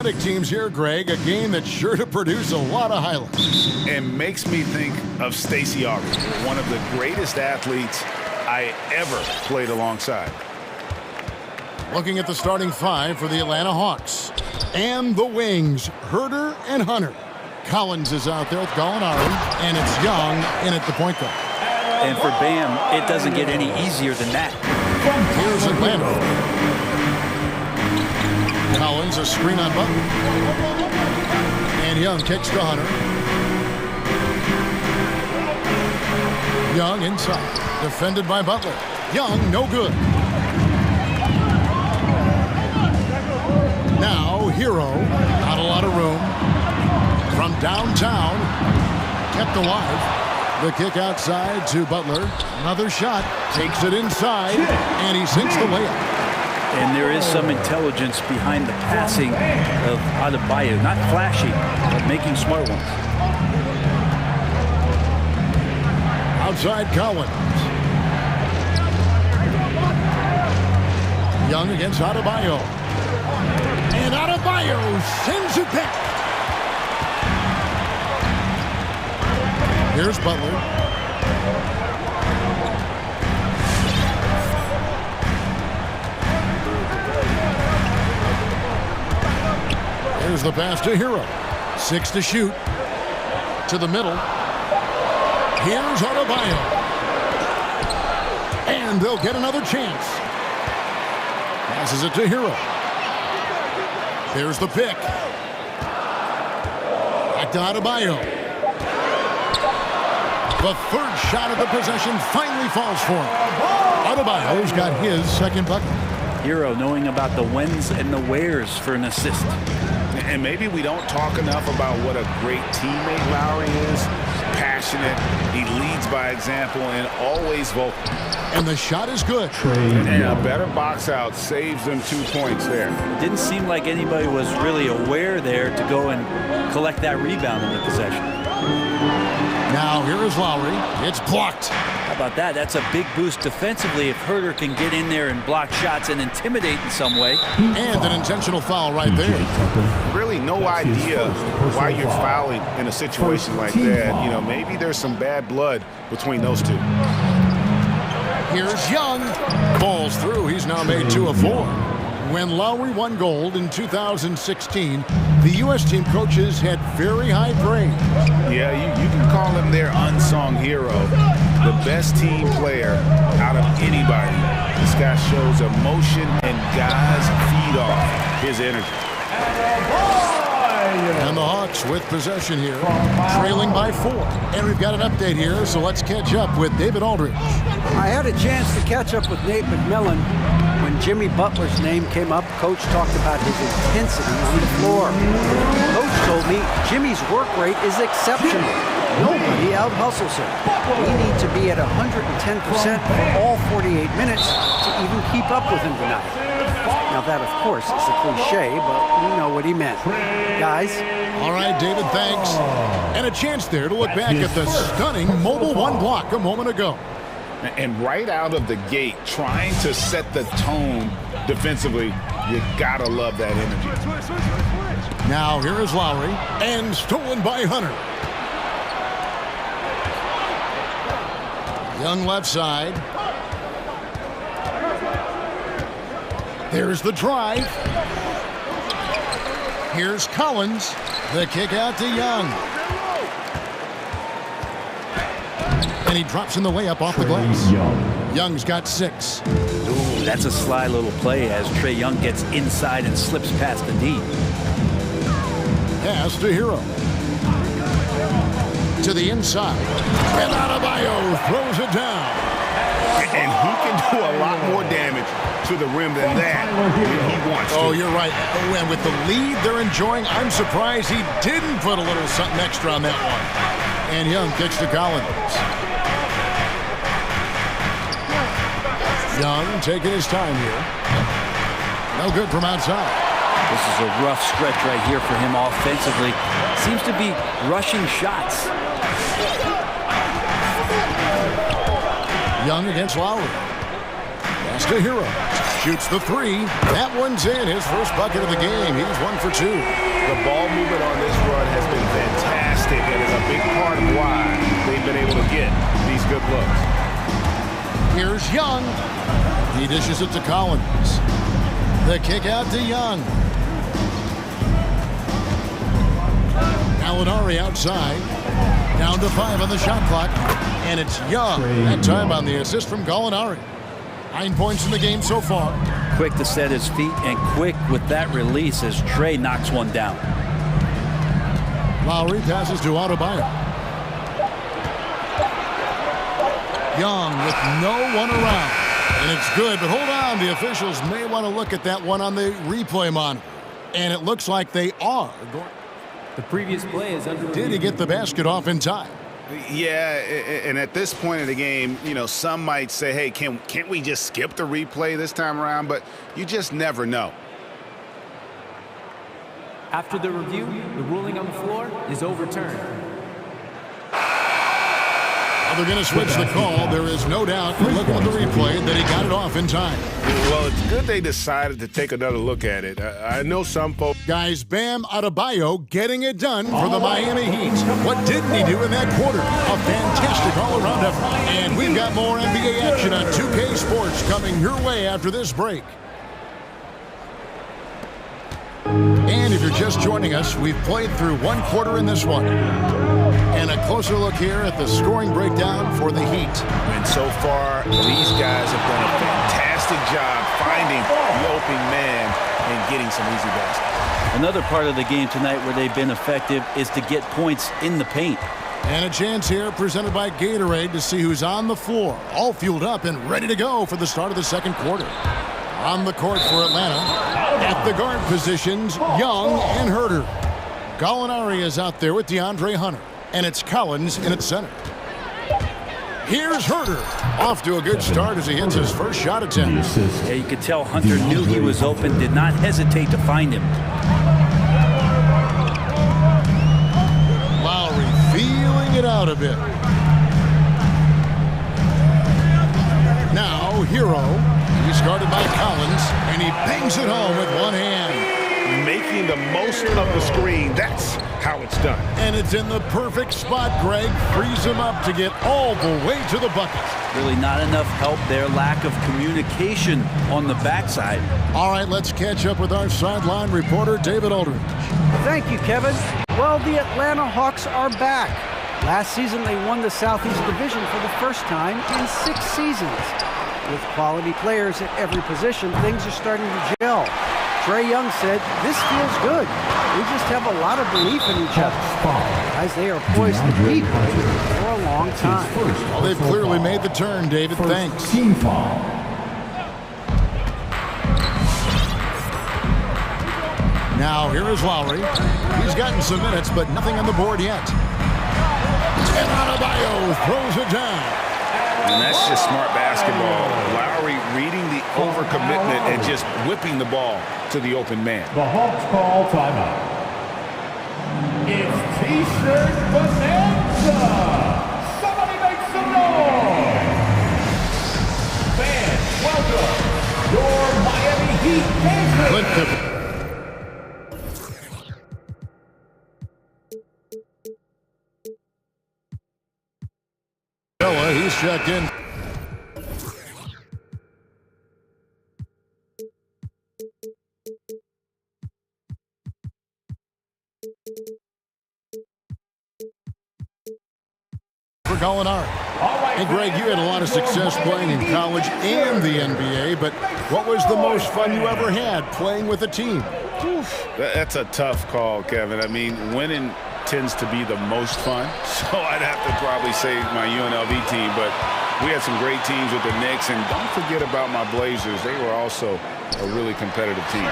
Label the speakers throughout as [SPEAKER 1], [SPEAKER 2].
[SPEAKER 1] Teams here, Greg, a game that's sure to produce a lot of highlights.
[SPEAKER 2] And makes me think of Stacey August, one of the greatest athletes I ever played alongside.
[SPEAKER 1] Looking at the starting five for the Atlanta Hawks. And the wings, Herder and Hunter. Collins is out there with Gallinari, and it's Young in at the point guard.
[SPEAKER 3] And for Bam, it doesn't get any easier than that.
[SPEAKER 1] Here's Atlanta. Collins, a screen on Butler. And Young kicks to Hunter. Young inside. Defended by Butler. Young, no good. Now, Hero. Not a lot of room. From downtown. Kept alive. The kick outside to Butler. Another shot. Takes it inside. And he sinks the layup.
[SPEAKER 3] And there is some intelligence behind the passing of Adebayo. Not flashy, but making smart ones.
[SPEAKER 1] Outside Collins. Young against Adebayo. And Adebayo sends it back. Here's Butler. Here's the pass to Hero. 6 to shoot. To the middle. Here's Adebayo. And they'll get another chance. Passes it to Hero. Here's the pick. Back to Adebayo. The third shot of the possession finally falls for him. Adebayo's got his second bucket.
[SPEAKER 3] Hero knowing about the whens and the wheres for an assist.
[SPEAKER 2] And maybe we don't talk enough about what a great teammate Lowry is. Passionate, he leads by example, and always vocal.
[SPEAKER 1] And the shot is good.
[SPEAKER 2] And a better box out saves them 2 points there.
[SPEAKER 3] It didn't seem like anybody was really aware there to go and collect that rebound in the possession.
[SPEAKER 1] Now here is Lowry. It's blocked.
[SPEAKER 3] How about that? That's a big boost defensively if Herder can get in there and block shots and intimidate in some way.
[SPEAKER 1] And an intentional foul right there.
[SPEAKER 2] Really no idea why you're fouling in a situation like that. You know, maybe there's some bad blood between those two.
[SPEAKER 1] Here's Young. Balls through. He's now made 2 of 4. When Lowry won gold in 2016, the U.S. team coaches had very high praise.
[SPEAKER 2] Yeah, you can call him their unsung hero. The best team player out of anybody. This guy shows emotion, and guys feed off his energy.
[SPEAKER 1] And the Hawks with possession here, trailing by 4. And we've got an update here, so let's catch up with David Aldridge.
[SPEAKER 4] I had a chance to catch up with Nate McMillan. When Jimmy Butler's name came up, Coach talked about his intensity on the floor. Coach told me Jimmy's work rate is exceptional. Nobody out-hustles him. We need to be at 110% for all 48 minutes to even keep up with him tonight. Now that, of course, is a cliche, but we know what he meant. Guys?
[SPEAKER 1] All right, David, thanks. And a chance there to look back at the stunning mobile 1 block a moment ago.
[SPEAKER 2] And right out of the gate, trying to set the tone defensively, you gotta love that energy.
[SPEAKER 1] Now here is Lowry, and stolen by Hunter. Young left side. There's the drive. Here's Collins. The kick out to Young. And he drops in the layup off the glass. Young's got 6.
[SPEAKER 3] Ooh, that's a sly little play as Trae Young gets inside and slips past the D.
[SPEAKER 1] Pass to Hero. To the inside. And Adebayo throws it down.
[SPEAKER 2] And he can do a lot more damage to the rim than that if he wants to.
[SPEAKER 1] Oh, you're right. And with the lead they're enjoying, I'm surprised he didn't put a little something extra on that one. And Young kicks to Collins. Young taking his time here. No good from outside.
[SPEAKER 3] This is a rough stretch right here for him offensively. Seems to be rushing shots.
[SPEAKER 1] Young against Lowry. Pass to Hero. Shoots the three. That one's in. His first bucket of the game. He's 1 for 2.
[SPEAKER 2] The ball movement on this run has been fantastic and is a big part of why they've been able to get these good looks.
[SPEAKER 1] Here's Young. He dishes it to Collins. The kick out to Young. Gallinari outside. Down to 5 on the shot clock. And it's Young. That time on the assist from Gallinari. 9 points in the game so far.
[SPEAKER 3] Quick to set his feet and quick with that release as Trey knocks one down.
[SPEAKER 1] Lowry passes to Adebayo. Young with no one around. And it's good, but hold on. The officials may want to look at that one on the replay monitor. And it looks like they are.
[SPEAKER 5] The previous play is under review.
[SPEAKER 1] Did he get the basket off in time?
[SPEAKER 2] Yeah, and at this point in the game, you know, some might say, hey, can't we just skip the replay this time around? But you just never know.
[SPEAKER 5] After the review, the ruling on the floor is overturned.
[SPEAKER 1] They're going to switch the call. There is no doubt, looking at the replay, that he got it off in time.
[SPEAKER 2] Well, it's good they decided to take another look at it. I know some folks.
[SPEAKER 1] Guys, Bam Adebayo getting it done for the Miami Heat. What didn't he do in that quarter? A fantastic all-around effort. And we've got more NBA action on 2K Sports coming your way after this break. And if you're just joining us, we've played through one quarter in this one. And a closer look here at the scoring breakdown for the Heat.
[SPEAKER 2] And so far, these guys have done a fantastic job finding the open man and getting some easy baskets.
[SPEAKER 3] Another part of the game tonight where they've been effective is to get points in the paint.
[SPEAKER 1] And a chance here presented by Gatorade to see who's on the floor. All fueled up and ready to go for the start of the second quarter. On the court for Atlanta. At the guard positions, Young and Herter. Gallinari is out there with DeAndre Hunter. And it's Collins in at center. Here's Herter. Off to a good start as he hits his first shot attempt.
[SPEAKER 3] Yeah, you could tell Hunter knew he was open, did not hesitate to find him.
[SPEAKER 1] Lowry feeling it out a bit. Now, Hero. He's guarded by Collins, and he bangs it home with one hand.
[SPEAKER 2] Making the most of the screen. That's how it's done.
[SPEAKER 1] And it's in the perfect spot, Greg. Frees him up to get all the way to the bucket.
[SPEAKER 3] Really not enough help there. Lack of communication on the backside.
[SPEAKER 1] All right, let's catch up with our sideline reporter, David Aldridge.
[SPEAKER 4] Thank you, Kevin. Well, the Atlanta Hawks are back. Last season, they won the Southeast Division for the first time in 6 seasons. With quality players at every position, things are starting to gel. Trae Young said, "This feels good. We just have a lot of belief in each other." Guys, they are poised to beat for a long time.
[SPEAKER 1] Well, they've clearly made the turn, David. Thanks. Now, here is Lowry. He's gotten some minutes, but nothing on the board yet. And Adebayo throws it down.
[SPEAKER 2] And that's just smart basketball. Lowry reading the overcommitment and just whipping the ball to the open man.
[SPEAKER 6] The Hawks call timeout. It's T-shirt bonanza. Somebody make some noise. Fans, welcome your Miami Heat Panthers.
[SPEAKER 1] He's checked in. For Gallinari. And Greg, you had a lot of success playing in college and the NBA, but what was the most fun you ever had playing with a team?
[SPEAKER 2] Oof, that's a tough call, Kevin. I mean, winning tends to be the most fun, so I'd have to probably say my UNLV team, but we had some great teams with the Knicks, and don't forget about my Blazers. They were also a really competitive team.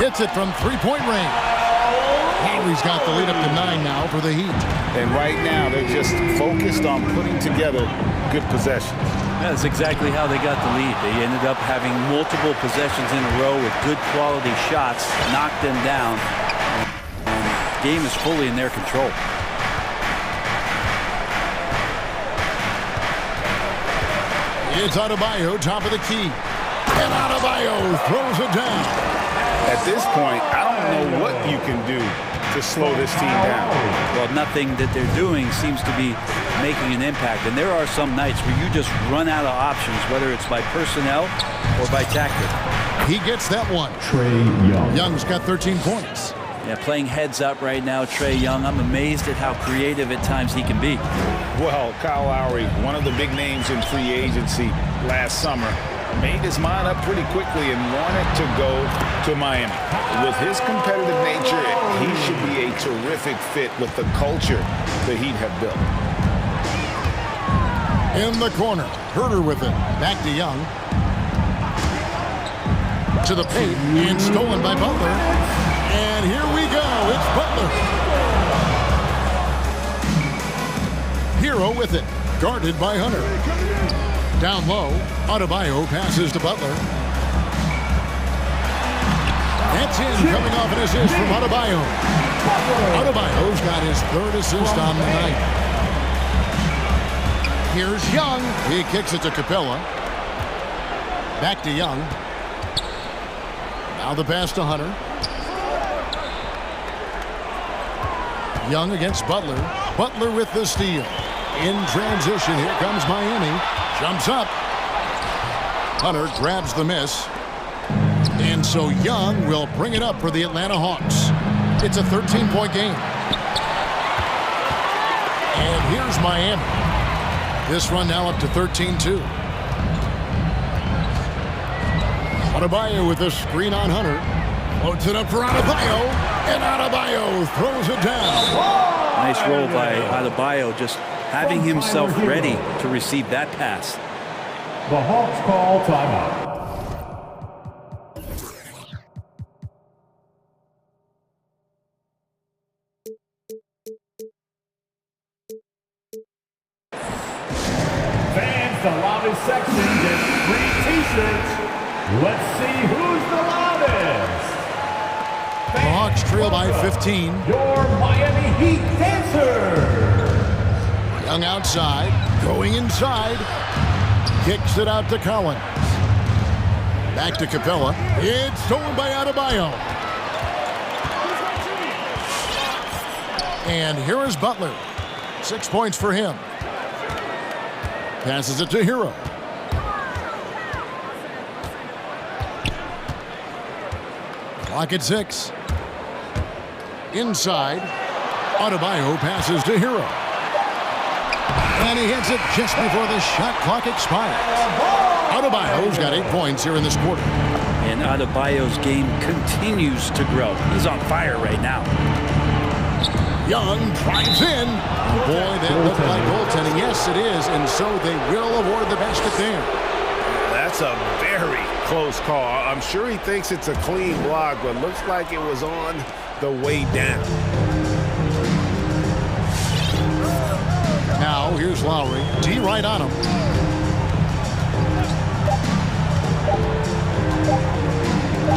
[SPEAKER 1] Hits it from three-point range. Lowry's got the lead up to 9 now for the Heat.
[SPEAKER 2] And right now, they're just focused on putting together good possessions.
[SPEAKER 3] That's exactly how they got the lead. They ended up having multiple possessions in a row with good quality shots, knocked them down. Game is fully in their control.
[SPEAKER 1] It's Adebayo, top of the key. And Adebayo throws it down.
[SPEAKER 2] At this point, I don't know what you can do to slow this team down.
[SPEAKER 3] Well, nothing that they're doing seems to be making an impact. And there are some nights where you just run out of options, whether it's by personnel or by tactic.
[SPEAKER 1] He gets that one.
[SPEAKER 6] Trae Young.
[SPEAKER 1] Young's got 13 points.
[SPEAKER 3] Yeah, playing heads up right now, Trae Young. I'm amazed at how creative at times he can be.
[SPEAKER 2] Well, Kyle Lowry, one of the big names in free agency last summer, made his mind up pretty quickly and wanted to go to Miami. With his competitive nature, he should be a terrific fit with the culture the Heat have built.
[SPEAKER 1] In the corner, Herter with it. Back to Young. To the paint, and stolen by Butler. And here we go, it's Butler. Hero with it, guarded by Hunter. Down low, Adebayo passes to Butler. That's in, coming off an assist from Adebayo. Adebayo's got his third assist on the night. Here's Young. He kicks it to Capella. Back to Young. Now the pass to Hunter. Young against Butler. Butler with the steal. In transition, here comes Miami. Jumps up. Hunter grabs the miss. And so Young will bring it up for the Atlanta Hawks. It's a 13-point game. And here's Miami. This run now up to 13-2. Adebayo with a screen on Hunter. Floats it up for Adebayo. And Adebayo throws it down.
[SPEAKER 3] Nice roll by Adebayo, just having himself ready to receive that pass.
[SPEAKER 6] The Hawks call timeout. Fans, the loudest section gets free t-shirts. Let's see who's the loudest.
[SPEAKER 1] The Hawks trail by 15.
[SPEAKER 6] Your Miami Heat dancers.
[SPEAKER 1] Young outside, going inside. Kicks it out to Collins. Back to Capella. It's stolen by Adebayo. And here is Butler. 6 points for him. Passes it to Hero. Clock at 6. Inside. Adebayo passes to Hero. And he hits it just before the shot clock expires. Adebayo's got 8 points here in this quarter.
[SPEAKER 3] And Adebayo's game continues to grow. He's on fire right now.
[SPEAKER 1] Young drives in. Boy, that looked like goaltending. Yes, it is. And so they will award the basket there.
[SPEAKER 2] That's a very close call. I'm sure he thinks it's a clean block, but looks like it was on the way down.
[SPEAKER 1] Now, here's Lowry. D right on him.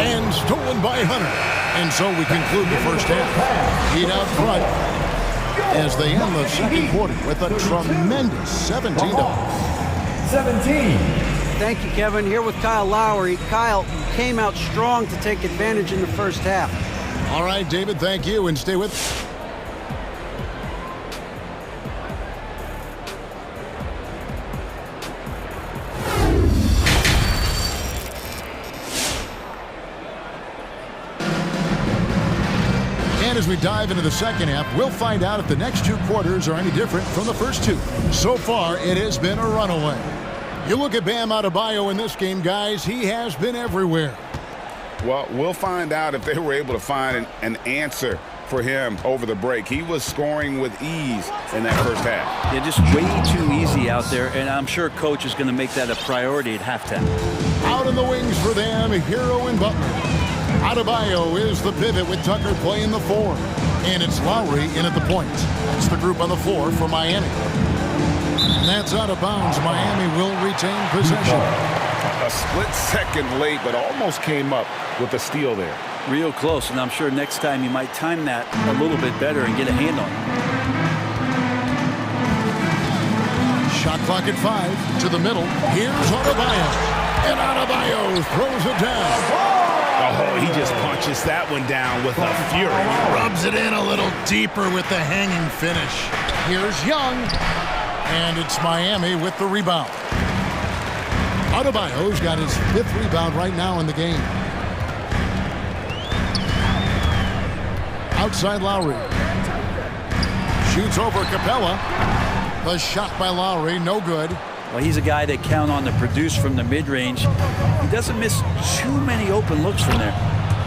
[SPEAKER 1] And stolen by Hunter. And so we conclude the first half. Heat out front as they end the second quarter with a tremendous 17.
[SPEAKER 6] 17.
[SPEAKER 4] Thank you, Kevin. Here with Kyle Lowry. Kyle came out strong to take advantage in the first half.
[SPEAKER 1] All right, David, thank you, and stay with us. And as we dive into the second half, we'll find out if the next two quarters are any different from the first two. So far, it has been a runaway. You look at Bam Adebayo in this game, guys, he has been everywhere.
[SPEAKER 2] Well, we'll find out if they were able to find an answer for him over the break. He was scoring with ease in that first half.
[SPEAKER 3] Yeah, just way too easy out there, and I'm sure coach is going to make that a priority at halftime.
[SPEAKER 1] Out in the wings for them, Hero and Butler. Adebayo is the pivot with Tucker playing the 4. And it's Lowry in at the point. It's the group on the floor for Miami. And that's out of bounds. Miami will retain possession.
[SPEAKER 2] A split second late, but almost came up with a steal there.
[SPEAKER 3] Real close, and I'm sure next time you might time that a little bit better and get a hand on it.
[SPEAKER 1] Shot clock at 5 to the middle. Here's Adebayo. And Adebayo throws it down.
[SPEAKER 2] Oh, he just punches that one down with a fury.
[SPEAKER 1] Rubs it in a little deeper with the hanging finish. Here's Young. And it's Miami with the rebound. Adebayo's got his 5th rebound right now in the game. Outside Lowry. Shoots over Capella. The shot by Lowry, no good.
[SPEAKER 3] Well, he's a guy they count on to produce from the mid-range. He doesn't miss too many open looks from there.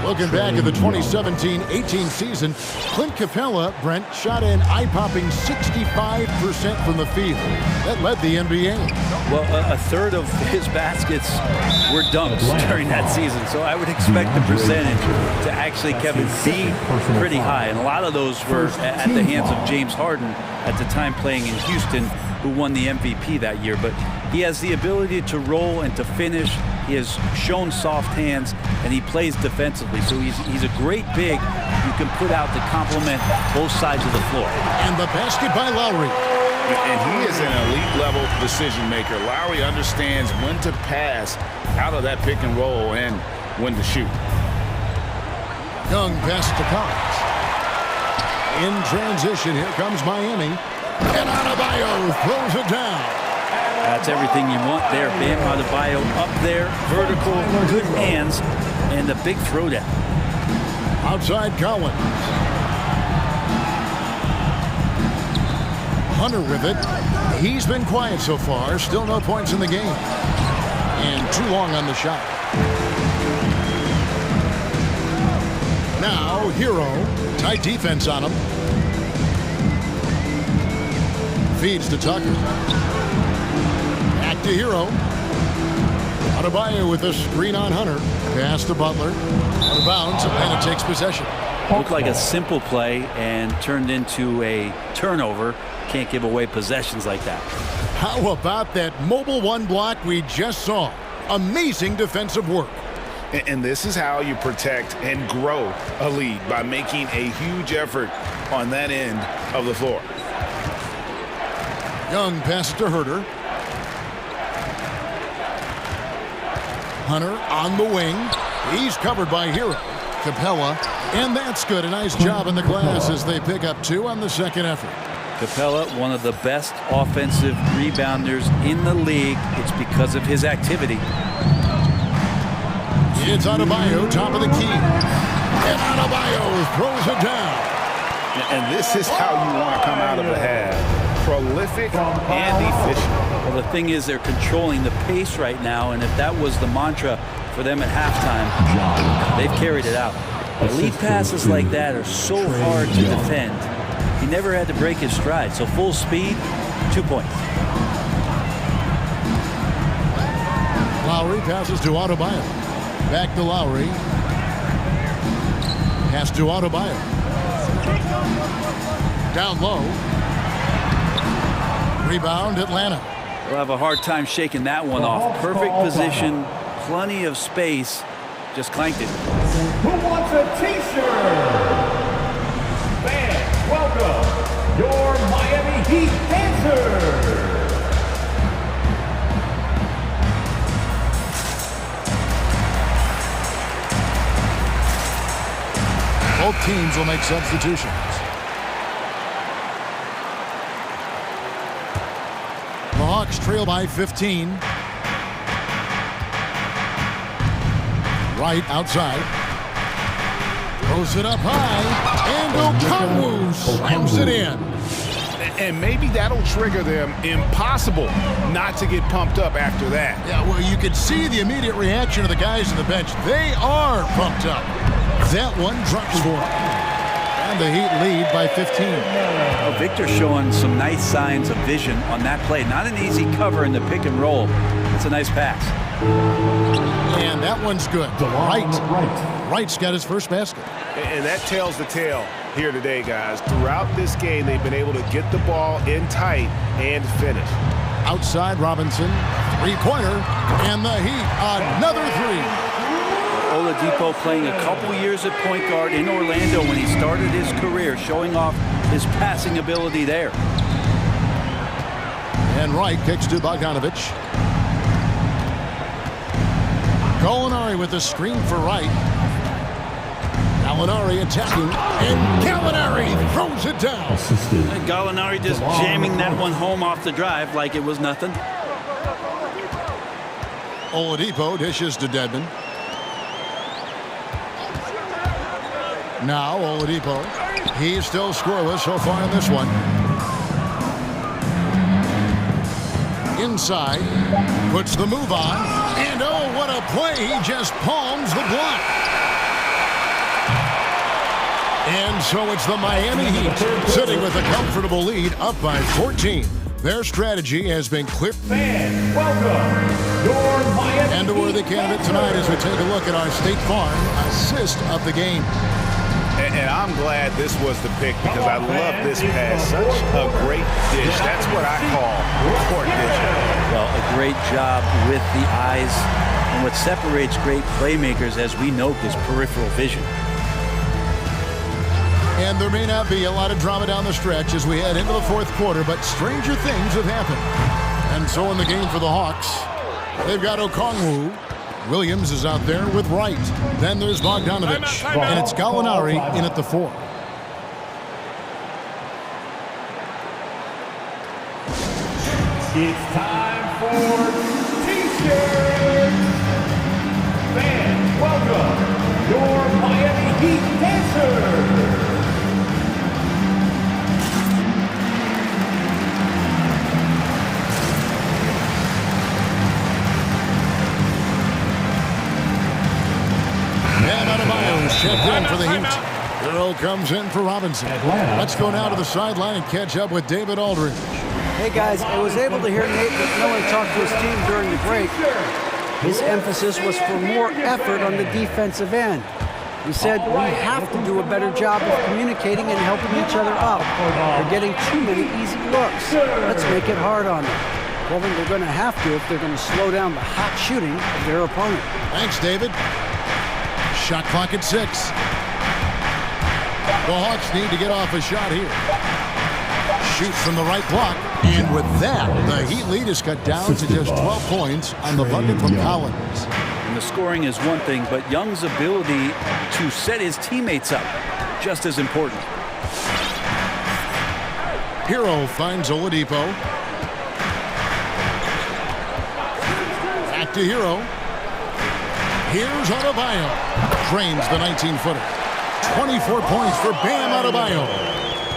[SPEAKER 1] Looking back at the 2017-18 season, Clint Capella, Brent, shot an eye-popping 65% from the field. That led the NBA.
[SPEAKER 3] Well, a third of his baskets were dunks during that season, so I would expect the percentage to actually, Kevin, be pretty high. And a lot of those were at the hands of James Harden at the time playing in Houston, who won the MVP that year. But he has the ability to roll and to finish. He has shown soft hands, and he plays defensively. So he's a great big you can put out to complement both sides of the floor.
[SPEAKER 1] And the basket by Lowry.
[SPEAKER 2] And he is an elite-level decision maker. Lowry understands when to pass out of that pick and roll and when to shoot.
[SPEAKER 1] Young passes to Collins. In transition, here comes Miami. And Adebayo throws it down.
[SPEAKER 3] That's everything you want there. Bam Adebayo up there, vertical, good hands, and a big throwdown.
[SPEAKER 1] Outside Collins. Hunter with it. He's been quiet so far. Still no points in the game. And too long on the shot. Now, Hero. Tight defense on him. Feeds to Tucker. Back to Hero. Adebayo with a screen on Hunter. Pass to Butler. Out of bounds, and it takes possession.
[SPEAKER 3] Looked like a simple play and turned into a turnover. Can't give away possessions like that.
[SPEAKER 1] How about that mobile one block we just saw? Amazing defensive work.
[SPEAKER 2] And this is how you protect and grow a lead, by making a huge effort on that end of the floor.
[SPEAKER 1] Young passes to Herter. Hunter on the wing. He's covered by Hero. Capella. And that's good. A nice job in the glass as they pick up 2 on the second effort.
[SPEAKER 3] Capella, one of the best offensive rebounders in the league. It's because of his activity.
[SPEAKER 1] It's Adebayo, top of the key. And Adebayo throws it down.
[SPEAKER 2] And this is how you want to come out of the half. Prolific and efficient.
[SPEAKER 3] Well, the thing is, they're controlling the pace right now, and if that was the mantra for them at halftime, they've carried it out. Elite passes like that are so hard to defend. He never had to break his stride, so full speed, 2 points.
[SPEAKER 1] Lowry passes to Adebayo. Back to Lowry. Pass to Adebayo. Down low. Rebound, Atlanta.
[SPEAKER 3] They'll have a hard time shaking that one off. Perfect position, plenty of space. Just clanked it.
[SPEAKER 6] Who wants a t-shirt? Fans, welcome your Miami Heat dancers.
[SPEAKER 1] Both teams will make substitutions. The Hawks trail by 15. Right outside. Throws it up high. And Okongwu slams it in.
[SPEAKER 2] And maybe that'll trigger them. Impossible not to get pumped up after that.
[SPEAKER 1] Yeah, well, you could see the immediate reaction of the guys on the bench. They are pumped up. That one drops for him. And the Heat lead by 15.
[SPEAKER 3] Well, Victor showing some nice signs of vision on that play. Not an easy cover in the pick and roll. It's a nice pass.
[SPEAKER 1] And that one's good. Wright's got his first basket.
[SPEAKER 2] And that tells the tale here today, guys. Throughout this game, they've been able to get the ball in tight and finish.
[SPEAKER 1] Outside Robinson, three-pointer, and the Heat, another three.
[SPEAKER 3] Oladipo playing a couple years at point guard in Orlando when he started his career, showing off his passing ability there.
[SPEAKER 1] And Wright kicks to Bogdanovich. Gallinari with the screen for Wright. Gallinari attacking, and Gallinari throws it down.
[SPEAKER 3] And Gallinari just jamming that one home off the drive like it was nothing.
[SPEAKER 1] Oladipo dishes to Dedmon. Now Oladipo. He's still scoreless so far in this one. Inside. Puts the move on. And oh, what a play. He just palms the block. And so it's the Miami Heat sitting with a comfortable lead up by 14. Their strategy has been clear.
[SPEAKER 6] Fans, welcome your Miami
[SPEAKER 1] And a worthy candidate tonight as we take a look at our State Farm assist of the game.
[SPEAKER 2] And I'm glad this was the pick because I love this pass. Such a great dish. That's what I call court vision.
[SPEAKER 3] Well, a great job with the eyes. And what separates great playmakers, as we note, is peripheral vision.
[SPEAKER 1] And there may not be a lot of drama down the stretch as we head into the fourth quarter, but stranger things have happened. And so in the game for the Hawks, they've got Okongwu. Williams is out there with Wright. Then there's Bogdanovich. And it's Gallinari in at the 4.
[SPEAKER 6] It's time for T-shirts. Fans, welcome your Miami Heat dancers.
[SPEAKER 1] Checked in for the Heat. Hero comes in for Robinson. Let's go now to the sideline and catch up with David Aldridge.
[SPEAKER 4] Hey guys, I was able to hear Nate McMillan talk to his team during the break. His emphasis was for more effort on the defensive end. He said we have to do a better job of communicating and helping each other up. They're getting too many easy looks. Let's make it hard on them. Well, then they're going to have to if they're going to slow down the hot shooting of their opponent.
[SPEAKER 1] Thanks, David. Shot clock at 6. The Hawks need to get off a shot here. Shoot from the right block. And with that, the Heat lead is cut down to just 12 points on the bucket from Collins.
[SPEAKER 3] And the scoring is one thing, but Young's ability to set his teammates up, just as important.
[SPEAKER 1] Hero finds Oladipo. Back to Hero. Here's Adebayo. Drains the 19-footer. 24 points for Bam Adebayo.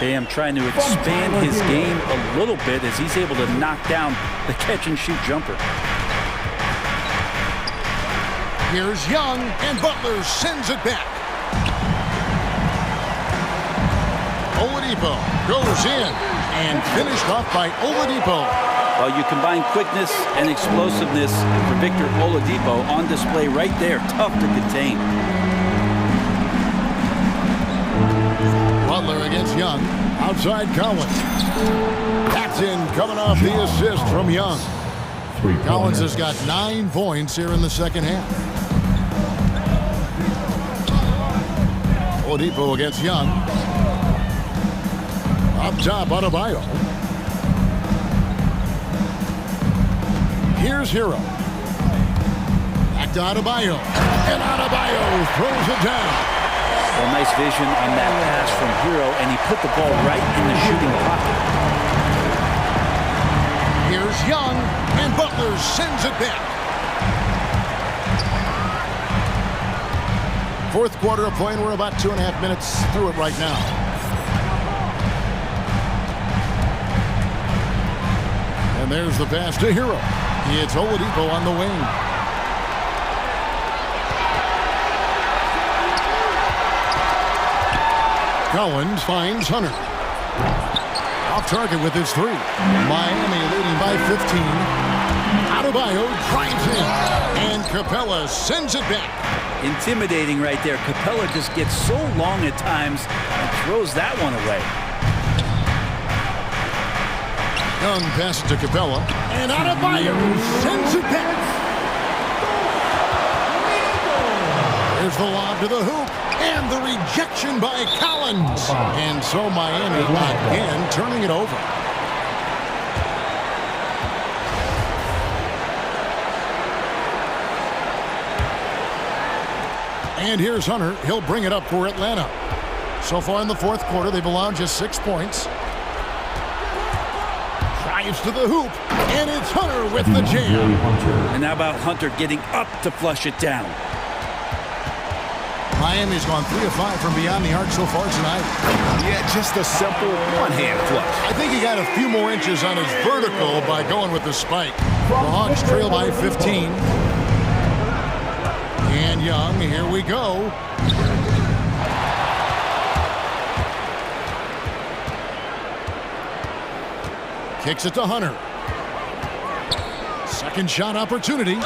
[SPEAKER 3] Bam trying to expand his game a little bit as he's able to knock down the catch-and-shoot jumper.
[SPEAKER 1] Here's Young, and Butler sends it back. Oladipo goes in, and finished off by Oladipo.
[SPEAKER 3] Well, you combine quickness and explosiveness for Victor Oladipo on display right there. Tough to contain.
[SPEAKER 1] Butler against Young. Outside Collins. That's in, coming off the assist from Young. Collins has got 9 points here in the second half. Oladipo against Young. Up top, Adebayo. Here's Hero. Back to Adebayo. And Adebayo throws it down.
[SPEAKER 3] Well, nice vision on that pass from Hero, and he put the ball right in the shooting pocket.
[SPEAKER 1] Here's Young, and Butler sends it back. Fourth quarter of play, and we're about 2.5 minutes through it right now. And there's the pass to Hero. It's Oladipo on the wing. Collins finds Hunter. Off target with his 3. Miami leading by 15. Adebayo drives in. And Capella sends it back.
[SPEAKER 3] Intimidating right there. Capella just gets so long at times and throws that one away.
[SPEAKER 1] Young passes to Capella. And Adebayo sends it back. There's the lob to the hoop. And the rejection by Collins. And so Miami again turning it over. And here's Hunter. He'll bring it up for Atlanta. So far in the fourth quarter, they've allowed just 6 points. Drives to the hoop, and it's Hunter with the jam.
[SPEAKER 3] And how about Hunter getting up to flush it down?
[SPEAKER 1] Miami's gone 3 of 5 from beyond the arc so far tonight.
[SPEAKER 2] Yeah, just a simple one-hand flush.
[SPEAKER 1] I think he got a few more inches on his vertical by going with the spike. The Hawks trail by 15. And Young, here we go. Kicks it to Hunter. Second shot opportunity.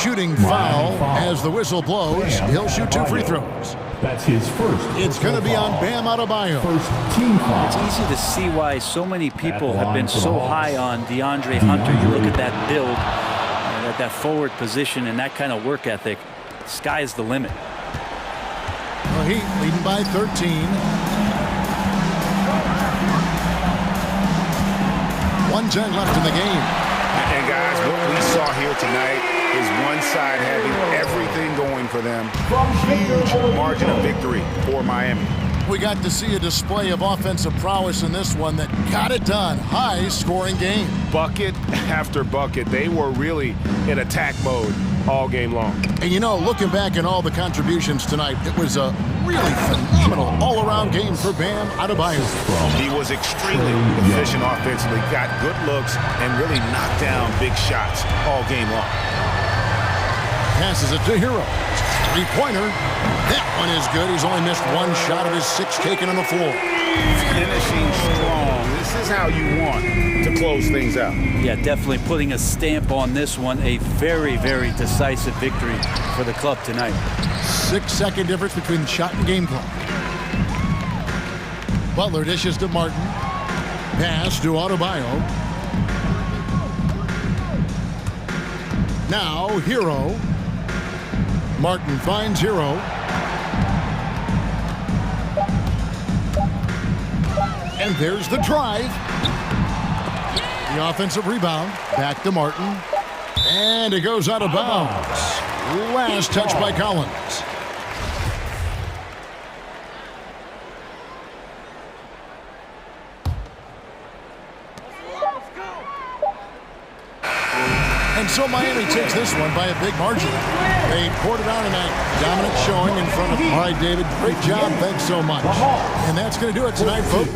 [SPEAKER 1] Shooting foul as the whistle blows. He'll shoot 2 free throws.
[SPEAKER 6] That's his first.
[SPEAKER 1] It's going to be on Bam Adebayo.
[SPEAKER 6] First team foul.
[SPEAKER 3] It's easy to see why so many people have been so high on DeAndre Hunter. You look at that build, at that forward position, and that kind of work ethic. Sky's the limit.
[SPEAKER 1] The Heat leading by 13. 1:10 left in the game.
[SPEAKER 2] And guys, what we saw here tonight is one side having everything going for them. Huge margin of victory for Miami.
[SPEAKER 1] We got to see a display of offensive prowess in this one that got it done. High-scoring game.
[SPEAKER 2] Bucket after bucket. They were really in attack mode all game long.
[SPEAKER 1] And you know, looking back at all the contributions tonight, it was a really phenomenal all-around game for Bam Adebayo.
[SPEAKER 2] He was extremely efficient offensively, got good looks, and really knocked down big shots all game long.
[SPEAKER 1] Passes it to Hero. Three-pointer. That one is good. He's only missed 1 shot of his 6 taken on the floor.
[SPEAKER 2] Finishing strong. This is how you want to close things out.
[SPEAKER 3] Yeah, definitely putting a stamp on this one. A very, very decisive victory for the club tonight.
[SPEAKER 1] 6-second difference between shot and game clock. Butler dishes to Martin. Pass to Adebayo. Now Hero. Martin finds Hero. And there's the drive. The offensive rebound. Back to Martin. And it goes out of bounds. Last touch by Collins. And so Miami takes this one by a big margin. They poured it on tonight. Dominant showing in front of. All right, David. Great job. Thanks so much. And that's going to do it tonight, folks.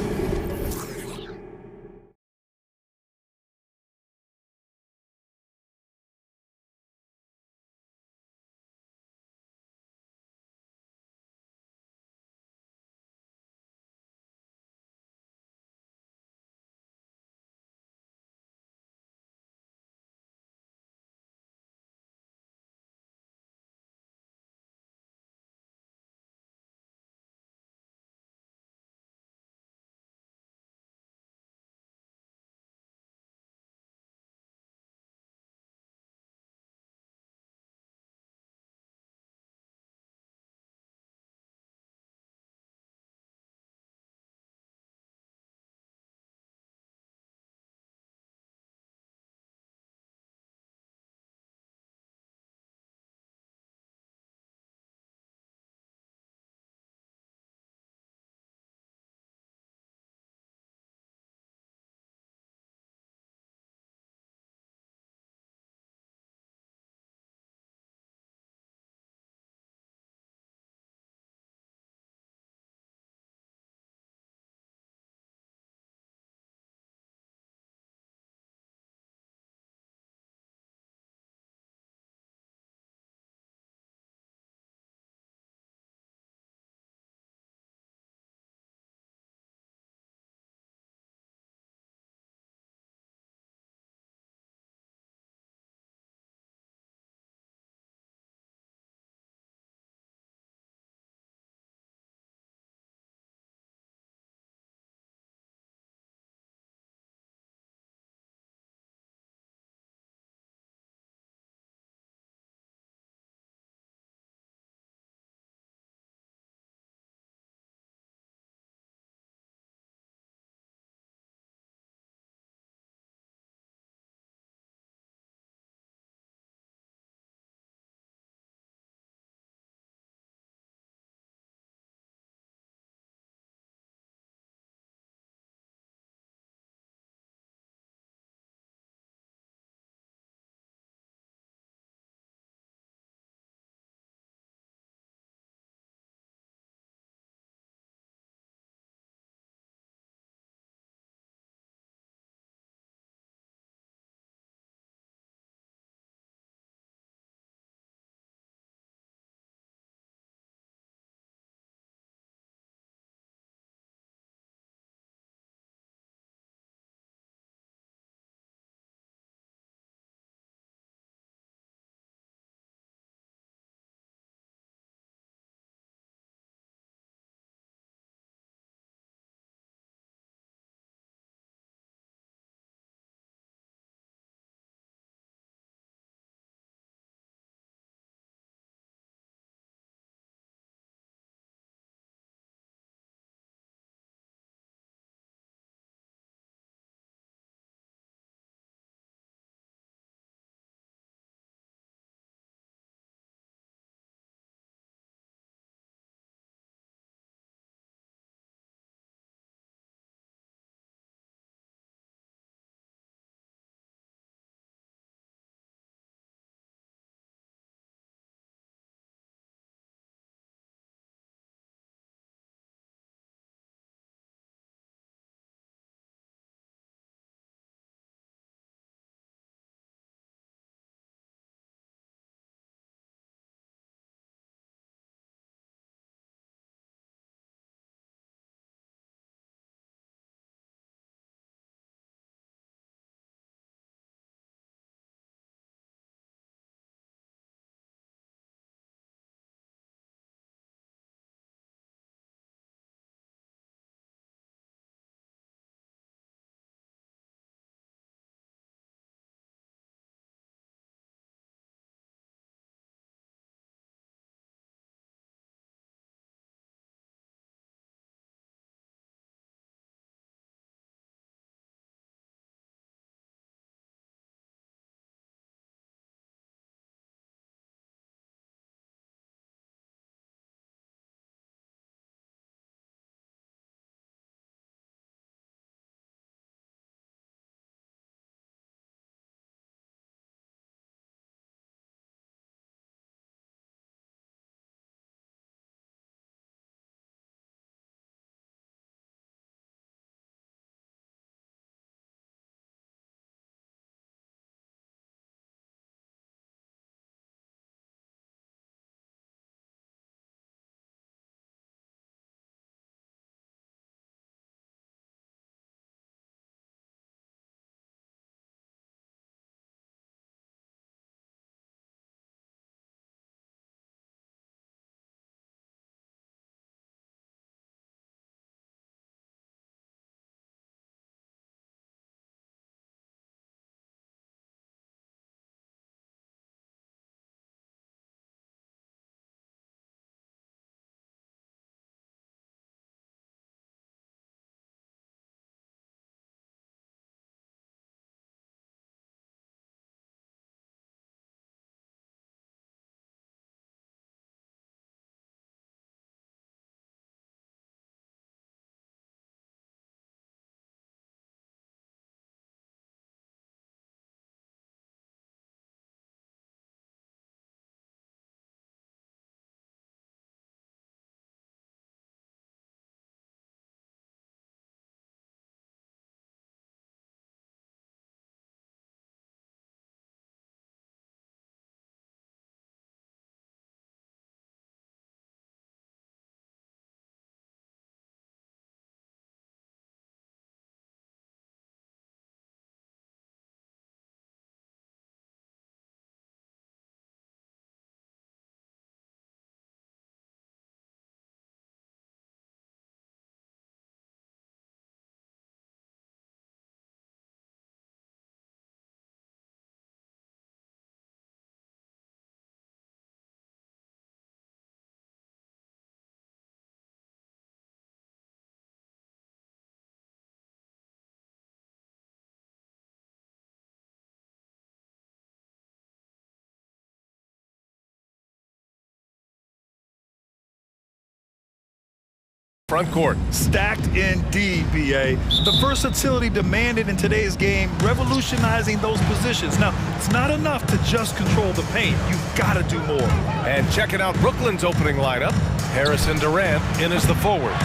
[SPEAKER 7] Front court.
[SPEAKER 8] Stacked indeed, B.A. The versatility demanded in today's game, revolutionizing those positions. Now, it's not enough to just control the paint. You've got to do more.
[SPEAKER 7] And checking out Brooklyn's opening lineup, Harrison Durant in as the forwards.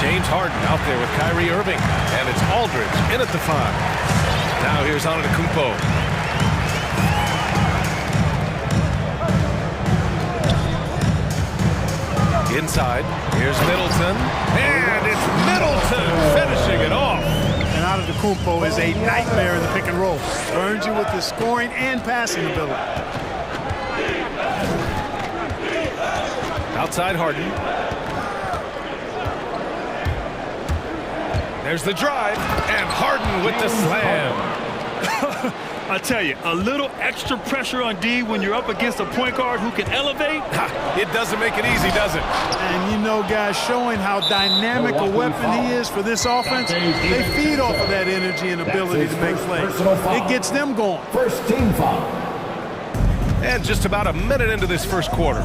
[SPEAKER 7] James Harden out there with Kyrie Irving. And it's Aldridge in at the 5. Now here's Antetokounmpo. Inside, here's Middleton, and it's Middleton finishing it off.
[SPEAKER 9] And Antetokounmpo is a nightmare in the pick and roll. Burns you with his scoring and passing ability.
[SPEAKER 7] Outside Harden. There's the drive, and Harden with the slam.
[SPEAKER 8] I tell you, a little extra pressure on D when you're up against a point guard who can elevate.
[SPEAKER 7] It doesn't make it easy, does it?
[SPEAKER 9] And you know, guys, showing how dynamic a weapon he is for this offense, they feed off of that energy and ability to make plays. It gets them going.
[SPEAKER 6] First team foul.
[SPEAKER 7] And just about a minute into this first quarter.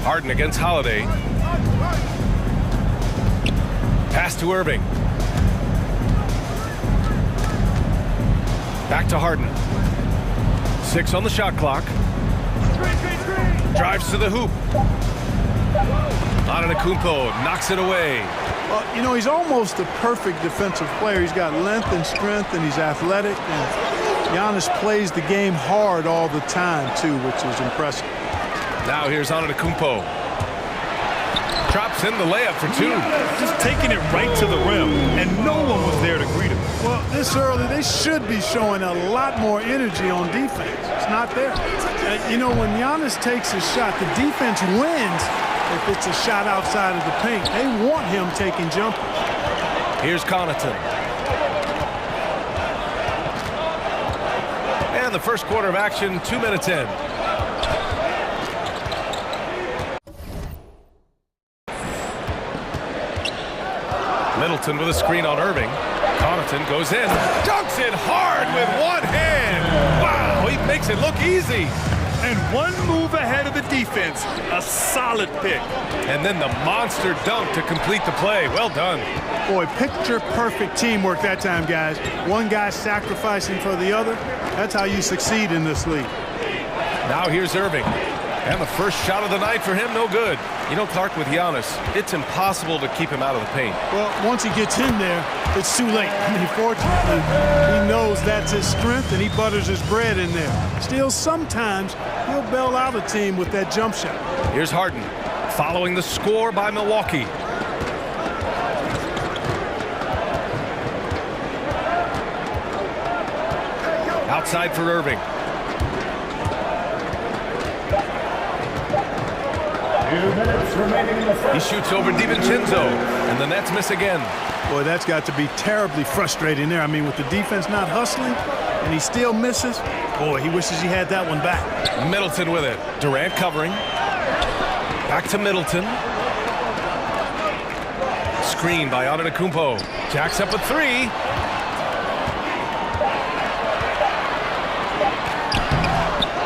[SPEAKER 7] Harden against Holiday. Pass to Irving. Back to Harden. 6 on the shot clock. Drives to the hoop. Antetokounmpo knocks it away.
[SPEAKER 9] Well, you know, he's almost the perfect defensive player. He's got length and strength, and he's athletic. And Giannis plays the game hard all the time, too, which is impressive.
[SPEAKER 7] Now here's Antetokounmpo. Drops in the layup for 2.
[SPEAKER 8] Just taking it right to the rim, and no one was there to greet him.
[SPEAKER 9] Well, this early, they should be showing a lot more energy on defense. It's not there. You know, when Giannis takes a shot, the defense wins if it's a shot outside of the paint. They want him taking jumpers.
[SPEAKER 7] Here's Connaughton. And the first quarter of action, 2 minutes in. Middleton with a screen on Irving. Connaughton goes in, dunks it hard with one hand. Wow, he makes it look easy.
[SPEAKER 8] And one move ahead of the defense, a solid pick.
[SPEAKER 7] And then the monster dunk to complete the play. Well done.
[SPEAKER 9] Boy, picture-perfect teamwork that time, guys. One guy sacrificing for the other. That's how you succeed in this league.
[SPEAKER 7] Now here's Irving. And the first shot of the night for him, no good. You know, Clark, with Giannis, it's impossible to keep him out of the paint.
[SPEAKER 9] Well, once he gets in there, it's too late. I mean, fortunately, he knows that's his strength, and he butters his bread in there. Still, sometimes he'll bail out a team with that jump shot.
[SPEAKER 7] Here's Harden, following the score by Milwaukee. Outside for Irving. He shoots over DiVincenzo, and the Nets miss again.
[SPEAKER 9] Boy, that's got to be terribly frustrating there. I mean, with the defense not hustling, and he still misses. Boy, he wishes he had that one back.
[SPEAKER 7] Middleton with it. Durant covering. Back to Middleton. Screen by Antetokounmpo. Jacks up a 3.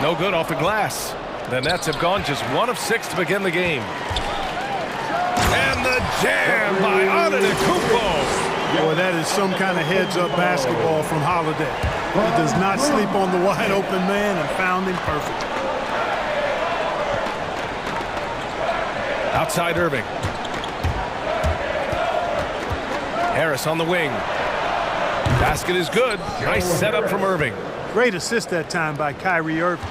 [SPEAKER 7] No good off the glass. The Nets have gone just 1 of 6 to begin the game. And the jam by Antetokounmpo.
[SPEAKER 9] Boy, that is some kind of heads-up basketball from Holiday. He does not sleep on the wide-open man and found him perfect.
[SPEAKER 7] Outside Irving. Harris on the wing. Basket is good. Nice setup from Irving.
[SPEAKER 9] Great assist that time by Kyrie Irving.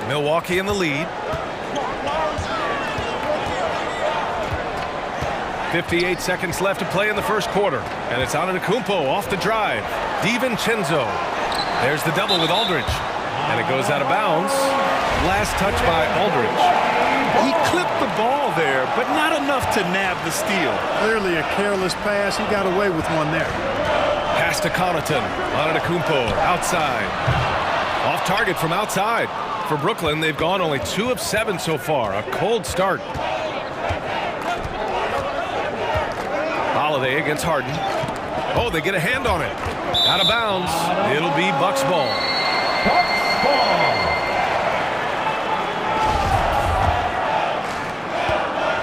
[SPEAKER 7] Milwaukee in the lead. 58 seconds left to play in the first quarter. And it's Antetokounmpo off the drive. DiVincenzo. There's the double with Aldridge. And it goes out of bounds. Last touch by Aldridge.
[SPEAKER 8] He clipped the ball there, but not enough to nab the steal.
[SPEAKER 9] Clearly a careless pass. He got away with one there.
[SPEAKER 7] Pass to Connaughton. Antetokounmpo outside. Off target from outside. For Brooklyn, they've gone only 2 of 7 so far. A cold start. Holiday against Harden. Oh, they get a hand on it. Out of bounds. It'll be Bucks ball.
[SPEAKER 6] Bucks ball.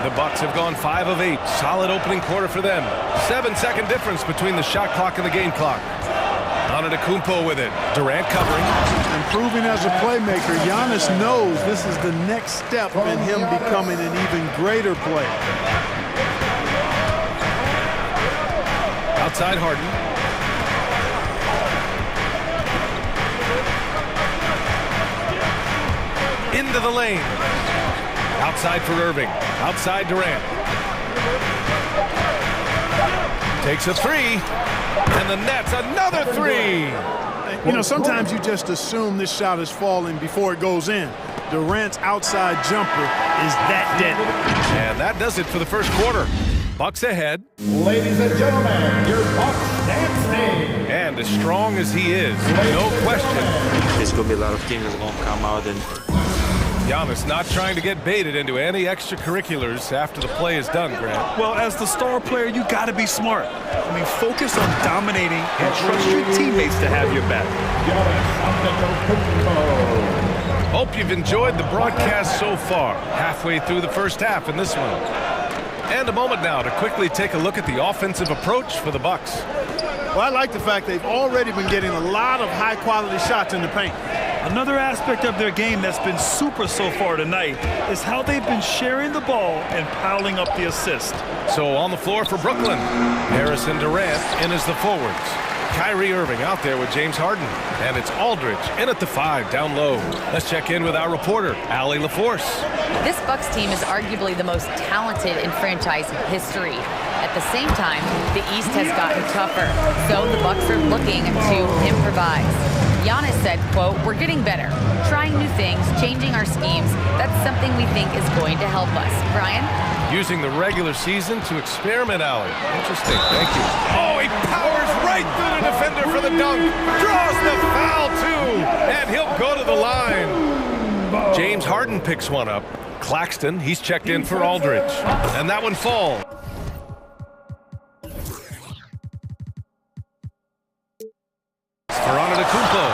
[SPEAKER 7] The Bucks have gone 5 of 8. Solid opening quarter for them. 7-second difference between the shot clock and the game clock. Antetokounmpo with it. Durant covering.
[SPEAKER 9] Improving as a playmaker. Giannis knows this is the next step in him becoming an even greater player.
[SPEAKER 7] Outside Harden. Into the lane. Outside for Irving. Outside Durant. Takes a three. And the Nets, another three.
[SPEAKER 9] You know, sometimes you just assume this shot is falling before it goes in. Durant's outside jumper is that deadly.
[SPEAKER 7] And that does it for the first quarter. Bucks ahead.
[SPEAKER 6] Ladies and gentlemen, your Bucks dancing.
[SPEAKER 7] And as strong as he is, no question.
[SPEAKER 10] There's going to be a lot of teams that are going to come out and...
[SPEAKER 7] Giannis not trying to get baited into any extracurriculars after the play is done, Grant.
[SPEAKER 8] Well, as the star player, you got to be smart. I mean, focus on dominating and trust your teammates to have your back.
[SPEAKER 7] Hope you've enjoyed the broadcast so far. Halfway through the first half in this one. And a moment now to quickly take a look at the offensive approach for the Bucks.
[SPEAKER 9] Well, I like the fact they've already been getting a lot of high-quality shots in the paint.
[SPEAKER 8] Another aspect of their game that's been super so far tonight is how they've been sharing the ball and piling up the assist.
[SPEAKER 7] So on the floor for Brooklyn, Harris and Durant in as the forwards. Kyrie Irving out there with James Harden. And it's Aldridge in at the 5 down low. Let's check in with our reporter, Allie LaForce.
[SPEAKER 11] This Bucks team is arguably the most talented in franchise history. At the same time, the East has gotten tougher, so the Bucks are looking to improvise. Giannis said, quote, "We're getting better, trying new things, changing our schemes. That's something we think is going to help us." Brian?
[SPEAKER 7] Using the regular season to experiment, Allie. Interesting, thank you. Oh, he powers right through the defender for the dunk. Draws the foul, too. And he'll go to the line. James Harden picks one up. Claxton, he's checked in for Aldridge. And that one falls. For Antetokounmpo.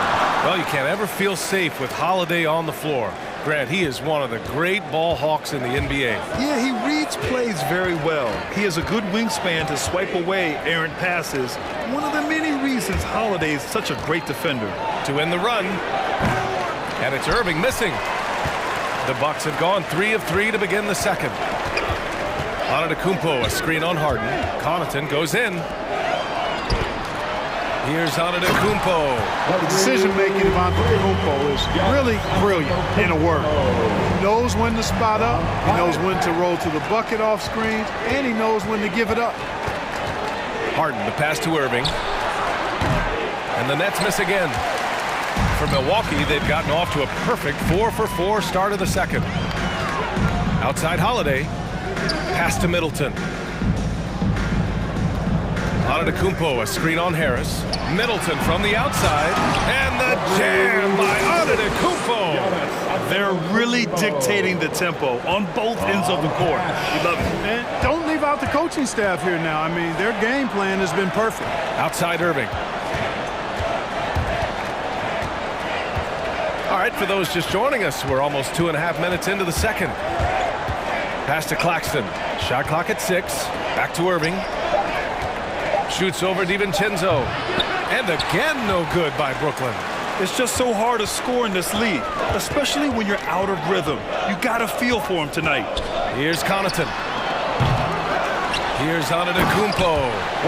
[SPEAKER 7] Well, you can't ever feel safe with Holiday on the floor. Grant, he is one of the great ball hawks in the NBA.
[SPEAKER 8] Yeah, he reads plays very well. He has a good wingspan to swipe away errant passes. One of the many reasons Holiday is such a great defender.
[SPEAKER 7] To end the run. And it's Irving missing. The Bucks have gone 3 of 3 to begin the second. Antetokounmpo, a screen on Harden. Connaughton goes in. Here's Antetokounmpo.
[SPEAKER 9] The decision-making of Antetokounmpo is really brilliant, in a word. He knows when to spot up, he knows when to roll to the bucket off screens, and he knows when to give it up.
[SPEAKER 7] Harden, the pass to Irving. And the Nets miss again. For Milwaukee, they've gotten off to a perfect 4-for-4 start of the second. Outside Holiday. Pass to Middleton. Antetokounmpo, a screen on Harris. Middleton from the outside. And the jam by Antetokounmpo.
[SPEAKER 8] They're really dictating the tempo on both ends of the court. We love it.
[SPEAKER 9] And don't leave out the coaching staff here now. I mean, their game plan has been perfect.
[SPEAKER 7] Outside Irving. All right, for those just joining us, we're almost 2.5 minutes into the second. Pass to Claxton. Shot clock at 6. Back to Irving. Shoots over DiVincenzo. And again, no good by Brooklyn.
[SPEAKER 8] It's just so hard to score in this league, especially when you're out of rhythm. You got to feel for him tonight.
[SPEAKER 7] Here's Connaughton. Here's Antetokounmpo.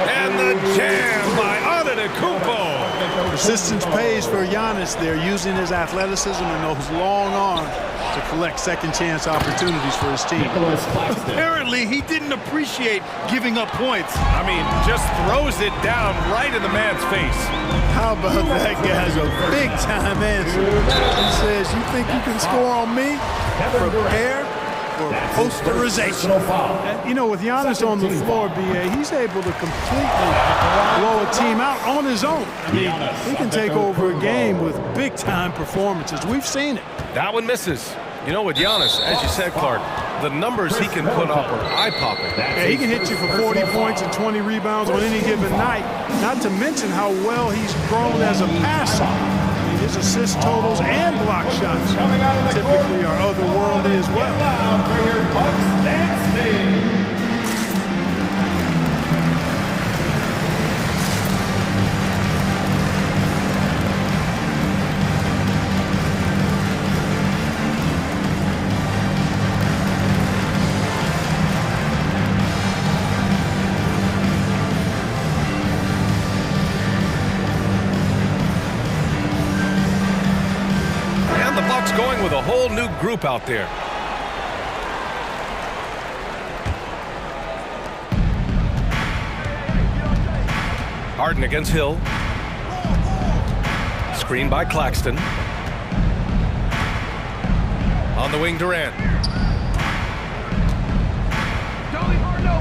[SPEAKER 7] And the jam by Antetokounmpo.
[SPEAKER 9] Persistence pays for Giannis there, using his athleticism and those long arms to collect second chance opportunities for his team.
[SPEAKER 8] Apparently, he didn't appreciate giving up points.
[SPEAKER 7] I mean, just throws it down right in the man's face.
[SPEAKER 9] How about that guy's a big-time answer? He says, "You think you can score on me? Prepare for posterization." And, you know, with Giannis on the floor, B.A., he's able to completely blow a team out on his own. I mean, he can take over a game with big-time performances. We've seen it.
[SPEAKER 7] That one misses. You know, with Giannis, as you said, Clark, the numbers he can put up are eye-popping.
[SPEAKER 9] Yeah, he can hit you for 40 points and 20 rebounds on any given night, not to mention how well he's grown as a passer. I mean, his assist totals and block shots typically are otherworldly as well.
[SPEAKER 7] a whole new group out there. Harden against Hill. Screen by Claxton. On the wing, Durant.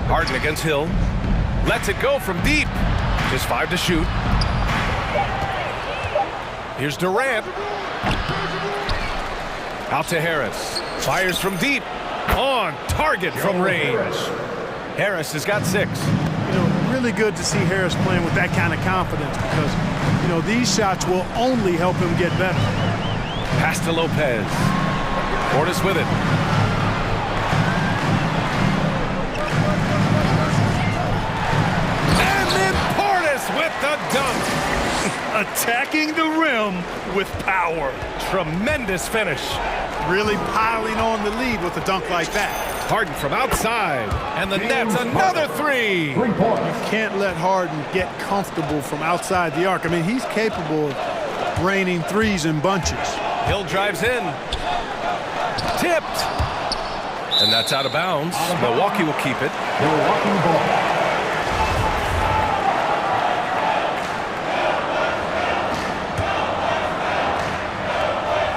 [SPEAKER 7] Harden against Hill. Lets it go from deep. Just 5 to shoot. Here's Durant. Out to Harris. Fires from deep. On target from range. Harris has got 6.
[SPEAKER 9] You know, really good to see Harris playing with that kind of confidence because, you know, these shots will only help him get better.
[SPEAKER 7] Pass to Lopez. Portis with it. And then Portis with the dunk.
[SPEAKER 8] Attacking the rim with power.
[SPEAKER 7] Tremendous finish.
[SPEAKER 9] Really piling on the lead with a dunk like that.
[SPEAKER 7] Harden from outside. And the net's another 3.
[SPEAKER 9] You can't let Harden get comfortable from outside the arc. I mean, he's capable of raining threes in bunches.
[SPEAKER 7] Hill drives in. Tipped. And that's out of bounds. Milwaukee will keep it.
[SPEAKER 6] Milwaukee ball.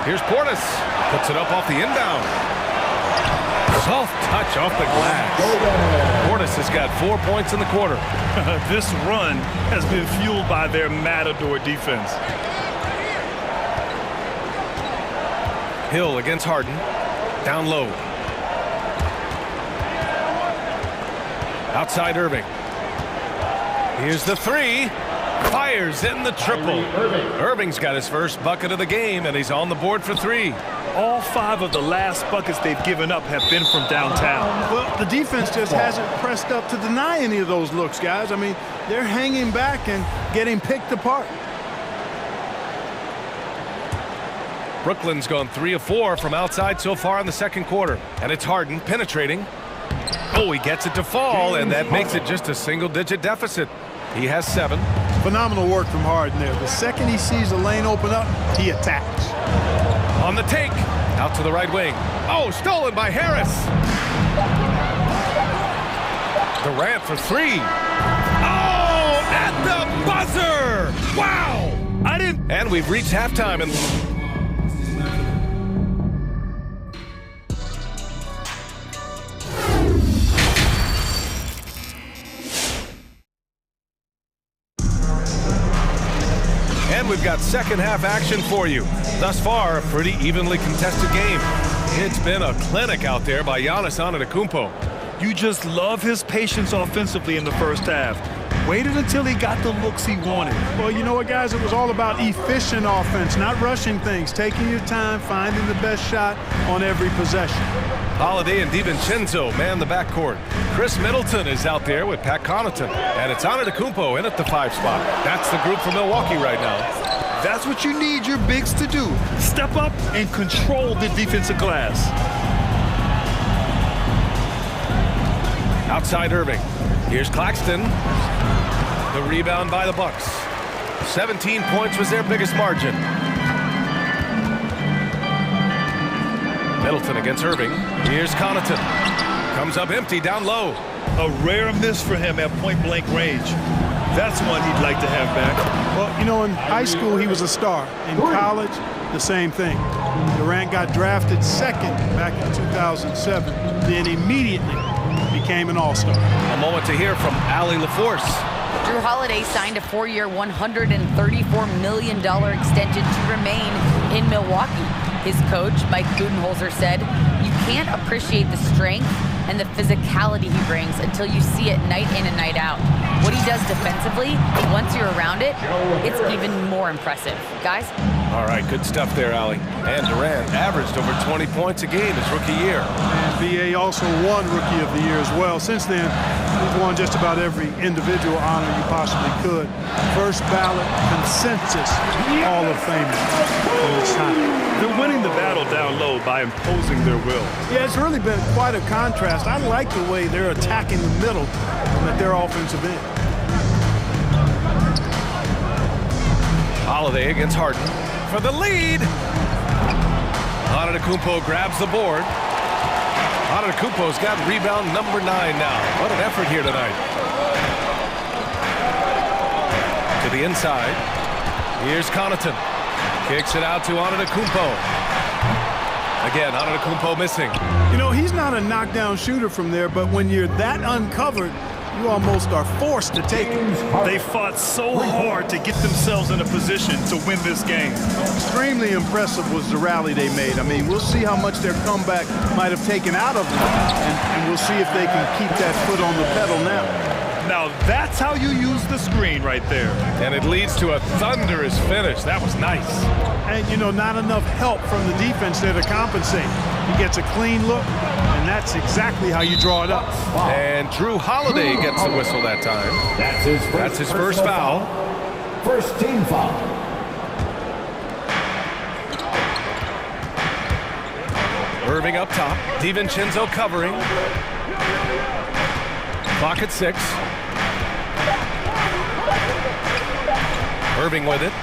[SPEAKER 7] Here's Portis. Puts it up off the inbound. Soft touch off the glass. Portis has got 4 points in the quarter.
[SPEAKER 8] This run has been fueled by their matador defense.
[SPEAKER 7] Hill against Harden. Down low. Outside Irving. Here's the 3. Fires in the triple. Irving's got his first bucket of the game, and he's on the board for 3.
[SPEAKER 8] All 5 of the last buckets they've given up have been from downtown.
[SPEAKER 9] Well, the defense just hasn't pressed up to deny any of those looks, guys. I mean, they're hanging back and getting picked apart.
[SPEAKER 7] Brooklyn's gone 3 of 4 from outside so far in the second quarter. And it's Harden penetrating. Oh, he gets it to fall, and that makes it just a single-digit deficit. He has 7.
[SPEAKER 9] Phenomenal work from Harden there. The second he sees a lane open up, he attacks.
[SPEAKER 7] On the take. Out to the right wing. Oh, stolen by Harris. Durant for 3. Oh, at the buzzer. Wow. And we've reached halftime. And we've got second half action for you. Thus far, a pretty evenly contested game. It's been a clinic out there by Giannis Antetokounmpo.
[SPEAKER 8] You just love his patience offensively in the first half. Waited until he got the looks he wanted.
[SPEAKER 9] Well, you know what, guys? It was all about efficient offense, not rushing things, taking your time, finding the best shot on every possession.
[SPEAKER 7] Holiday and DiVincenzo man the backcourt. Chris Middleton is out there with Pat Connaughton. And it's Antetokounmpo in at the 5 spot. That's the group for Milwaukee right now.
[SPEAKER 8] That's what you need your bigs to do. Step up and control the defensive glass.
[SPEAKER 7] Outside Irving. Here's Claxton. The rebound by the Bucks. 17 points was their biggest margin. Middleton against Irving. Here's Connaughton. Comes up empty down low.
[SPEAKER 8] A rare miss for him at point-blank range. That's one he'd like to have back.
[SPEAKER 9] Well, you know, in high school, he was a star. In college, the same thing. Durant got drafted second back in 2007, then immediately became an all-star.
[SPEAKER 7] A moment to hear from Allie LaForce.
[SPEAKER 11] Drew Holiday signed a 4-year, $134 million extension to remain in Milwaukee. His coach, Mike Budenholzer, said, "You can't appreciate the strength and the physicality he brings until you see it night in and night out. What he does defensively, once you're around it, it's even more impressive." Guys?
[SPEAKER 7] All right, good stuff there, Allie. And Durant averaged over 20 points a game his rookie year.
[SPEAKER 9] And B.A. also won Rookie of the Year as well. Since then, he's won just about every individual honor you possibly could. First ballot consensus Hall of Famer in his time.
[SPEAKER 8] They're winning the battle down low by imposing their will.
[SPEAKER 9] Yeah, it's really been quite a contrast. I like the way they're attacking the middle and at their offensive end.
[SPEAKER 7] Holiday against Harden for the lead. Antetokounmpo grabs the board. Antetokounmpo's got rebound number 9 now. What an effort here tonight. To the inside. Here's Connaughton. Kicks it out to Antetokounmpo. Again, Antetokounmpo missing.
[SPEAKER 9] You know, he's not a knockdown shooter from there, but when you're that uncovered, you almost are forced to take it.
[SPEAKER 8] They fought so hard to get themselves in a position to win this game.
[SPEAKER 9] Extremely impressive was the rally they made. I mean, we'll see how much their comeback might have taken out of them, and we'll see if they can keep that foot on the pedal now.
[SPEAKER 8] Now that's how you use the screen right there.
[SPEAKER 7] And it leads to a thunderous finish. That was nice.
[SPEAKER 9] And, you know, not enough help from the defense there to compensate. He gets a clean look, and that's exactly how you draw it up.
[SPEAKER 7] And Drew Holiday gets the whistle that time. That's his first foul.
[SPEAKER 6] First team foul.
[SPEAKER 7] Irving up top. DiVincenzo covering. Clock at 6. Irving with it.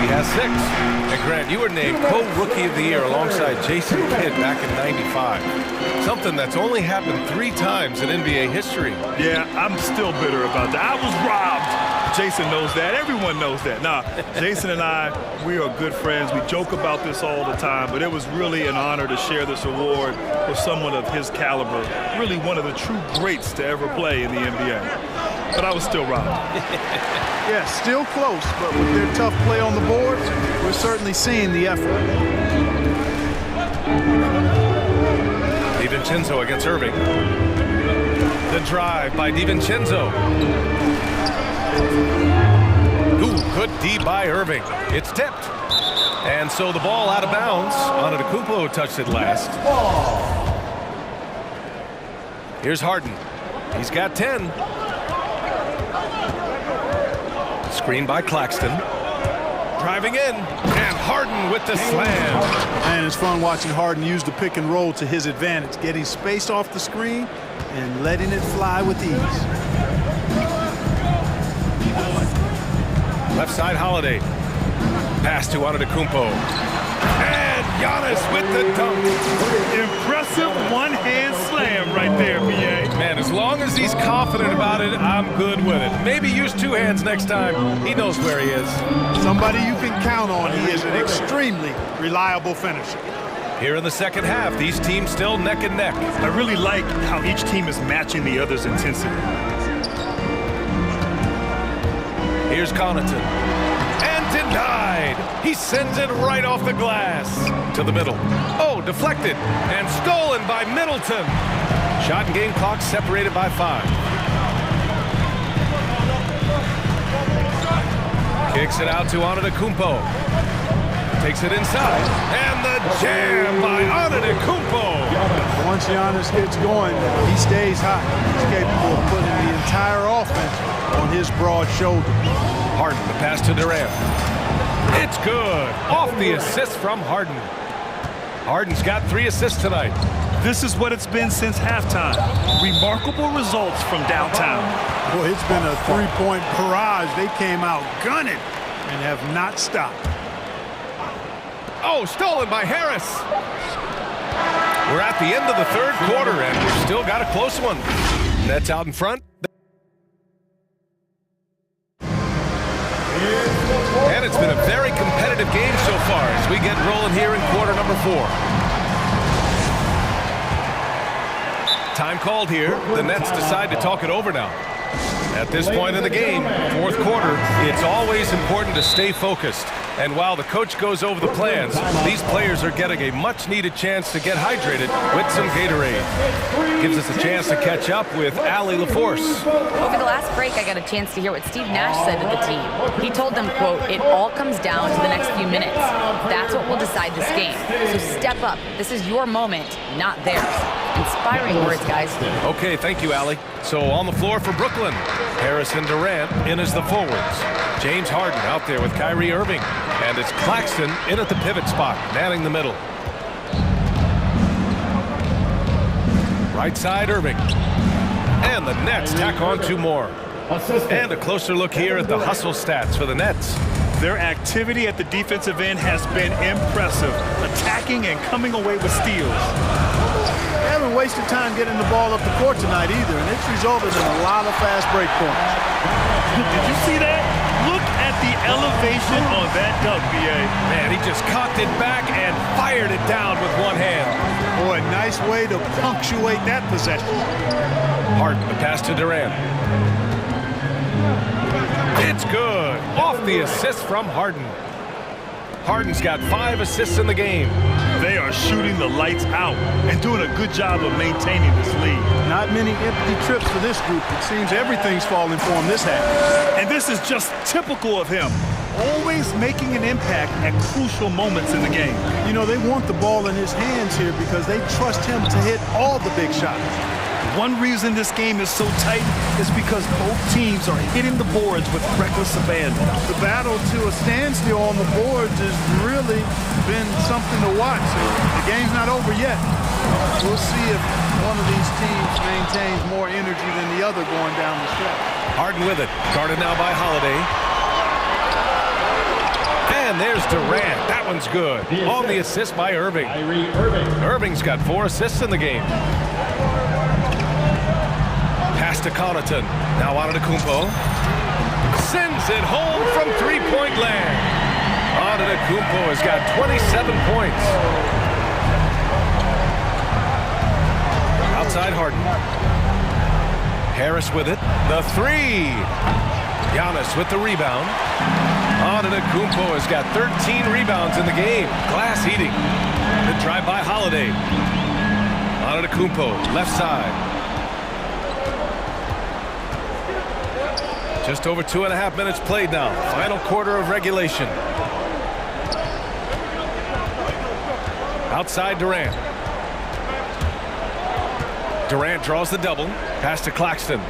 [SPEAKER 7] He has 6. And Grant, you were named co-rookie of the year alongside Jason Kidd back in '95. Something that's only happened 3 times in NBA history.
[SPEAKER 8] Yeah, I'm still bitter about that. I was robbed. Jason knows that. Everyone knows that. Nah, Jason and I, we are good friends. We joke about this all the time, but it was really an honor to share this award with someone of his caliber. Really one of the true greats to ever play in the NBA. But I was still robbed.
[SPEAKER 9] Yeah, still close, but with their tough play on the board, we're certainly seeing the effort.
[SPEAKER 7] DiVincenzo against Irving. The drive by DiVincenzo. Ooh, good D by Irving. It's tipped. And so the ball out of bounds. Antetokounmpo touched it last. Here's Harden. He's got 10. Screen by Claxton. Driving in. And Harden with the slam.
[SPEAKER 9] And it's fun watching Harden use the pick and roll to his advantage, getting space off the screen and letting it fly with ease.
[SPEAKER 7] Left side Holiday. Pass to Antetokounmpo. And Giannis with the dunk.
[SPEAKER 8] Impressive one-hand slam right there, B.A.
[SPEAKER 7] Man, as long as he's confident about it, I'm good with it. Maybe use 2 hands next time. He knows where he is.
[SPEAKER 9] Somebody you can count on. He is an extremely reliable finisher.
[SPEAKER 7] Here in the second half, these teams still neck and neck.
[SPEAKER 8] I really like how each team is matching the other's intensity.
[SPEAKER 7] Here's Connaughton. And denied. He sends it right off the glass. To the middle. Oh, deflected. And stolen by Middleton. Shot and game clock separated by 5. Kicks it out to Antetokounmpo. Takes it inside. And the jam by Antetokounmpo.
[SPEAKER 9] Once Giannis gets going, he stays hot. He's capable of putting the entire offense on his broad shoulder.
[SPEAKER 7] Harden, the pass to Durant. It's good. Off the assist from Harden. Harden's got 3 assists tonight.
[SPEAKER 8] This is what it's been since halftime. Remarkable results from downtown.
[SPEAKER 9] Boy, it's been a 3-point barrage. They came out gunning and have not stopped.
[SPEAKER 7] Oh, stolen by Harris. We're at the end of the 3rd quarter, and we've still got a close one. Nets out in front. And it's been a very competitive game so far as we get rolling here in quarter number 4. Time called here. The Nets decide to talk it over now. At this point in the game, 4th quarter, it's always important to stay focused. And while the coach goes over the plans, these players are getting a much-needed chance to get hydrated with some Gatorade. Gives us a chance to catch up with Allie LaForce.
[SPEAKER 11] Over the last break, I got a chance to hear what Steve Nash said to the team. He told them, quote, "It all comes down to the next few minutes. That's what will decide this game. So step up. This is your moment, not theirs." Inspiring words, guys.
[SPEAKER 7] Okay, thank you, Allie. So on the floor for Brooklyn, Harris and Durant in as the forwards. James Harden out there with Kyrie Irving. And it's Claxton in at the pivot spot, manning the middle. Right side, Irving. And the Nets tack on 2 more. And a closer look here at the hustle stats for the Nets.
[SPEAKER 8] Their activity at the defensive end has been impressive, attacking and coming away with steals.
[SPEAKER 9] They haven't wasted time getting the ball up the court tonight either, and it's resulted in a lot of fast break points.
[SPEAKER 8] Did you see that? Look at the elevation on that dunk, B.A.
[SPEAKER 7] Man, he just cocked it back and fired it down with one hand.
[SPEAKER 9] Boy, nice way to punctuate that possession.
[SPEAKER 7] Harden, the pass to Durant. It's good. Off the assist from Harden. Harden's got 5 assists in the game.
[SPEAKER 8] They are shooting the lights out and doing a good job of maintaining this lead.
[SPEAKER 9] Not many empty trips for this group. It seems everything's falling for him this half.
[SPEAKER 8] And this is just typical of him. Always making an impact at crucial moments in the game.
[SPEAKER 9] You know, they want the ball in his hands here because they trust him to hit all the big shots.
[SPEAKER 8] One reason this game is so tight is because both teams are hitting the boards with reckless abandon.
[SPEAKER 9] The battle to a standstill on the boards has really been something to watch. The game's not over yet. We'll see if one of these teams maintains more energy than the other going down the stretch.
[SPEAKER 7] Harden with it. Guarded now by Holiday. And there's Durant. That one's good. On the assist by Irving. Irving's got 4 assists in the game. Pass to Connaughton. Now Antetokounmpo. Sends it home from three-point land. Antetokounmpo has got 27 points. Outside Harden. Harris with it. The 3. Giannis with the rebound. Antetokounmpo has got 13 rebounds in the game. Glass eating. The drive by Holiday. Antetokounmpo, left side. Just over 2.5 minutes played now. Final quarter of regulation. Outside Durant. Durant draws the double. Pass to Claxton.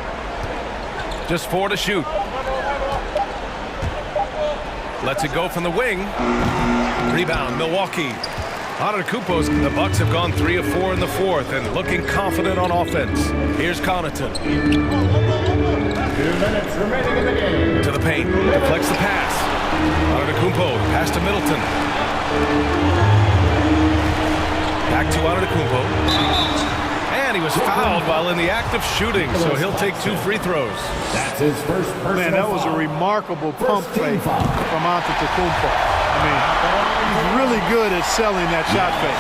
[SPEAKER 7] Just 4 to shoot. Lets it go from the wing. Rebound, Milwaukee. Antetokounmpo's, the Bucks have gone 3 of 4 in the fourth and looking confident on offense. Here's Connaughton.
[SPEAKER 6] 2 minutes remaining in the game.
[SPEAKER 7] To the paint, deflects the pass. Antetokounmpo, pass to Middleton. Back to Antetokounmpo. And he was fouled while in the act of shooting, so he'll take 2 free throws.
[SPEAKER 6] That's his first personal
[SPEAKER 9] Man, that was a remarkable pump fake from Antetokounmpo. I mean, he's really good at selling that shot fake.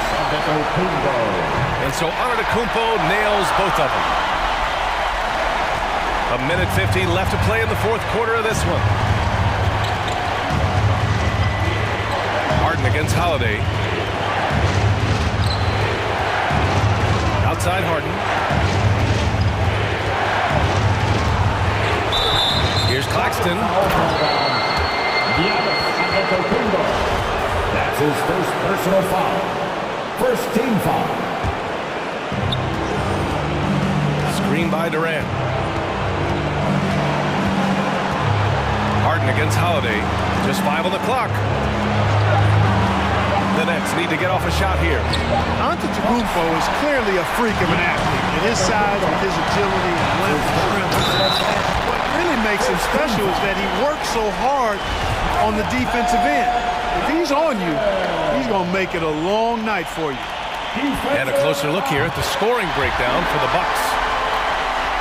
[SPEAKER 7] And so Antetokounmpo nails both of them. 1:50 left to play in the fourth quarter of this one. Harden against Holiday. Outside Harden. Here's Claxton.
[SPEAKER 6] That's his first personal foul. First team foul.
[SPEAKER 7] Screen by Durant. Harden against Holiday. Just 5 on the clock. The Nets need to get off a shot here.
[SPEAKER 9] Antetokounmpo is clearly a freak of an athlete. At his size, with his agility and length and strength. What really makes him special is that he works so hard on the defensive end. If he's on you, he's going to make it a long night for you.
[SPEAKER 7] And a closer look here at the scoring breakdown for the Bucks.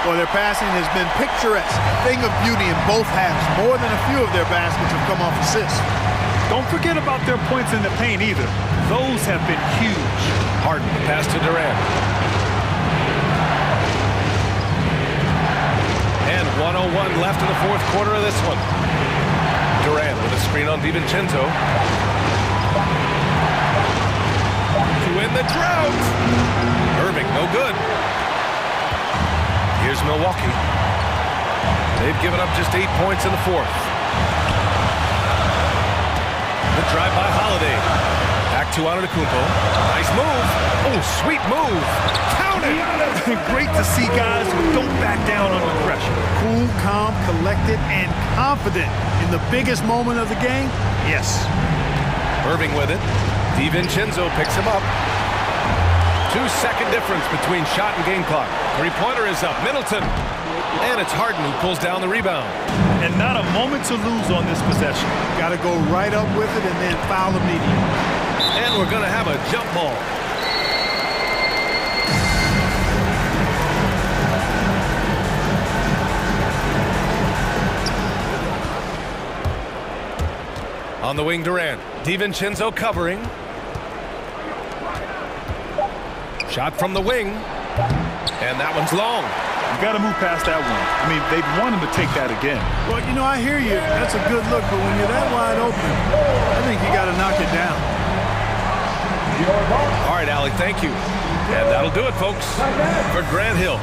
[SPEAKER 9] Well, their passing has been picturesque, a thing of beauty in both halves. More than a few of their baskets have come off assists.
[SPEAKER 8] Don't forget about their points in the paint either. Those have been huge.
[SPEAKER 7] Harden, pass to Durant. And 1:01 left in the fourth quarter of this one. Durant with a screen on DiVincenzo. To win the drought. Irving, no good. Here's Milwaukee. They've given up just 8 points in the fourth. The drive by Holiday. Back to Antetokounmpo. Nice move. Oh, sweet move. Count it.
[SPEAKER 8] Great to see guys who don't back down under pressure.
[SPEAKER 9] Cool, calm, collected, and confident in the biggest moment of the game. Yes.
[SPEAKER 7] Irving with it. DiVincenzo picks him up. 2-second difference between shot and game clock. Three-pointer is up. Middleton. And it's Harden who pulls down the rebound.
[SPEAKER 8] And not a moment to lose on this possession.
[SPEAKER 9] Got to go right up with it and then foul immediately.
[SPEAKER 7] And we're going to have a jump ball. On the wing, Durant. DiVincenzo covering. Shot from the wing. And that one's long.
[SPEAKER 8] You got to move past that one. I mean, they want him to take that again.
[SPEAKER 9] Well, you know, I hear you. That's a good look, but when you're that wide open, I think you got to knock it down.
[SPEAKER 7] All right, Allie, thank you. And that'll do it, folks, for Grant Hill.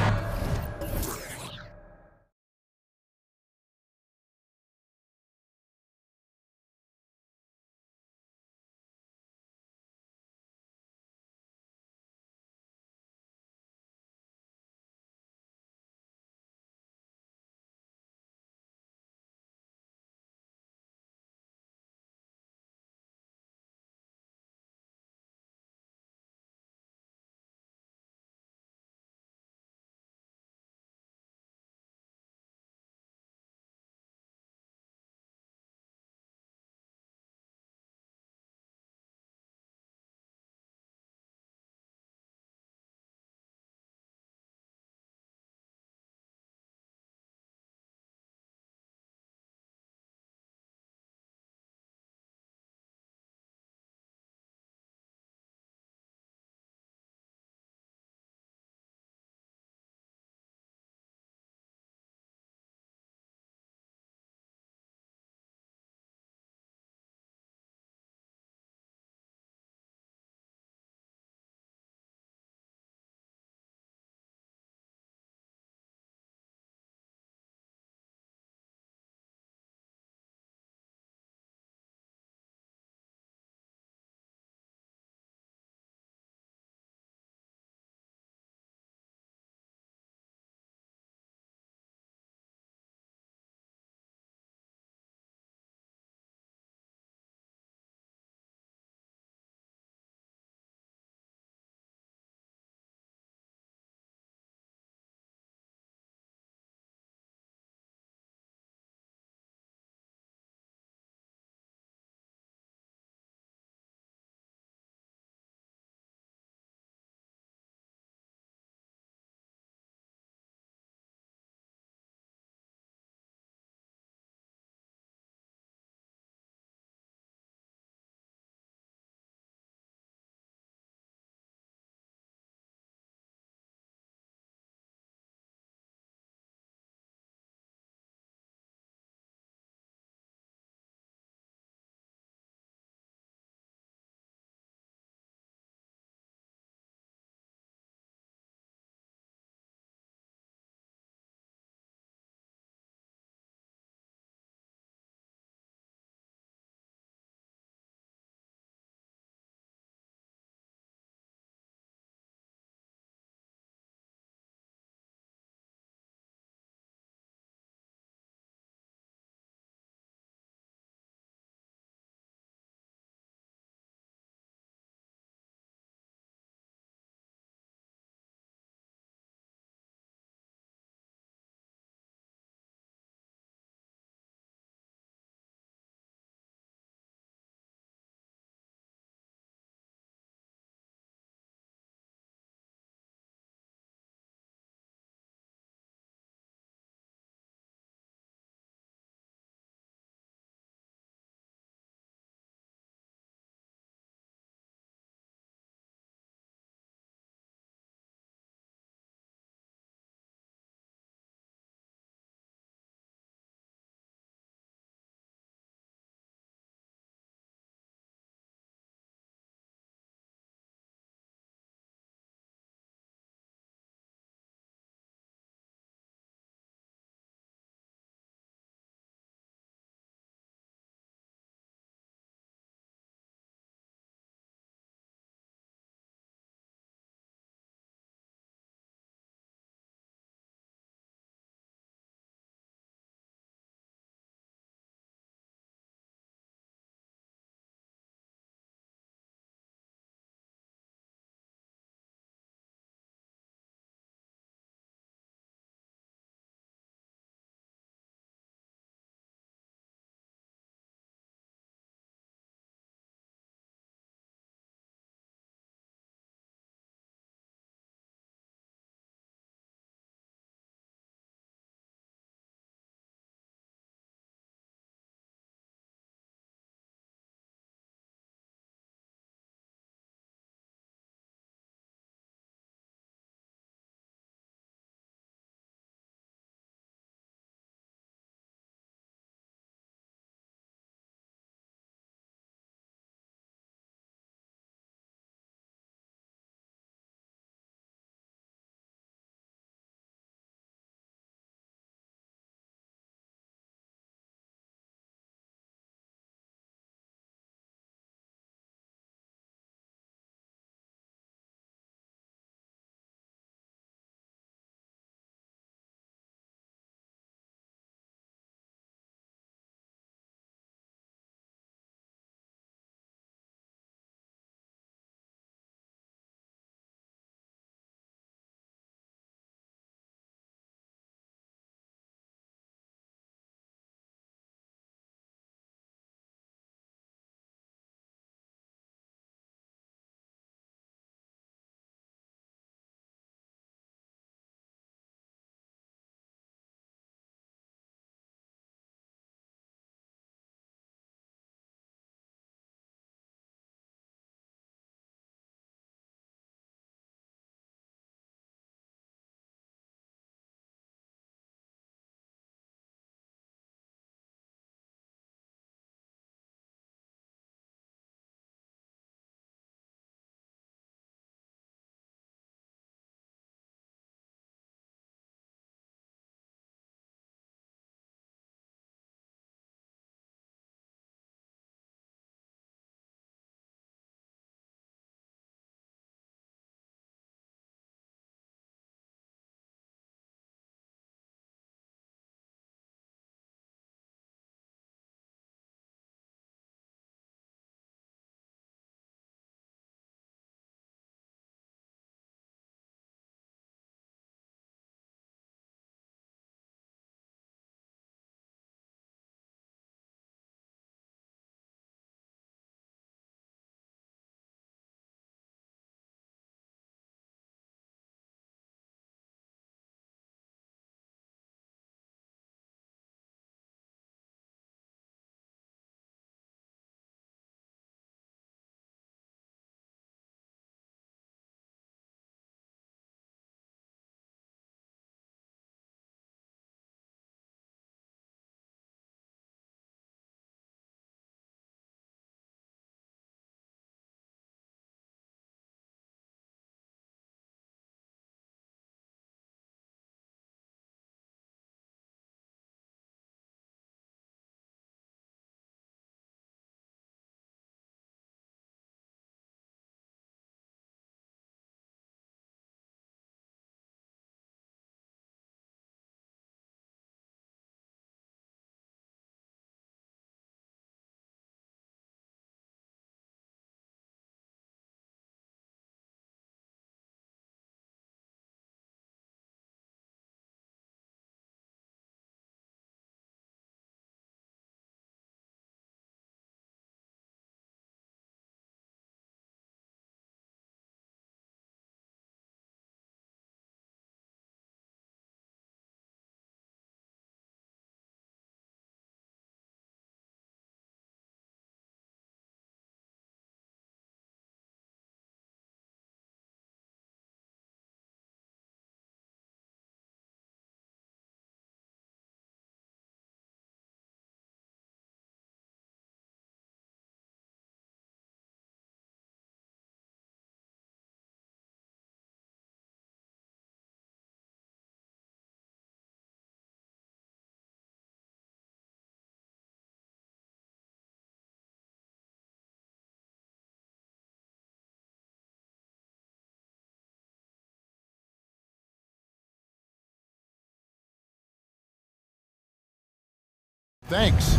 [SPEAKER 1] Thanks.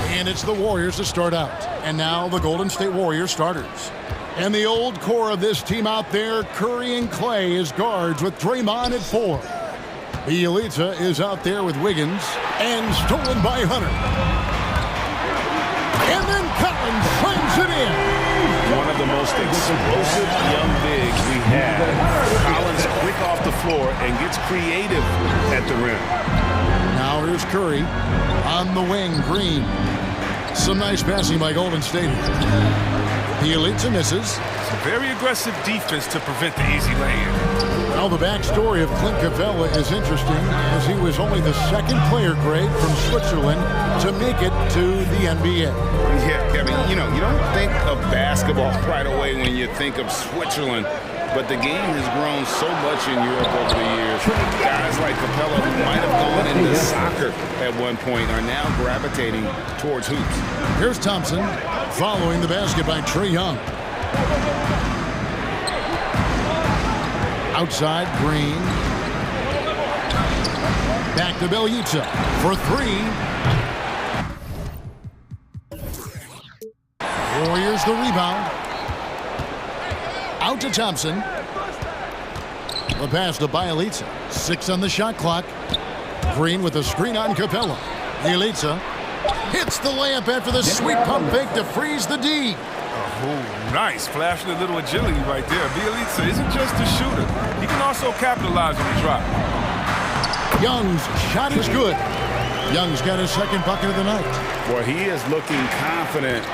[SPEAKER 1] And it's the Warriors to start out. And now the Golden State Warriors starters. And the old core of this team out there, Curry and Clay as guards with Draymond at 4. Bielitsa is out there with Wiggins and stolen by Hunter. And then Collins slams it in.
[SPEAKER 2] One of the most explosive young bigs we have. Collins quick off the floor and gets creative at the rim.
[SPEAKER 1] Now here's Curry on the wing, Green. Some nice passing by Golden State. Bielitsa misses.
[SPEAKER 7] Some very aggressive defense to prevent the easy lay-in.
[SPEAKER 1] Now the backstory of Clint Capella is interesting, as he was only the second player grade from Switzerland to make it to the NBA.
[SPEAKER 2] Yeah, Kevin, you don't think of basketball right away when you think of Switzerland, but the game has grown so much in Europe over the years. Guys like Capella, who might have gone into soccer at one point, are now gravitating towards hoops.
[SPEAKER 1] Here's Thompson following the basket by Trae Young. Outside, Green. Back to Bielitsa for 3. Warriors the rebound. Out to Thompson. The pass to Bielitsa. 6 on the shot clock. Green with a screen on Capella. Bielitsa hits the layup after the sweet pump fake to freeze the D.
[SPEAKER 7] Oh, nice. Flashing a little agility right there. Bielitsa isn't just a shooter. He can also capitalize on the drive.
[SPEAKER 1] Young's shot is good. Young's got his second bucket of the night.
[SPEAKER 2] Boy, he is looking confident.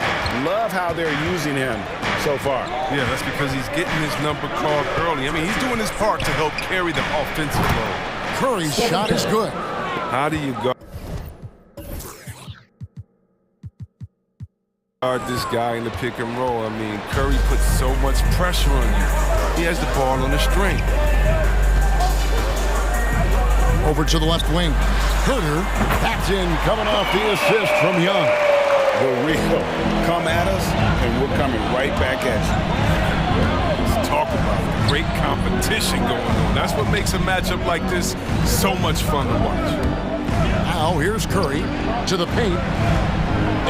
[SPEAKER 2] Love how they're using him so far.
[SPEAKER 7] Yeah, that's because he's getting his number called early. I mean, he's doing his part to help carry the offensive load.
[SPEAKER 1] Curry's shot is good.
[SPEAKER 7] How do you guard this guy in the pick and roll? I mean, Curry puts so much pressure on you. He has the ball on the string.
[SPEAKER 1] Over to the left wing. Herter backs in, coming off the assist from Young.
[SPEAKER 2] The real come at us, and we're coming right back at you.
[SPEAKER 7] Let's talk about great competition going on. That's what makes a matchup like this so much fun to watch.
[SPEAKER 1] Now here's Curry to the paint.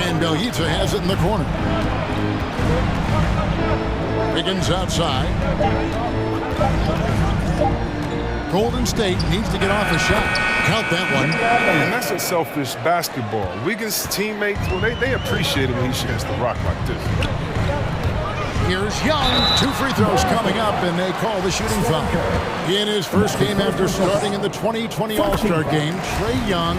[SPEAKER 1] And Bielitsa has it in the corner. Wiggins outside. Golden State needs to get off a shot. Count that one.
[SPEAKER 7] And that's a selfish basketball. Wiggins' teammates, well, they appreciate it when he shares the rock like this.
[SPEAKER 1] Here's Young. 2 free throws coming up, and they call the shooting foul. In his first game after starting in the 2020 All-Star game, Trae Young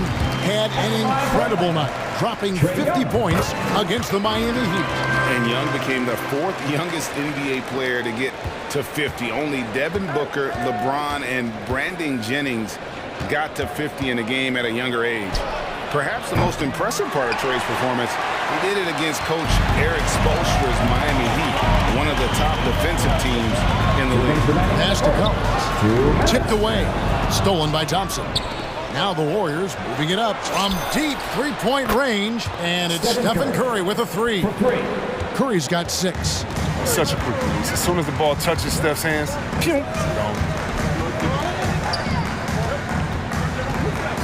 [SPEAKER 1] had an incredible night, dropping 50 points against the Miami Heat.
[SPEAKER 2] And Young became the 4th youngest NBA player to get to 50. Only Devin Booker, LeBron, and Brandon Jennings got to 50 in a game at a younger age. Perhaps the most impressive part of Trae's performance, he did it against Coach Eric Spoelstra's Miami Heat, one of the top defensive teams in the league.
[SPEAKER 1] Pass to Collins. Tipped away. Stolen by Thompson. Now the Warriors moving it up from deep three-point range, and it's Stephen Curry with a 3. Curry's got 6.
[SPEAKER 7] Such a quick release. As soon as the ball touches Steph's hands, pew!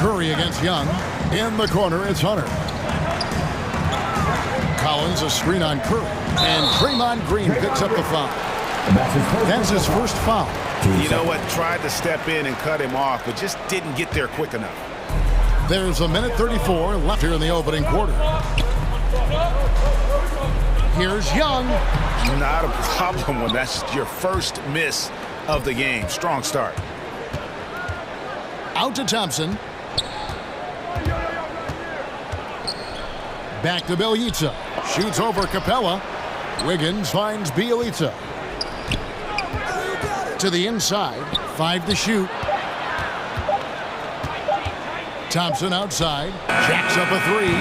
[SPEAKER 1] Curry against Young. In the corner, it's Hunter. Collins, a screen on Curry. And Draymond Green picks up the foul. That's his first foul.
[SPEAKER 2] You know what? Tried to step in and cut him off, but just didn't get there quick enough.
[SPEAKER 1] There's a minute 34 left here in the opening quarter. Here's Young.
[SPEAKER 2] Not a problem when that's your first miss of the game. Strong start.
[SPEAKER 1] Out to Thompson. Back to Bielitsa. Shoots over Capella. Wiggins finds Bielitsa. To the inside. 5 to shoot. Thompson outside. Jacks up a 3.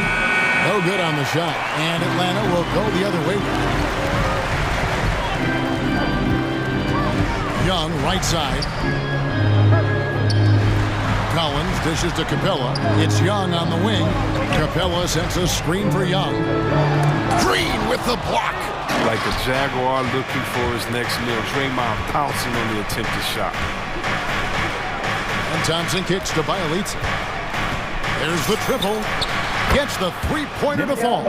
[SPEAKER 1] No good on the shot. And Atlanta will go the other way. Young, right side. Collins dishes to Capella. It's Young on the wing. Capella sets a screen for Young. Green with the block.
[SPEAKER 7] Like a Jaguar looking for his next meal. Draymond pouncing on the attempted shot.
[SPEAKER 1] And Thompson kicks to Bielitsa. There's the triple. Gets the three-pointer to fall.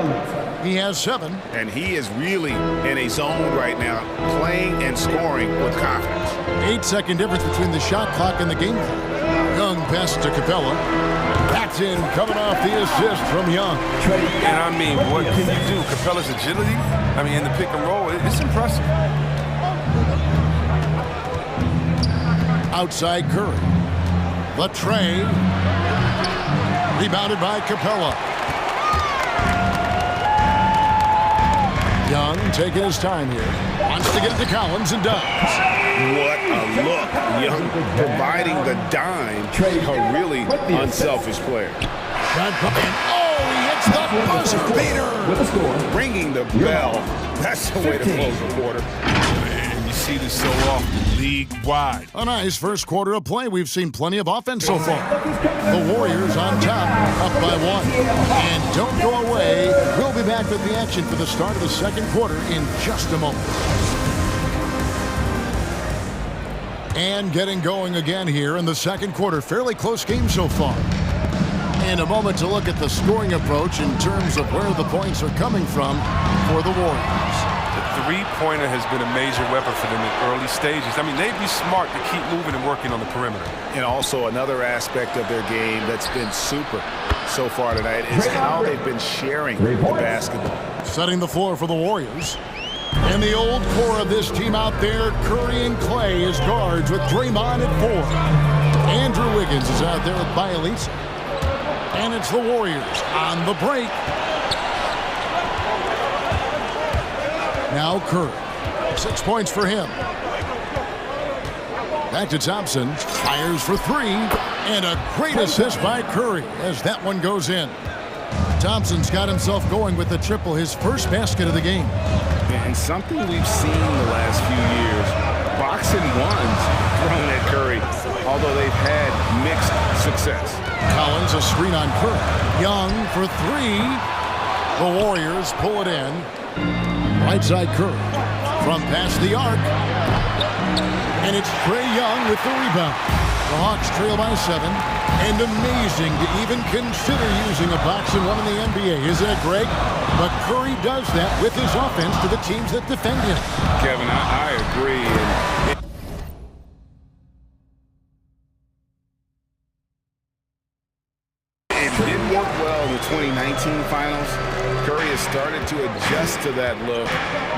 [SPEAKER 1] He has 7.
[SPEAKER 2] And he is really in a zone right now, playing and scoring with confidence.
[SPEAKER 1] 8-second difference between the shot clock and the game clock. Young passes to Capella. That's in, coming off the assist from Young.
[SPEAKER 12] And I mean, what can you do? Capella's agility, I mean, in the pick and roll, it's impressive.
[SPEAKER 1] Outside Curry. The tray. Rebounded by Capella. Young taking his time here. Wants to get it to Collins and does.
[SPEAKER 2] What a look. Young providing the dime. A really unselfish player.
[SPEAKER 1] Shot and he hits the buzzer beater.
[SPEAKER 2] Ringing the bell. That's the way to close the quarter.
[SPEAKER 12] And you see this so often, league-wide.
[SPEAKER 1] A nice first quarter of play. We've seen plenty of offense so far. The Warriors on top, up by 1. And don't go away. We'll be back with the action for the start of the second quarter in just a moment. And getting going again here in the second quarter. Fairly close game so far. In a moment to look at the scoring approach in terms of where the points are coming from for the Warriors.
[SPEAKER 12] The three-pointer has been a major weapon for them in early stages. I mean, they'd be smart to keep moving and working on the perimeter.
[SPEAKER 2] And also another aspect of their game that's been super so far tonight is how they've been sharing the basketball.
[SPEAKER 1] Setting the floor for the Warriors. And the old core of this team out there, Curry and Clay as guards with Draymond at 4. Andrew Wiggins is out there with Bielitsa. And it's the Warriors on the break. Now Curry. 6 points for him. Back to Thompson. Fires for 3. And a great assist by Curry as that one goes in. Thompson's got himself going with the triple, his first basket of the game.
[SPEAKER 2] And something we've seen the last few years, boxing ones thrown at Curry, although they've had mixed success.
[SPEAKER 1] Collins, a screen on Curry. Young for 3. The Warriors pull it in. Right side Curry. From past the arc. And it's Trae Young with the rebound. The Hawks trail by 7. And amazing to even consider using a boxing one in the NBA, isn't it, Greg? But Curry does that with his offense to the teams that defend him.
[SPEAKER 2] Kevin, I agree. It didn't work well in the 2019 finals. Curry has started to adjust to that look.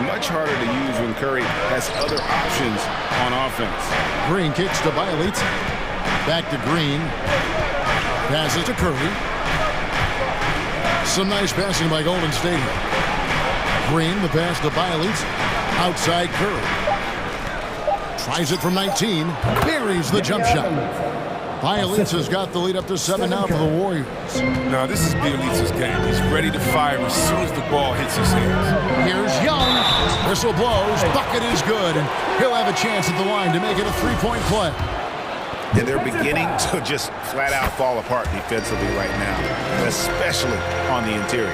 [SPEAKER 2] Much harder to use when Curry has other options on offense.
[SPEAKER 1] Green kicks to Bielitsa. Back to Green. Passes to Curry. Some nice passing by Golden State. Green, the pass to Bielitsa. Outside Curry. Tries it from 19. Buries the jump shot. Bielitsa's got the lead up to 7 now for the Warriors.
[SPEAKER 12] Now, this is Bielitsa's game. He's ready to fire as soon as the ball hits his hands.
[SPEAKER 1] Here's Young. Whistle blows. Bucket is good. And he'll have a chance at the line to make it a 3-point play.
[SPEAKER 2] And they're beginning to just flat out fall apart defensively right now, especially on the interior.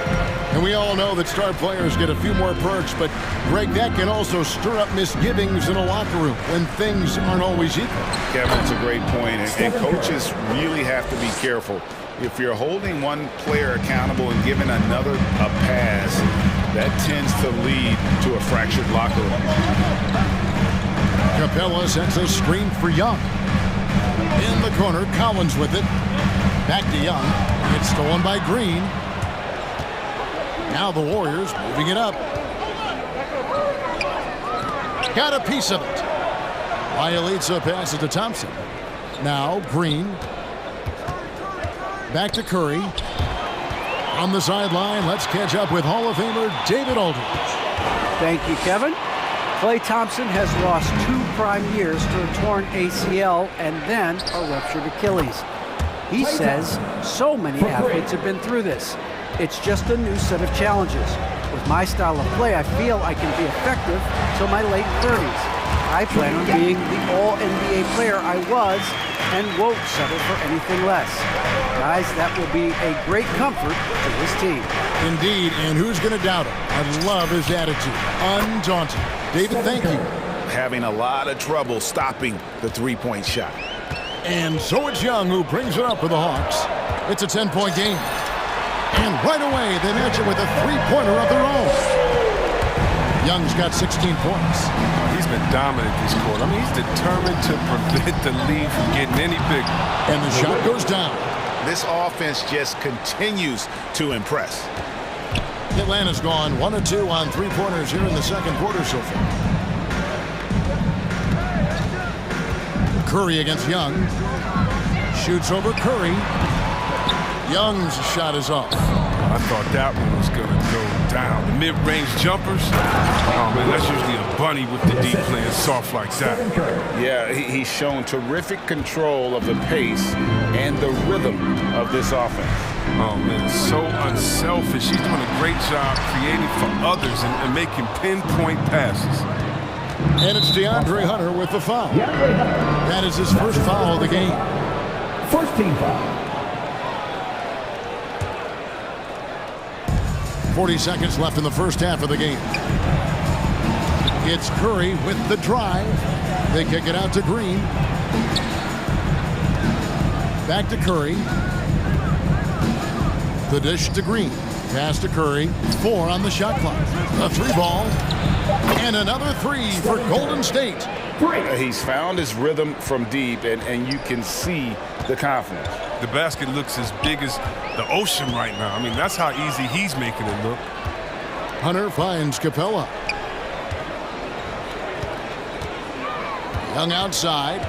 [SPEAKER 1] And we all know that star players get a few more perks, but Greg, that can also stir up misgivings in a locker room when things aren't always equal.
[SPEAKER 2] Kevin, it's a great point, and coaches really have to be careful. If you're holding one player accountable and giving another a pass, that tends to lead to a fractured locker room.
[SPEAKER 1] Capella sets a screen for Young. In the corner, Collins with it. Back to Young. It's stolen by Green. Now the Warriors moving it up. Got a piece of it. Bielitsa passes to Thompson. Now Green. Back to Curry. On the sideline, let's catch up with Hall of Famer David Aldridge.
[SPEAKER 4] Thank you, Kevin. Klay Thompson has lost 2 prime years to a torn ACL and then a ruptured Achilles. He says so many athletes have been through this. It's just a new set of challenges. With my style of play, I feel I can be effective till my late 30s. I plan on being the all-NBA player I was and won't settle for anything less. Guys, that will be a great comfort to this team.
[SPEAKER 1] Indeed, and who's going to doubt him? I love his attitude. Undaunted. David, thank you.
[SPEAKER 2] Having a lot of trouble stopping the 3-point shot.
[SPEAKER 1] And so it's Young who brings it up for the Hawks. It's a 10-point game. And right away, they match it with a three-pointer of their own. Young's got 16 points.
[SPEAKER 12] He's been dominant this quarter. I mean, he's determined to prevent the lead from getting any bigger.
[SPEAKER 1] And the shot goes down.
[SPEAKER 2] This offense just continues to impress.
[SPEAKER 1] Atlanta's gone 1 of 2 on three-pointers here in the second quarter so far. Curry against Young. Shoots over Curry. Young's shot is off.
[SPEAKER 12] I thought that one was going to go down. The mid-range jumpers, oh man, that's usually a bunny with the deep playing soft like that.
[SPEAKER 2] Yeah, he's shown terrific control of the pace and the rhythm of this offense.
[SPEAKER 12] Oh man, so unselfish. He's doing a great job creating for others and making pinpoint passes.
[SPEAKER 1] And it's DeAndre Hunter with the foul. That is his first foul of the game.
[SPEAKER 6] First team foul.
[SPEAKER 1] 40 seconds left in the first half of the game. It's Curry with the drive. They kick it out to Green. Back to Curry. The dish to Green. Pass to Curry. 4 on the shot clock. A 3-ball. And another 3 for Golden State.
[SPEAKER 2] He's found his rhythm from deep, and you can see the confidence.
[SPEAKER 12] The basket looks as big as the ocean right now. I mean, that's how easy he's making it look.
[SPEAKER 1] Hunter finds Capella. Young outside.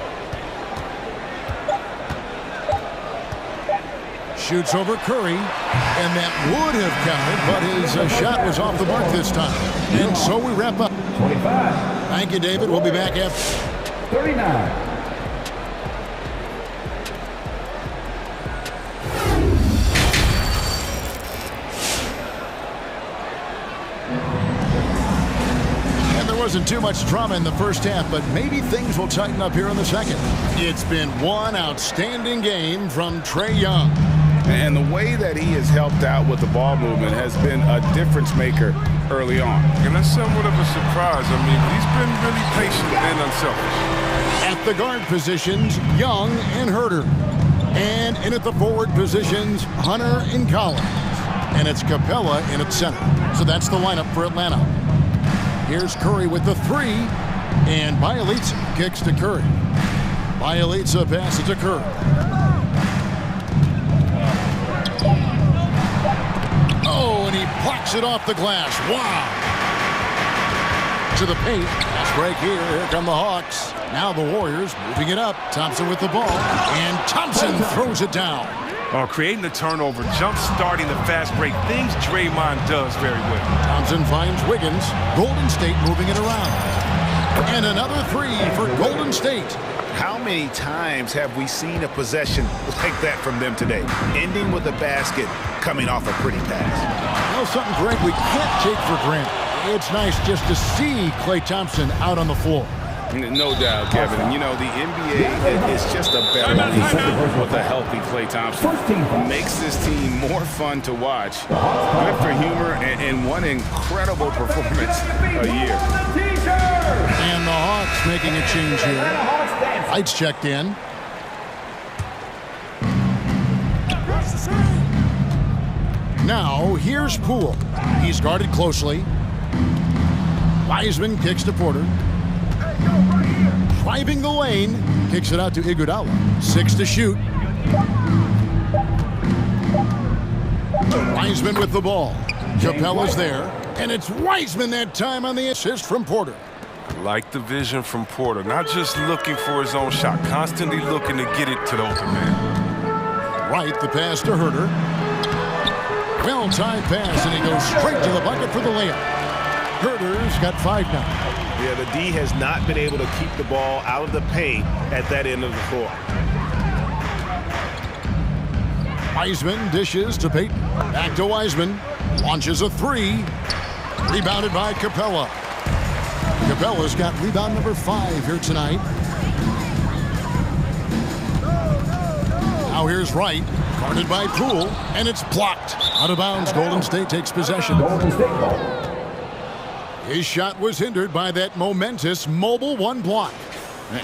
[SPEAKER 1] Shoots over Curry. And that would have counted, but his shot was off the mark this time. And so we wrap up.
[SPEAKER 6] 25.
[SPEAKER 1] Thank you, David. We'll be back after.
[SPEAKER 6] 39.
[SPEAKER 1] Wasn't too much drama in the first half, but maybe things will tighten up here in the second. It's been one outstanding game from Trae Young.
[SPEAKER 2] And the way that he has helped out with the ball movement has been a difference maker early on.
[SPEAKER 12] And that's somewhat of a surprise. I mean, he's been really patient and unselfish.
[SPEAKER 1] At the guard positions, Young and Herter. And in at the forward positions, Hunter and Collins. And it's Capella in at center. So that's the lineup for Atlanta. Here's Curry with the 3, and Bielitsa kicks to Curry. Bielitsa passes to Curry. Oh, and he blocks it off the glass. Wow. To the paint. Pass break here. Here come the Hawks. Now the Warriors moving it up. Thompson with the ball, and Thompson throws it down.
[SPEAKER 12] Creating the turnover, jump-starting the fast break, things Draymond does very well.
[SPEAKER 1] Thompson finds Wiggins. Golden State moving it around. And another 3 for Golden State.
[SPEAKER 2] How many times have we seen a possession like that from them today? Ending with a basket, coming off a pretty pass.
[SPEAKER 1] Well, something, Greg, we can't take for granted. It's nice just to see Klay Thompson out on the floor.
[SPEAKER 2] No doubt, Kevin. And, you know, the NBA is just a better league with a healthy Klay Thompson. Makes this team more fun to watch. Good for humor and one incredible performance a year.
[SPEAKER 1] And the Hawks making a change here. Lights checked in. Now, here's Poole. He's guarded closely. Wiseman kicks to Porter. Driving the lane, kicks it out to Iguodala. 6 to shoot. Wiseman with the ball. Capella's there, and it's Wiseman that time on the assist from Porter.
[SPEAKER 12] I like the vision from Porter, not just looking for his own shot, constantly looking to get it to the open man.
[SPEAKER 1] Right, the pass to Herter. Well-timed pass, and he goes straight to the bucket for the layup. Herter's got 5 now.
[SPEAKER 2] Yeah, the D has not been able to keep the ball out of the paint at that end of the floor.
[SPEAKER 1] Wiseman dishes to Payton. Back to Wiseman. Launches a 3. Rebounded by Capella. Capella's got rebound number 5 here tonight. Now here's Wright. Guarded by Poole. And it's blocked. Out of bounds. Golden State takes possession.
[SPEAKER 6] Golden State ball.
[SPEAKER 1] His shot was hindered by that momentous mobile 1 block.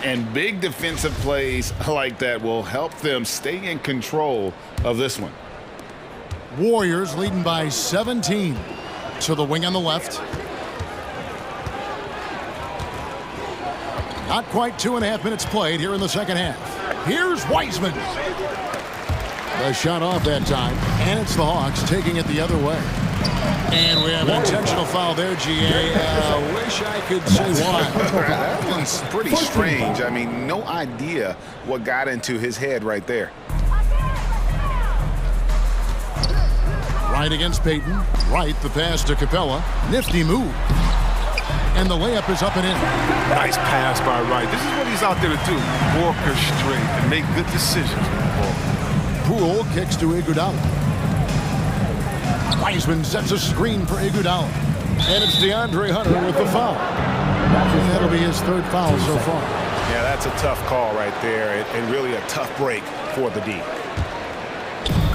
[SPEAKER 2] And big defensive plays like that will help them stay in control of this one.
[SPEAKER 1] Warriors leading by 17. To the wing on the left. Not quite 2.5 minutes played here in the second half. Here's Wiseman. The shot off that time, and it's the Hawks taking it the other way. And we have an intentional foul there, GA. Wish I could say why.
[SPEAKER 2] That's pretty strange. I mean, no idea what got into his head right there.
[SPEAKER 1] Right against Payton. Right, the pass to Capella. Nifty move. And the layup is up and in.
[SPEAKER 12] Nice pass by Wright. This is what he's out there to do. Orchestrate and make good decisions with the ball.
[SPEAKER 1] Poole kicks to Iguodala. Wiseman sets a screen for Iguodala. And it's DeAndre Hunter with the foul. That'll be his third foul so far.
[SPEAKER 2] Yeah, that's a tough call right there, and really a tough break for the D.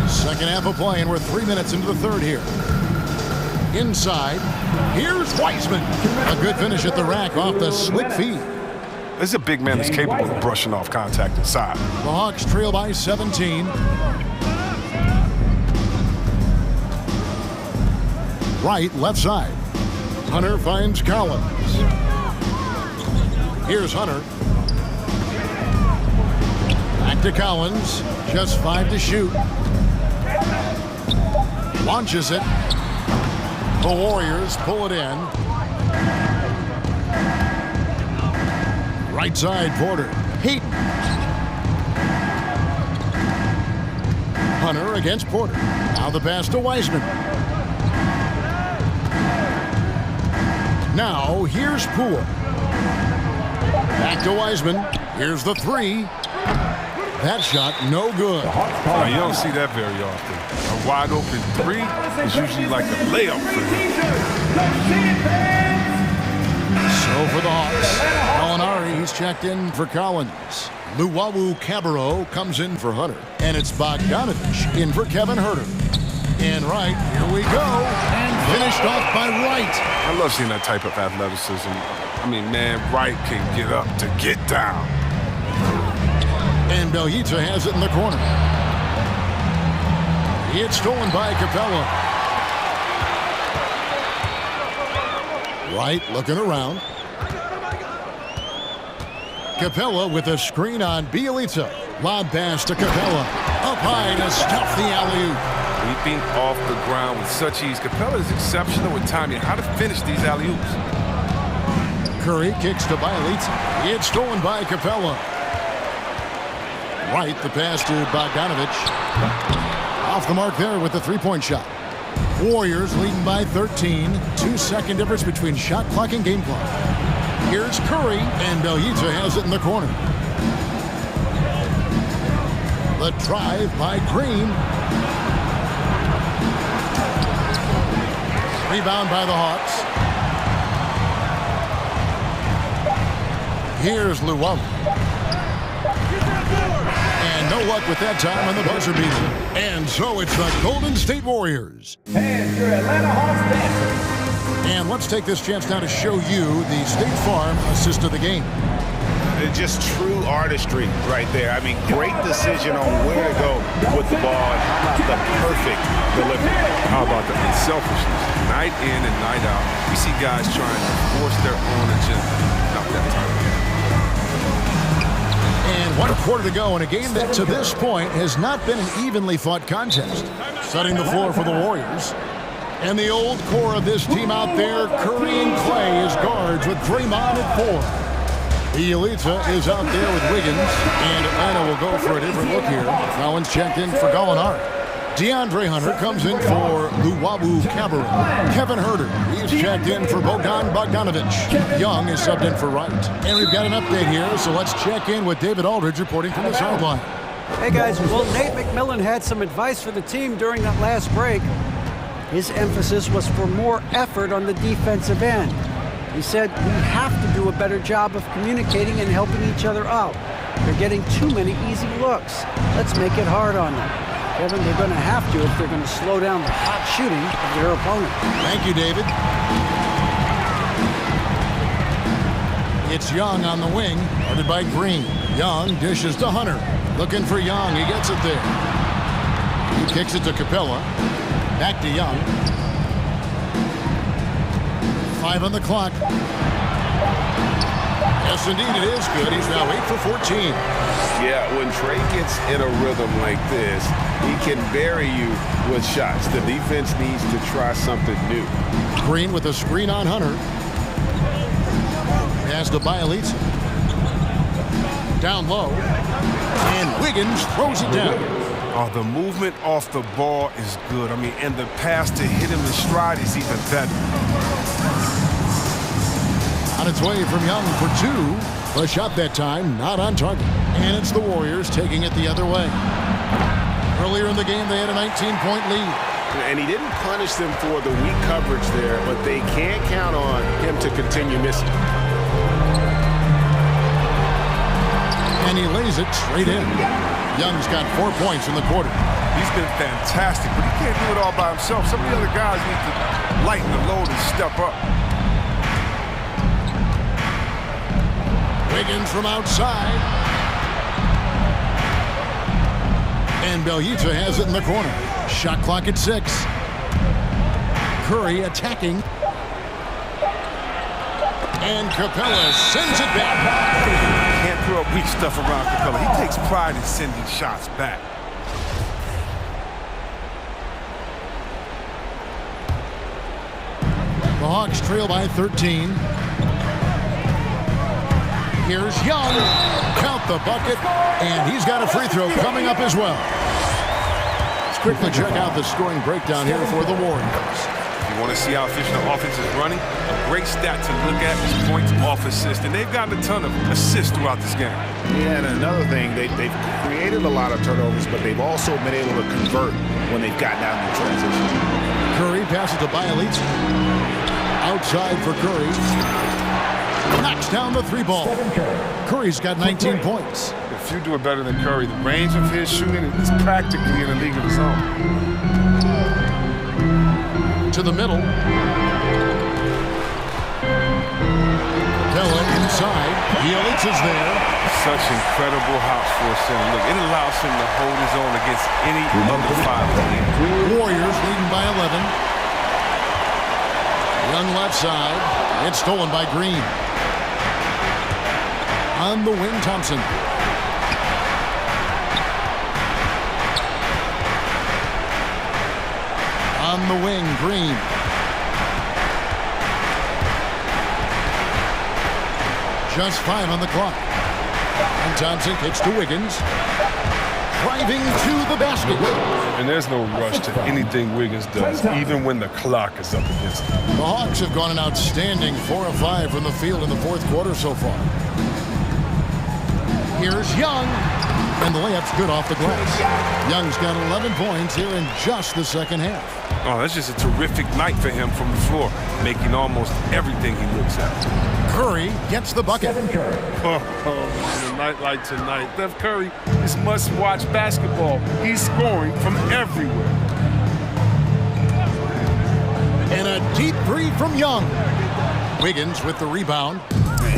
[SPEAKER 1] Second half of play, and we're 3 minutes into the third here. Inside, here's Wiseman. A good finish at the rack off the slick feed.
[SPEAKER 12] This is a big man that's capable of brushing off contact inside.
[SPEAKER 1] The Hawks trail by 17. Right, left side. Hunter finds Collins. Here's Hunter. Back to Collins. Just 5 to shoot. Launches it. The Warriors pull it in. Right side, Porter. Heat. Hunter against Porter. Now the pass to Wiseman. Now here's Poole. Back to Wiseman. Here's the three. That shot, no good.
[SPEAKER 12] Now, you don't see that very often. A wide open three is usually like a layup for him.
[SPEAKER 1] So for the Hawks, Gallinari, he's checked in for Collins. Luwawu Cabarro comes in for Hunter. And it's Bogdanovich in for Kevin Huerter. And Wright, here we go. And finished off by Wright.
[SPEAKER 12] I love seeing that type of athleticism. I mean, man, Wright can get up to get down.
[SPEAKER 1] And Belhita has it in the corner. It's stolen by Capella. Wright looking around. Capella with a screen on Bielitsa. Lob pass to Capella. Up high to stuff the alley-oop.
[SPEAKER 12] Leaping off the ground with such ease. Capella is exceptional with timing. How to finish these alley-oops.
[SPEAKER 1] Curry kicks to Bielitsa. It's stolen by Capella. Right, the pass to Bogdanovich. Off the mark there with the three-point shot. Warriors leading by 13. 2-second difference between shot clock and game clock. Here's Curry, and Belhita has it in the corner. The drive by Green. Rebound by the Hawks. Here's Luwawu. And no luck with that time on the buzzer beater. And so it's the Golden State Warriors.
[SPEAKER 6] And your Atlanta Hawks dancers.
[SPEAKER 1] And let's take this chance now to show you the State Farm assist of the game.
[SPEAKER 2] It's just true artistry right there. I mean, great decision on where to go with the ball, and how about the perfect delivery.
[SPEAKER 12] How about the unselfishness? Night in and night out, we see guys trying to force their own agenda. Not that time.
[SPEAKER 1] And 1 quarter to go in a game that to this point has not been an evenly fought contest. Setting the floor for the Warriors. And the old core of this team out there, Curry and Clay as guards with Draymond at 4. Bielitsa is out there with Wiggins, and Atlanta will go for a different look here. Collins checked in for Gallinari. DeAndre Hunter comes in for Luwawu Cabarro. Kevin Huerter, he's checked in for Bogdanovich. Young is subbed in for Wright. And we've got an update here, so let's check in with David Aldridge reporting from the sideline.
[SPEAKER 4] Hey guys, well, Nate McMillan had some advice for the team during that last break. His emphasis was for more effort on the defensive end. He said we have to do a better job of communicating and helping each other out. They're getting too many easy looks. Let's make it hard on them. Kevin, they're going to have to if they're going to slow down the hot shooting of their opponent.
[SPEAKER 1] Thank you, David. It's Young on the wing, guarded by Green. Young dishes to Hunter. Looking for Young. He gets it there. He kicks it to Capella. Back to Young. 5 on the clock. Yes, indeed, it is good. He's now 8 for 14.
[SPEAKER 2] Yeah, when Trey gets in a rhythm like this, he can bury you with shots. The defense needs to try something new.
[SPEAKER 1] Green with a screen on Hunter. Pass to Bielitsa. Down low. And Wiggins throws it down.
[SPEAKER 12] Oh, the movement off the ball is good. I mean, and the pass to hit him in stride is even better.
[SPEAKER 1] On its way from Young for 2. A shot that time, not on target. And it's the Warriors taking it the other way. Earlier in the game, they had a 19-point lead.
[SPEAKER 2] And he didn't punish them for the weak coverage there, but they can't count on him to continue missing.
[SPEAKER 1] And he lays it straight in. Young's got 4 points in the quarter.
[SPEAKER 12] He's been fantastic, but he can't do it all by himself. Some of the other guys need to lighten the load and step up.
[SPEAKER 1] Wiggins from outside. And Bielitsa has it in the corner. Shot clock at 6. Curry attacking. And Capella sends it back.
[SPEAKER 12] Can't throw up weak stuff around Capella. He takes pride in sending shots back.
[SPEAKER 1] The Hawks trail by 13. Here's Young. Count the bucket. And he's got a free throw coming up as well. Let's quickly check out the scoring breakdown here for the Warriors.
[SPEAKER 12] You want to see how efficient the offense is running? A great stat to look at is points off assist. And they've gotten a ton of assists throughout this game.
[SPEAKER 2] Yeah, and another thing, they've created a lot of turnovers, but they've also been able to convert when they've gotten out in the transition.
[SPEAKER 1] Curry passes to Bielitsa. Outside for Curry. Knocks down the 3-ball. Curry's got 19 points.
[SPEAKER 12] If you do it better than Curry, the range of his shooting is practically in a league of his own.
[SPEAKER 1] To the middle. Capella inside. Bielitsa's there.
[SPEAKER 12] Such incredible house for a center. Look, it allows him to hold his own against any other 5.
[SPEAKER 1] Warriors leading by 11. Young left side. It's stolen by Green. On the wing, Thompson. On the wing, Green. Just 5 on the clock. And Thompson kicks to Wiggins. Driving to the basket.
[SPEAKER 12] And there's no rush to anything Wiggins does, even when the clock is up against him.
[SPEAKER 1] The Hawks have gone an outstanding 4 of 5 from the field in the 4th quarter so far. Here's Young. And the layup's good off the glass. Young's got 11 points here in just the second half.
[SPEAKER 12] Oh, that's just a terrific night for him from the floor, making almost everything he looks at.
[SPEAKER 1] Curry gets the bucket.
[SPEAKER 12] Oh, man, a night like tonight, Steph Curry is must-watch basketball. He's scoring from everywhere.
[SPEAKER 1] And a deep 3 from Young. Wiggins with the rebound.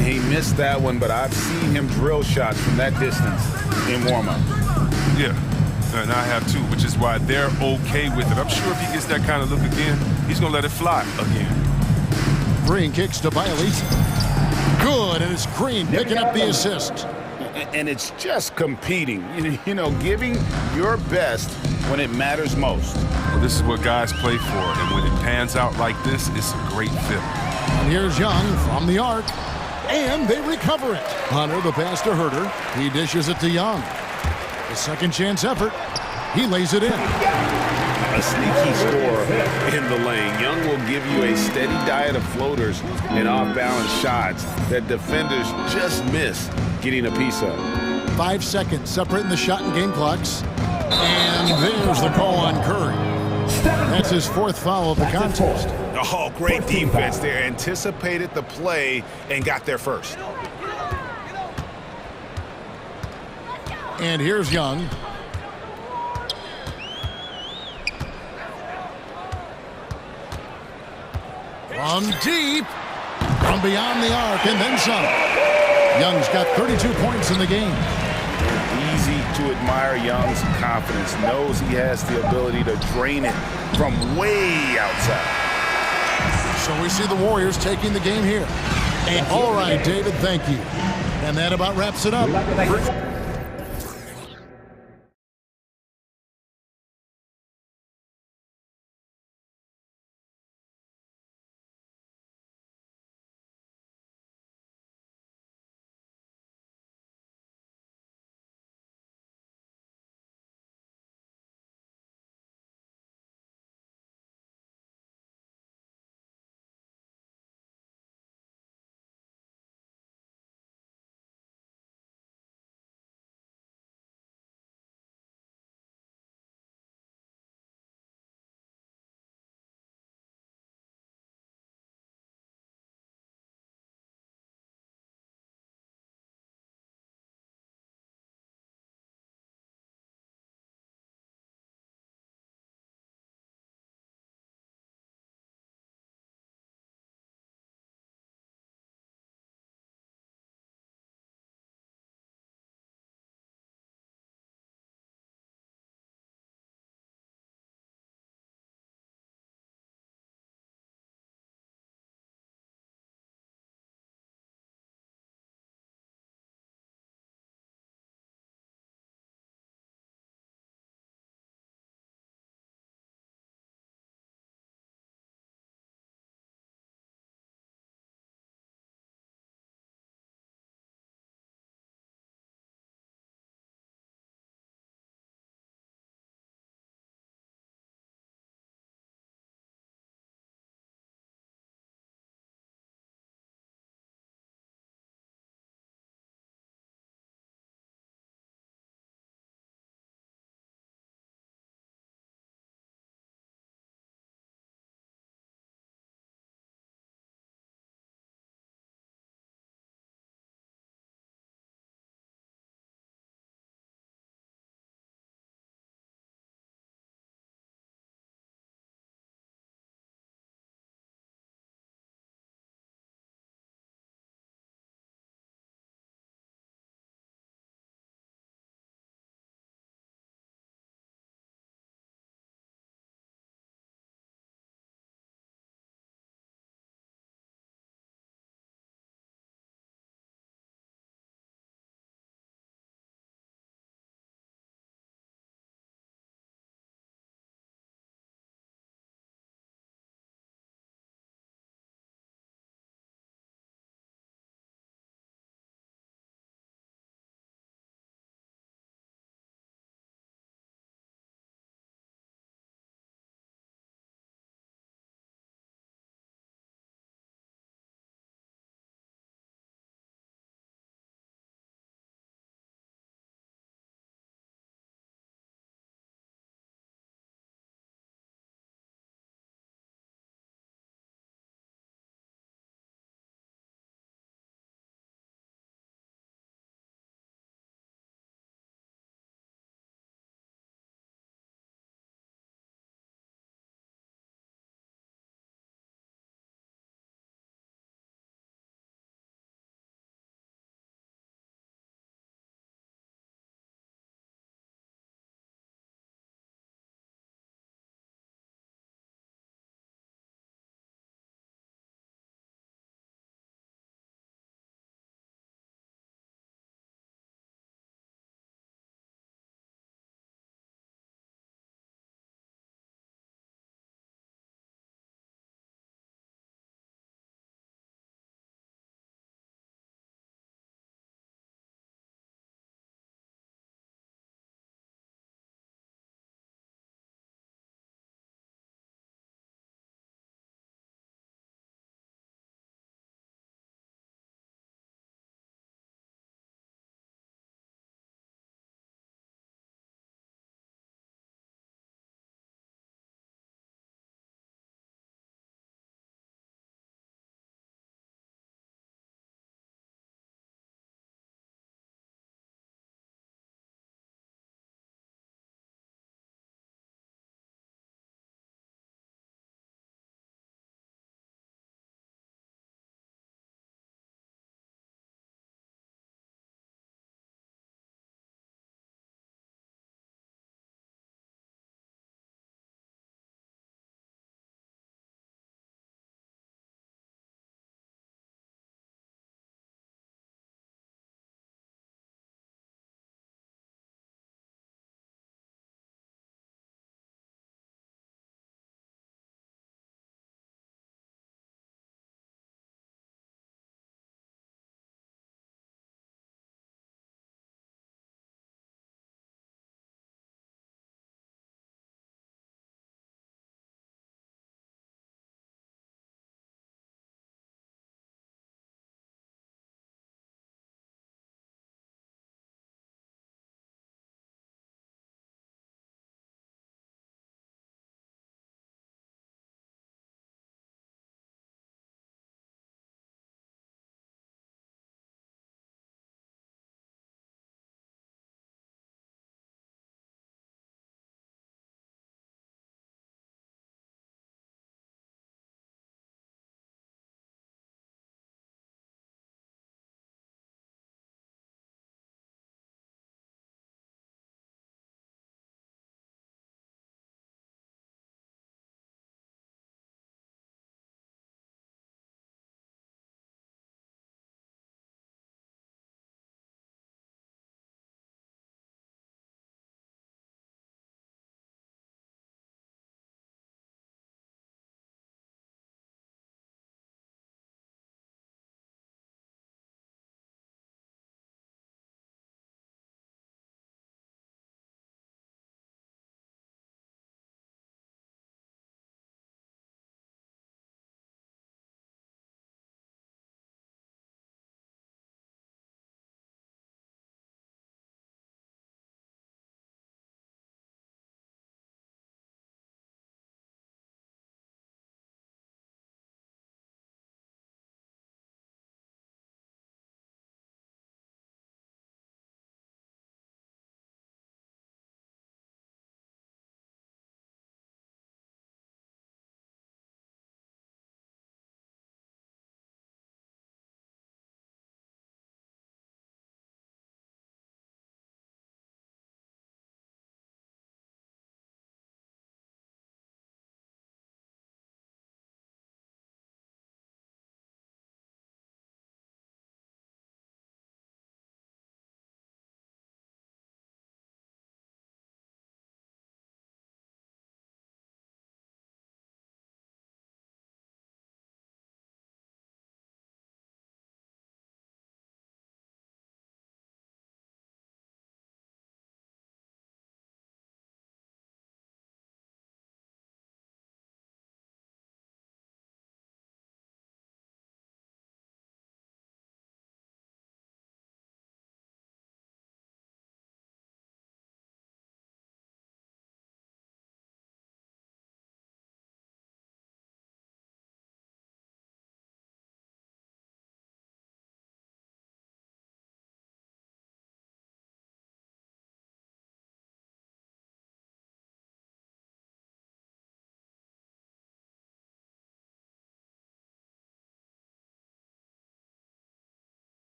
[SPEAKER 2] He missed that one, but I've seen him drill shots from that distance in warm-up.
[SPEAKER 12] Yeah, and I have too, which is why they're okay with it. I'm sure if he gets that kind of look again, he's going to let it fly again.
[SPEAKER 1] Green kicks to Bielitsa. Good, and it's Green picking up the assist.
[SPEAKER 2] And it's just competing, you know, giving your best when it matters most.
[SPEAKER 12] Well, this is what guys play for, and when it pans out like this, it's a great fit.
[SPEAKER 1] And here's Young from the arc, and they recover it. Hunter, the pass to Herter. He dishes it to Young. A second chance effort. He lays it in.
[SPEAKER 2] A sneaky score in the lane. Young will give you a steady diet of floaters and off-balance shots that defenders just miss getting a piece of.
[SPEAKER 1] 5 seconds separating the shot and game clocks. And there's the call on Curry. That's his 4th foul of the contest.
[SPEAKER 2] Oh, great defense there. Anticipated the play and got there first.
[SPEAKER 1] And here's Young. From deep. from beyond the arc and then some. Young's got 32 points in the game.
[SPEAKER 2] Easy to admire Young's confidence. Knows he has the ability to drain it from way outside.
[SPEAKER 1] So we see the Warriors taking the game here. And all right, David, thank you. And that about wraps it up.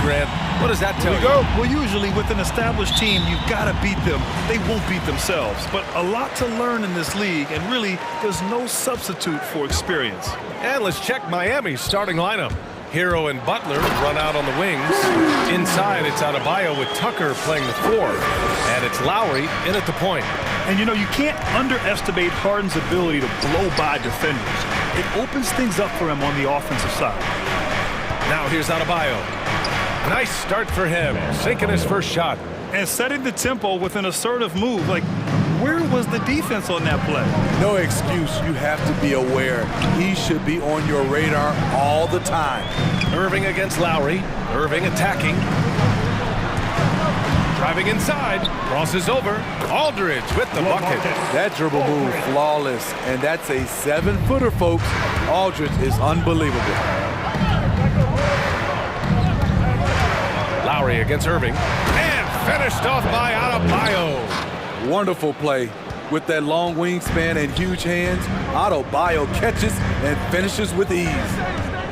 [SPEAKER 7] Grant. What does that tell you?
[SPEAKER 8] Well, usually with an established team, you've got to beat them. They won't beat themselves. But a lot to learn in this league, and really, there's no substitute for experience.
[SPEAKER 7] And let's check Miami's starting lineup. Hero and Butler run out on the wings. Inside, it's Adebayo with Tucker playing the 4. And it's Lowry in at the point.
[SPEAKER 8] And, you know, you can't underestimate Harden's ability to blow by defenders. It opens things up for him on the offensive side.
[SPEAKER 7] Now here's Adebayo. Nice start for him, sinking his first shot.
[SPEAKER 8] And setting the tempo with an assertive move. Like, where was the defense on that play?
[SPEAKER 13] No excuse. You have to be aware. He should be on your radar all the time.
[SPEAKER 7] Irving against Lowry. Irving attacking. Driving inside. Crosses over. Aldridge with the bucket.
[SPEAKER 13] That dribble move, flawless. And that's a 7-footer, folks. Aldridge is unbelievable.
[SPEAKER 7] Lowry against Irving. And finished off by Adebayo.
[SPEAKER 13] Wonderful play. With that long wingspan and huge hands, Adebayo catches and finishes with ease.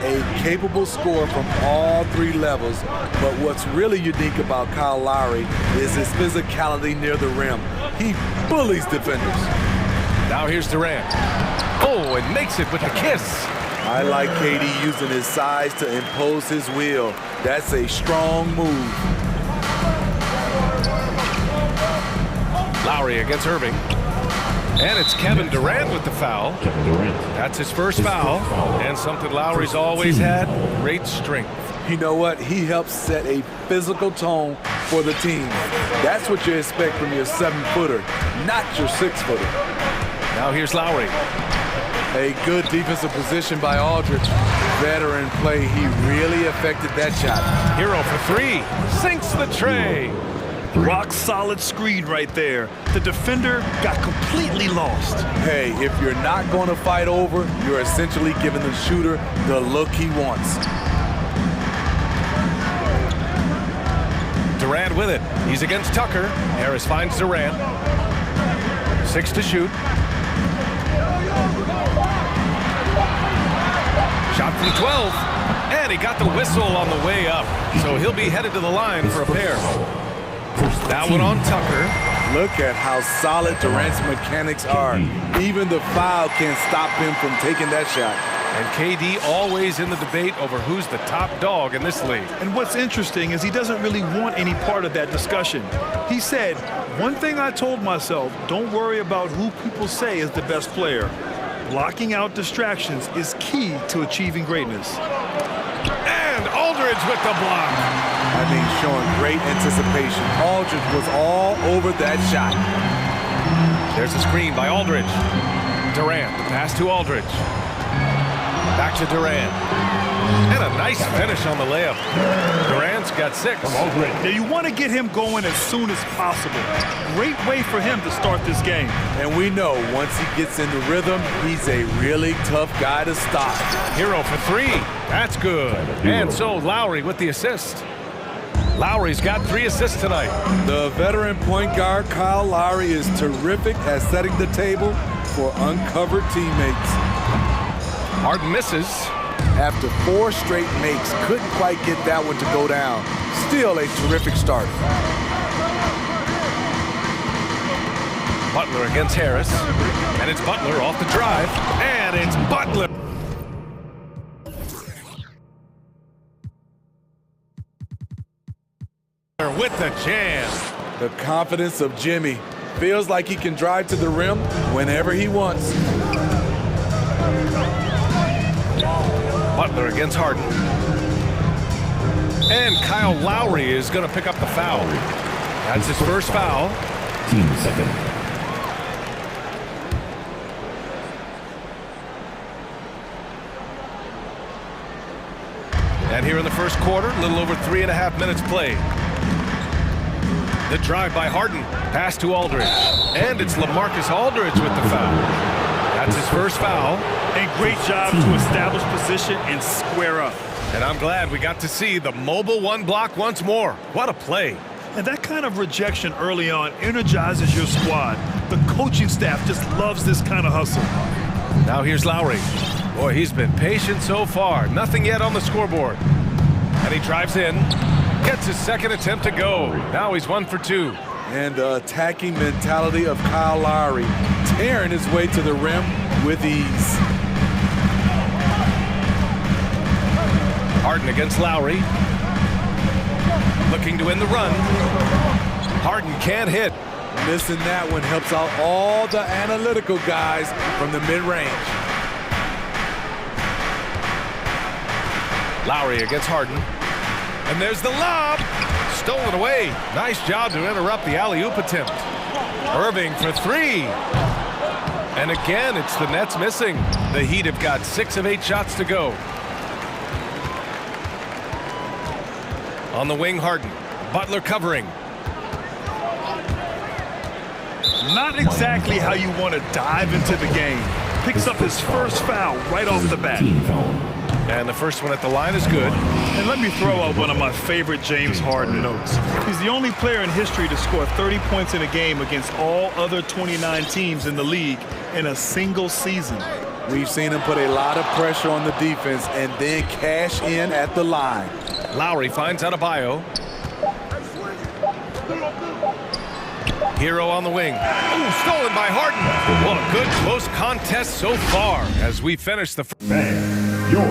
[SPEAKER 13] A capable scorer from all 3 levels, but what's really unique about Kyle Lowry is his physicality near the rim. He bullies defenders.
[SPEAKER 7] Now here's Durant. Oh, and makes it with the kiss.
[SPEAKER 13] I like KD using his size to impose his will. That's a strong move.
[SPEAKER 7] Lowry against Irving. And it's Kevin Durant with the foul. That's his first foul. And something Lowry's always had, great strength.
[SPEAKER 13] You know what? He helps set a physical tone for the team. That's what you expect from your 7-footer, not your 6-footer.
[SPEAKER 7] Now here's Lowry.
[SPEAKER 13] A good defensive position by Aldridge. Veteran play. He really affected that shot.
[SPEAKER 7] Hero for 3. Sinks the tray.
[SPEAKER 8] Rock solid screen right there. The defender got completely lost.
[SPEAKER 13] Hey, if you're not going to fight over, you're essentially giving the shooter the look he wants.
[SPEAKER 7] Durant with it. He's against Tucker. Harris finds Durant. 6 to shoot. Shot from 12. And he got the whistle on the way up. So he'll be headed to the line for a pair. That one on Tucker.
[SPEAKER 13] Look at how solid Durant's mechanics are. Even the foul can't stop him from taking that shot.
[SPEAKER 7] And KD always in the debate over who's the top dog in this league.
[SPEAKER 8] And what's interesting is he doesn't really want any part of that discussion. He said, one thing I told myself, don't worry about who people say is the best player. Blocking out distractions is key to achieving greatness.
[SPEAKER 7] And Aldridge with the block.
[SPEAKER 13] I mean, showing great anticipation. Aldridge was all over that shot.
[SPEAKER 7] There's a screen by Aldridge. Durant, the pass to Aldridge. Back to Durant. And a nice finish on the layup. Durant's got 6.
[SPEAKER 8] Now you want to get him going as soon as possible. Great way for him to start this game.
[SPEAKER 13] And we know once he gets in the rhythm, he's a really tough guy to stop.
[SPEAKER 7] Hero for 3. That's good. And so Lowry with the assist. Lowry's got 3 assists tonight.
[SPEAKER 13] The veteran point guard, Kyle Lowry, is terrific at setting the table for uncovered teammates.
[SPEAKER 7] Harden misses.
[SPEAKER 13] After 4 straight makes, couldn't quite get that one to go down. Still a terrific start.
[SPEAKER 7] Butler against Harris. And it's Butler off the drive. And it's Butler. With the jam.
[SPEAKER 13] The confidence of Jimmy. Feels like he can drive to the rim whenever he wants.
[SPEAKER 7] Butler against Harden. And Kyle Lowry is going to pick up the foul. That's his first foul.
[SPEAKER 6] Team second.
[SPEAKER 7] And here in the first quarter, a little over 3.5 minutes played. The drive by Harden. Pass to Aldridge. And it's LaMarcus Aldridge with the foul. That's his first foul.
[SPEAKER 8] And great job to establish position and square up.
[SPEAKER 7] And I'm glad we got to see the mobile 1 block once more. What a play.
[SPEAKER 8] And that kind of rejection early on energizes your squad. The coaching staff just loves this kind of hustle.
[SPEAKER 7] Now here's Lowry. Boy, he's been patient so far. Nothing yet on the scoreboard. And he drives in. Gets his second attempt to go. Now he's 1 for 2.
[SPEAKER 13] And the attacking mentality of Kyle Lowry, tearing his way to the rim with ease.
[SPEAKER 7] Harden against Lowry. Looking to win the run. Harden can't hit.
[SPEAKER 13] Missing that one helps out all the analytical guys from the mid-range.
[SPEAKER 7] Lowry against Harden. And there's the lob. Stolen away. Nice job to interrupt the alley-oop attempt. Irving for 3. And again, it's the Nets missing. The Heat have got 6 of 8 shots to go. On the wing, Harden. Butler covering.
[SPEAKER 8] Not exactly how you want to dive into the game. Picks up his first foul right off the bat.
[SPEAKER 7] And the first one at the line is good.
[SPEAKER 8] And let me throw out one of my favorite James Harden notes. He's the only player in history to score 30 points in a game against all other 29 teams in the league in a single season.
[SPEAKER 13] We've seen him put a lot of pressure on the defense and then cash in at the line.
[SPEAKER 7] Lowry finds Adebayo. Hero on the wing. Ooh, stolen by Harden. Well, a good close contest so far as we finish the first.
[SPEAKER 6] Your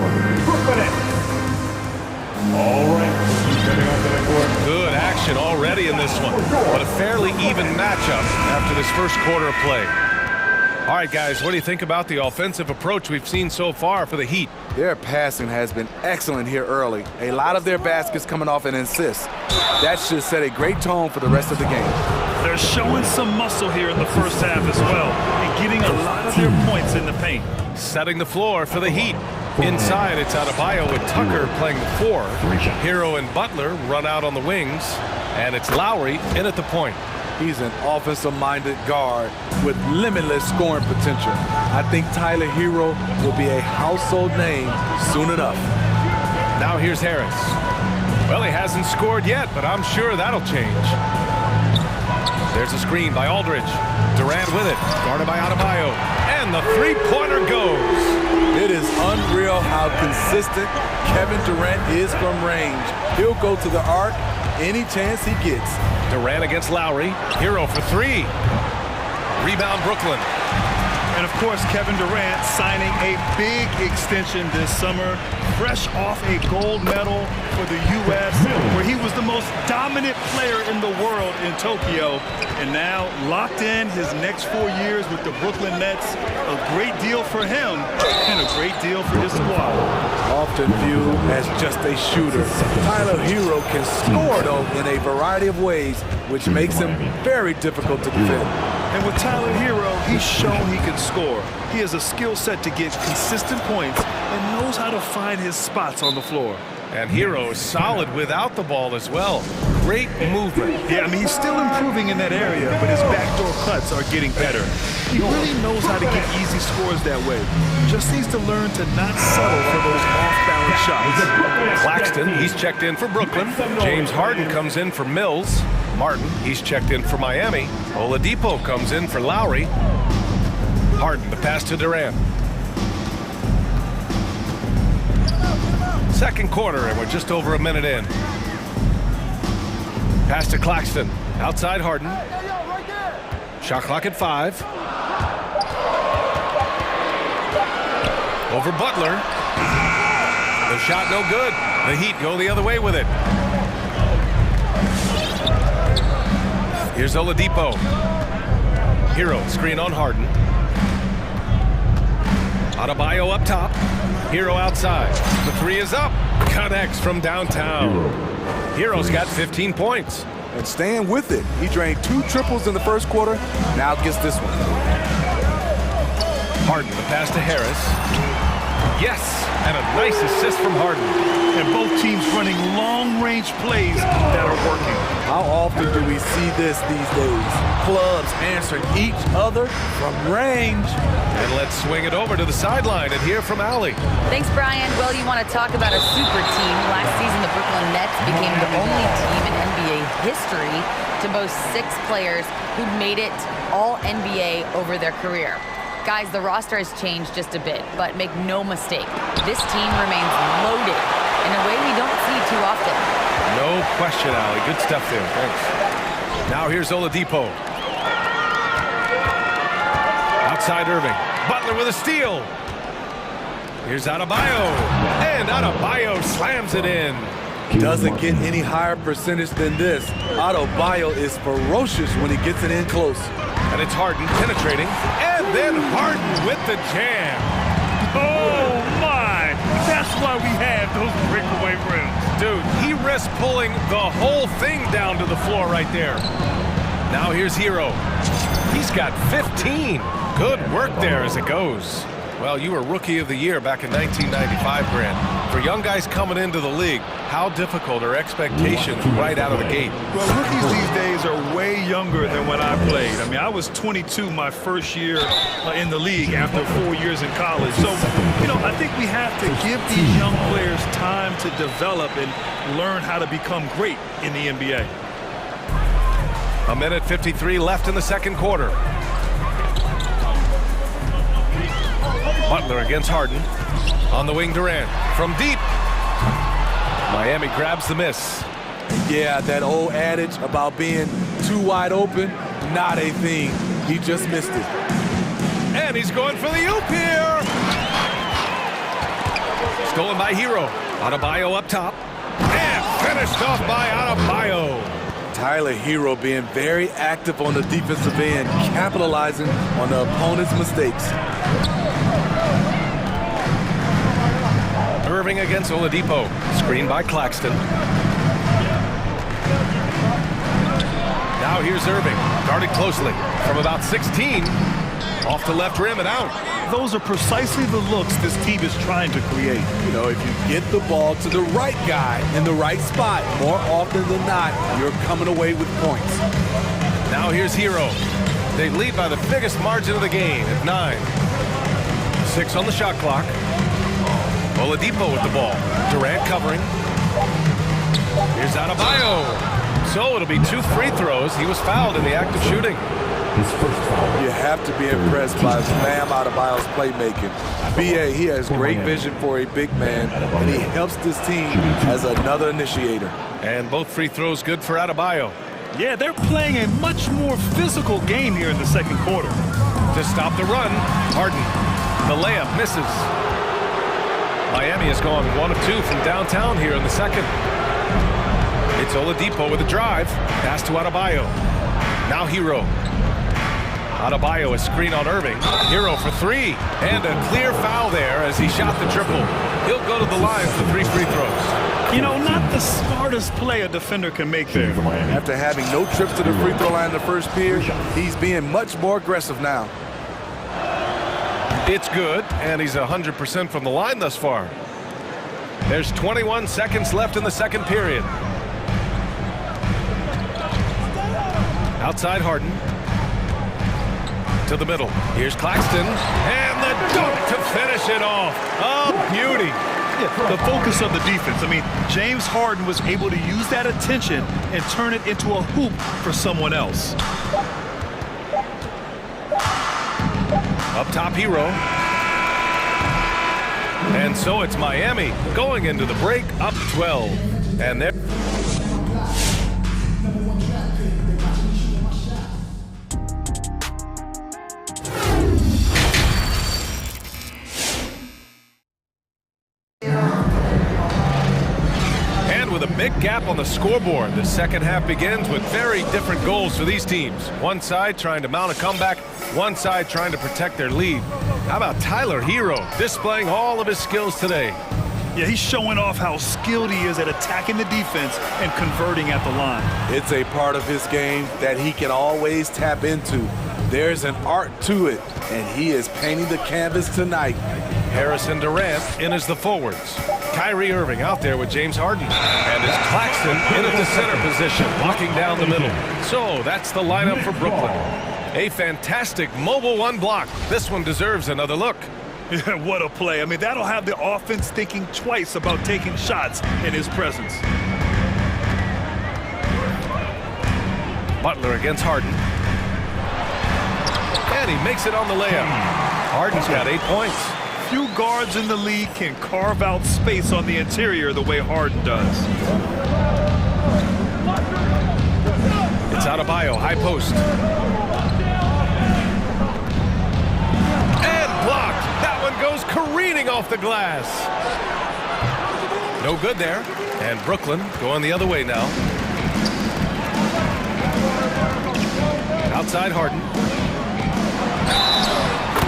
[SPEAKER 6] Brooklyn. All right, stepping onto the court.
[SPEAKER 7] Good action already in this one, but a fairly even matchup after this first quarter of play. All right, guys, what do you think about the offensive approach we've seen so far for the Heat?
[SPEAKER 13] Their passing has been excellent here early. A lot of their baskets coming off an assist. That should set a great tone for the rest of the game.
[SPEAKER 8] They're showing some muscle here in the first half as well and getting a lot of their points in the paint.
[SPEAKER 7] Setting the floor for the Heat. Inside, it's Adebayo with Tucker playing the 4. Hero and Butler run out on the wings, and it's Lowry in at the point.
[SPEAKER 13] He's an offensive-minded guard with limitless scoring potential. I think Tyler Hero will be a household name soon enough.
[SPEAKER 7] Now here's Harris. Well, he hasn't scored yet, but I'm sure that'll change. There's a screen by Aldridge. Durant with it, guarded by Adebayo. And the three-pointer goes.
[SPEAKER 13] It is unreal how consistent Kevin Durant is from range. He'll go to the arc any chance he gets.
[SPEAKER 7] Durant against Lowry. Hero for 3. Rebound Brooklyn.
[SPEAKER 8] And of course, Kevin Durant signing a big extension this summer, fresh off a gold medal for the U.S., where he was the most dominant player in the world in Tokyo. And now locked in his next 4 years with the Brooklyn Nets. A great deal for him and a great deal for his squad.
[SPEAKER 13] Often viewed as just a shooter, Tyler Hero can score, though, in a variety of ways, which makes him very difficult to defend.
[SPEAKER 8] And with Tyler Hero, he's shown he can score. He has a skill set to get consistent points and knows how to find his spots on the floor.
[SPEAKER 7] And Hero is solid without the ball as well. Great movement.
[SPEAKER 8] Yeah, I mean, he's still improving in that area, but his backdoor cuts are getting better. He really knows how to get easy scores that way. Just needs to learn to not settle for those off-balance shots.
[SPEAKER 7] Claxton, he's checked in for Brooklyn. James Harden comes in for Mills. Martin, he's checked in for Miami. Oladipo comes in for Lowry. Harden, the pass to Durant. Second quarter, and we're just over a minute in. Pass to Claxton. Outside Harden. Shot clock at 5. Over Butler. The shot no good. The Heat go the other way with it. Here's Oladipo. Hero, screen on Harden. Adebayo up top. Hero outside. The 3 is up. Connects from downtown. Hero's got 15 points.
[SPEAKER 13] And staying with it. He drained 2 triples in the first quarter. Now gets this one.
[SPEAKER 7] Harden, the pass to Harris. Yes, and a nice assist from Harden.
[SPEAKER 8] And both teams running long-range plays that are working.
[SPEAKER 13] How often do we see this these days? Clubs answering each other from range.
[SPEAKER 7] And let's swing it over to the sideline and hear from Allie.
[SPEAKER 11] Thanks, Brian. Well, you want to talk about a super team. Last season, the Brooklyn Nets became the only team in NBA history to boast 6 players who made it all NBA over their career. Guys, the roster has changed just a bit, but make no mistake, this team remains loaded in a way we don't see too often.
[SPEAKER 7] No question, Allie. Good stuff there. Thanks. Now here's Oladipo. Outside Irving. Butler with a steal. Here's Adebayo. And Adebayo slams it in.
[SPEAKER 13] Doesn't get any higher percentage than this. Adebayo is ferocious when he gets it in close.
[SPEAKER 7] And it's Harden penetrating. And then Harden with the jam.
[SPEAKER 8] Oh, my. That's why we have those breakaway rims.
[SPEAKER 7] Dude, he risks pulling the whole thing down to the floor right there. Now here's Hero. He's got 15. Good work there as it goes. Well, you were Rookie of the Year back in 1995, Grant. For young guys coming into the league, how difficult are expectations right out of the gate?
[SPEAKER 8] Well, rookies these days are way younger than when I played. I mean, I was 22 my first year in the league after 4 years in college. So, you know, I think we have to give these young players time to develop and learn how to become great in the NBA.
[SPEAKER 7] 1:53 left in the second quarter. Butler against Harden. On the wing, Durant. From deep. Miami grabs the miss.
[SPEAKER 13] Yeah, that old adage about being too wide open, not a thing. He just missed it.
[SPEAKER 7] And he's going for the oop here. Stolen by Hero. Adebayo up top. And finished off by Adebayo.
[SPEAKER 13] Tyler Hero being very active on the defensive end, capitalizing on the opponent's mistakes.
[SPEAKER 7] Irving against Oladipo. Screen by Claxton. Now here's Irving. Guarded closely from about 16. Off the left rim and out.
[SPEAKER 8] Those are precisely the looks this team is trying to create.
[SPEAKER 13] You know, if you get the ball to the right guy in the right spot, more often than not, you're coming away with points.
[SPEAKER 7] Now here's Hero. They lead by the biggest margin of the game at 9. 6 on the shot clock. Oladipo with the ball. Durant covering. Here's Adebayo. So it'll be 2 free throws. He was fouled in the act of shooting.
[SPEAKER 13] You have to be impressed by Bam Adebayo's playmaking. BA, he has great vision for a big man, and he helps this team as another initiator.
[SPEAKER 7] And both free throws good for Adebayo.
[SPEAKER 8] Yeah, they're playing a much more physical game here in the second quarter.
[SPEAKER 7] To stop the run, Harden. The layup misses. Miami has gone 1 of 2 from downtown here in the second. It's Oladipo with a drive. Pass to Adebayo. Now Hero. Adebayo a screen on Irving. Hero for 3. And a clear foul there as he shot the triple. He'll go to the line for 3 free throws.
[SPEAKER 8] You know, not the smartest play a defender can make there.
[SPEAKER 13] After having no trips to the free throw line in the first period, he's being much more aggressive now.
[SPEAKER 7] It's good, and he's 100% from the line thus far. There's 21 seconds left in the second period. Outside Harden. To the middle. Here's Claxton. And the dunk to finish it off. A beauty.
[SPEAKER 8] Yeah, the focus of the defense. I mean, James Harden was able to use that attention and turn it into a hoop for someone else.
[SPEAKER 7] Up top, Hero. And so it's Miami going into the break up 12. And there. And with a big gap on the scoreboard, the second half begins with very different goals for these teams. One side trying to mount a comeback, one side trying to protect their lead. How about Tyler Hero displaying all of his skills today?
[SPEAKER 8] Yeah, he's showing off how skilled he is at attacking the defense and converting at the line.
[SPEAKER 13] It's a part of his game that he can always tap into. There's an art to it, and he is painting the canvas tonight.
[SPEAKER 7] Harrison Durant in as the forwards. Kyrie Irving out there with James Harden. And it's Claxton in at the center position, walking down the middle. So that's the lineup for Brooklyn. A fantastic mobile one block. This one deserves another look.
[SPEAKER 8] Yeah, what a play. I mean, that'll have the offense thinking twice about taking shots in his presence.
[SPEAKER 7] Butler against Harden. And he makes it on the layup. Harden's got 8 points.
[SPEAKER 8] Few guards in the league can carve out space on the interior the way Harden does.
[SPEAKER 7] Adebayo, high post. And blocked. That one goes careening off the glass. No good there. And Brooklyn going the other way now. Outside Harden.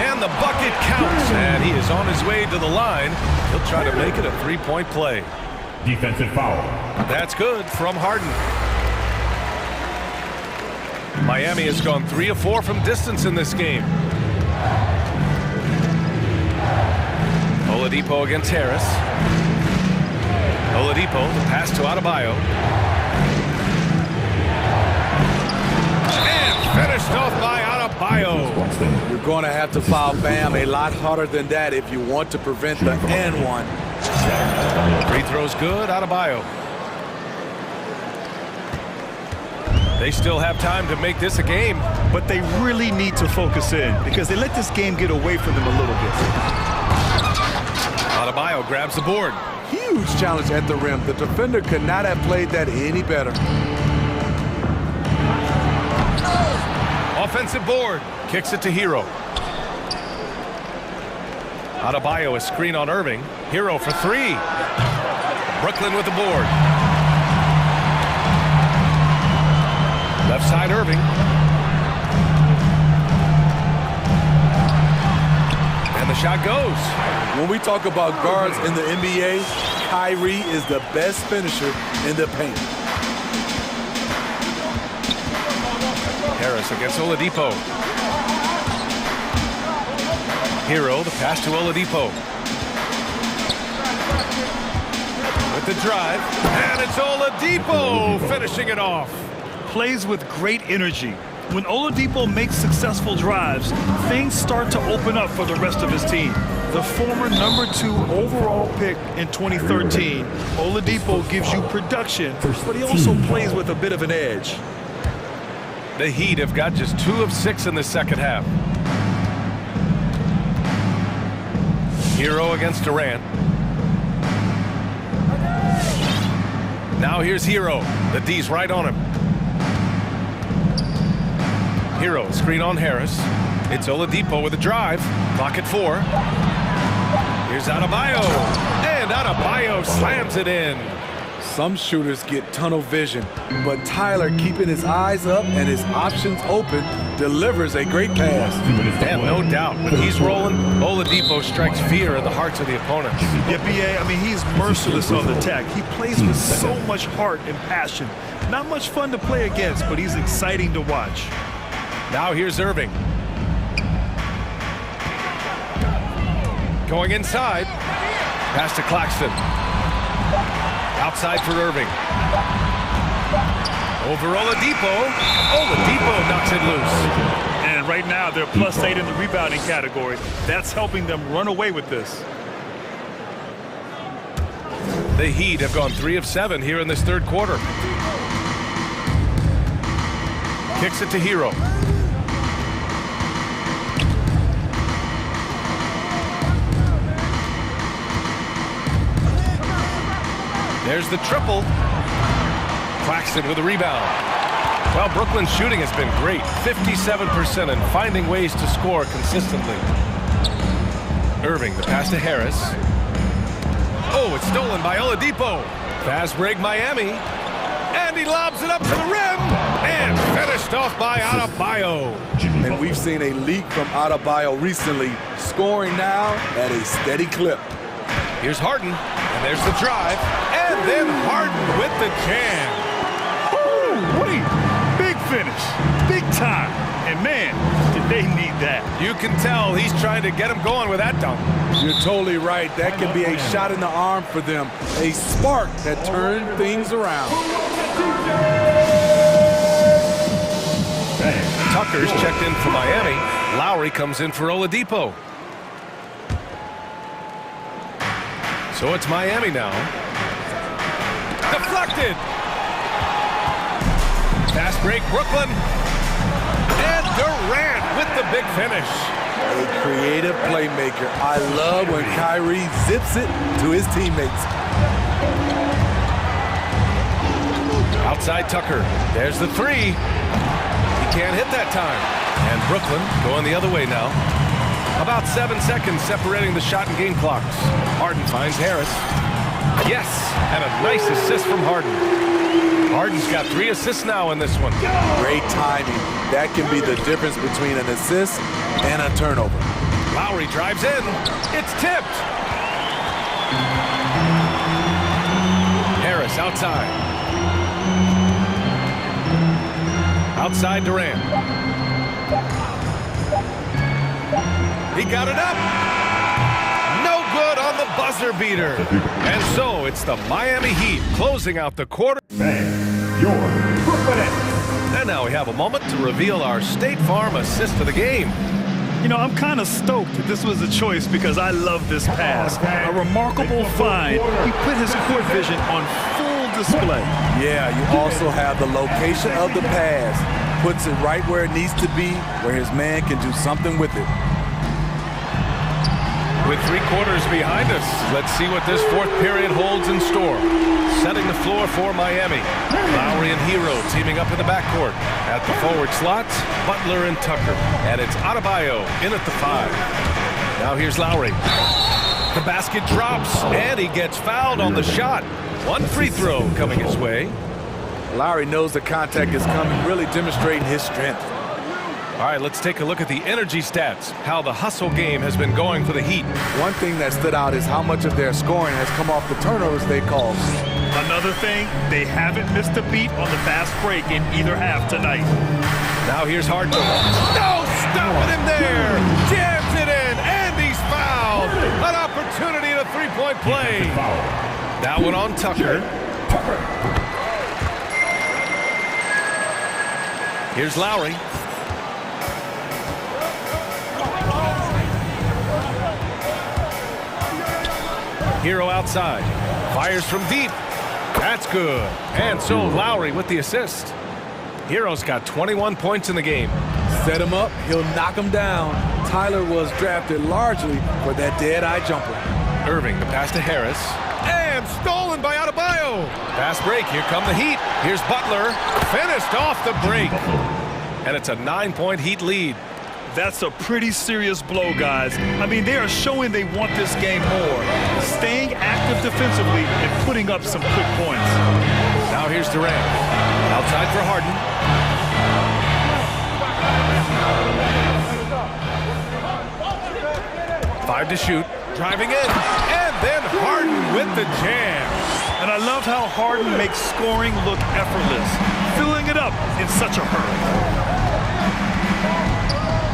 [SPEAKER 7] And the bucket counts. And he is on his way to the line. He'll try to make it a three-point play.
[SPEAKER 6] Defensive foul.
[SPEAKER 7] That's good from Harden. Miami has gone 3 of 4 from distance in this game. Oladipo against Harris. Oladipo, the pass to Adebayo. And finished off by Adebayo.
[SPEAKER 13] You're going to have to foul Bam a lot harder than that if you want to prevent the and one.
[SPEAKER 7] Free throw's good, Adebayo. They still have time to make this a game.
[SPEAKER 8] But they really need to focus in because they let this game get away from them a little bit.
[SPEAKER 7] Adebayo grabs the board.
[SPEAKER 13] Huge challenge at the rim. The defender could not have played that any better.
[SPEAKER 7] Offensive board. Kicks it to Hero. Adebayo, a screen on Irving. Hero for 3. Brooklyn with the board. Left side Irving. And the shot goes.
[SPEAKER 13] When we talk about guards in the NBA, Kyrie is the best finisher in the paint.
[SPEAKER 7] Harris against Oladipo. Hero, the pass to Oladipo. With the drive, and it's Oladipo finishing it off.
[SPEAKER 8] Plays with great energy. When Oladipo makes successful drives, things start to open up for the rest of his team. The former #2 overall pick in 2013, Oladipo gives you production, but he also plays with a bit of an edge.
[SPEAKER 7] The Heat have got just 2 of 6 in the second half. Hero against Durant. Now here's Hero. The D's right on him. Hero, screen on Harris. It's Oladipo with a drive. Clock at 4. Here's Adebayo. And Adebayo slams it in.
[SPEAKER 13] Some shooters get tunnel vision, but Tyler, keeping his eyes up and his options open, delivers a great pass.
[SPEAKER 7] And no doubt, when he's rolling, Oladipo strikes fear in the hearts of the opponents.
[SPEAKER 8] Yeah, B.A., I mean, he's merciless on the attack. He plays with so much heart and passion. Not much fun to play against, but he's exciting to watch.
[SPEAKER 7] Now here's Irving. Going inside. Pass to Claxton. Outside for Irving. Over Oladipo. Oladipo knocks it loose.
[SPEAKER 8] And right now, they're +8 in the rebounding category. That's helping them run away with this.
[SPEAKER 7] The Heat have gone 3 of 7 here in this third quarter. Kicks it to Hero. There's the triple. Claxton with a rebound. Well, Brooklyn's shooting has been great. 57% and finding ways to score consistently. Irving, the pass to Harris. Oh, it's stolen by Oladipo. Fast break Miami. And he lobs it up to the rim. And finished off by Adebayo.
[SPEAKER 13] And we've seen a leak from Adebayo recently, scoring now at a steady clip.
[SPEAKER 7] Here's Harden. And there's the drive. And then Harden with the jam.
[SPEAKER 8] Oh, wait. Big finish. Big time. And, man, did they need that.
[SPEAKER 7] You can tell he's trying to get him going with that dunk.
[SPEAKER 13] You're totally right. That can be a shot in the arm for them. A spark that turned things around.
[SPEAKER 7] Tucker's checked in for Miami. Lowry comes in for Oladipo. So it's Miami now. Deflected. Fast break, Brooklyn. And Durant with the big finish.
[SPEAKER 13] A creative playmaker. I love when Kyrie zips it to his teammates.
[SPEAKER 7] Outside Tucker. There's the three. He can't hit that time. And Brooklyn going the other way now. About 7 seconds separating the shot and game clocks. Harden finds Harris. Yes, and a nice assist from Harden. Harden's got 3 assists now in this one.
[SPEAKER 13] Great timing. That can be the difference between an assist and a turnover.
[SPEAKER 7] Lowry drives in. It's tipped. Harris outside. Outside Durant. He got it up. No good on the buzzer beater. And so it's the Miami Heat closing out the quarter.
[SPEAKER 6] Your
[SPEAKER 7] And now we have a moment to reveal our State Farm assist of the game.
[SPEAKER 8] You know, I'm kind of stoked that this was a choice because I love this pass. A remarkable find. He put his court vision on full display.
[SPEAKER 13] Yeah, you also have the location of the pass. Puts it right where it needs to be, where his man can do something with it.
[SPEAKER 7] With 3 quarters behind us, let's see what this 4th period holds in store. Setting the floor for Miami. Lowry and Hero teaming up in the backcourt. At the forward slots, Butler and Tucker. And it's Adebayo in at the 5. Now here's Lowry. The basket drops, and he gets fouled on the shot. 1 free throw coming his way.
[SPEAKER 13] Lowry knows the contact is coming, really demonstrating his strength.
[SPEAKER 7] All right, let's take a look at the energy stats, how the hustle game has been going for the Heat.
[SPEAKER 13] One thing that stood out is how much of their scoring has come off the turnovers they caused.
[SPEAKER 8] Another thing, they haven't missed a beat on the fast break in either half tonight.
[SPEAKER 7] Now here's Harden. No, stopping him there. Jams it in, and he's fouled. An opportunity to 3-point play. That one on Tucker. Here's Lowry. Hero outside. Fires from deep. That's good. And so Lowry with the assist. Hero's got 21 points in the game.
[SPEAKER 13] Set him up, he'll knock him down. Tyler was drafted largely for that dead-eye jumper.
[SPEAKER 7] Irving, the pass to Harris. And stolen by Adebayo. Fast break, here come the Heat. Here's Butler, finished off the break. And it's a 9-point Heat lead.
[SPEAKER 8] That's a pretty serious blow, guys. I mean, they are showing they want this game more. Staying active defensively and putting up some quick points.
[SPEAKER 7] Now here's Durant. Outside for Harden. Five to shoot. Driving in. And then Harden with the jam.
[SPEAKER 8] And I love how Harden makes scoring look effortless. Filling it up in such a hurry.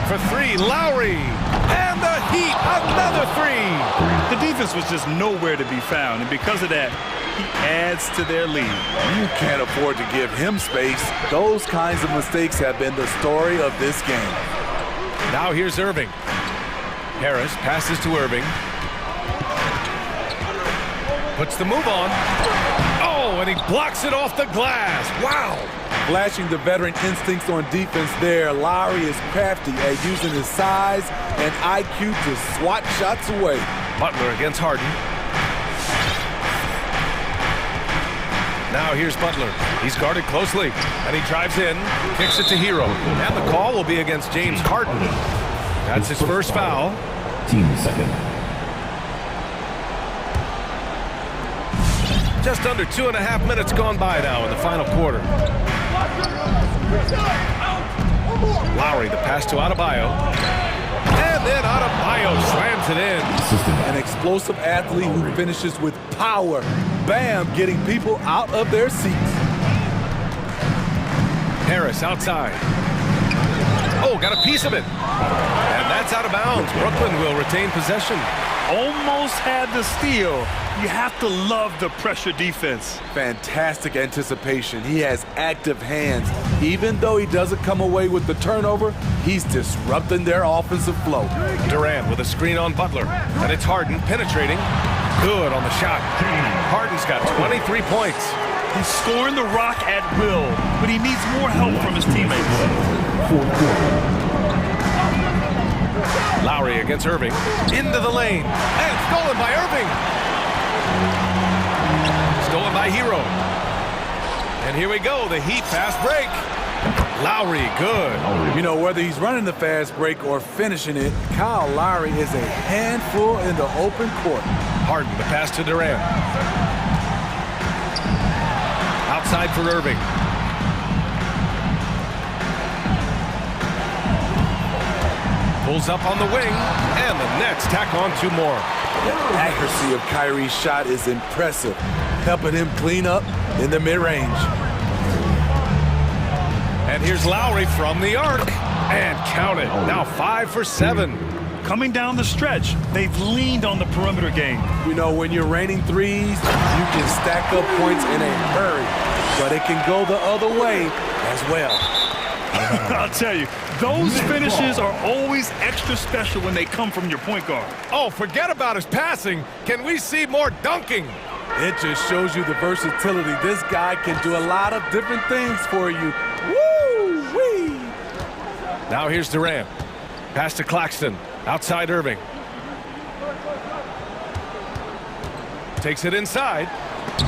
[SPEAKER 7] For 3, Lowry, and the Heat, another 3.
[SPEAKER 8] The defense was just nowhere to be found, and because of that, he adds to their lead.
[SPEAKER 13] You can't afford to give him space. Those kinds of mistakes have been the story of this game.
[SPEAKER 7] Now here's Irving. Harris passes to Irving. Puts the move on. Oh, and he blocks it off the glass. Wow.
[SPEAKER 13] Flashing the veteran instincts on defense there, Lowry is crafty at using his size and IQ to swat shots away.
[SPEAKER 7] Butler against Harden. Now here's Butler. He's guarded closely, and he drives in, kicks it to Hero. And the call will be against James Harden. That's his first foul.
[SPEAKER 6] Team second.
[SPEAKER 7] Just under 2.5 minutes gone by now in the final quarter. Lowry, the pass to Adebayo. And then Adebayo slams it in.
[SPEAKER 13] An explosive athlete who finishes with power. Bam, getting people out of their seats.
[SPEAKER 7] Harris outside. Oh, got a piece of it. And that's out of bounds. Brooklyn will retain possession.
[SPEAKER 8] Almost had the steal. You have to love the pressure defense.
[SPEAKER 13] Fantastic anticipation. He has active hands. Even though he doesn't come away with the turnover, he's disrupting their offensive flow.
[SPEAKER 7] Durant with a screen on Butler. And it's Harden penetrating. Good on the shot. Harden's got 23 points.
[SPEAKER 8] He's scoring the rock at will, but he needs more help from his teammates.
[SPEAKER 7] Lowry against Irving. Into the lane. And stolen by Irving. Stolen by Hero. And here we go, the Heat fast break. Lowry, good.
[SPEAKER 13] You know, whether he's running the fast break or finishing it, Kyle Lowry is a handful in the open court.
[SPEAKER 7] Harden, the pass to Durant. Outside for Irving. Pulls up on the wing, and the Nets tack on 2 more.
[SPEAKER 13] The accuracy of Kyrie's shot is impressive, helping him clean up in the mid-range.
[SPEAKER 7] And here's Lowry from the arc. And count it. Now 5 for 7.
[SPEAKER 8] Coming down the stretch, they've leaned on the perimeter game.
[SPEAKER 13] You know, when you're raining threes, you can stack up points in a hurry, but it can go the other way as well.
[SPEAKER 8] I'll tell you, those finishes are always extra special when they come from your point guard.
[SPEAKER 7] Oh, forget about his passing. Can we see more dunking?
[SPEAKER 13] It just shows you the versatility. This guy can do a lot of different things for you. Woo-wee!
[SPEAKER 7] Now here's Durant. Pass to Claxton. Outside Irving. Takes it inside.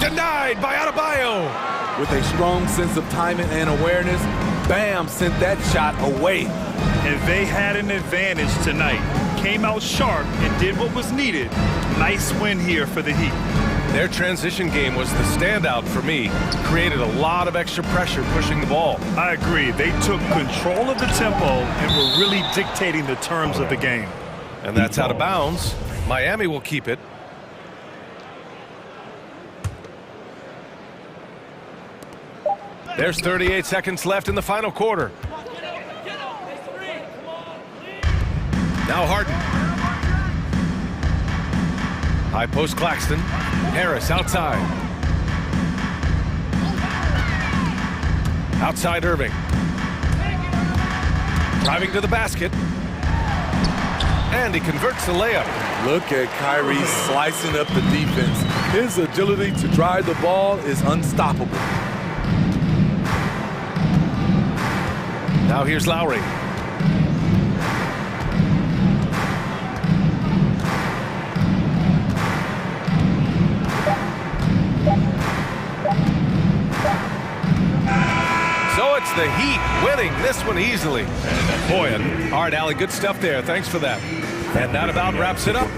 [SPEAKER 7] Denied by Adebayo.
[SPEAKER 13] With a strong sense of timing and awareness, Bam sent that shot away.
[SPEAKER 8] And they had an advantage tonight. Came out sharp and did what was needed. Nice win here for the Heat.
[SPEAKER 7] Their transition game was the standout for me. Created a lot of extra pressure pushing the ball.
[SPEAKER 8] I agree. They took control of the tempo and were really dictating the terms of the game.
[SPEAKER 7] And that's out of bounds. Miami will keep it. There's 38 seconds left in the final quarter. Now Harden. High post Claxton. Harris outside. Outside Irving. Driving to the basket. And he converts the layup.
[SPEAKER 13] Look at Kyrie slicing up the defense. His agility to drive the ball is unstoppable.
[SPEAKER 7] Now here's Lowry. So it's the Heat winning this one easily. Boy, all right, Allie, good stuff there. Thanks for that. And that about wraps it up.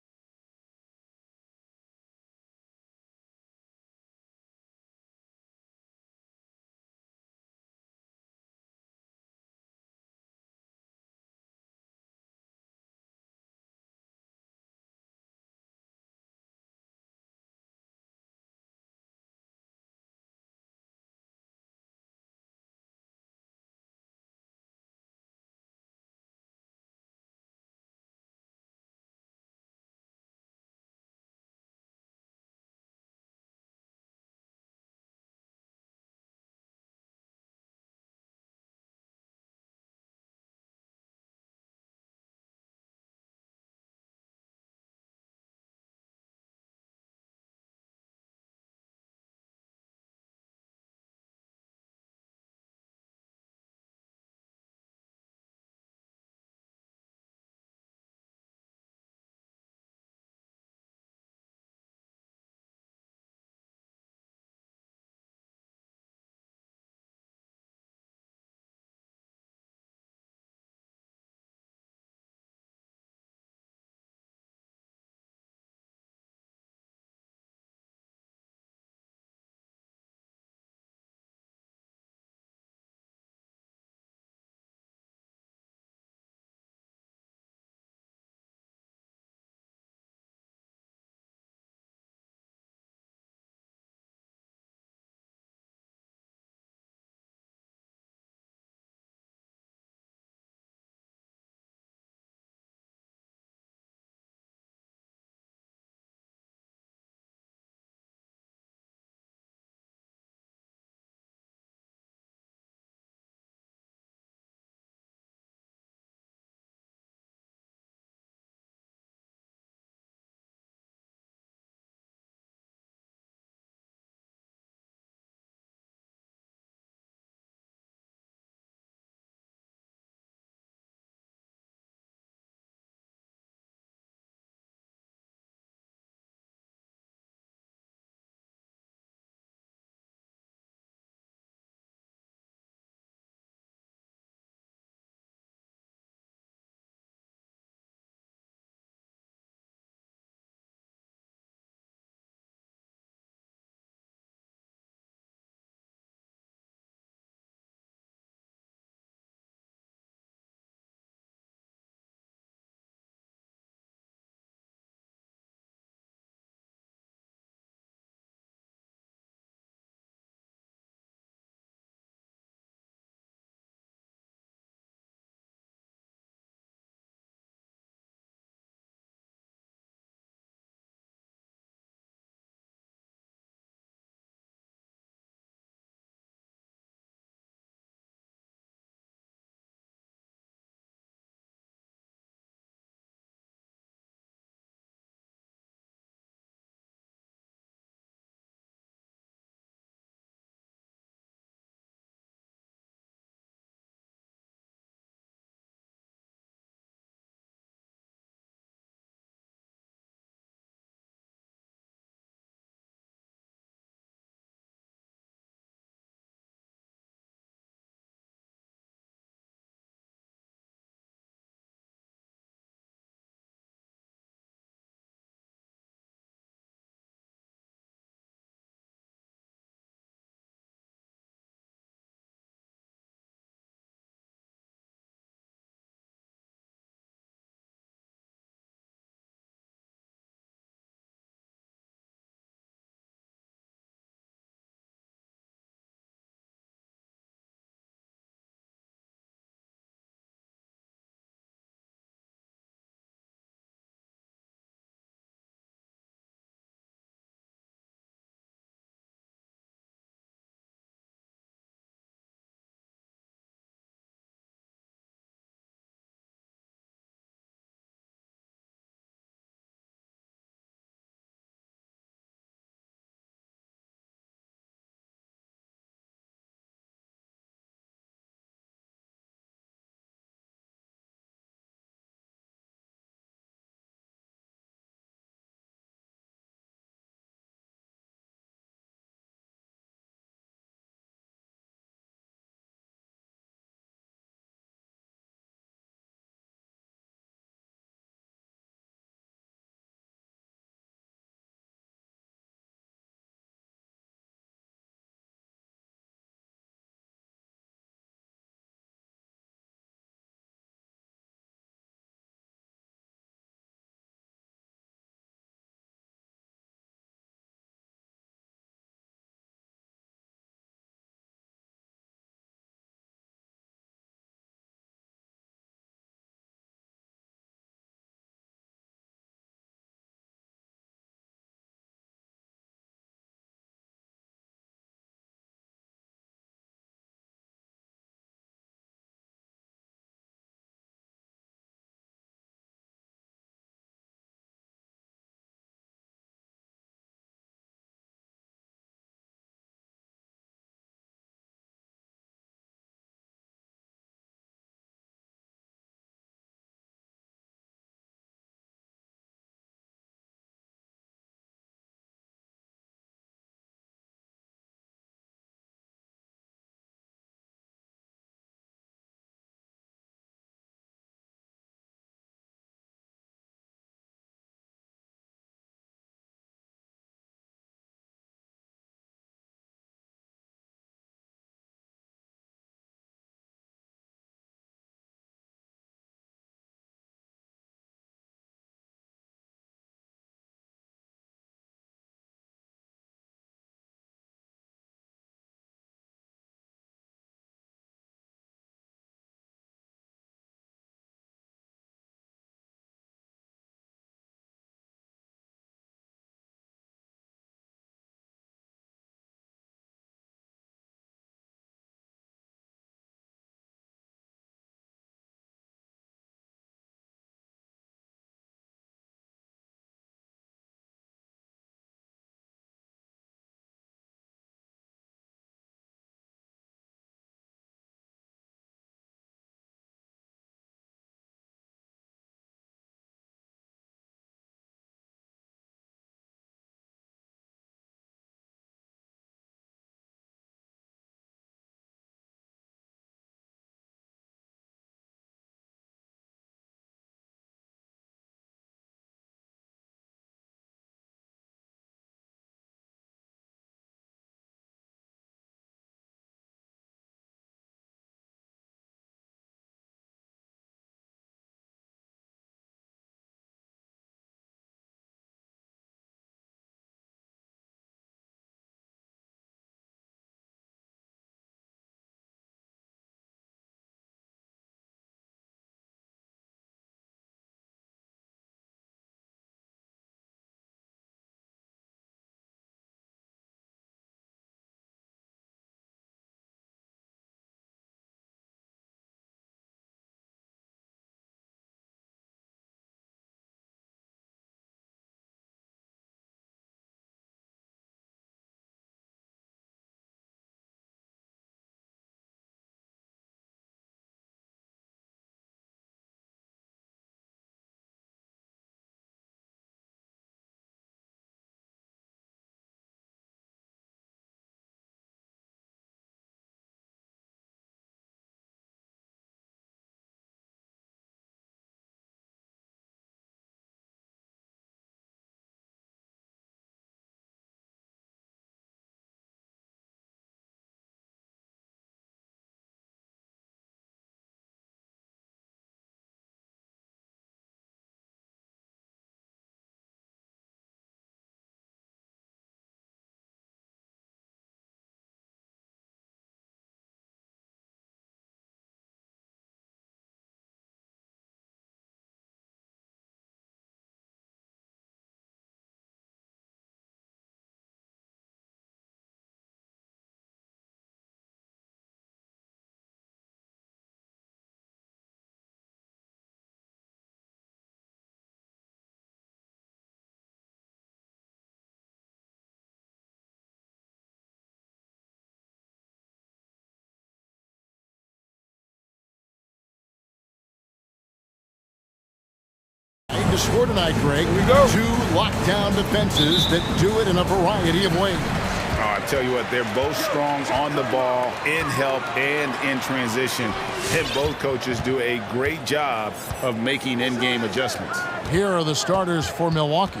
[SPEAKER 1] to score tonight, Greg. Here we go. 2 lockdown defenses that do it in a variety of ways.
[SPEAKER 2] I tell you what, they're both strong on the ball, in help, and in transition. And both coaches do a great job of making in-game adjustments.
[SPEAKER 1] Here are the starters for Milwaukee.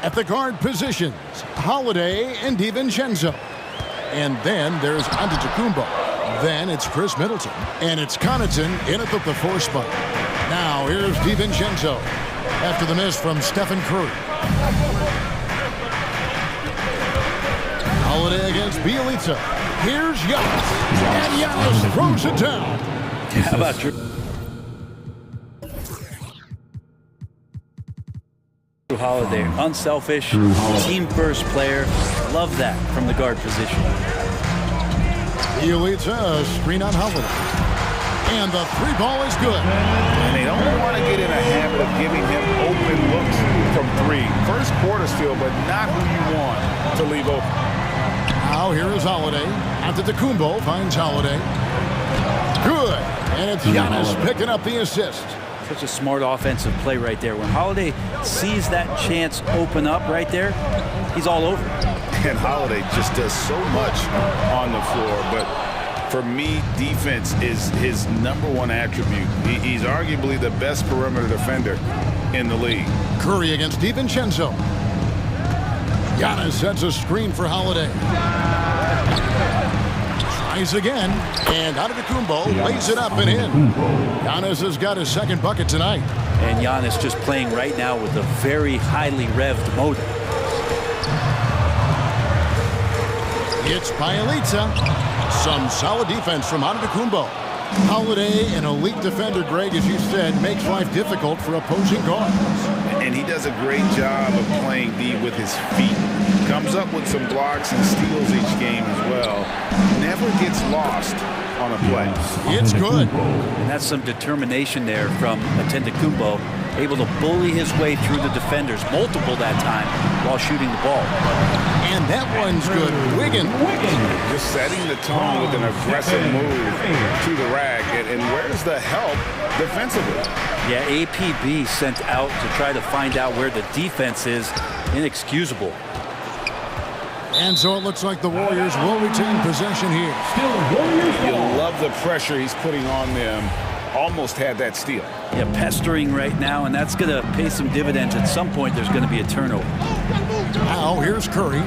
[SPEAKER 1] At the guard positions, Holiday and DiVincenzo. And then there's Antetokounmpo. Then it's Chris Middleton. And it's Connaughton in at the 4 spot. Now here's DiVincenzo after the miss from Stephen Curry. Holiday against Bielitsa. Here's Giannis. And Giannis throws it down.
[SPEAKER 3] How about Drew Holiday? Unselfish, team-first player. Love that from the guard position.
[SPEAKER 1] Bielitsa, a screen on Holiday. And the 3-ball is good.
[SPEAKER 2] And they don't want to get in a habit of giving him open looks from 3. First quarter still, but not who you want to leave open.
[SPEAKER 1] Now here is Holiday. Antetokounmpo finds Holiday. Good. And it's Giannis picking up the assist.
[SPEAKER 3] Such a smart offensive play right there. When Holiday sees that chance open up right there, he's all over.
[SPEAKER 2] And Holiday just does so much on the floor. But for me, defense is his #1 attribute. He's arguably the best perimeter defender in the league.
[SPEAKER 1] Curry against DiVincenzo. Giannis sets a screen for Holiday. Tries again, and Antetokounmpo lays it up and in. Giannis has got his 2nd bucket tonight.
[SPEAKER 3] And Giannis just playing right now with a very highly revved motor.
[SPEAKER 1] It's Bielitsa. Some solid defense from Antetokounmpo. Holiday, an elite defender, Greg, as you said, makes life difficult for opposing guards.
[SPEAKER 2] And he does a great job of playing D with his feet. Comes up with some blocks and steals each game as well. Never gets lost on a play.
[SPEAKER 1] It's good.
[SPEAKER 3] And that's some determination there from Antetokounmpo. Able to bully his way through the defenders, multiple that time, while shooting the ball.
[SPEAKER 1] And that one's good. Wiggins.
[SPEAKER 2] Just setting the tone with an aggressive move to the rack. And where's the help defensively?
[SPEAKER 3] Yeah, APB sent out to try to find out where the defense is. Inexcusable.
[SPEAKER 1] And so it looks like the Warriors will retain possession here.
[SPEAKER 2] You love the pressure he's putting on them. Almost had that steal.
[SPEAKER 3] Yeah, pestering right now, and that's going to pay some dividends. At some point, there's going to be a turnover.
[SPEAKER 1] Now, here's Curry.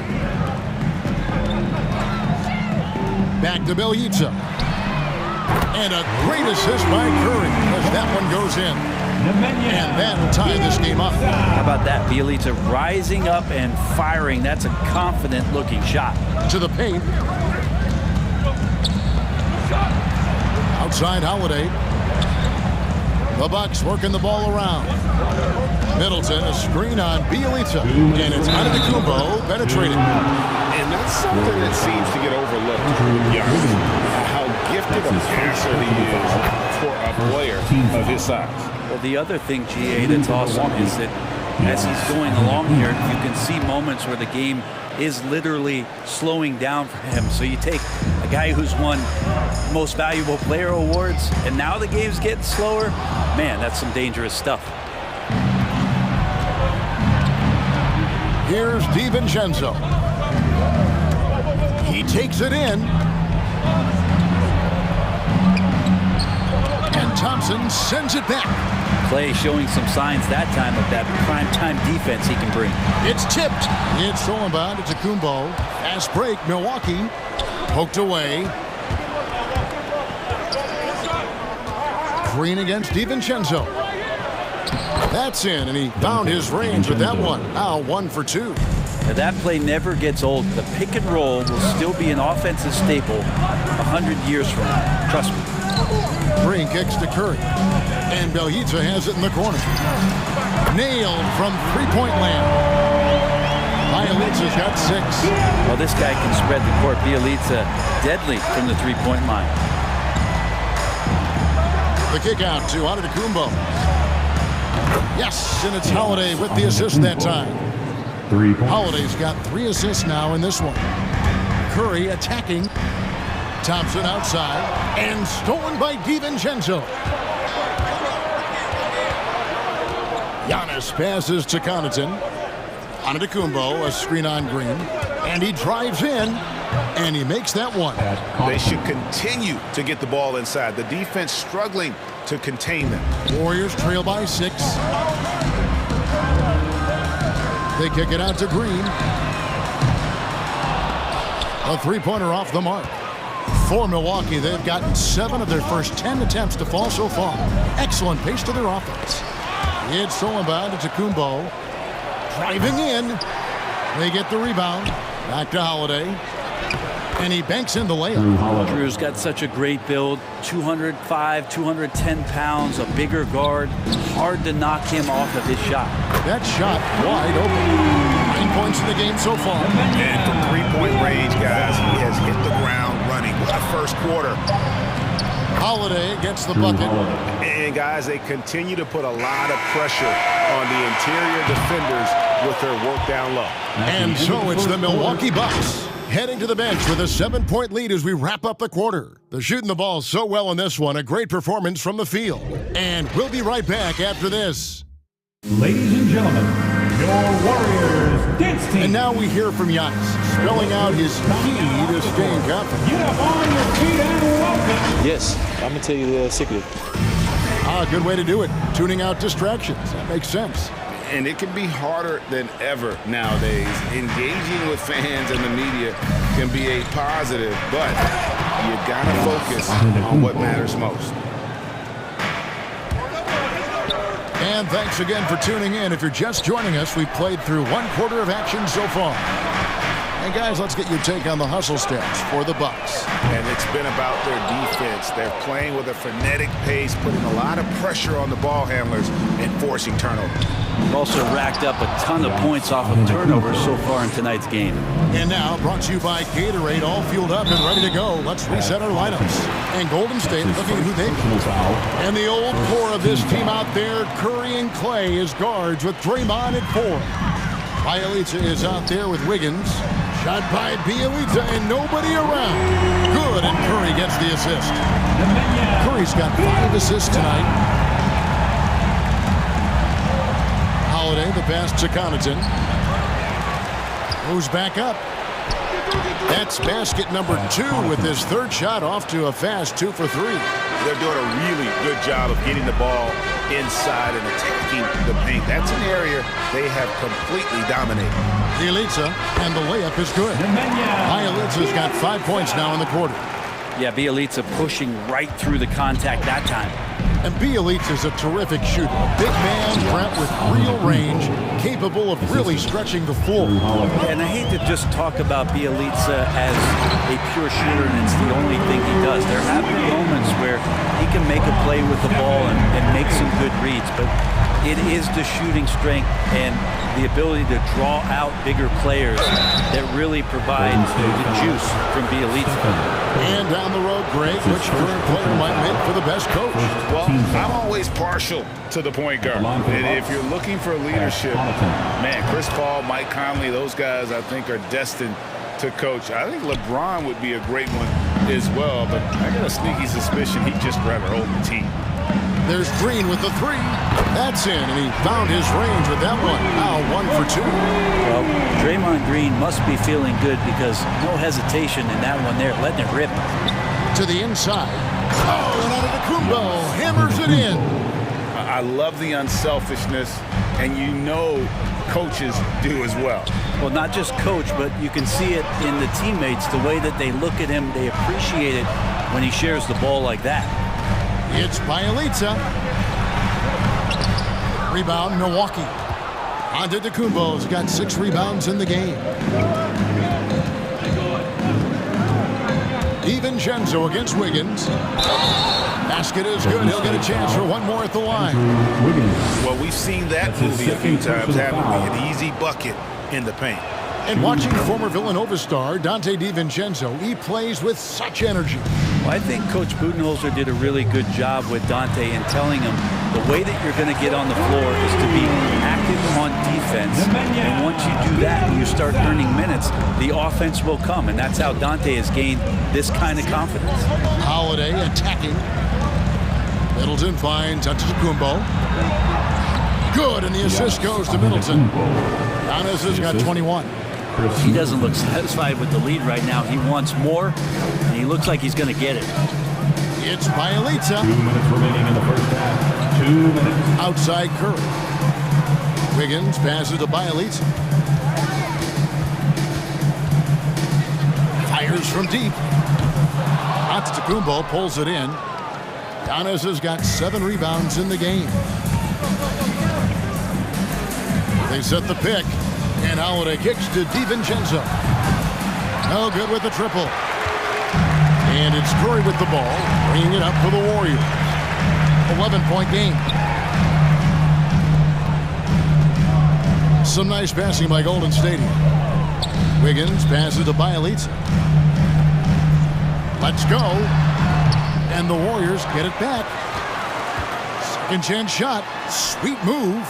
[SPEAKER 1] Back to Bielitsa. And a great assist by Curry as that one goes in. And that'll tie this game up.
[SPEAKER 3] How about that? Bielitsa rising up and firing. That's a confident-looking shot.
[SPEAKER 1] To the paint. Outside Holiday. The Bucks working the ball around. Middleton, a screen on Bielitsa. And it's Antetokounmpo penetrating.
[SPEAKER 2] And that's something that seems to get overlooked. How gifted a passer he is for a player of his size.
[SPEAKER 3] Well, the other thing, GA, that's awesome is that as he's going along here, you can see moments where the game is literally slowing down for him. So you take a guy who's won Most Valuable Player awards, and now the game's getting slower. Man, that's some dangerous stuff.
[SPEAKER 1] Here's DiVincenzo. He takes it in. And Thompson sends it back.
[SPEAKER 3] Clay showing some signs that time of that prime-time defense he can bring.
[SPEAKER 1] It's tipped. It's stolen by Antetokounmpo. Fast break, Milwaukee. Poked away. Green against DiVincenzo. That's in, and he found his range with that one. Now 1 for 2.
[SPEAKER 3] Now that play never gets old. The pick and roll will still be an offensive staple 100 years from now. Trust me.
[SPEAKER 1] Green kicks to Curry. And Bielitsa has it in the corner. Nailed from three-point land. Bielitsa's got 6.
[SPEAKER 3] Well, this guy can spread the court. Bielitsa deadly from the three-point line.
[SPEAKER 1] The kick out to Antetokounmpo. Yes, and it's Holiday with the assist that time. Holiday's got 3 assists now in this one. Curry attacking. Thompson outside. And stolen by DiVincenzo. Giannis passes to Connaughton. Antetokounmpo, a screen on Green. And he drives in, and he makes that one.
[SPEAKER 2] They should continue to get the ball inside. The defense struggling to contain them.
[SPEAKER 1] Warriors trail by 6. They kick it out to Green. A three-pointer off the mark. For Milwaukee, they've gotten 7 of their first 10 attempts to fall so far. Excellent pace to their offense. It's stolen by Antetokounmpo. Driving in. They get the rebound. Back to Holiday. And he banks in the layup.
[SPEAKER 3] Drew's got such a great build. 205, 210 pounds, a bigger guard. Hard to knock him off of his shot.
[SPEAKER 1] That shot wide open. 9 points in the game so far.
[SPEAKER 2] And from three-point range, guys, he has hit the ground running. What a first quarter.
[SPEAKER 1] Holiday gets the bucket.
[SPEAKER 2] And, guys, they continue to put a lot of pressure on the interior defenders with their work down low.
[SPEAKER 1] And so it's the Milwaukee Bucks heading to the bench with a 7-point lead as we wrap up the quarter. They're shooting the ball so well in this one. A great performance from the field. And we'll be right back after this.
[SPEAKER 6] Ladies and gentlemen, your Warriors dance team.
[SPEAKER 1] And now we hear from Giannis, spelling out his key to staying confident.
[SPEAKER 6] Get up on your feet and welcome.
[SPEAKER 10] Yes, I'm going to tell you the secret.
[SPEAKER 1] Good way to do it. Tuning out distractions. That makes sense.
[SPEAKER 2] And it can be harder than ever nowadays. Engaging with fans and the media can be a positive, but you got to focus on what matters most.
[SPEAKER 1] And thanks again for tuning in. If you're just joining us, we've played through 1 quarter of action so far. And guys, let's get your take on the hustle stats for the Bucks.
[SPEAKER 2] And it's been about their defense. They're playing with a frenetic pace, putting a lot of pressure on the ball handlers and forcing turnovers.
[SPEAKER 3] We've also racked up a ton of points off of turnovers so far in tonight's game.
[SPEAKER 1] And now, brought to you by Gatorade, all fueled up and ready to go. Let's reset our lineups. And Golden State looking at who they've got. And the old core of this team out there, Curry and Clay as guards with Draymond at 4. Bielitsa is out there with Wiggins. Shot by Bielitsa and nobody around. Good, and Curry gets the assist. Curry's got 5 assists tonight. Holiday, the pass to Connaughton. Moves back up. That's basket number 2 with his 3rd shot off to a fast 2 for 3.
[SPEAKER 2] They're doing a really good job of getting the ball inside and attacking the paint. That's an area they have completely dominated.
[SPEAKER 1] Bielitsa, and the layup is good. Bielitsa's got 5 points now in the quarter.
[SPEAKER 3] Yeah, Bielitsa pushing right through the contact that time.
[SPEAKER 1] And Bielitsa's a terrific shooter. Big man, Brett, with real range, capable of really stretching the floor.
[SPEAKER 3] And I hate to just talk about Bielitsa as a pure shooter and it's the only thing he does. There have been moments where he can make a play with the ball and make some good reads, but it is the shooting strength and the ability to draw out bigger players that really provide the juice from Bielitsa.
[SPEAKER 1] And down the road, Greg, which current player might make for the best coach?
[SPEAKER 2] Well, I'm always partial to the point guard. And if you're looking for leadership, man, Chris Paul, Mike Conley, those guys I think are destined to coach. I think LeBron would be a great one as well, but I got a sneaky suspicion he'd just rather hold the team.
[SPEAKER 1] There's Green with the 3. That's in, and he found his range with that one. Now 1 for 2.
[SPEAKER 3] Well, Draymond Green must be feeling good because no hesitation in that one there, letting it rip.
[SPEAKER 1] To the inside. Oh, and Antetokounmpo hammers it in.
[SPEAKER 2] I love the unselfishness, and you know coaches do as well.
[SPEAKER 3] Well, not just coach, but you can see it in the teammates, the way that they look at him, they appreciate it when he shares the ball like that.
[SPEAKER 1] It's Bielitsa. Rebound, Milwaukee. Antetokounmpo's got 6 rebounds in the game. DiVincenzo against Wiggins. Basket is good. He'll get a chance for one more at the line.
[SPEAKER 2] Well, we've seen that movie a few times, haven't we? An easy bucket in the paint.
[SPEAKER 1] And watching former Villanova star Donte DiVincenzo, he plays with such energy.
[SPEAKER 3] Well, I think Coach Budenholzer did a really good job with Donte in telling him the way that you're going to get on the floor is to be active on defense. And once you do that and you start earning minutes, the offense will come. And that's how Donte has gained this kind of confidence.
[SPEAKER 1] Holiday attacking. Middleton finds Antetokounmpo. Good, and the assist goes to Middleton. Giannis has got 21.
[SPEAKER 3] He doesn't look satisfied with the lead right now. He wants more, and he looks like he's going to get it.
[SPEAKER 1] It's Bielitsa.
[SPEAKER 6] 2 minutes remaining in the first half. 2 minutes.
[SPEAKER 1] Outside Curry. Wiggins passes to Bielitsa. Fires from deep. Antetokounmpo pulls it in. Giannis has got 7 rebounds in the game. They set the pick. And Holiday kicks to DiVincenzo. No good with the triple. And it's Curry with the ball, bringing it up for the Warriors. 11-point game. Some nice passing by Golden State. Wiggins passes to Bielitsa. Let's go. And the Warriors get it back. Second chance shot. Sweet move.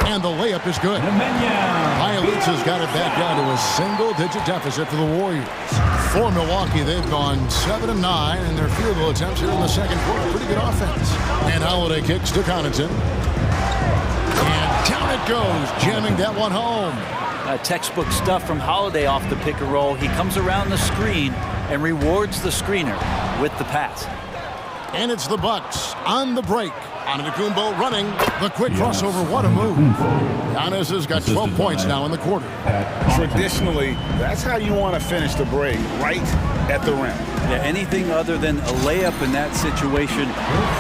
[SPEAKER 1] And the layup is good. Bielitsa's got it back down to a single-digit deficit for the Warriors. For Milwaukee, they've gone 7-9 in their field goal attempts here in the second quarter. Pretty good offense. And Holiday kicks to Connaughton. And down it goes, jamming that one home.
[SPEAKER 3] Textbook stuff from Holiday off the pick and roll. He comes around the screen and rewards the screener with the pass.
[SPEAKER 1] And it's the Bucks on the break. Antetokounmpo running. The quick crossover. What a move. Giannis has got 12 points now in the quarter.
[SPEAKER 2] Traditionally, that's how you want to finish the break, right at the rim.
[SPEAKER 3] Yeah, anything other than a layup in that situation,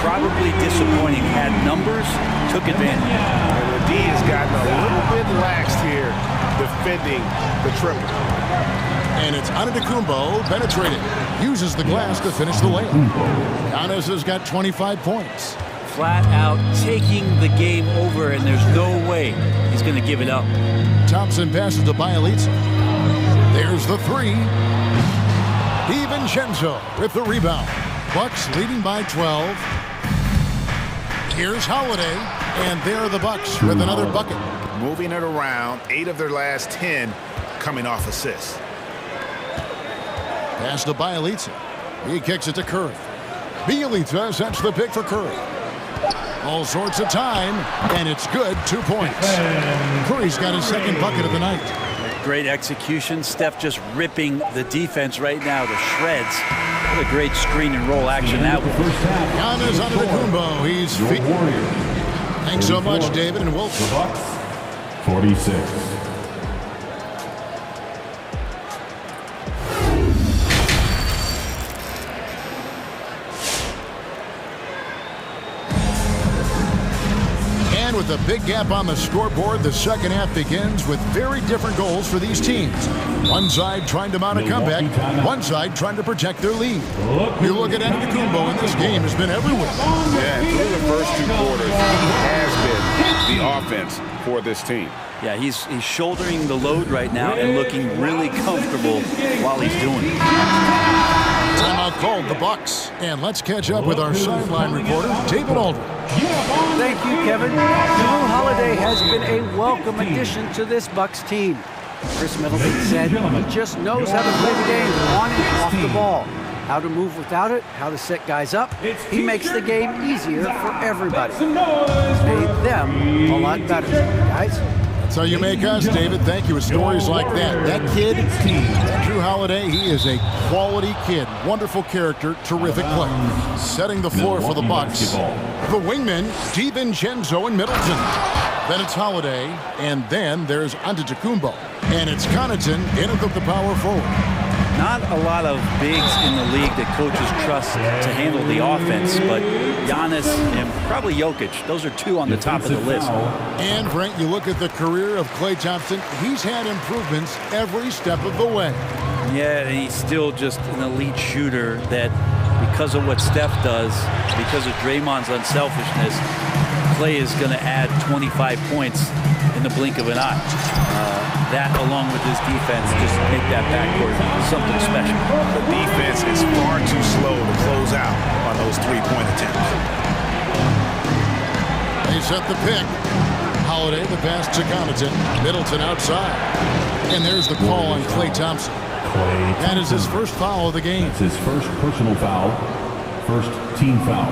[SPEAKER 3] probably disappointing. Had numbers, took advantage.
[SPEAKER 2] The D has gotten a little bit laxed here defending the triple.
[SPEAKER 1] And it's Antetokounmpo penetrating. Uses the glass to finish the layup. Giannis has got 25 points.
[SPEAKER 3] Flat out taking the game over, and there's no way he's going to give it up.
[SPEAKER 1] Thompson passes to Bielitsa. There's the three. DiVincenzo with the rebound. Bucks leading by 12. Here's Holiday, and there are the Bucks with another bucket.
[SPEAKER 2] Moving it around, 8 of their last 10 coming off assists.
[SPEAKER 1] Pass to Bielitsa. He kicks it to Curry. Bielitsa sets the pick for Curry. All sorts of time, and it's good. 2 points. Curry's got his second bucket of the night.
[SPEAKER 3] Great execution. Steph just ripping the defense right now to shreds. What a great screen and roll action that was.
[SPEAKER 1] Giannis Antetokounmpo. He's feet. Thanks so much, David, and we'll.
[SPEAKER 6] 46.
[SPEAKER 1] With a big gap on the scoreboard, the second half begins with very different goals for these teams. One side trying to mount a comeback, one side trying to protect their lead. You look at Antetokounmpo, and this game has been everywhere.
[SPEAKER 2] Yeah, through the first 2 quarters, he has been the offense for this team.
[SPEAKER 3] Yeah, he's shouldering the load right now and looking really comfortable while he's doing it.
[SPEAKER 1] Timeout called the Bucks. And let's catch up with our sideline reporter, David Aldridge.
[SPEAKER 4] Thank you, Kevin. Jrue Holiday has been a welcome addition to this Bucks team. Chris Middleton said he just knows how to play the game on and off the ball. How to move without it, how to set guys up. He makes the game easier for everybody. Made them a lot better, guys.
[SPEAKER 1] That's how you make us, David. Thank you. With stories like that. That kid, Jrue Holiday, he is a quality kid. Wonderful character, terrific player. Setting the floor for the Bucks. The wingmen, DiVincenzo and Middleton. Then it's Holiday, and then there's Antetokounmpo. And it's Connaughton in at the power forward.
[SPEAKER 3] Not a lot of bigs in the league that coaches trust to handle the offense, but Giannis and probably Jokic, those are 2 on the top of the list.
[SPEAKER 1] And, Brent, you look at the career of Klay Thompson, he's had improvements every step of the way.
[SPEAKER 3] Yeah, and he's still just an elite shooter that, because of what Steph does, because of Draymond's unselfishness, Klay is going to add 25 points in the blink of an eye. That, along with his defense, just make that backcourt something special.
[SPEAKER 2] The defense is far too slow to close out on those 3-point attempts.
[SPEAKER 1] They set the pick. Holiday, the pass to Connaughton. Middleton outside. And there's the call on Klay Thompson. That is his first foul of the game.
[SPEAKER 6] That's his first personal foul. First team foul.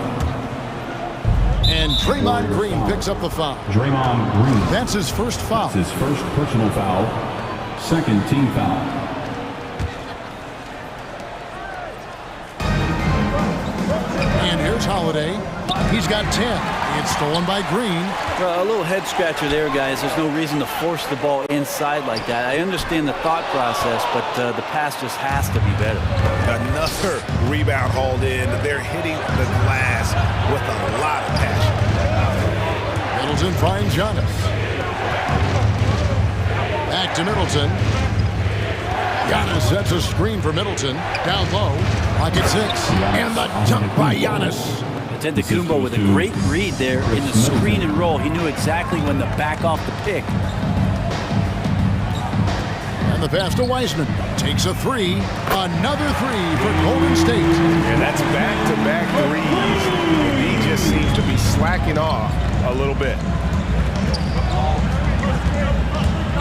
[SPEAKER 1] And Draymond Green picks up the foul.
[SPEAKER 6] Draymond Green.
[SPEAKER 1] That's his first foul.
[SPEAKER 6] That's his first personal foul. Second team foul.
[SPEAKER 1] And here's Holiday. He's got 10. It's stolen by Green.
[SPEAKER 3] Well, a little head scratcher there, guys. There's no reason to force the ball inside like that. I understand the thought process, but the pass just has to be better.
[SPEAKER 2] Another rebound hauled in. They're hitting the glass with a lot of passion.
[SPEAKER 1] Middleton finds Giannis. Back to Middleton. Giannis sets a screen for Middleton. Down low. Pocket 6. And the dunk by Giannis.
[SPEAKER 3] Antetokounmpo with a great read there in the screen and roll. He knew exactly when to back off the pick.
[SPEAKER 1] And the pass to Wiseman. Takes a 3. Another 3 for Golden State.
[SPEAKER 2] And that's back-to-back threes. And he just seems to be slacking off a little bit.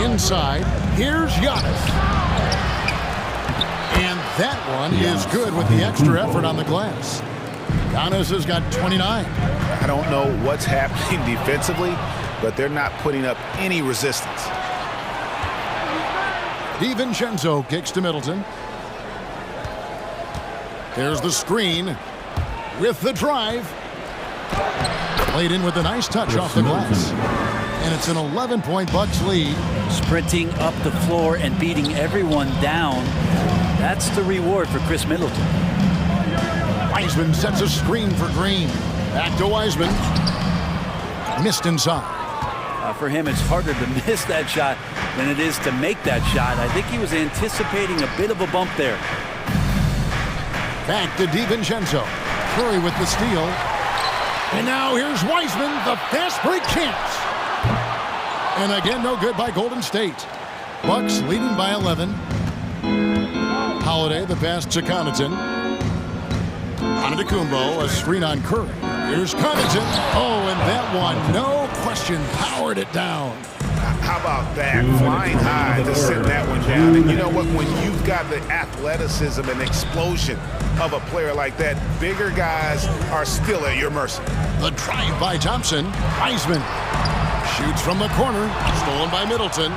[SPEAKER 1] Inside. Here's Giannis. And that one is good with the extra effort on the glass. Giannis has got 29.
[SPEAKER 2] I don't know what's happening defensively, but they're not putting up any resistance.
[SPEAKER 1] DiVincenzo kicks to Middleton. There's the screen with the drive. Played in with a nice touch off the glass. And it's an 11-point Bucks lead.
[SPEAKER 3] Sprinting up the floor and beating everyone down. That's the reward for Chris Middleton.
[SPEAKER 1] Wiseman sets a screen for Green. Back to Wiseman. Missed inside.
[SPEAKER 3] For him, it's harder to miss that shot than it is to make that shot. I think he was anticipating a bit of a bump there.
[SPEAKER 1] Back to DiVincenzo. Curry with the steal. And now here's Wiseman. The fast break chance. And again, no good by Golden State. Bucks leading by 11. Holiday, the pass to Connaughton. Antetokounmpo, a screen on Curry. Here's Connaughton. Oh, and that one, no question, powered it down.
[SPEAKER 2] How about that? Flying high to send that one down. And you know what? When you've got the athleticism and explosion of a player like that, bigger guys are still at your mercy.
[SPEAKER 1] The drive by Thompson. Wiseman shoots from the corner. Stolen by Middleton.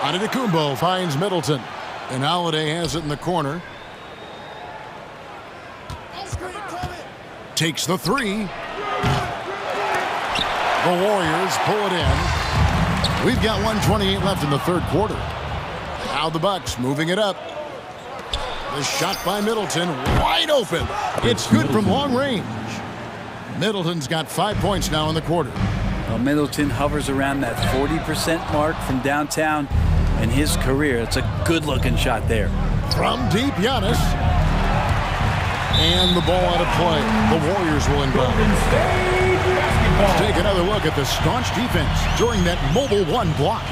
[SPEAKER 1] Antetokounmpo finds Middleton. And Holiday has it in the corner. Takes the 3. The Warriors pull it in. We've got 1:28 left in the third quarter. Now the Bucks moving it up. The shot by Middleton, wide open. It's good from long range. Middleton's got 5 points now in the quarter.
[SPEAKER 3] Well, Middleton hovers around that 40% mark from downtown in his career. It's a good-looking shot there.
[SPEAKER 1] From deep, Giannis. And the ball out of play. The Warriors will inbound. Let's take another look at the staunch defense during that mobile one block.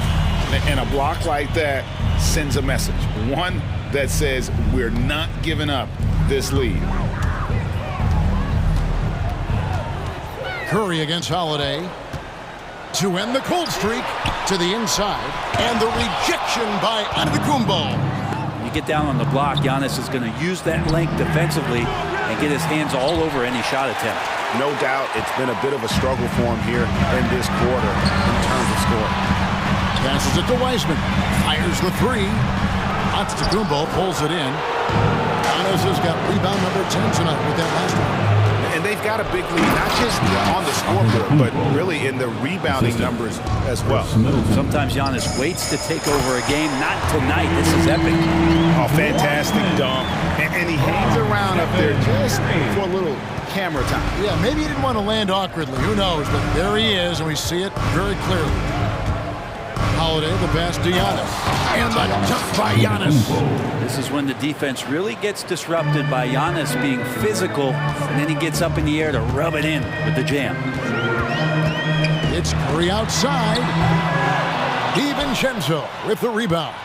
[SPEAKER 2] And a block like that sends a message. One that says we're not giving up this lead.
[SPEAKER 1] Curry against Holiday. To end the cold streak to the inside. And the rejection by Antetokounmpo.
[SPEAKER 3] You get down on the block, Giannis is going to use that length defensively and get his hands all over any shot attempt.
[SPEAKER 2] No doubt it's been a bit of a struggle for him here in this quarter in terms of scoring.
[SPEAKER 1] Passes it to Wiseman. Fires the 3. Antetokounmpo pulls it in. Giannis has got rebound number 10 tonight with that last one.
[SPEAKER 2] And they've got a big lead, not just on the scoreboard, but really in the rebounding numbers as well.
[SPEAKER 3] Sometimes Giannis waits to take over a game. Not tonight. This is epic.
[SPEAKER 2] Oh, fantastic dunk. And he hangs around up there just for a little camera time.
[SPEAKER 1] Yeah, maybe he didn't want to land awkwardly. Who knows? But there he is, and we see it very clearly. Holiday, the pass to Giannis. And the dunk by Giannis.
[SPEAKER 3] This is when the defense really gets disrupted by Giannis being physical, and then he gets up in the air to rub it in with the jam.
[SPEAKER 1] It's Curry outside. DiVincenzo with the rebound.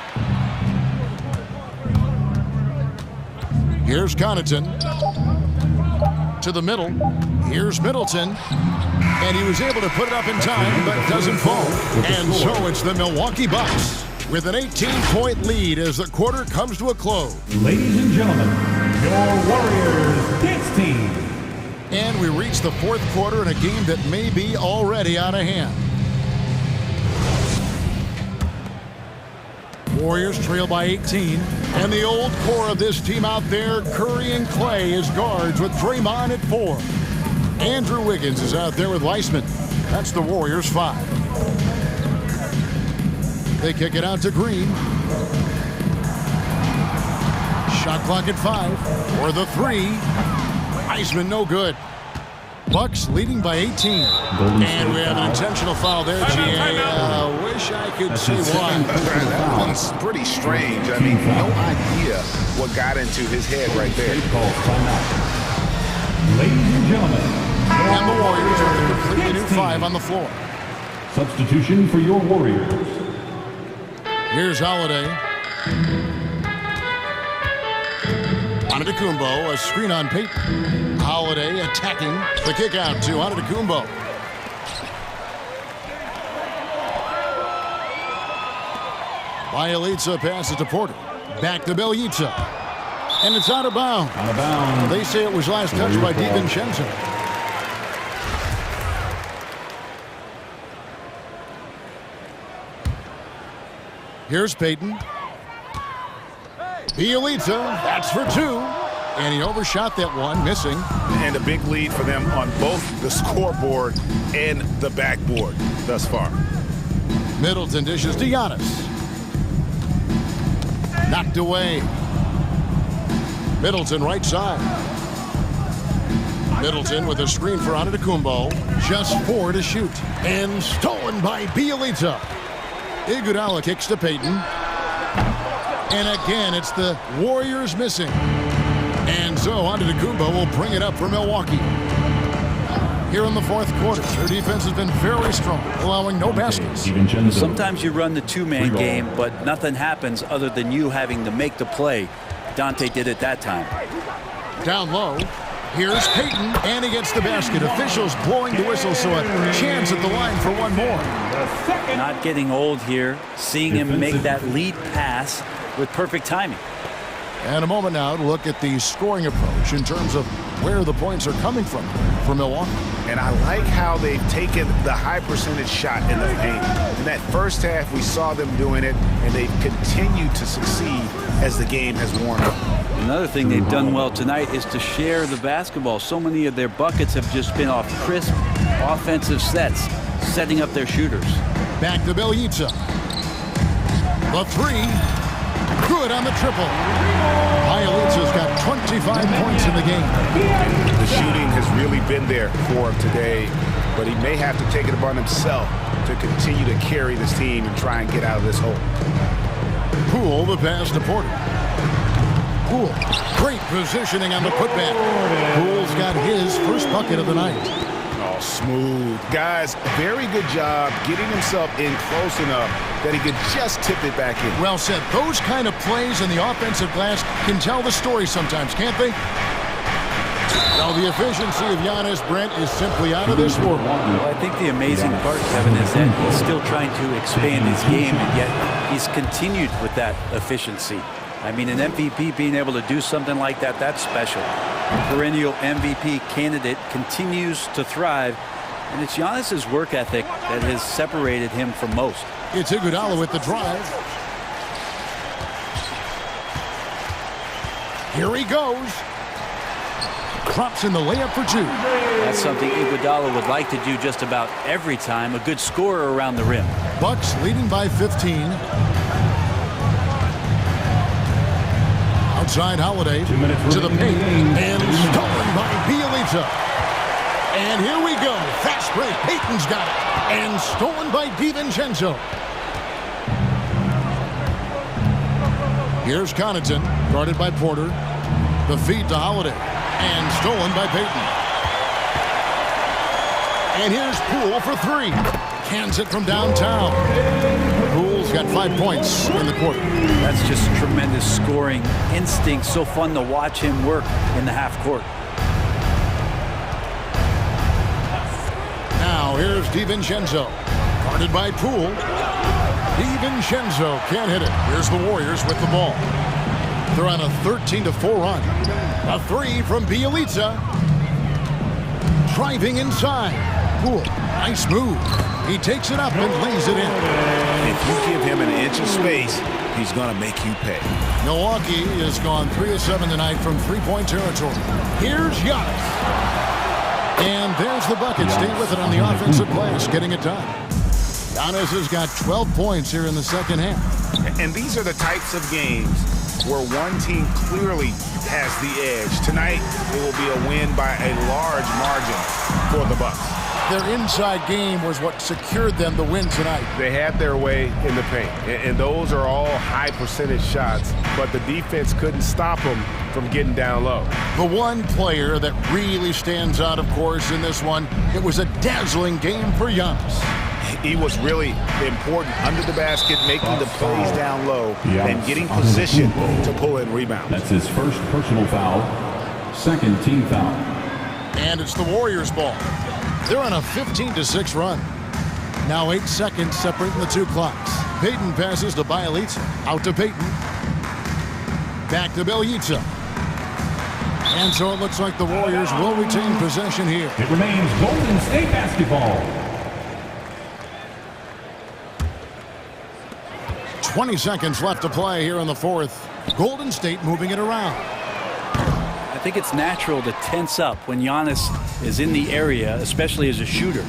[SPEAKER 1] Here's Connaughton. To the middle. Here's Middleton. And he was able to put it up in time, but doesn't fall. And so it's the Milwaukee Bucks with an 18-point lead as the quarter comes to a close.
[SPEAKER 6] Ladies and gentlemen, your Warriors dance team.
[SPEAKER 1] And we reach the fourth quarter in a game that may be already out of hand. Warriors trail by 18. And the old core of this team out there, Curry and Clay as guards with Draymond at 4. Andrew Wiggins is out there with Weissman. That's the Warriors 5. They kick it out to Green. Shot clock at 5 for the 3. Weissman no good. Bucks leading by 18. And we have an intentional foul there, GA. Wish I could say why.
[SPEAKER 2] That one's pretty strange. I mean, no idea what got into his head right there.
[SPEAKER 6] Ladies and gentlemen,
[SPEAKER 1] and the Warriors are the completely new 5 on the floor.
[SPEAKER 6] Substitution for your Warriors.
[SPEAKER 1] Here's Holiday. Antetokounmpo, a screen on Payton. Holiday attacking. The kick out to Antetokounmpo. Bielitsa passes to Porter. Back to Bielitsa. And it's out of bounds.
[SPEAKER 6] Out of bounds.
[SPEAKER 1] They say it was last touched by DiVincenzo. Here's Payton. Bielitsa, that's for 2. And he overshot that one, missing.
[SPEAKER 2] And a big lead for them on both the scoreboard and the backboard thus far.
[SPEAKER 1] Middleton dishes to Giannis. Knocked away. Middleton right side. Middleton with a screen for Antetokounmpo. Just 4 to shoot. And stolen by Bielitsa. Iguodala kicks to Payton. And again, it's the Warriors missing. And so Antetokounmpo will bring it up for Milwaukee. Here in the fourth quarter, their defense has been very strong, allowing no baskets.
[SPEAKER 3] Sometimes you run the two-man game, but nothing happens other than you having to make the play. Dante did it that time.
[SPEAKER 1] Down low. Here's Payton, and he gets the basket. Officials blowing the whistle, so a chance at the line for one more.
[SPEAKER 3] Not getting old here, seeing him make that lead pass with perfect timing.
[SPEAKER 1] And a moment now to look at the scoring approach in terms of where the points are coming from for Milwaukee.
[SPEAKER 2] And I like how they've taken the high percentage shot in the paint. In that first half, we saw them doing it, and they've continued to succeed as the game has worn on.
[SPEAKER 3] Another thing they've done well tonight is to share the basketball. So many of their buckets have just been off crisp offensive sets, setting up their shooters.
[SPEAKER 1] Back to Bielitsa. The 3. Good on the triple. Bielitsa's got 25 points in the game.
[SPEAKER 2] The shooting has really been there for him today, but he may have to take it upon himself to continue to carry this team and try and get out of this hole.
[SPEAKER 1] Poole, the pass to Porter. Poole, great positioning on the putback. Poole's got his first bucket of the night.
[SPEAKER 2] Oh, smooth. Guys, very good job getting himself in close enough that he could just tip it back in.
[SPEAKER 1] Well said. Those kind of plays in the offensive glass can tell the story sometimes, can't they? Well, the efficiency of Giannis, Brent, is simply out of this world.
[SPEAKER 3] Well, I think the amazing part, Kevin, is that he's still trying to expand his game, and yet he's continued with that efficiency. I mean, an MVP being able to do something like that, that's special. The perennial MVP candidate continues to thrive, and it's Giannis's work ethic that has separated him from most.
[SPEAKER 1] It's Iguodala with the drive. Here he goes. Drops in the layup for 2.
[SPEAKER 3] That's something Iguodala would like to do just about every time. A good scorer around the rim.
[SPEAKER 1] Bucks leading by 15. Outside Holiday to the paint and stolen by Bielitsa. And here we go. Fast break. Payton's got it. And stolen by DiVincenzo. Here's Connaughton, guarded by Porter. The feed to Holiday. And stolen by Payton. And here's Poole for 3. Cans it from downtown. Poole's got 5 points in the quarter.
[SPEAKER 3] That's just tremendous scoring instinct. So fun to watch him work in the half court.
[SPEAKER 1] Now here's DiVincenzo, guarded by Poole. DiVincenzo can't hit it. Here's the Warriors with the ball. They're on a 13-4 run. A three from Bielitsa. Driving inside. Cool. Nice move. He takes it up and lays it in.
[SPEAKER 2] If you give him an inch of space, he's going to make you pay.
[SPEAKER 1] Milwaukee has gone 3 of 7 tonight from three-point territory. Here's Giannis. And there's the bucket. Stay with it on the offensive glass, getting it done. Giannis has got 12 points here in the second half.
[SPEAKER 2] And these are the types of games where one team clearly has the edge. Tonight, it will be a win by a large margin for the Bucks.
[SPEAKER 1] Their inside game was what secured them the win tonight.
[SPEAKER 2] They had their way in the paint, and those are all high percentage shots, but the defense couldn't stop them from getting down low.
[SPEAKER 1] The one player that really stands out, of course, in this one, it was a dazzling game for Giannis.
[SPEAKER 2] He was really important under the basket, making the plays down low and getting position to pull in rebounds.
[SPEAKER 6] That's his first personal foul, second team foul.
[SPEAKER 1] And it's the Warriors' ball. They're on a 15-6 run. Now 8 seconds separating the two clocks. Payton passes to Bielitsa. Out to Payton. Back to Bielitsa. And so it looks like the Warriors will retain possession here.
[SPEAKER 6] It remains Golden State basketball.
[SPEAKER 1] 20 seconds left to play here in the fourth. Golden State moving it around.
[SPEAKER 3] I think it's natural to tense up when Giannis is in the area, especially as a shooter.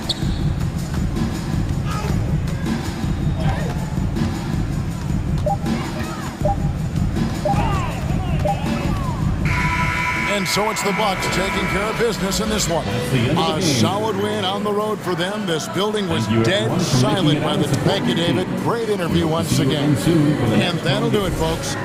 [SPEAKER 1] And so it's the Bucks taking care of business in this one. A solid win on the road for them. This building was dead silent by the thank you, David. Great interview once again. And that'll do it, folks.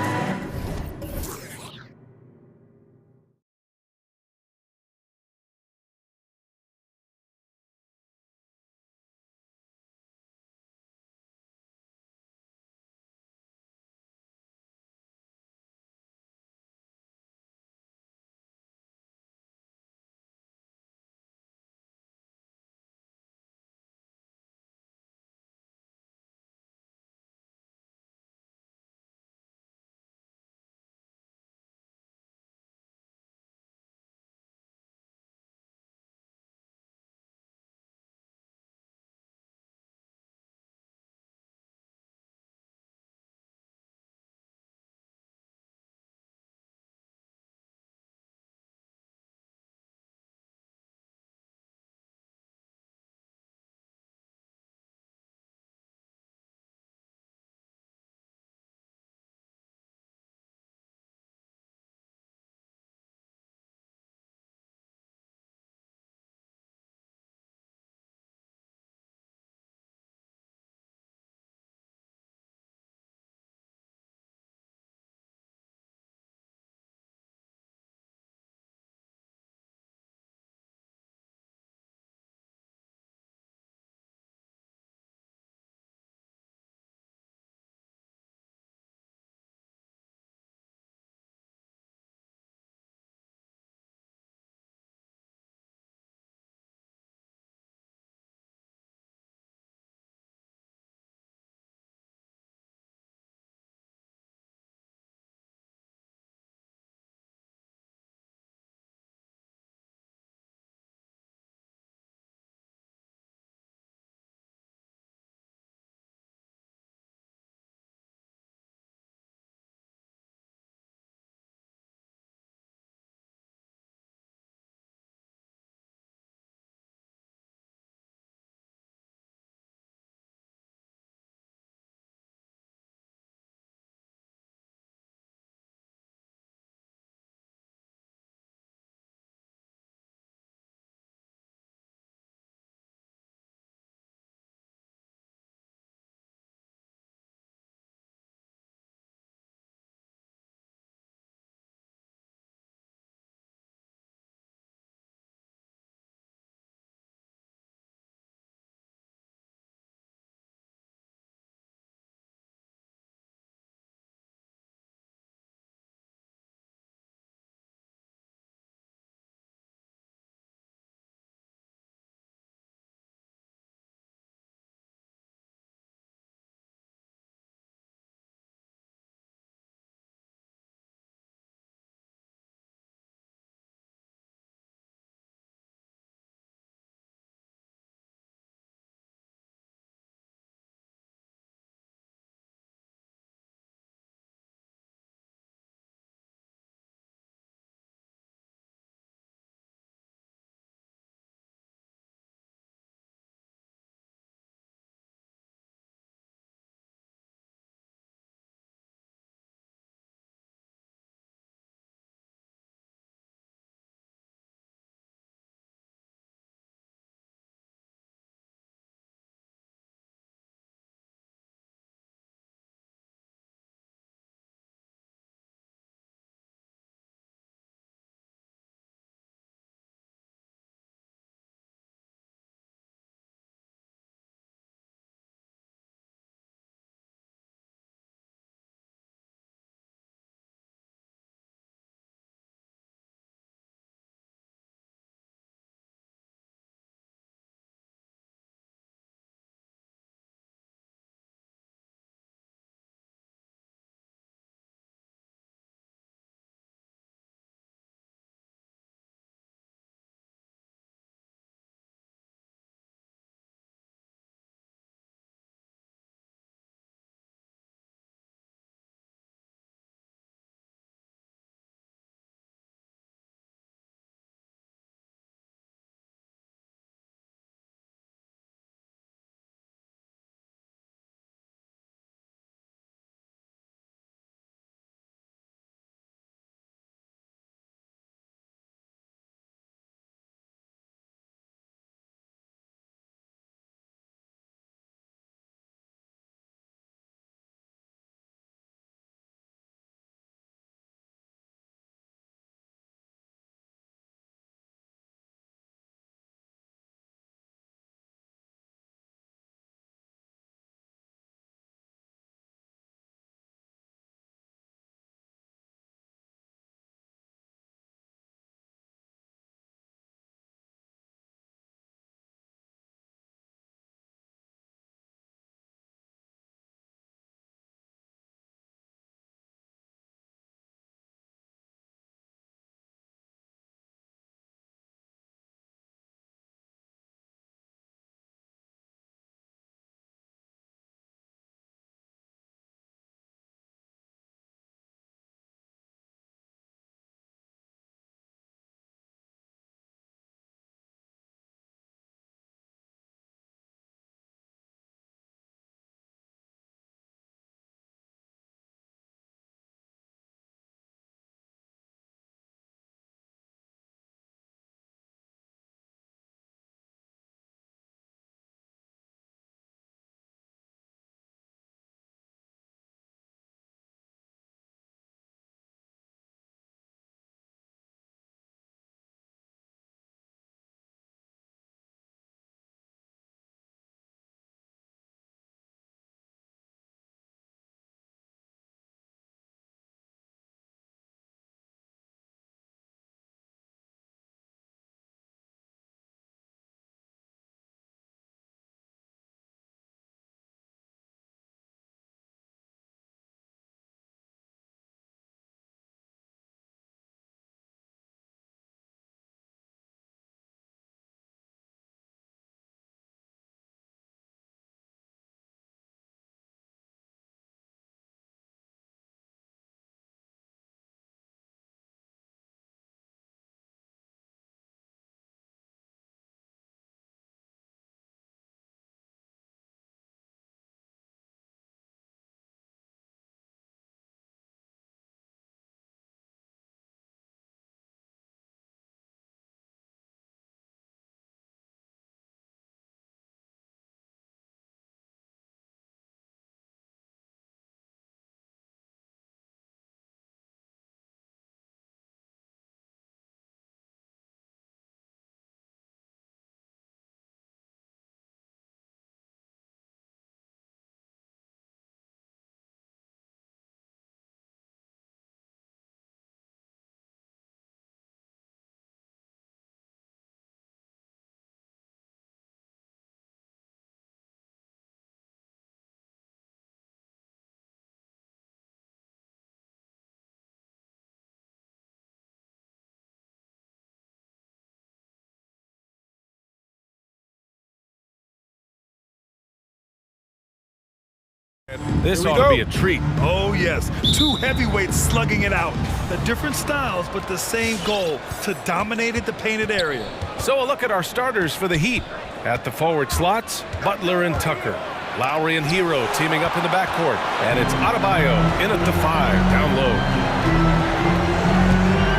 [SPEAKER 7] This ought to be a treat.
[SPEAKER 8] Oh, yes. Two heavyweights slugging it out. The different styles, but the same goal, to dominate the painted area.
[SPEAKER 7] So a look at our starters for the Heat. At the forward slots, Butler and Tucker. Lowry and Hero teaming up in the backcourt. And it's Adebayo in at the 5, down low.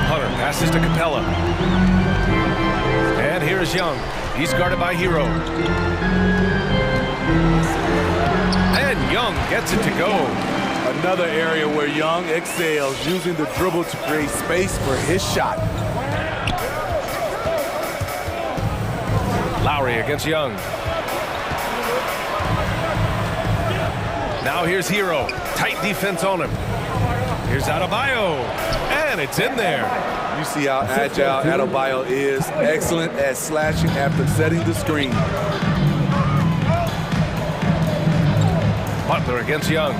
[SPEAKER 7] Hunter passes to Capella. And here's Young. He's guarded by Hero. And Young gets it to go.
[SPEAKER 13] Another area where Young excels, using the dribble to create space for his shot.
[SPEAKER 7] Lowry against Young. Now here's Hero. Tight defense on him. Here's Adebayo. And it's in there.
[SPEAKER 13] You see how agile Adebayo is. Excellent at slashing after setting the screen.
[SPEAKER 7] Butler against Young.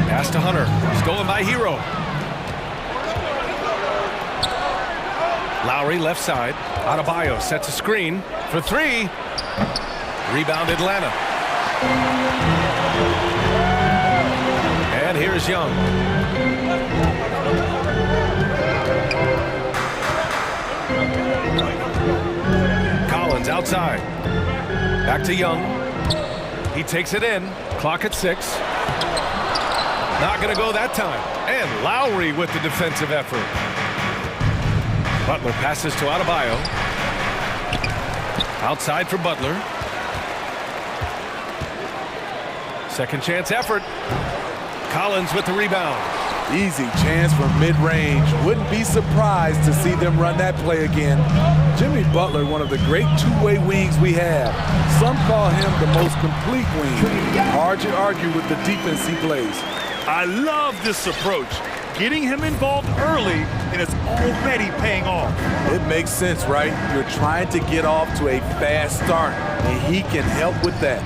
[SPEAKER 7] Pass to Hunter. Stolen by Hero. Lowry left side. Adebayo sets a screen for 3. Rebound Atlanta. And here's Young. Collins outside. Back to Young. He takes it in. Clock at 6. Not going to go that time. And Lowry with the defensive effort. Butler passes to Adebayo. Outside for Butler. Second chance effort. Collins with the rebound.
[SPEAKER 13] Easy chance from mid-range. Wouldn't be surprised to see them run that play again. Jimmy Butler, one of the great two-way wings we have. Some call him the most complete wing. Hard to argue with the defense he plays.
[SPEAKER 8] I love this approach. Getting him involved early, and it's already paying off.
[SPEAKER 13] It makes sense, right? You're trying to get off to a fast start, and he can help with that.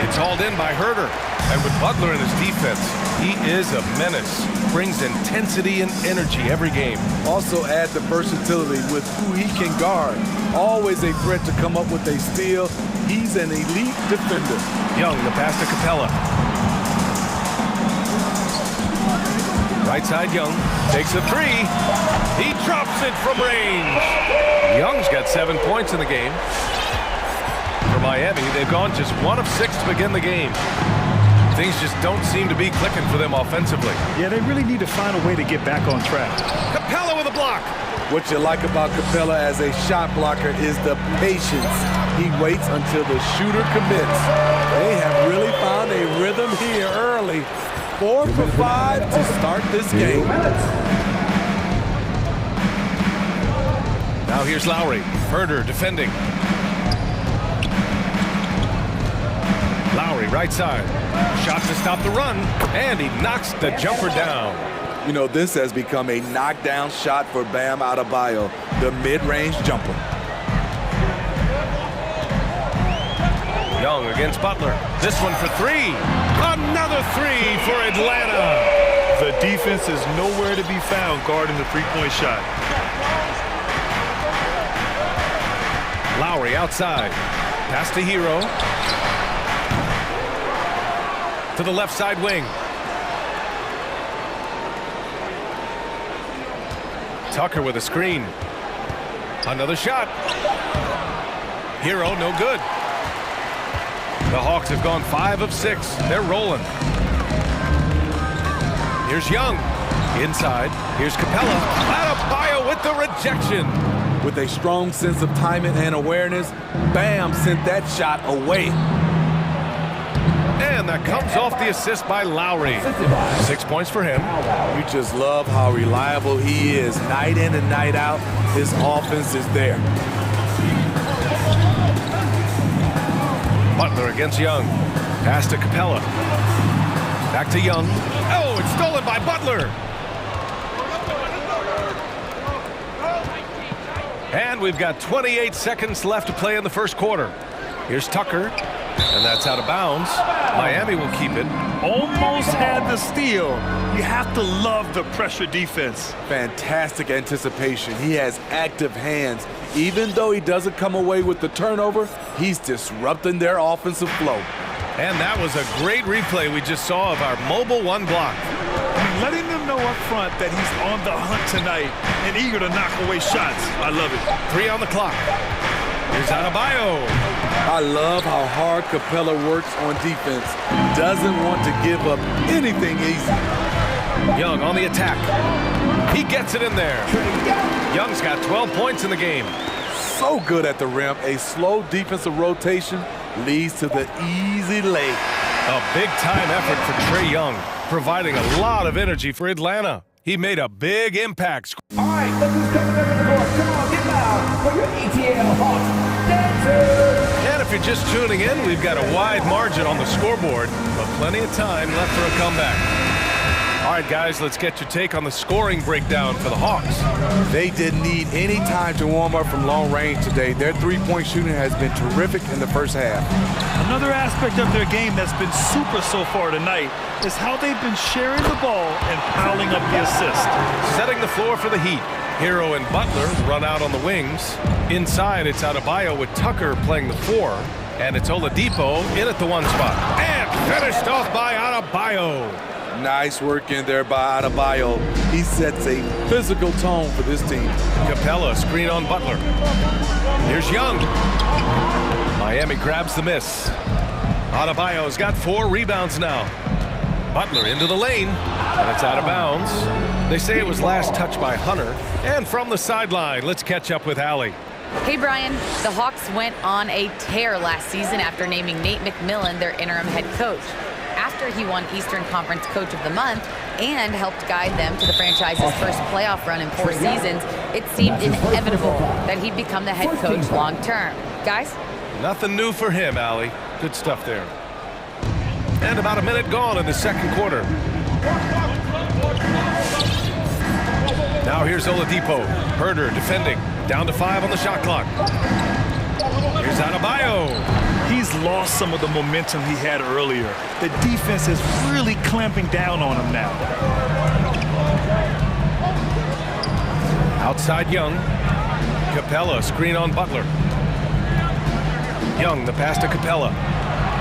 [SPEAKER 7] It's hauled in by Herter. And with Butler in his defense, he is a menace. Brings intensity and energy every game.
[SPEAKER 13] Also add the versatility with who he can guard. Always a threat to come up with a steal. He's an elite defender.
[SPEAKER 7] Young, the pass to Capella. Right side, Young takes a 3. He drops it from range. Young's got 7 points in the game. For Miami, they've gone just 1 of 6 to begin the game. Things just don't seem to be clicking for them offensively.
[SPEAKER 8] Yeah, they really need to find a way to get back on track.
[SPEAKER 7] Capella with a block.
[SPEAKER 13] What you like about Capella as a shot blocker is the patience. He waits until the shooter commits. They have really found a rhythm here early. 4 for 5 to start this game.
[SPEAKER 7] Now here's Lowry. Herter defending. Lowry right side. Shot to stop the run, and he knocks the jumper down.
[SPEAKER 13] You know, this has become a knockdown shot for Bam Adebayo, the mid-range jumper.
[SPEAKER 7] Young against Butler. This one for 3. Another 3 for Atlanta.
[SPEAKER 8] The defense is nowhere to be found guarding the three-point shot.
[SPEAKER 7] Lowry outside. Pass to Hero. To the left side wing. Tucker with a screen. Another shot. Hero, no good. The Hawks have gone 5 of 6. They're rolling. Here's Young. Inside. Here's Capella. Adebayo with the rejection.
[SPEAKER 13] With a strong sense of timing and awareness, Bam sent that shot away.
[SPEAKER 7] And that comes off the assist by Lowry. 6 points for him.
[SPEAKER 13] You just love how reliable he is. Night in and night out, his offense is there.
[SPEAKER 7] Butler against Young. Pass to Capella. Back to Young. Oh, it's stolen by Butler. And we've got 28 seconds left to play in the first quarter. Here's Tucker. And that's out of bounds. Miami will keep it.
[SPEAKER 8] Almost had the steal. You have to love the pressure defense.
[SPEAKER 13] Fantastic anticipation. He has active hands. Even though he doesn't come away with the turnover, he's disrupting their offensive flow.
[SPEAKER 7] And that was a great replay we just saw of our mobile one block.
[SPEAKER 8] I mean, letting them know up front that he's on the hunt tonight and eager to knock away shots. I love it.
[SPEAKER 7] 3 on the clock. Here's Adebayo.
[SPEAKER 13] I love how hard Capella works on defense. Doesn't want to give up anything easy.
[SPEAKER 7] Young on the attack. He gets it in there. Young's got 12 points in the game.
[SPEAKER 13] So good at the rim. A slow defensive rotation leads to the easy lay.
[SPEAKER 7] A big-time effort for Trae Young, providing a lot of energy for Atlanta. He made a big impact.
[SPEAKER 6] All right, look who's coming up to the court. Come on, get loud for your ETL Hawks dancers.
[SPEAKER 7] And if you're just tuning in, we've got a wide margin on the scoreboard, but plenty of time left for a comeback. All right, guys, let's get your take on the scoring breakdown for the Hawks.
[SPEAKER 13] They didn't need any time to warm up from long range today. Their three-point shooting has been terrific in the first half.
[SPEAKER 8] Another aspect of their game that's been super so far tonight is how they've been sharing the ball and piling up the assist.
[SPEAKER 7] Setting the floor for the Heat. Hero and Butler run out on the wings. Inside, it's Adebayo with Tucker playing the 4. And it's Oladipo in at the 1 spot. And finished off by Adebayo.
[SPEAKER 13] Nice work in there by Adebayo. He sets a physical tone for this team.
[SPEAKER 7] Capella, screen on Butler. Here's Young. Miami grabs the miss. Adebayo's got 4 rebounds now. Butler into the lane, and it's out of bounds. They say it was last touched by Hunter. And from the sideline, let's catch up with Allie.
[SPEAKER 11] Hey, Brian. The Hawks went on a tear last season after naming Nate McMillan their interim head coach. After he won Eastern Conference Coach of the Month and helped guide them to the franchise's first playoff run in 4 seasons, it seemed inevitable that he'd become the head coach long-term. Guys?
[SPEAKER 7] Nothing new for him, Allie. Good stuff there. And about a minute gone in the second quarter. Now here's Oladipo. Herder defending. Down to 5 on the shot clock. Here's Adebayo.
[SPEAKER 8] He's lost some of the momentum he had earlier. The defense is really clamping down on him now.
[SPEAKER 7] Outside Young. Capella, screen on Butler. Young, the pass to Capella.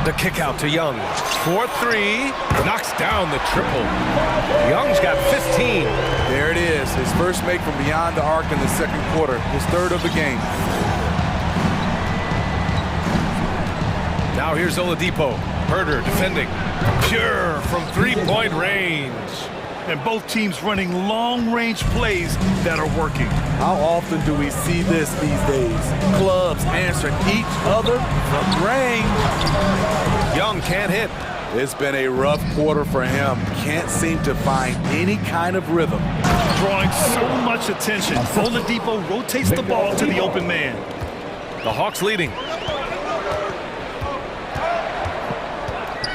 [SPEAKER 7] The kick out to Young. 4-3. Knocks down the triple. Young's got 15.
[SPEAKER 13] There it is. His first make from beyond the arc in the second quarter. His 3rd of the game.
[SPEAKER 7] Now here's Oladipo. Herder defending. Pure from 3-point range.
[SPEAKER 8] And both teams running long-range plays that are working.
[SPEAKER 13] How often do we see this these days? Clubs answering each other from range.
[SPEAKER 7] Young can't hit.
[SPEAKER 13] It's been a rough quarter for him. Can't seem to find any kind of rhythm.
[SPEAKER 8] Drawing so much attention. Oladipo rotates the ball to the open man.
[SPEAKER 7] The Hawks leading.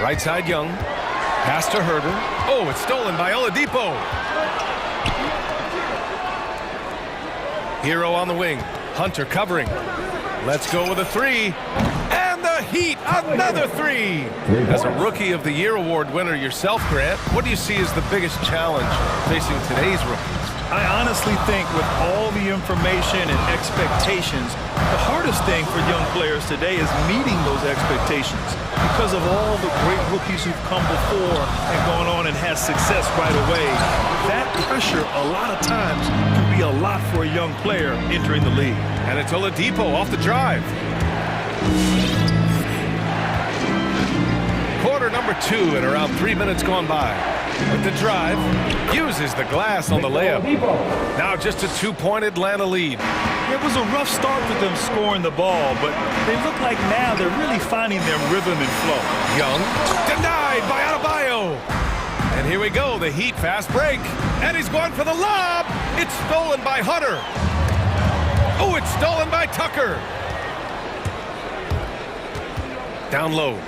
[SPEAKER 7] Right side Young. Pass to Herder. Oh, it's stolen by Oladipo. Hero on the wing. Hunter covering. Let's go with a 3. And the Heat, another 3. As a Rookie of the Year award winner yourself, Grant, what do you see as the biggest challenge facing today's rookies?
[SPEAKER 8] I honestly think with all the information and expectations, the hardest thing for young players today is meeting those expectations. Because of all the great rookies who've come before and gone on and had success right away, that pressure a lot of times can be a lot for a young player entering the league.
[SPEAKER 7] And it's Oladipo off the drive. Quarter number 2 and around 3 minutes gone by. With the drive, uses the glass on the layup. Now just a 2-point Atlanta lead.
[SPEAKER 8] It was a rough start for them scoring the ball, but they look like now they're really finding their rhythm and flow.
[SPEAKER 7] Young, denied by Adebayo. And here we go, the Heat fast break. And he's going for the lob. It's stolen by Hunter. Oh, it's stolen by Tucker. Down low.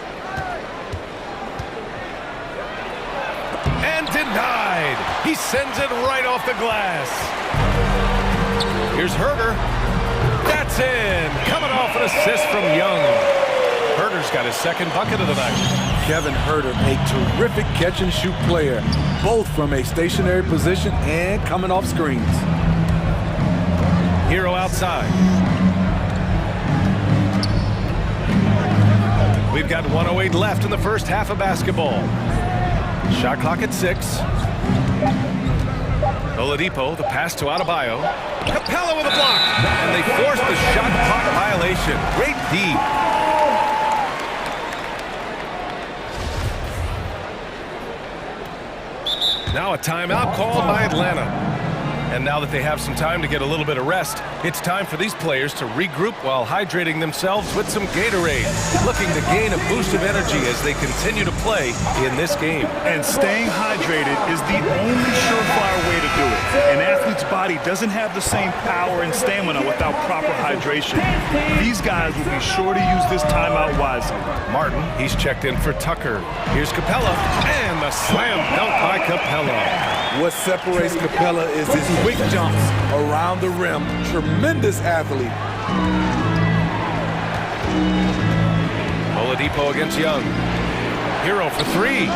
[SPEAKER 7] And denied. He sends it right off the glass. Here's Herder. That's in. Coming off an assist from Young. Herder's got his 2nd bucket of the night.
[SPEAKER 13] Kevin Herder, a terrific catch-and-shoot player, both from a stationary position and coming off screens.
[SPEAKER 7] Hero outside. We've got 1:08 left in the first half of basketball. Shot clock at 6. Oladipo, the pass to Adebayo. Capella with a block. And they force the shot clock violation. Great D. Now a timeout called by Atlanta. And now that they have some time to get a little bit of rest, it's time for these players to regroup while hydrating themselves with some Gatorade, looking to gain a boost of energy as they continue to play in this game.
[SPEAKER 8] And staying hydrated is the only surefire way to do it. An athlete's body doesn't have the same power and stamina without proper hydration. These guys will be sure to use this timeout wisely.
[SPEAKER 7] Martin, he's checked in for Tucker. Here's Capella, and the slam dunk by Capella.
[SPEAKER 13] What separates Capella is his quick jumps around the rim. Tremendous athlete.
[SPEAKER 7] Oladipo against Young. Hero for 3.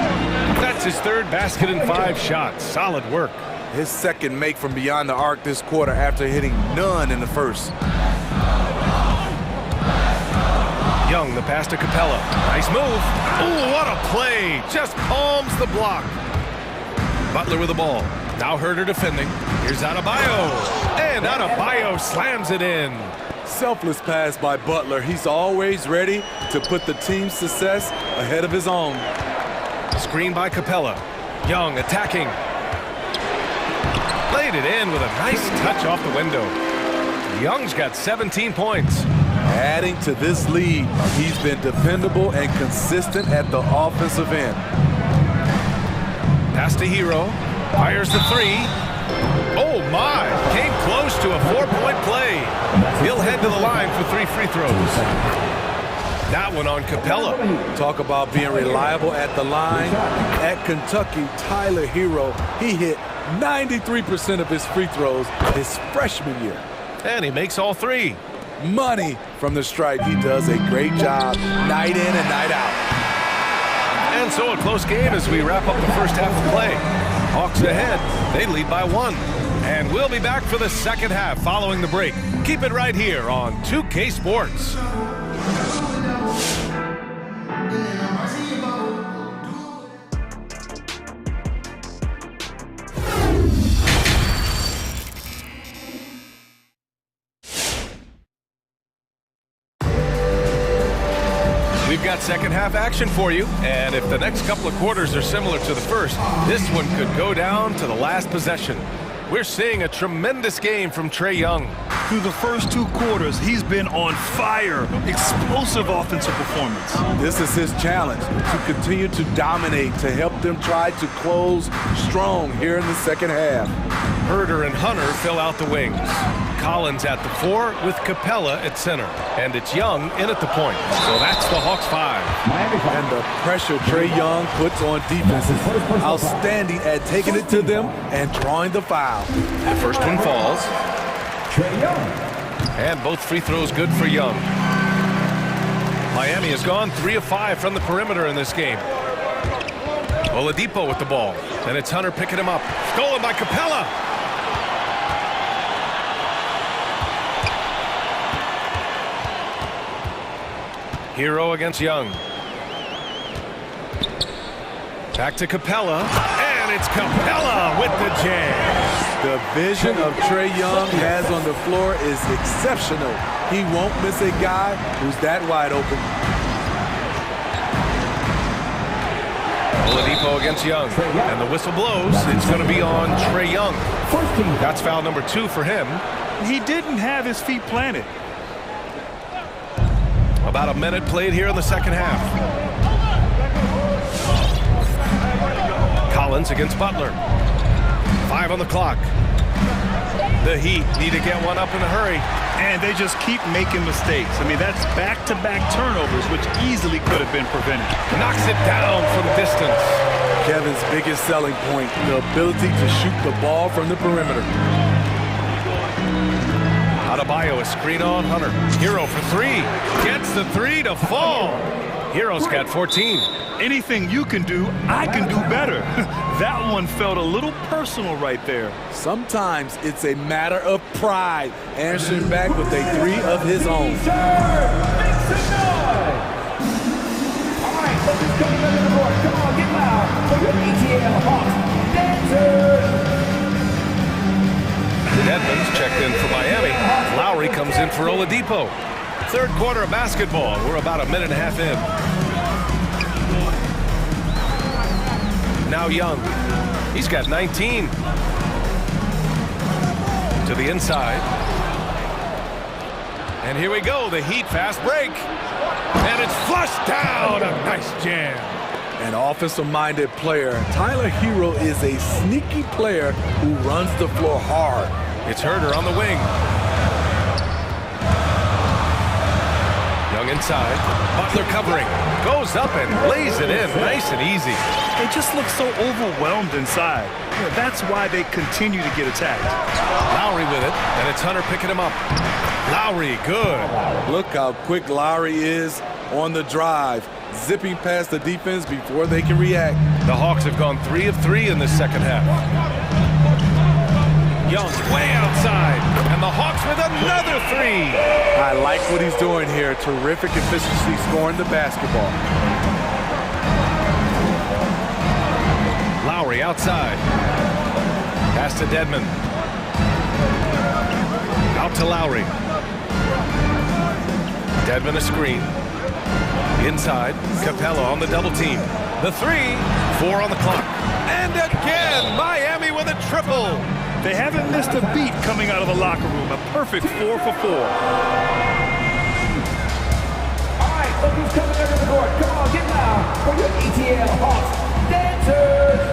[SPEAKER 7] That's his third basket in 5 shots. Solid work.
[SPEAKER 13] His second make from beyond the arc this quarter after hitting none in the first.
[SPEAKER 7] Young, the pass to Capella. Nice move. Ooh, what a play. Just palms the block. Butler with the ball. Now Herter defending. Here's Adebayo. And Adebayo slams it in.
[SPEAKER 13] Selfless pass by Butler. He's always ready to put the team's success ahead of his own.
[SPEAKER 7] Screen by Capella. Young attacking. Laid it in with a nice touch off the window. Young's got 17 points.
[SPEAKER 13] Adding to this lead, he's been dependable and consistent at the offensive end.
[SPEAKER 7] Pass to Hero. Fires the 3. Oh my! Came close to a 4-point play. He'll head to the line for 3 free throws. That one on Capella.
[SPEAKER 13] Talk about being reliable at the line. At Kentucky, Tyler Hero, he hit 93% of his free throws his freshman year.
[SPEAKER 7] And he makes all 3.
[SPEAKER 13] Money from the stripe. He does a great job night in and night out.
[SPEAKER 7] And so a close game as we wrap up the first half of play. Hawks ahead. They lead by 1. And we'll be back for the second half following the break. Keep it right here on 2K Sports. We've got second half action for you, and if the next couple of quarters are similar to the first, this one could go down to the last possession. We're seeing a tremendous game from Trae Young.
[SPEAKER 8] Through the first 2 quarters, he's been on fire. Explosive offensive performance.
[SPEAKER 13] This is his challenge, to continue to dominate, to help them try to close strong here in the second half.
[SPEAKER 7] Herter and Hunter fill out the wings. Collins at the 4 with Capella at center. And it's Young in at the point. So that's the Hawks 5.
[SPEAKER 13] And the pressure Trae Young puts on defense is outstanding at taking it to them and drawing the foul.
[SPEAKER 7] The first one falls. And both free throws good for Young. Miami has gone 3 of 5 from the perimeter in this game. Oladipo with the ball. And it's Hunter picking him up. Stolen by Capella. Hero against Young. Back to Capella. And it's Capella with the jam.
[SPEAKER 13] The vision of Trae Young has on the floor is exceptional. He won't miss a guy who's that wide open.
[SPEAKER 7] Oladipo against Young. And the whistle blows. It's going to be on Trae Young. That's foul number 2 for him.
[SPEAKER 8] He didn't have his feet planted.
[SPEAKER 7] About a minute played here in the second half. Collins against Butler. 5 on the clock. The Heat need to get one up in a hurry.
[SPEAKER 8] And they just keep making mistakes. I mean, that's back-to-back turnovers, which easily could have been prevented.
[SPEAKER 7] Knocks it down from distance.
[SPEAKER 13] Kevin's biggest selling point, the ability to shoot the ball from the perimeter.
[SPEAKER 7] Adebayo, a screen on Hunter. Hero for 3. Gets the 3 to fall. Hero's got 14.
[SPEAKER 8] Anything you can do, I can do better. That one felt a little personal right there.
[SPEAKER 13] Sometimes it's a matter of pride, answering back with a 3 of his own.
[SPEAKER 7] Edmonds checked in for Miami. Lowry comes in for Oladipo. Third quarter of basketball. We're about a minute and a half in. Now Young. He's got 19. To the inside. And here we go. The Heat fast break. And it's flushed down. A nice jam.
[SPEAKER 13] An offensive-minded player. Tyler Hero is a sneaky player who runs the floor hard.
[SPEAKER 7] It's Herder on the wing. Young inside. Butler covering. Goes up and lays it in. Nice and easy.
[SPEAKER 8] They just look so overwhelmed inside. That's why they continue to get attacked.
[SPEAKER 7] Lowry with it, and it's Hunter picking him up. Lowry, good.
[SPEAKER 13] Look how quick Lowry is on the drive, zipping past the defense before they can react.
[SPEAKER 7] The Hawks have gone 3 of 3 in the second half. Young way outside, and the Hawks with another 3.
[SPEAKER 13] I like what he's doing here. Terrific efficiency scoring the basketball.
[SPEAKER 7] Lowry outside. Pass to Dedmon. Out to Lowry. Dedmon a screen. Inside. Capella on the double team. The 3. 4 on the clock. And again, Miami with a triple.
[SPEAKER 8] They haven't missed a beat coming out of the locker room. A perfect 4 for 4.
[SPEAKER 6] All right, look who's coming under the court. Come on, get loud for your ETL Hawks dancers.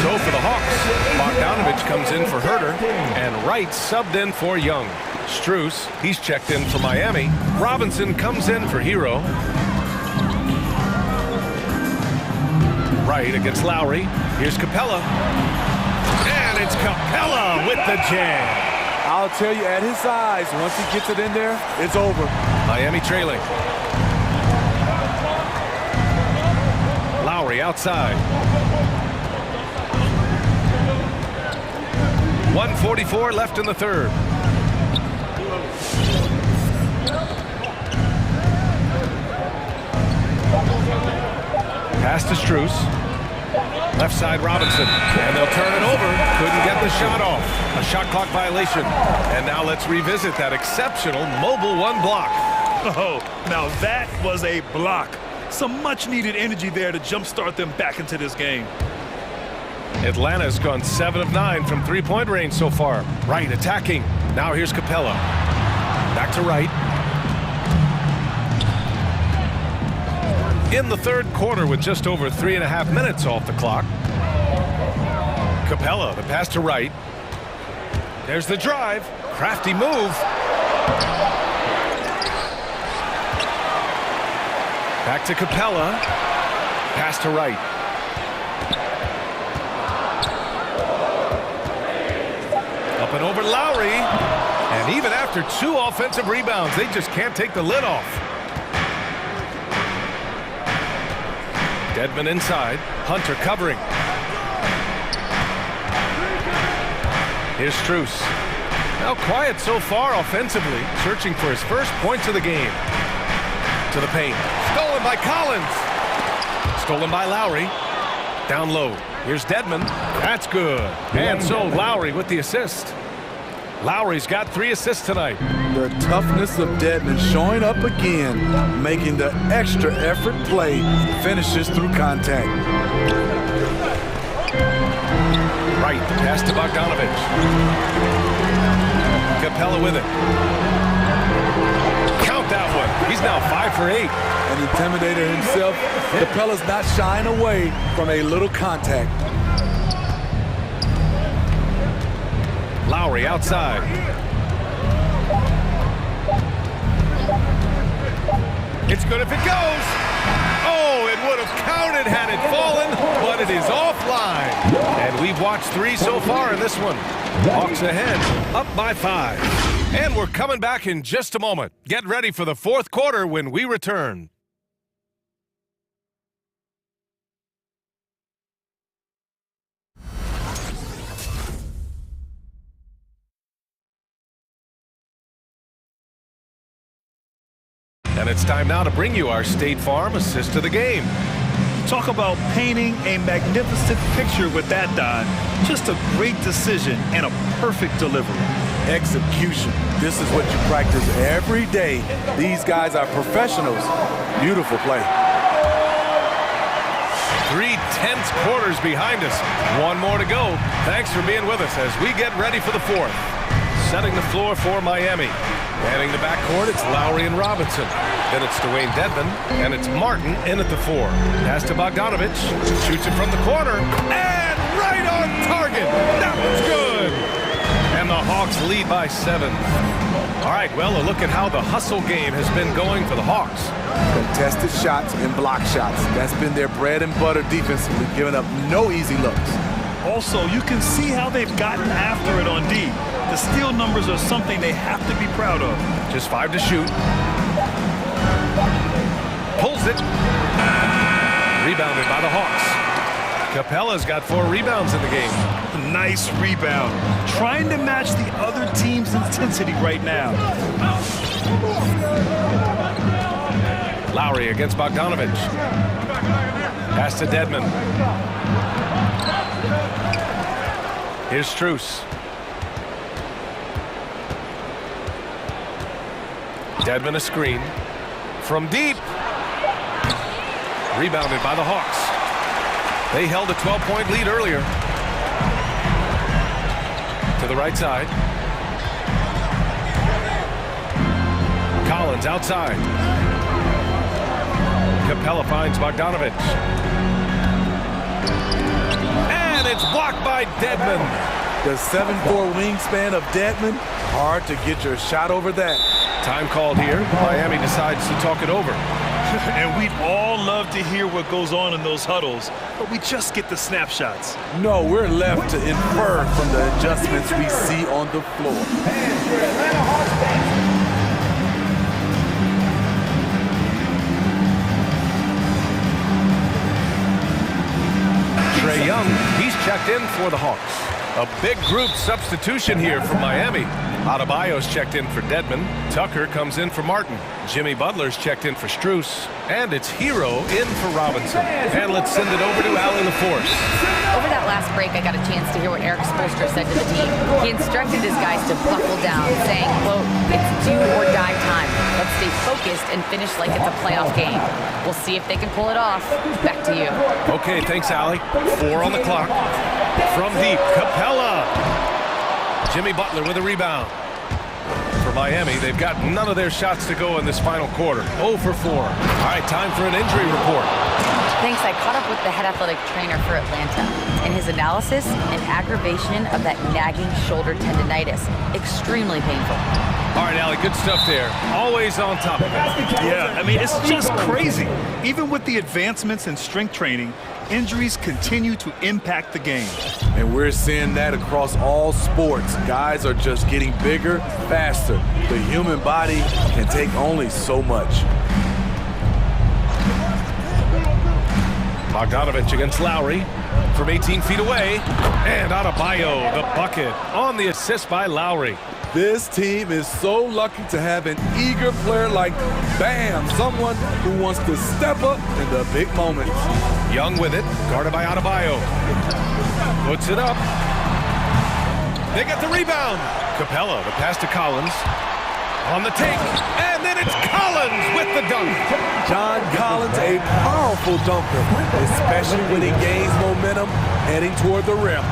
[SPEAKER 7] So for the Hawks, Bogdanovich comes in for Herder, and Wright subbed in for Young. Strus, he's checked in for Miami. Robinson comes in for Hero. Wright against Lowry. Here's Capella. And it's Capella with the jam.
[SPEAKER 13] I'll tell you, at his size, once he gets it in there, it's over.
[SPEAKER 7] Miami trailing. Lowry outside. 1:44 left in the third. Pass to Strus. Left side Robinson. And they'll turn it over. Couldn't get the shot off. A shot clock violation. And now let's revisit that exceptional mobile 1 block.
[SPEAKER 8] Oh, now that was a block. Some much-needed energy there to jumpstart them back into this game.
[SPEAKER 7] Atlanta's gone 7 of 9 from three-point range so far. Wright attacking. Now here's Capella. Back to Wright. In the third quarter with just over 3.5 minutes off the clock. Capella, the pass to Wright. There's the drive. Crafty move. Back to Capella. Pass to Wright. Up and over Lowry. And even after 2 offensive rebounds, they just can't take the lid off. Dedmon inside. Hunter covering. Here's Strus. Now quiet so far offensively, searching for his first points of the game. To the paint. Stolen by Collins. Stolen by Lowry. Down low. Here's Dedmon. That's good. And so Lowry with the assist. Lowry's got 3 assists tonight.
[SPEAKER 13] The toughness of Dedmon showing up again, making the extra effort play, finishes through contact.
[SPEAKER 7] Right, pass to Bogdanovich. Capella with it. Count that one. He's now 5 for 8.
[SPEAKER 13] An intimidator himself, Capella's not shying away from a little contact.
[SPEAKER 7] Lowry outside. It's good if it goes. Oh, it would have counted had it fallen, but it is offline. And we've watched 3 so far in this one. Hawks ahead, up by 5. And we're coming back in just a moment. Get ready for the fourth quarter when we return. And it's time now to bring you our State Farm assist of the game.
[SPEAKER 8] Talk about painting a magnificent picture with that, Don. Just a great decision and a perfect delivery.
[SPEAKER 13] Execution. This is what you practice every day. These guys are professionals. Beautiful play.
[SPEAKER 7] 3 tense quarters behind us. One more to go. Thanks for being with us as we get ready for the fourth. Setting the floor for Miami. Manning the backcourt, it's Lowry and Robinson. Then it's Dwayne Dedmon, and it's Martin in at the 4. Pass to Bogdanovich. Shoots it from the corner. And right on target. That was good. And the Hawks lead by 7. All right, well, a look at how the hustle game has been going for the Hawks.
[SPEAKER 13] Contested shots and block shots. That's been their bread and butter defensively, giving up no easy looks.
[SPEAKER 8] Also, you can see how they've gotten after it on D. The steal numbers are something they have to be proud of.
[SPEAKER 7] Just 5 to shoot. Pulls it. Rebounded by the Hawks. Capella's got 4 rebounds in the game.
[SPEAKER 8] Nice rebound. Trying to match the other team's intensity right now.
[SPEAKER 7] Lowry against Bogdanovich. Pass to Dedmon. Here's Strus. Dedmon a screen. From deep. Rebounded by the Hawks. They held a 12-point lead earlier. To the right side. Collins outside. Capella finds Bogdanovich. And it's blocked by Dedmon.
[SPEAKER 13] The 7'4" wingspan of Dedmon. Hard to get your shot over that.
[SPEAKER 7] Time called here. Miami decides to talk it over.
[SPEAKER 8] And we'd all love to hear what goes on in those huddles, but we just get the snapshots.
[SPEAKER 13] No, we're left to infer from the adjustments we see on the floor.
[SPEAKER 7] Trae Young, he's checked in for the Hawks. A big group substitution here from Miami. Adebayo's checked in for Dedmon. Tucker comes in for Martin. Jimmy Butler's checked in for Strus. And it's Hero in for Robinson. And let's send it over to Allie LaForce.
[SPEAKER 11] Over that last break, I got a chance to hear what Eric Spoelstra said to the team. He instructed his guys to buckle down, saying, quote, "It's do or die time. Let's stay focused and finish like it's a playoff game. We'll see if they can pull it off." Back to you.
[SPEAKER 7] Okay, thanks, Allie. 4 on the clock. From deep, Capella. Jimmy Butler with a rebound. For Miami, they've got none of their shots to go in this final quarter. 0 for 4. All right, time for an injury report.
[SPEAKER 11] Thanks. I caught up with the head athletic trainer for Atlanta. In his analysis, an aggravation of that nagging shoulder tendonitis. Extremely painful.
[SPEAKER 7] All right, Allie, good stuff there. Always on top of it.
[SPEAKER 8] Yeah, I mean, it's just crazy. Even with the advancements in strength training, injuries continue to impact the game.
[SPEAKER 13] And we're seeing that across all sports. Guys are just getting bigger, faster. The human body can take only so much.
[SPEAKER 7] Bogdanovich against Lowry from 18 feet away. And Adebayo, the bucket on the assist by Lowry.
[SPEAKER 13] This team is so lucky to have an eager player like Bam, someone who wants to step up in the big moments.
[SPEAKER 7] Young with it, guarded by Adebayo. Puts it up. They get the rebound. Capella, the pass to Collins. On the take, and then it's Collins with the dunk.
[SPEAKER 13] John Collins, a powerful dunker, especially when he gains momentum heading toward the rim.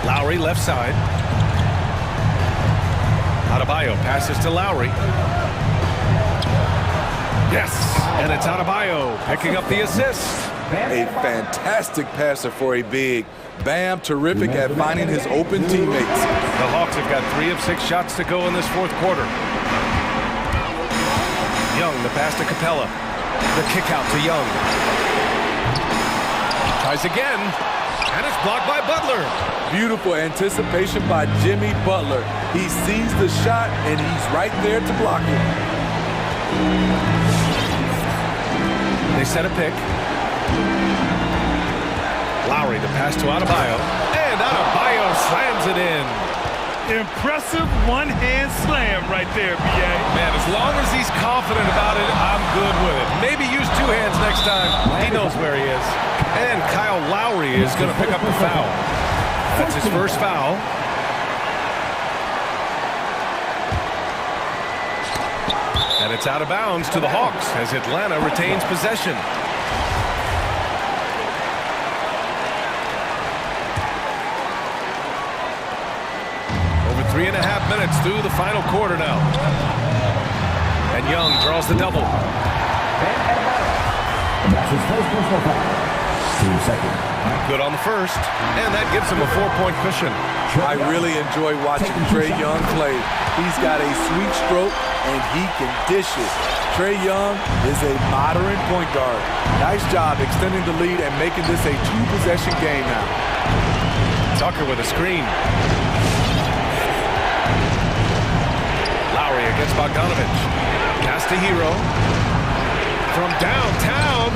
[SPEAKER 7] Lowry left side. Adebayo passes to Lowry. Yes, and it's Adebayo picking up the assist.
[SPEAKER 13] A fantastic passer for a big. Bam, terrific at finding his open teammates.
[SPEAKER 7] The Hawks have got 3 of 6 shots to go in this fourth quarter. Young, the pass to Capella. The kick out to Young. Tries again, and it's blocked by Butler.
[SPEAKER 13] Beautiful anticipation by Jimmy Butler. He sees the shot, and he's right there to block it.
[SPEAKER 7] They set a pick. Lowry, the pass to Adebayo. And Adebayo slams it in.
[SPEAKER 8] Impressive one-hand slam right there, B.A.
[SPEAKER 7] Man, as long as he's confident about it, I'm good with it. Maybe use two hands next time. He knows where he is. And Kyle Lowry is going to pick up the foul. That's his first foul. And it's out of bounds to the Hawks as Atlanta retains possession. Over 3.5 minutes through the final quarter now. And Young draws the double.
[SPEAKER 6] That's his first personal foul. 2 seconds.
[SPEAKER 7] Good on the first, and that gives him a 4-point cushion.
[SPEAKER 13] I really enjoy watching Trae Young play. He's got a sweet stroke, and he can dish it. Trae Young is a modern point guard. Nice job extending the lead and making this a 2-possession game now.
[SPEAKER 7] Tucker with a screen. Lowry against Bogdanovich. Pass to Hero. From downtown.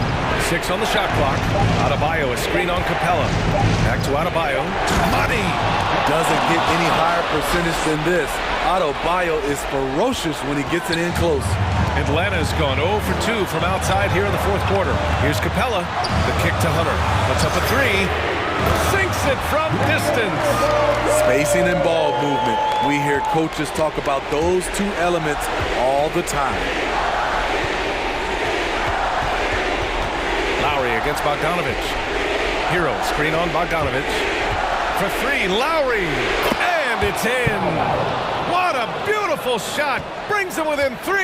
[SPEAKER 7] 6 on the shot clock. Adebayo, a screen on Capella. Back to Adebayo. Money!
[SPEAKER 13] Doesn't get any higher percentage than this. Adebayo is ferocious when he gets it in close.
[SPEAKER 7] Atlanta's gone 0 for 2 from outside here in the fourth quarter. Here's Capella. The kick to Hunter. Puts up a 3. Sinks it from distance.
[SPEAKER 13] Spacing and ball movement. We hear coaches talk about those two elements all the time.
[SPEAKER 7] Lowry against Bogdanovich. Hero, screen on Bogdanovich. For 3, Lowry. And it's in. What a beautiful shot. Brings them within 3.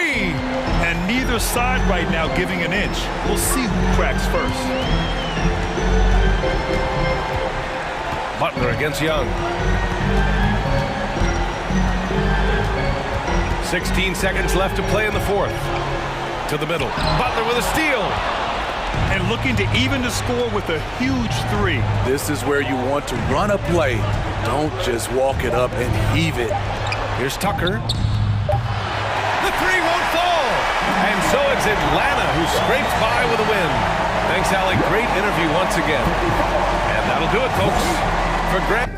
[SPEAKER 8] And neither side right now giving an inch. We'll see who cracks first.
[SPEAKER 7] Butler against Young. 16 seconds left to play in the fourth. To the middle. Butler with a steal.
[SPEAKER 8] And looking to even the score with a huge 3.
[SPEAKER 13] This is where you want to run a play. Don't just walk it up and heave it.
[SPEAKER 7] Here's Tucker. The 3 won't fall. And so it's Atlanta who scrapes by with a win. Thanks, Allie. Great interview once again. And that'll do it, folks. For Greg.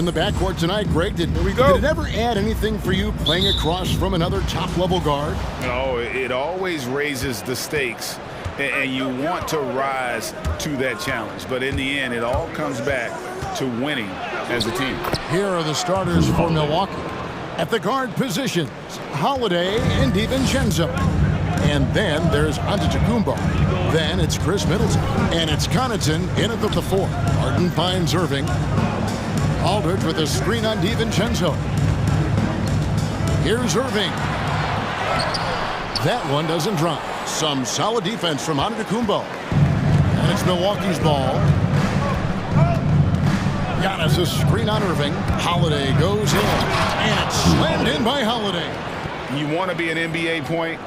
[SPEAKER 1] In the backcourt tonight, Greg, did it ever add anything for you playing across from another top-level guard?
[SPEAKER 2] No, it always raises the stakes, and you want to rise to that challenge. But in the end, it all comes back to winning as a team.
[SPEAKER 1] Here are the starters for Milwaukee. At the guard positions, Holiday and DiVincenzo. And then there's Antetokounmpo. Then it's Chris Middleton. And it's Connaughton in at the 4. Harden finds Irving. Aldridge with a screen on DiVincenzo. Here's Irving. That one doesn't drop. Some solid defense from Antetokounmpo. And it's Milwaukee's ball. Giannis a screen on Irving. Holiday goes in. And it's slammed in by Holiday.
[SPEAKER 2] You want to be an NBA point?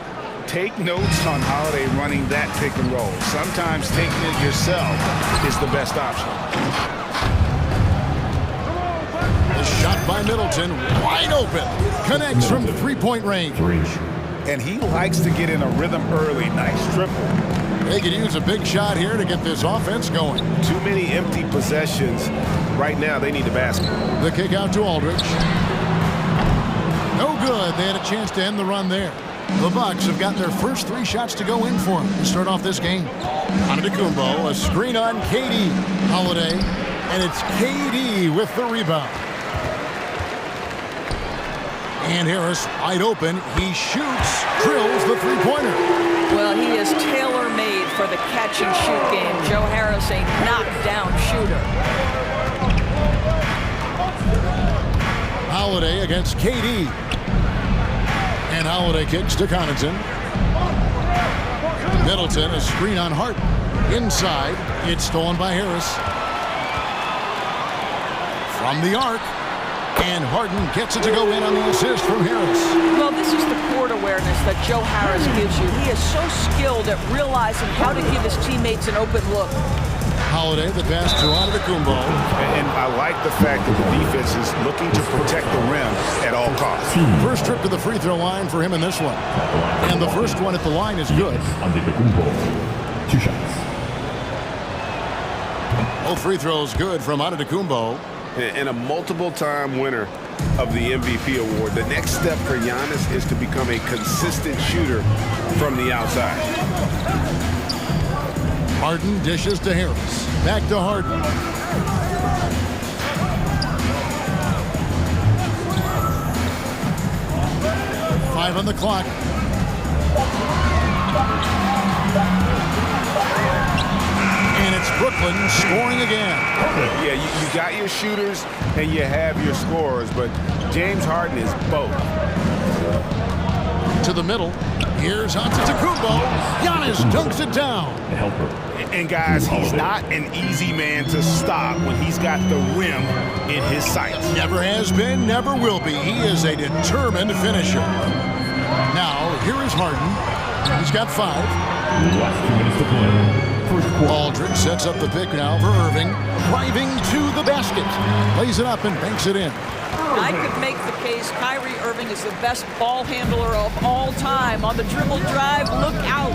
[SPEAKER 2] Take notes on Holiday running that pick and roll. Sometimes taking it yourself is the best option.
[SPEAKER 1] A shot by Middleton, wide open. Connects from three-point range.
[SPEAKER 2] And he likes to get in a rhythm early. Nice triple.
[SPEAKER 1] They could use a big shot here to get this offense going.
[SPEAKER 2] Too many empty possessions. Right now, they need the basket.
[SPEAKER 1] The kick out to Aldridge. No good. They had a chance to end the run there. The Bucks have got their first 3 shots to go in for them to start off this game. Antetokounmpo, a screen on KD. Holiday, and it's KD with the rebound. And Harris wide open. He shoots, drills the three-pointer.
[SPEAKER 14] Well, he is tailor-made for the catch-and-shoot game. Joe Harris, a knockdown shooter.
[SPEAKER 1] Holiday against KD. And Holiday kicks to Connaughton. Middleton, a screen on Hart. Inside, it's stolen by Harris. From the arc. And Harden gets it to go in on the assist from Harris.
[SPEAKER 14] Well, this is the court awareness that Joe Harris gives you. He is so skilled at realizing how to give his teammates an open look.
[SPEAKER 1] Holiday, the pass to Antetokounmpo.
[SPEAKER 2] And I like the fact that the defense is looking to protect the rim at all costs.
[SPEAKER 1] First trip to the free throw line for him in this one. And the first one at the line is good.
[SPEAKER 6] 2 shots.
[SPEAKER 1] Both free throws good from Antetokounmpo.
[SPEAKER 2] And a multiple-time winner of the MVP award. The next step for Giannis is to become a consistent shooter from the outside.
[SPEAKER 1] Harden dishes to Harris. Back to Harden. Five on the clock. And it's Brooklyn scoring again.
[SPEAKER 2] Yeah, you got your shooters and you have your scorers, but James Harden is both.
[SPEAKER 1] To the middle. Here's Antetokounmpo. Giannis dunks it down.
[SPEAKER 2] And guys, he's not an easy man to stop when he's got the rim in his sights.
[SPEAKER 1] Never has been, never will be. He is a determined finisher. Now, here is Harden. He's got 5.
[SPEAKER 6] Last 2 minutes to play.
[SPEAKER 1] Aldridge sets up the pick now for Irving. Driving to the basket. Lays it up and banks it in.
[SPEAKER 14] I could make the case Kyrie Irving is the best ball handler of all time. On the dribble drive, look out.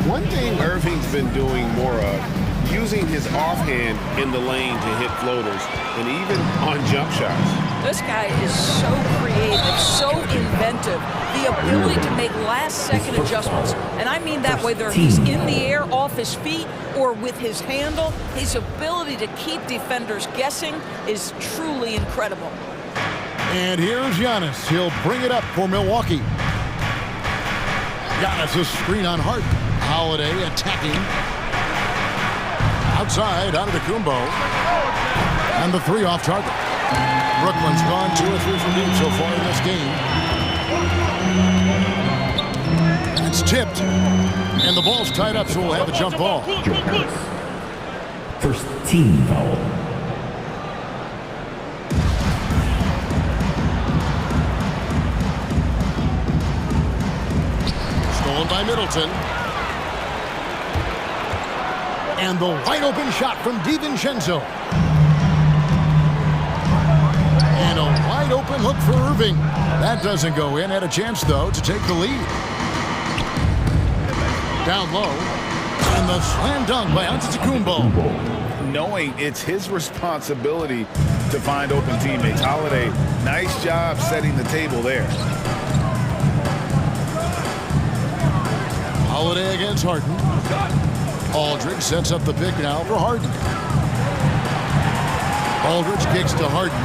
[SPEAKER 2] One thing Irving's been doing more of, using his offhand in the lane to hit floaters and even on jump shots.
[SPEAKER 14] This guy is so creative, so inventive. The ability to make last-second adjustments. And I mean that whether he's in the air, off his feet, or with his handle. His ability to keep defenders guessing is truly incredible.
[SPEAKER 1] And here's Giannis. He'll bring it up for Milwaukee. Giannis' screen on Hart. Holiday attacking. Outside, Antetokounmpo. And the 3 off target. Brooklyn's gone 2 or 3 from deep so far in this game. It's tipped. And the ball's tied up, so we'll have a jump ball.
[SPEAKER 6] First team foul.
[SPEAKER 1] Stolen by Middleton. And the wide open shot from DiVincenzo. And a wide open look for Irving. That doesn't go in. Had a chance, though, to take the lead. Down low. And the slam dunk by Antetokounmpo.
[SPEAKER 2] and knowing it's his responsibility to find open teammates. Holiday, nice job setting the table there.
[SPEAKER 1] Holiday against Harden. Aldridge sets up the pick now for Harden. Aldridge kicks to Harden.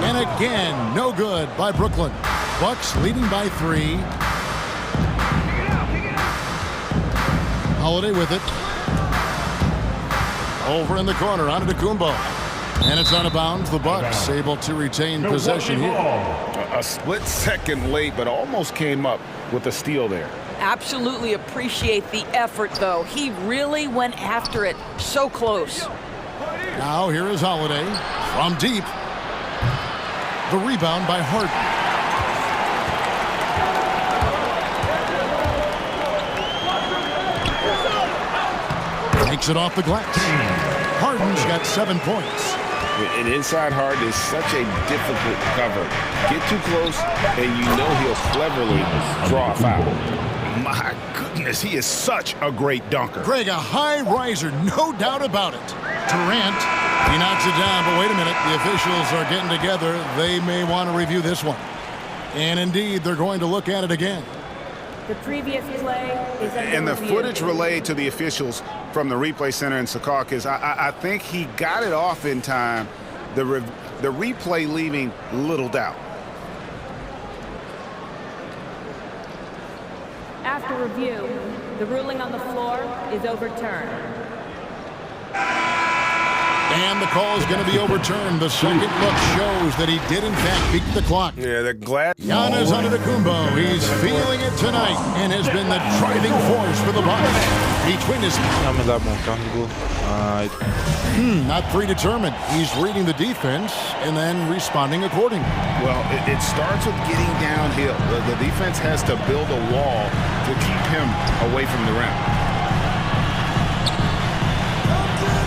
[SPEAKER 1] And again, no good by Brooklyn. Bucks leading by 3. Holiday with it. Over in the corner, onto Kumbo. And it's out of bounds. The Bucks able to retain possession here.
[SPEAKER 2] A split second late, but almost came up with a steal there.
[SPEAKER 14] Absolutely appreciate the effort, though. He really went after it. So close.
[SPEAKER 1] Now here is Holiday from deep. The rebound by Harden. Takes it off the glass. Harden's got 7 points.
[SPEAKER 2] An inside Harden is such a difficult cover. Get too close, and you know he'll cleverly draw a foul. My goodness, he is such a great dunker.
[SPEAKER 1] Greg, a high riser, no doubt about it. Durant, he knocks it down, but wait a minute. The officials are getting together. They may want to review this one. And indeed, they're going to look at it again.
[SPEAKER 15] The previous play is under
[SPEAKER 2] and the
[SPEAKER 15] review.
[SPEAKER 2] footage relayed to the officials from the replay center in Secaucus, I think he got it off in time. The replay leaving little doubt.
[SPEAKER 15] After review, the ruling on the floor is overturned.
[SPEAKER 1] And the call is going to be overturned. The second look shows that he did, in fact, beat the clock.
[SPEAKER 2] Yeah, they're glad.
[SPEAKER 1] Giannis Antetokounmpo. He's feeling it tonight and has been the driving force for the Bucks. Each witness.
[SPEAKER 10] I'm a lot more comfortable.
[SPEAKER 1] Not predetermined. He's reading the defense and then responding accordingly.
[SPEAKER 2] Well, it starts with getting downhill. The defense has to build a wall to keep him away from the rim.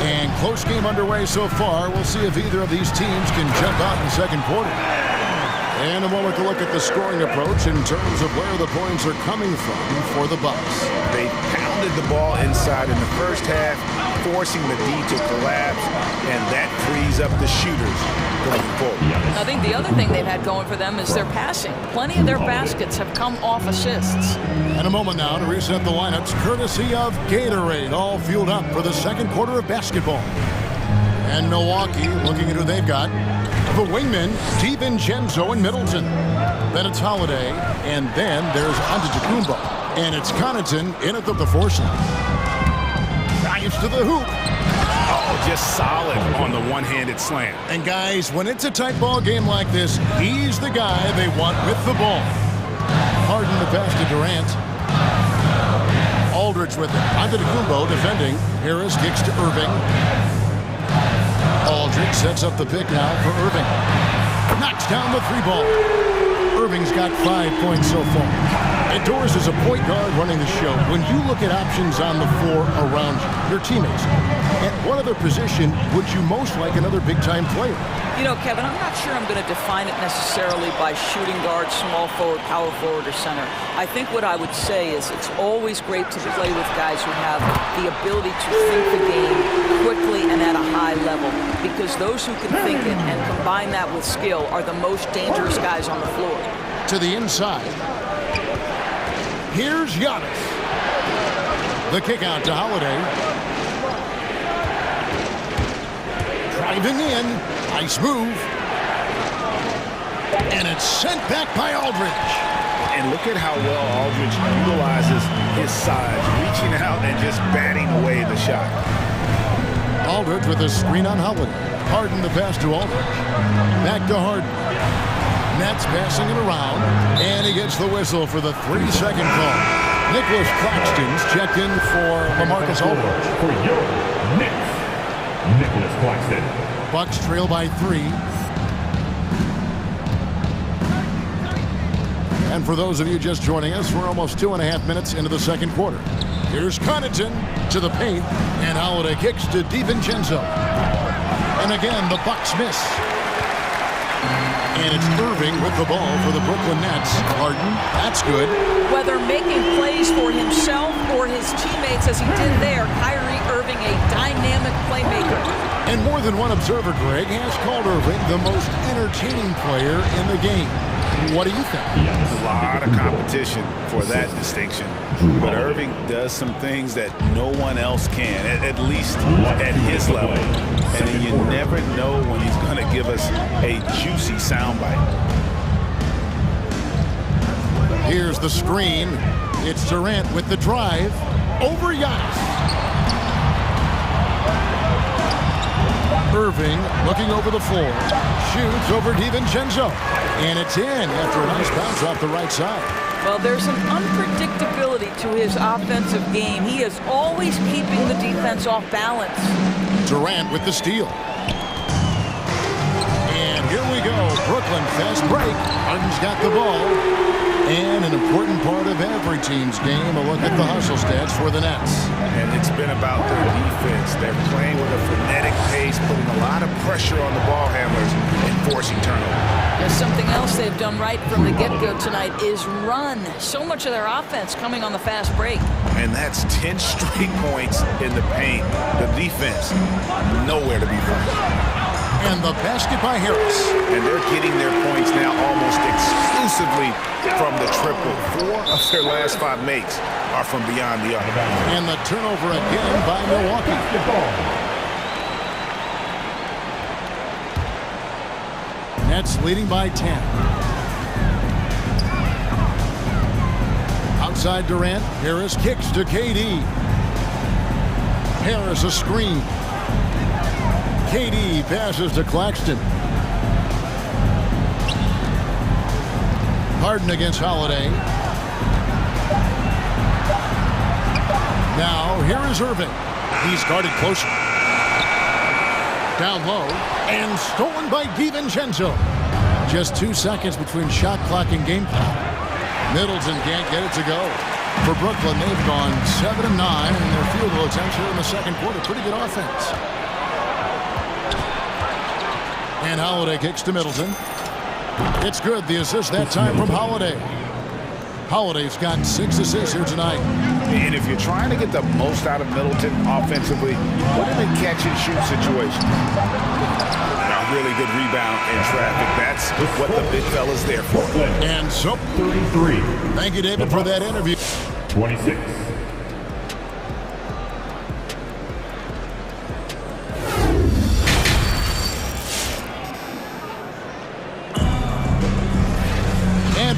[SPEAKER 1] And close game underway so far. We'll see if either of these teams can jump out in the second quarter. And a moment to look at the scoring approach in terms of where the points are coming from for the Bucks.
[SPEAKER 2] They pounded the ball inside in the first half, forcing the D to collapse, and that frees up the shooters going forward.
[SPEAKER 14] I think the other thing they've had going for them is their passing. Plenty of their baskets have come off assists.
[SPEAKER 1] And a moment now to reset the lineups, courtesy of Gatorade, all fueled up for the second quarter of basketball. And Milwaukee, looking at who they've got. The wingmen, DiVincenzo and Middleton. Then it's Holiday, and then there's Antetokounmpo. And it's Connaughton in at the foursome. Drives to the hoop.
[SPEAKER 2] Oh, just solid on the one-handed slam.
[SPEAKER 1] And guys, when it's a tight ball game like this, he's the guy they want with the ball. Harden the pass to Durant. Aldridge with it. Antetokounmpo defending. Harris kicks to Irving. Aldridge sets up the pick now for Irving. Knocks down the 3-ball. Irving's got 5 points so far. And Doris is a point guard running the show. When you look at options on the floor around you, your teammates, at what other position would you most like another big-time player?
[SPEAKER 14] You know, Kevin, I'm not sure I'm going to define it necessarily by shooting guard, small forward, power forward, or center. I think what I would say is it's always great to play with guys who have the ability to think the game quickly and at a high level, because those who can think it and combine that with skill are the most dangerous guys on the floor.
[SPEAKER 1] To the inside. Here's Giannis. The kick out to Holiday. Driving in. Nice move. And it's sent back by Aldridge.
[SPEAKER 2] And look at how well Aldridge utilizes his size, reaching out and just batting away the shot.
[SPEAKER 1] Aldridge with a screen on Holiday. Harden the pass to Aldridge. Back to Harden. Nets passing it around, and he gets the whistle for the 3-second call. Nicholas Claxton's checked in for LaMarcus Aldridge.
[SPEAKER 6] For your Knicks, Nicholas Claxton.
[SPEAKER 1] Bucks trail by 3. And for those of you just joining us, we're almost 2.5 minutes into the second quarter. Here's Connaughton to the paint, and Holiday kicks to DiVincenzo. And again, the Bucks miss. And it's Irving with the ball for the Brooklyn Nets. Harden, that's good.
[SPEAKER 14] Whether making plays for himself or his teammates as he did there, Kyrie Irving, a
[SPEAKER 1] And more than one observer, Greg, has called Irving the most entertaining player in the game. What do you think?
[SPEAKER 2] A lot of competition for that distinction. But Irving does some things that no one else can, at least at his level. And then you never know when he's going to give us a juicy soundbite.
[SPEAKER 1] Here's the screen. It's Durant with the drive over Giannis. Irving looking over the floor. Shoots over DiVincenzo. And it's in after a nice bounce off the right side.
[SPEAKER 14] Well, there's an unpredictability to his offensive game. He is always keeping the defense off balance.
[SPEAKER 1] Durant with the steal. And here we go. Brooklyn fast break. Harden's got the ball. And an important part of every team's game, a look at the hustle stats for the Nets.
[SPEAKER 2] And it's been about their defense. They're playing with a frenetic pace, putting a lot of pressure on the ball handlers and forcing turnovers.
[SPEAKER 14] There's something else they've done right from the get-go tonight is run. So much of their offense coming on the fast break.
[SPEAKER 2] And that's 10 straight points in the paint. The defense, nowhere to be found.
[SPEAKER 1] And the basket by Harris.
[SPEAKER 2] And they're getting their points now almost exclusively from the triple. 4 of their last 5 makes are from beyond the arc.
[SPEAKER 1] And the turnover again by Milwaukee. Nets leading by 10. Outside Durant. Harris kicks to KD. Harris a screen. KD passes to Claxton. Harden against Holiday. Now here is Irving. He's guarded closer. Down low and stolen by DiVincenzo. Just 2 seconds between shot clock and game clock. Middleton can't get it to go. For Brooklyn, they've gone 7 of 9 in their field goal attempts here in the second quarter. Pretty good offense. And Holiday kicks to Middleton. It's good. The assist that time from Holiday. Holiday's got 6 assists here tonight.
[SPEAKER 2] And if you're trying to get the most out of Middleton offensively, put him in catch-and-shoot situations. A really good rebound in traffic. That's what the big fella's there for.
[SPEAKER 1] And so,
[SPEAKER 6] 33.
[SPEAKER 1] Thank you, David, for that interview.
[SPEAKER 6] 26.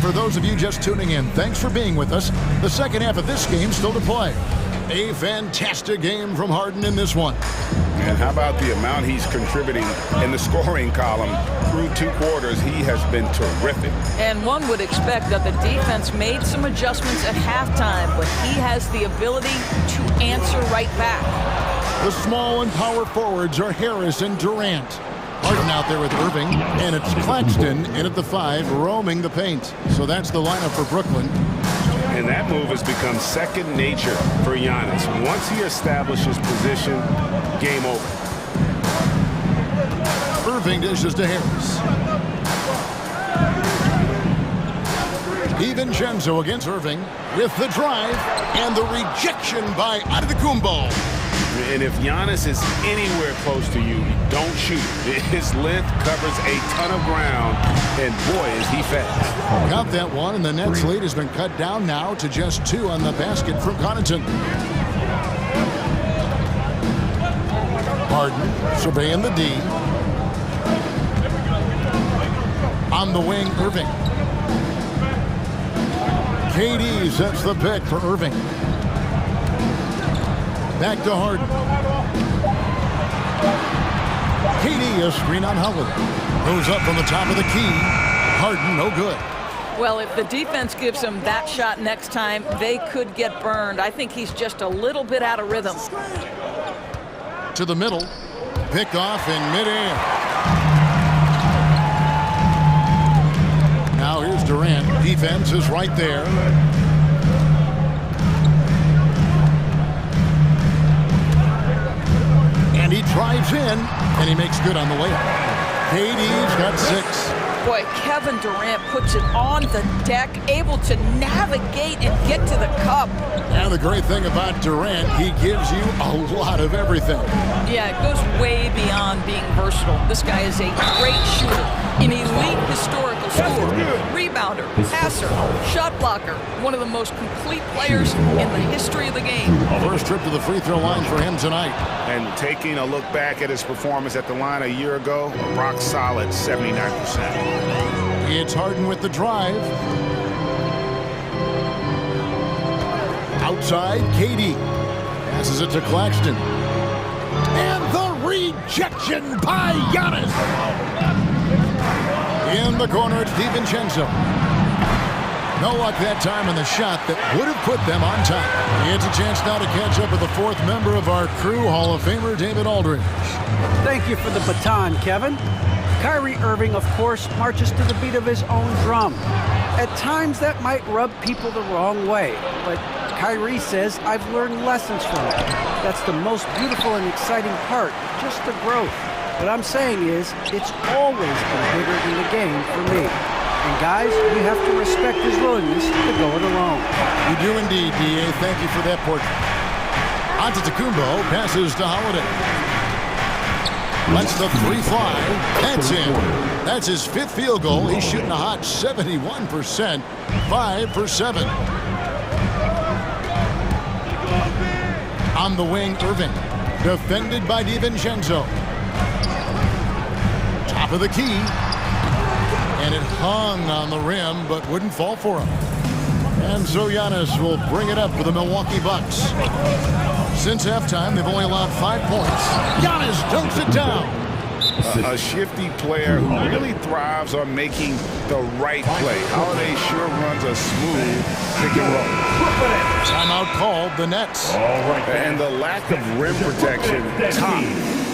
[SPEAKER 1] For those of you just tuning in, thanks for being with us. The second half of this game still to play. A fantastic game from Harden in this one.
[SPEAKER 2] And how about the amount he's contributing in the scoring column through 2 quarters? He has been terrific.
[SPEAKER 14] And one would expect that the defense made some adjustments at halftime, but he has the ability to answer right back.
[SPEAKER 1] The small and power forwards are Harris and Durant. Harden out there with Irving, and it's Claxton in at the 5, roaming the paint. So that's the lineup for Brooklyn.
[SPEAKER 12] And that move has become second nature for Giannis. Once he establishes position, game over.
[SPEAKER 1] Irving dishes to Harris. DiVincenzo against Irving with the drive and the rejection by Antetokounmpo.
[SPEAKER 2] And if Giannis is anywhere close to you, don't shoot. His length covers a ton of ground, and boy, is he fast.
[SPEAKER 1] Got that one, and the Nets lead has been cut down now to just 2 on the basket from Connaughton. Harden surveying the D. On the wing, Irving. KD sets the pick for Irving. Back to Harden. KD, a screen on Holiday. Goes up from the top of the key. Harden, no good.
[SPEAKER 14] Well, if the defense gives him that shot next time, they could get burned. I think he's just a little bit out of rhythm.
[SPEAKER 1] To the middle. Pick off in midair. Now here's Durant. Defense is right there. And he drives in, and he makes good on the layup. KD's got 6.
[SPEAKER 14] Boy, Kevin Durant puts it on the deck, able to navigate and get to the cup.
[SPEAKER 1] And the great thing about Durant, he gives you a lot of everything.
[SPEAKER 14] Yeah, it goes way beyond being versatile. This guy is a great shooter, an elite historical scorer, rebounder, passer, shot blocker, one of the most complete players in the history of the game.
[SPEAKER 1] First trip to the free throw line for him tonight.
[SPEAKER 2] And taking a look back at his performance at the line a year ago, rock solid 79%.
[SPEAKER 1] It's Harden with the drive. Outside, KD passes it to Claxton. And the rejection by Giannis. In the corner, it's DiVincenzo. No luck that time in the shot that would have put them on top. It's a chance now to catch up with the fourth member of our crew, Hall of Famer David Aldridge.
[SPEAKER 4] Thank you for the baton, Kevin. Kyrie Irving, of course, marches to the beat of his own drum. At times, that might rub people the wrong way, but Kyrie says, I've learned lessons from it. That's the most beautiful and exciting part, just the growth. What I'm saying is, it's always been bigger than the game for me. And guys, we have to respect his willingness to go it alone.
[SPEAKER 1] You do indeed, D.A. Thank you for that portrait. Antetokounmpo passes to Holiday. Lets the three fly. That's in. That's his fifth field goal. He's shooting a hot 71%. 5 for 7. On the wing, Irving. Defended by DiVincenzo. Top of the key. And it hung on the rim, but wouldn't fall for him. And so Giannis will bring it up for the Milwaukee Bucks. Since halftime, they've only allowed 5 points. Giannis dunks it down.
[SPEAKER 2] A shifty player who really thrives on making the right play. Holiday sure runs a smooth pick and roll.
[SPEAKER 1] Timeout called, the Nets.
[SPEAKER 2] And the lack of rim protection, top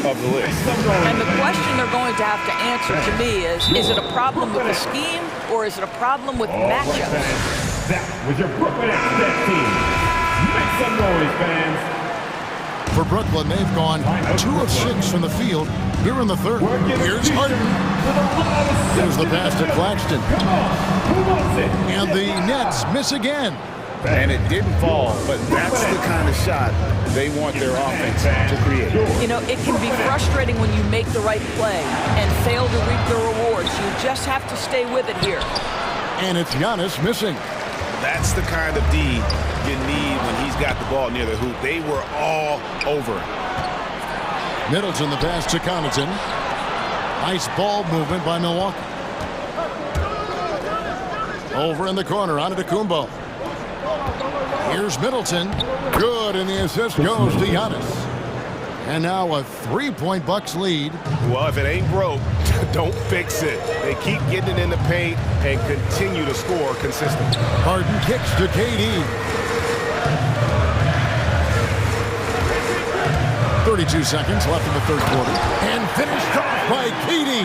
[SPEAKER 2] of the list.
[SPEAKER 14] And the question they're going to have to answer to me is it a problem with the scheme or is it a problem with matchups?
[SPEAKER 6] That was your Brooklyn Nets team. Make some noise, fans.
[SPEAKER 1] For Brooklyn, they've gone 2 of 6 from the field here in the third. Here's Harden. Here's the pass to Claxton. And the Nets miss again.
[SPEAKER 2] And it didn't fall, but that's the kind of shot they want their offense to create.
[SPEAKER 14] You know, it can be frustrating when you make the right play and fail to reap the rewards. You just have to stay with it here.
[SPEAKER 1] And it's Giannis missing.
[SPEAKER 2] That's the kind of D you need when he's got the ball near the hoop. They were all over him.
[SPEAKER 1] Middleton, the pass to Connaughton. Nice ball movement by Milwaukee. Over in the corner, Antetokounmpo. Here's Middleton. Good, and the assist goes to Giannis. And now a 3-point Bucks lead.
[SPEAKER 2] Well, if it ain't broke, don't fix it. They keep getting it in the paint and continue to score consistently.
[SPEAKER 1] Harden kicks to KD. 32 seconds left in the third quarter. And finished off by KD.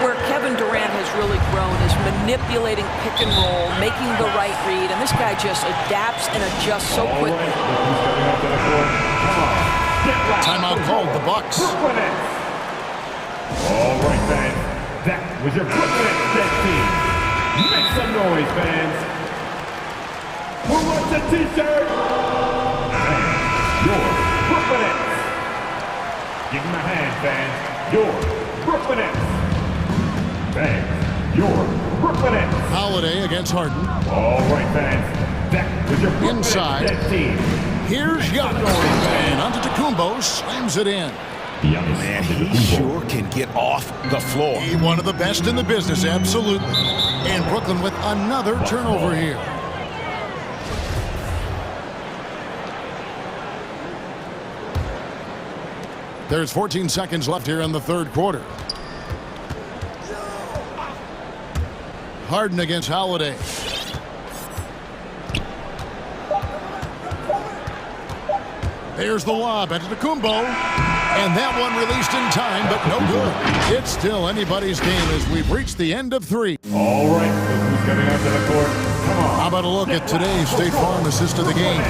[SPEAKER 14] Where Kevin Durant has really grown is manipulating pick and roll, making the right read, and this guy just adapts and adjusts so quickly.
[SPEAKER 1] Timeout called, the Bucks.
[SPEAKER 6] All right, fans. That was your Brooklyn Nets team. Make some noise, fans. Who wants a t-shirt? Your Brooklyn Nets. Give him a hand, fans. Your Brooklyn Nets. Fans, your Brooklyn Nets.
[SPEAKER 1] Holiday against Harden.
[SPEAKER 6] All right, fans. That was your Brooklyn
[SPEAKER 1] Inside.
[SPEAKER 6] Nets team.
[SPEAKER 1] Here's Giannis. And Antetokounmpo slams it in.
[SPEAKER 2] Man, he sure can get off the floor.
[SPEAKER 1] He's one of the best in the business, absolutely. And Brooklyn with another turnover here. There's 14 seconds left here in the third quarter. Harden against Holiday. There's the lob. Antetokounmpo. And that one released in time, but no good. It's still anybody's game as we've reached the end of 3.
[SPEAKER 6] All right, who's coming out to the court? Come on.
[SPEAKER 1] How about a look at today's State Farm assist of the game?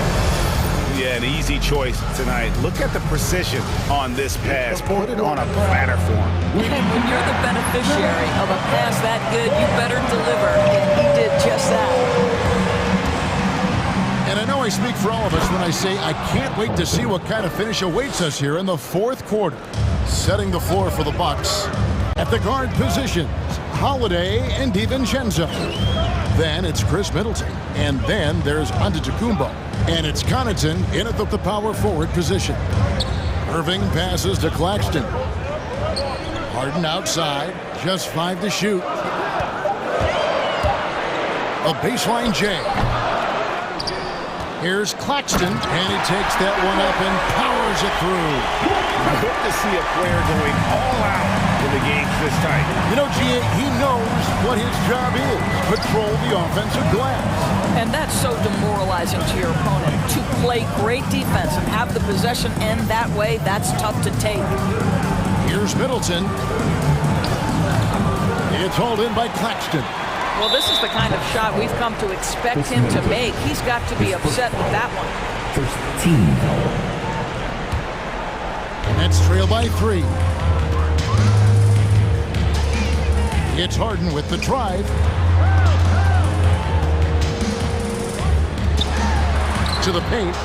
[SPEAKER 2] Yeah, an easy choice tonight. Look at the precision on this pass. Put it on a platter for him.
[SPEAKER 14] And when you're the beneficiary of a pass that good, you better deliver. And he did just that.
[SPEAKER 1] And I know I speak for all of us when I say I can't wait to see what kind of finish awaits us here in the fourth quarter. Setting the floor for the Bucks. At the guard positions, Holiday and DiVincenzo. Then it's Chris Middleton. And then there's Antetokounmpo. And it's Connaughton in at the power forward position. Irving passes to Claxton. Harden outside. Just 5 to shoot. A baseline J. Here's Claxton, and he takes that one up and powers it through.
[SPEAKER 2] Good to see a player going all out in the games this tight.
[SPEAKER 1] You know, G.A., he knows what his job is. Control the offensive glass.
[SPEAKER 14] And that's so demoralizing to your opponent. To play great defense and have the possession end that way, that's tough to take.
[SPEAKER 1] Here's Middleton. It's hauled in by Claxton.
[SPEAKER 14] Well, this is the kind of shot we've come to expect him to make. He's got to be upset with that one.
[SPEAKER 16] First team foul.
[SPEAKER 1] Nets trail by 3. It's Harden with the drive. To the paint.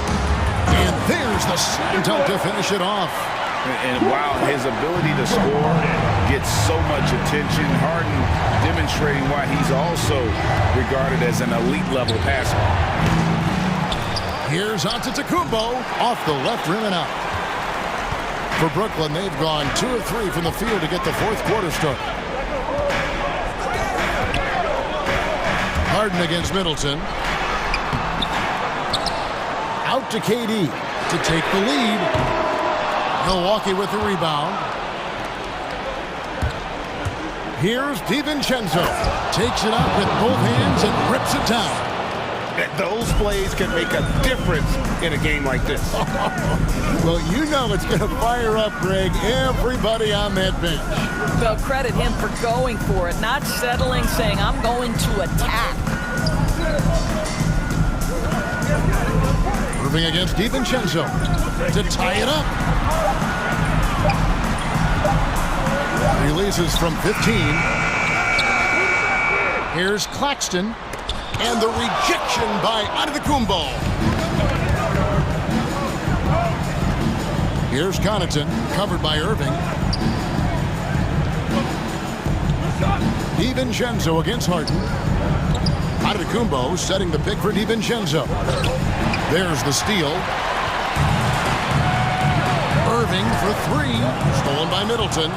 [SPEAKER 1] And there's the slam dunk to finish it off.
[SPEAKER 2] And wow, his ability to score gets so much attention. Harden demonstrating why he's also regarded as an elite level passer.
[SPEAKER 1] Here's Antetokounmpo off the left rim and out. For Brooklyn, they've gone 2 of 3 from the field to get the fourth quarter started. Harden against Middleton. Out to KD to take the lead. Milwaukee with the rebound. Here's DiVincenzo. Takes it up with both hands and rips it down.
[SPEAKER 2] Those plays can make a difference in a game like this.
[SPEAKER 1] Well, you know it's going to fire up, Greg, everybody on that bench.
[SPEAKER 14] They'll credit him for going for it, not settling, saying, I'm going to attack.
[SPEAKER 1] Irving against DiVincenzo to tie it up. Releases from 15. Here's Claxton. And the rejection by Antetokounmpo. Here's Connaughton, covered by Irving. DiVincenzo against Harden. Antetokounmpo setting the pick for DiVincenzo. There's the steal. Irving for 3, stolen by Middleton.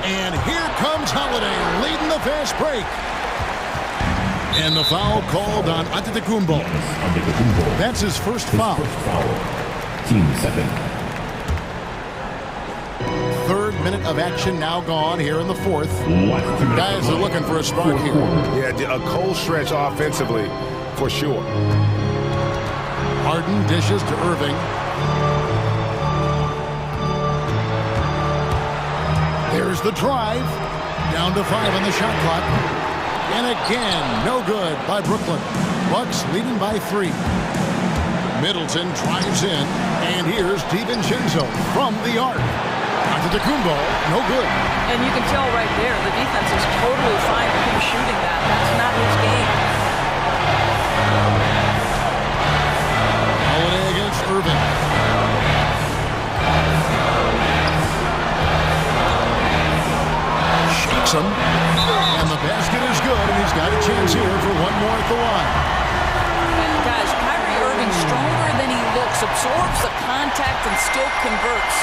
[SPEAKER 1] And here comes Holiday, leading the fast break. And the foul called on Antetokounmpo. That's his first foul.
[SPEAKER 16] Team 7.
[SPEAKER 1] Third minute of action now gone here in the fourth. Guys are looking for a spark here.
[SPEAKER 2] Yeah, a cold stretch offensively, for sure.
[SPEAKER 1] Harden dishes to Irving. There's the drive. Down to 5 on the shot clock. And again, no good by Brooklyn. Bucks leading by 3. Middleton drives in, and here's DiVincenzo from the arc. Antetokounmpo, no good.
[SPEAKER 14] And you can tell right there, the defense is totally fine with him shooting that. That's not his game.
[SPEAKER 1] Holiday against Irving. Shakes him. And the basket is good, and he's got a chance here for one more at the line.
[SPEAKER 14] And guys, Kyrie Irving, stronger than he looks, absorbs the contact and still converts.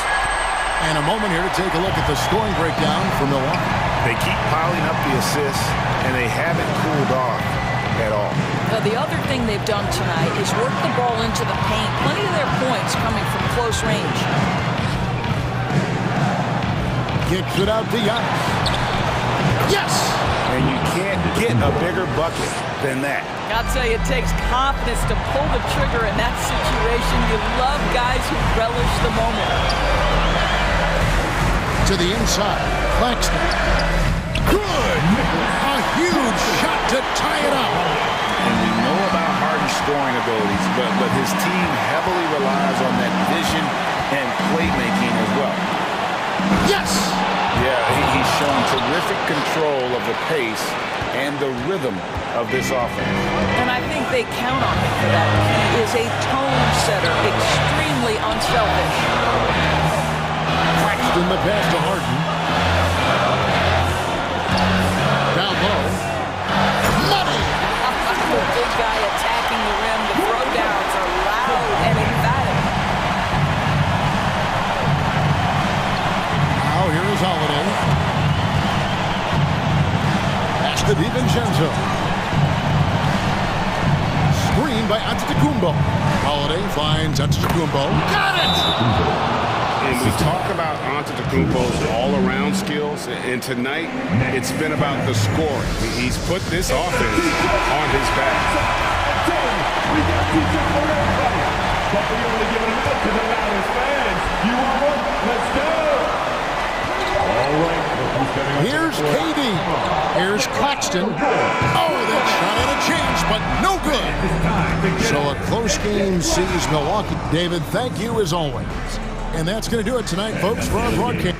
[SPEAKER 1] And a moment here to take a look at the scoring breakdown for Milwaukee.
[SPEAKER 2] They keep piling up the assists, and they haven't cooled off at all.
[SPEAKER 14] Now, the other thing they've done tonight is work the ball into the paint. Plenty of their points coming from close range.
[SPEAKER 1] Kicks it out to Giannis. Yes!
[SPEAKER 2] And you can't get a bigger bucket than that.
[SPEAKER 14] I'll tell you, it takes confidence to pull the trigger in that situation. You love guys who relish the moment.
[SPEAKER 1] To the inside, Claxton. Good! A huge shot to tie it up.
[SPEAKER 2] And we know about Harden's scoring abilities, but his team heavily relies on that vision and playmaking as well.
[SPEAKER 1] Yes!
[SPEAKER 2] Yeah, he's shown terrific control of the pace and the rhythm of this offense.
[SPEAKER 14] And I think they count on him for that. He is a tone setter, extremely unselfish.
[SPEAKER 1] Claxton the pass to Harden. Down low. Money!
[SPEAKER 14] The big guy attacking the rim. The throwdowns are loud and emphatic.
[SPEAKER 1] Now here is Holiday. Pass to DiVincenzo. Screen by Antetokounmpo. Holiday finds Antetokounmpo. Got it!
[SPEAKER 17] And we talk about Antetokounmpo's all-around skills, and tonight it's been about the scoring. He's put this offense on his back.
[SPEAKER 6] We got teacher for everybody, but we only give it a minute to the loudest fans. You want one? Let's go! All right.
[SPEAKER 1] Here's KD. Here's Claxton. Oh, that shot out of change, but no good. So a close game sees Milwaukee. David, thank you as always. And that's going to do it tonight, folks, for our broadcast.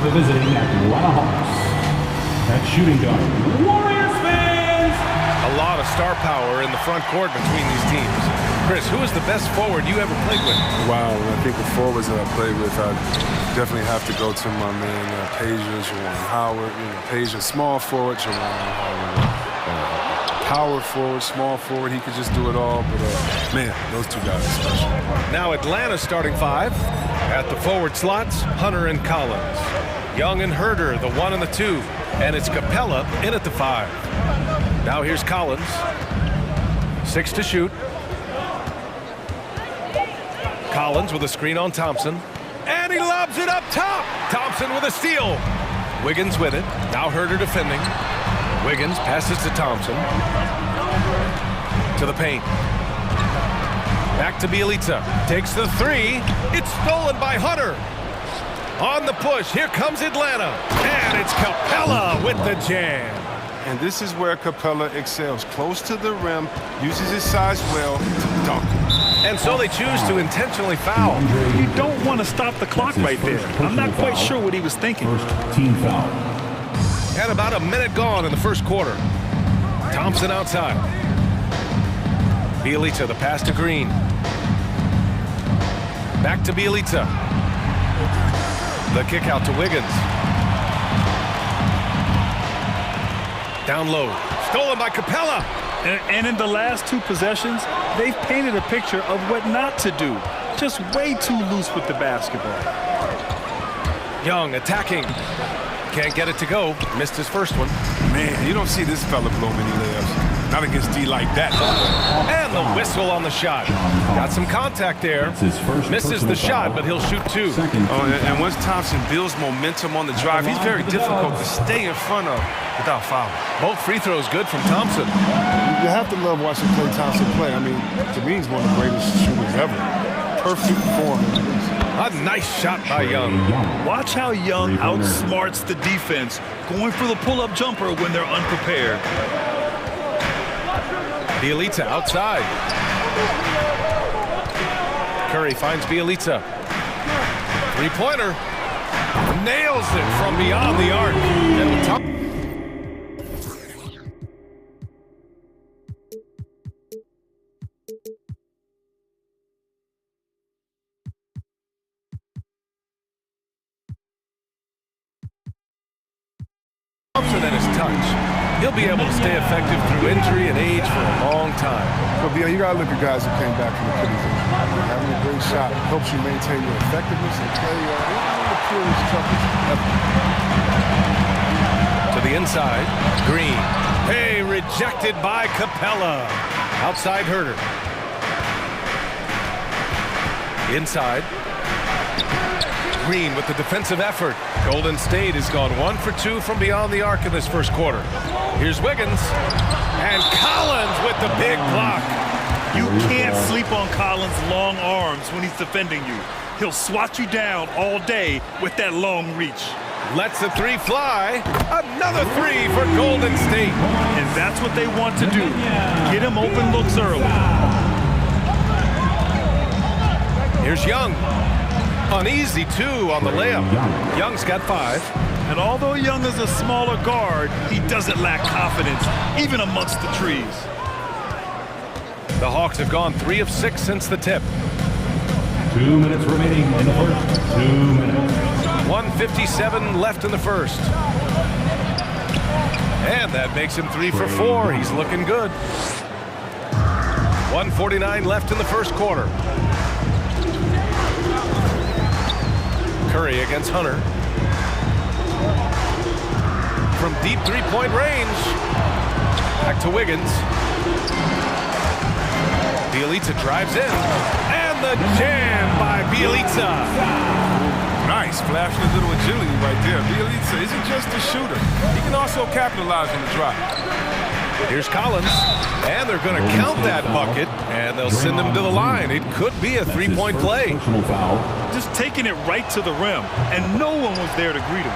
[SPEAKER 16] the visiting Atlanta Hawks. At shooting guard, Warriors fans!
[SPEAKER 7] A lot of star power in the front court between these teams. Chris, who is the best forward you ever played with?
[SPEAKER 12] Wow, I think the forwards that I played with, I definitely have to go to my man, Juwan Howard. Paige, small forward, Juwan Howard. Power forward, small forward, he could just do it all. But, man, those two guys are special.
[SPEAKER 7] Now Atlanta's starting five. At the forward slots, Hunter and Collins. Young and Herder, the 1 and the 2. And it's Capella in at the 5. Now here's Collins. 6 to shoot. Collins with a screen on Thompson. And he lobs it up top. Thompson with a steal. Wiggins with it. Now Herder defending. Wiggins passes to Thompson. To the paint. Back to Bielitsa. Takes the 3. It's stolen by Hunter. On the push, here comes Atlanta. And it's Capella with the jam.
[SPEAKER 12] And this is where Capella excels. Close to the rim, uses his size well to dunk.
[SPEAKER 7] And so they choose to intentionally foul.
[SPEAKER 8] You don't want to stop the clock right there. I'm not quite sure what he was thinking.
[SPEAKER 16] First team foul.
[SPEAKER 7] And about a minute gone in the first quarter. Thompson outside. Bielitsa, the pass to Green. Back to Bielitsa. The kick out to Wiggins. Down low. Stolen by Capella.
[SPEAKER 8] And in the last 2 possessions, they've painted a picture of what not to do. Just way too loose with the basketball.
[SPEAKER 7] Young attacking. Can't get it to go. Missed his first one.
[SPEAKER 12] Man, you don't see this fella blow many layups. Not against D like that.
[SPEAKER 7] And the whistle on the shot. Got some contact there. Misses the shot, but he'll shoot 2.
[SPEAKER 12] And once Thompson builds momentum on the drive, he's very difficult to stay in front of without fouling.
[SPEAKER 7] Both free throws good from Thompson.
[SPEAKER 12] You have to love watching Klay Thompson play. I mean, to me, he's one of the greatest shooters ever. Perfect form.
[SPEAKER 7] A nice shot by Young.
[SPEAKER 8] Watch how Young outsmarts the defense, going for the pull-up jumper when they're unprepared.
[SPEAKER 7] Bielitsa outside. Curry finds Bielitsa. 3-pointer. Nails it from beyond the arc. And top. Thompson and his touch. He'll be able to stay effective through injury and age for a long time.
[SPEAKER 12] But you gotta look at guys who came back from the Achilles injury. Having a great shot helps you maintain your effectiveness and play the purest, toughest ever.
[SPEAKER 7] To the inside, Green. Hey, rejected by Capella. Outside Herder. Inside. Green with the defensive effort. Golden State has gone 1 for 2 from beyond the arc in this first quarter. Here's Wiggins. And Collins with the big block.
[SPEAKER 8] You can't sleep on Collins' long arms when he's defending you. He'll swat you down all day with that long reach.
[SPEAKER 7] Lets the 3 fly. Another 3 for Golden State.
[SPEAKER 8] And that's what they want to do. Get him open looks early.
[SPEAKER 7] Here's Young. Uneasy 2 on the layup. Young's got 5.
[SPEAKER 8] And although Young is a smaller guard, he doesn't lack confidence, even amongst the trees.
[SPEAKER 7] The Hawks have gone 3 of 6 since the tip.
[SPEAKER 16] 2 minutes remaining in the first. 2 minutes.
[SPEAKER 7] 1:57 left in the first. And that makes him 3 for 4. He's looking good. 1:49 left in the first quarter. Curry against Hunter. From deep 3-point range. Back to Wiggins. Bielitsa drives in. And the jam by Bielitsa.
[SPEAKER 12] Nice, flashing a little agility right there. Bielitsa isn't just a shooter. He can also capitalize on the drive.
[SPEAKER 7] Here's Collins, and they're going to count that bucket, and they'll send him to the line. It could be a 3-point play.
[SPEAKER 8] Just taking it right to the rim, and no one was there to greet him.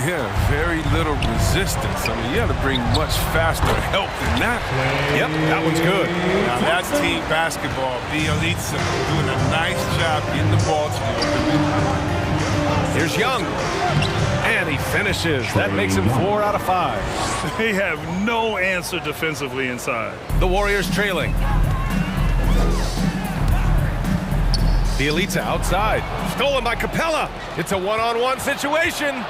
[SPEAKER 12] Yeah, very little resistance. I mean, you got to bring much faster help than that.
[SPEAKER 7] Yep, that one's good.
[SPEAKER 12] Now that's team basketball. Bielitsa doing a nice job getting the ball to the open.
[SPEAKER 7] Here's Young, and finishes. That makes him 4 out of 5.
[SPEAKER 8] They have no answer defensively inside.
[SPEAKER 7] The Warriors trailing. Bielitsa outside. Stolen by Capella. It's a one-on-one situation.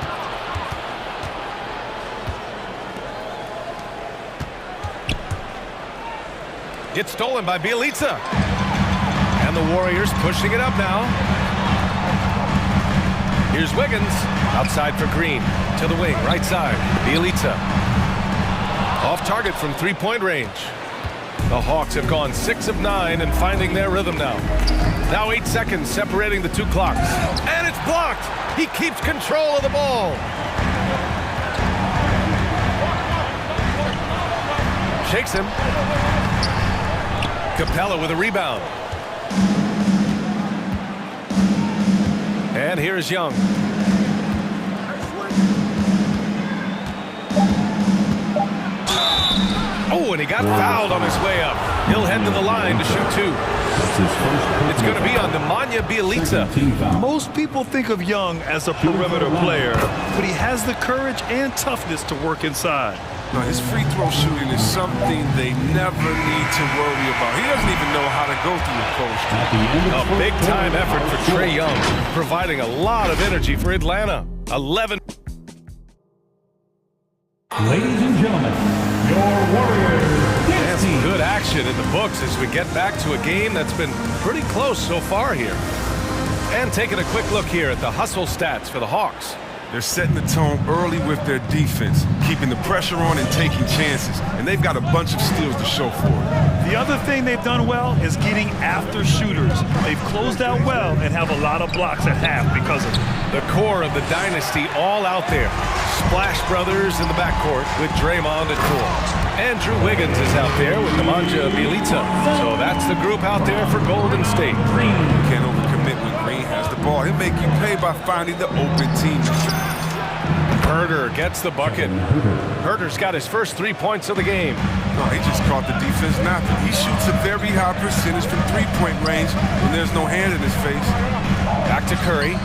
[SPEAKER 7] It's stolen by Bielitsa. And the Warriors pushing it up now. Here's Wiggins. Outside for Green. To the wing, right side. Bielitsa. Off target from three-point range. The Hawks have gone 6 of 9 and finding their rhythm now. Now 8 seconds separating the two clocks. And it's blocked. He keeps control of the ball. Shakes him. Capella with a rebound. And here's Young. Oh, and he got fouled on his way up. He'll head to the line to shoot 2. It's going to be on Nemanja Bielitsa.
[SPEAKER 8] Most people think of Young as a perimeter player, but he has the courage and toughness to work inside.
[SPEAKER 12] No, his free throw shooting is something they never need to worry about. He doesn't even know how to go through a post.
[SPEAKER 7] A big-time effort for Trae Young, providing a lot of energy for Atlanta. 11.
[SPEAKER 16] Ladies and gentlemen, your Warriors.
[SPEAKER 7] And some good action in the books as we get back to a game that's been pretty close so far here. And taking a quick look here at the hustle stats for the Hawks.
[SPEAKER 12] They're setting the tone early with their defense, keeping the pressure on and taking chances. And they've got a bunch of steals to show for it.
[SPEAKER 8] The other thing they've done well is getting after shooters. They've closed out well and have a lot of blocks at half because of it.
[SPEAKER 7] The core of the dynasty all out there. Splash Brothers in the backcourt with Draymond at 4. Andrew Wiggins is out there with Nemanja Bielitsa. So that's the group out there for Golden State.
[SPEAKER 12] Can't overcommit when Green has the ball. He'll make you pay by finding the open team.
[SPEAKER 7] Herder gets the bucket. Herder's got his first 3 points of the game.
[SPEAKER 12] No, he just caught the defense napping. He shoots a very high percentage from three-point range, and there's no hand in his face.
[SPEAKER 7] Back to Curry.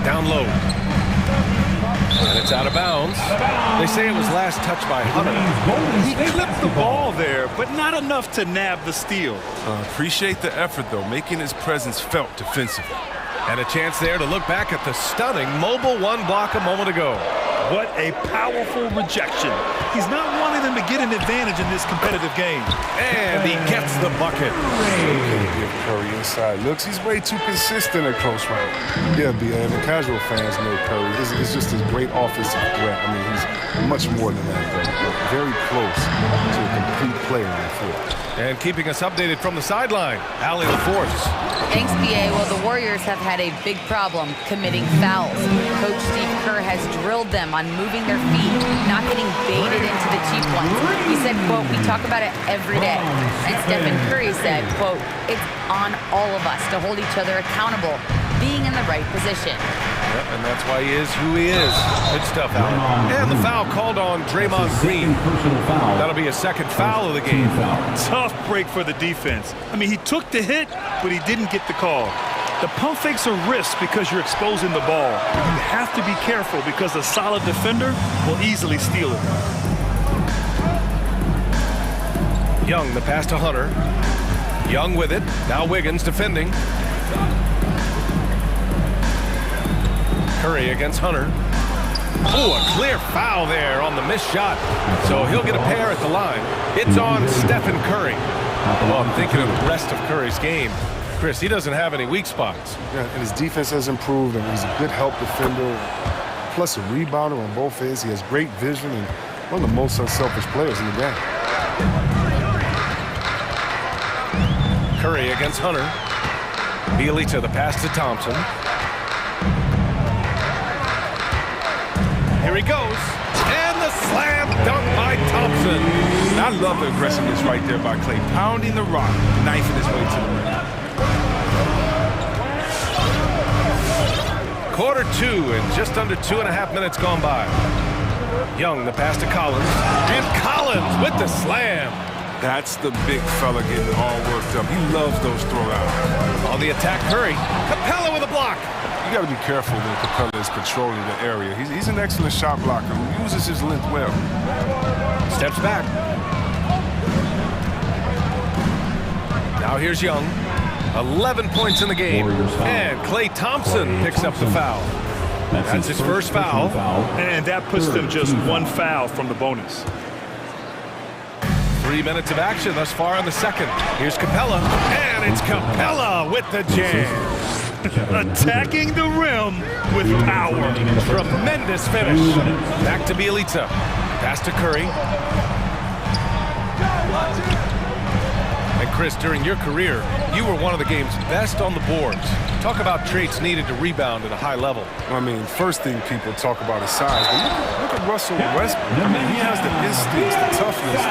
[SPEAKER 7] Down low. And it's out of bounds. They say it was last touched by Hunter.
[SPEAKER 8] He clipped the ball there, but not enough to nab the steal.
[SPEAKER 12] Appreciate the effort, though, making his presence felt defensively.
[SPEAKER 7] And a chance there to look back at the stunning mobile one block a moment ago.
[SPEAKER 8] What a powerful rejection. He's not wanting them to get an advantage in this competitive game.
[SPEAKER 7] And he gets the bucket.
[SPEAKER 12] Give Curry inside looks. He's way too consistent at close range. Yeah, and the casual fans know Curry. It's just a great offensive threat. I mean, he's much more than that, though. Very close to a complete player on the floor.
[SPEAKER 7] And keeping us updated from the sideline, Allie LaForce.
[SPEAKER 11] Thanks, BA. Well, the Warriors have had a big problem committing fouls. Coach Steve Kerr has drilled them on moving their feet, not getting baited into the cheap ones. He said, quote, "We talk about it every day." And Stephen Curry said, quote, "It's on all of us to hold each other accountable, being in the right position."
[SPEAKER 7] Yep, and that's why he is who he is. Good stuff, Allen. And the foul called on Draymond Green. That'll be a second foul of the game.
[SPEAKER 8] Tough break for the defense. I mean, he took the hit, but he didn't get the call. The pump fakes are risks because you're exposing the ball. You have to be careful because a solid defender will easily steal it.
[SPEAKER 7] Young, the pass to Hunter. Young with it. Now Wiggins defending. Curry against Hunter. Oh, a clear foul there on the missed shot. So he'll get a pair at the line. It's on Stephen Curry. Well, I'm thinking of the rest of Curry's game. Chris, he doesn't have any weak spots.
[SPEAKER 12] Yeah, and his defense has improved, and he's a good help defender, plus a rebounder on both ends. He has great vision and one of the most unselfish players in the game.
[SPEAKER 7] Curry against Hunter. Bielitsa, the pass to Thompson. Here he goes. And the slam dunk by Thompson.
[SPEAKER 12] And I love the aggressiveness right there by Klay, pounding the rock, knifing his way to the rim.
[SPEAKER 7] Quarter 2 and just under 2.5 minutes gone by. Young, the pass to Collins. And Collins with the slam.
[SPEAKER 12] That's the big fella getting all worked up. He loves those throwouts.
[SPEAKER 7] On the attack, Curry. Capella with a block.
[SPEAKER 12] you got to be careful when Capella is controlling the area. He's an excellent shot blocker who uses his length well.
[SPEAKER 7] Steps back. Now here's Young. 11 points in the game. And Klay Thompson picks up the foul. That's his first foul.
[SPEAKER 8] And that puts them just one foul from the bonus.
[SPEAKER 7] 3 minutes of action thus far in the second. Here's Capella. And it's Capella with the jam.
[SPEAKER 8] Attacking the rim with power.
[SPEAKER 7] Tremendous finish. Back to Bielitsa. Pass to Curry. And Chris, during your career, you were one of the game's best on the boards. Talk about traits needed to rebound at a high level.
[SPEAKER 12] I mean, first thing people talk about is size, but look at Russell Westbrook. I mean, he has the instincts, the toughness,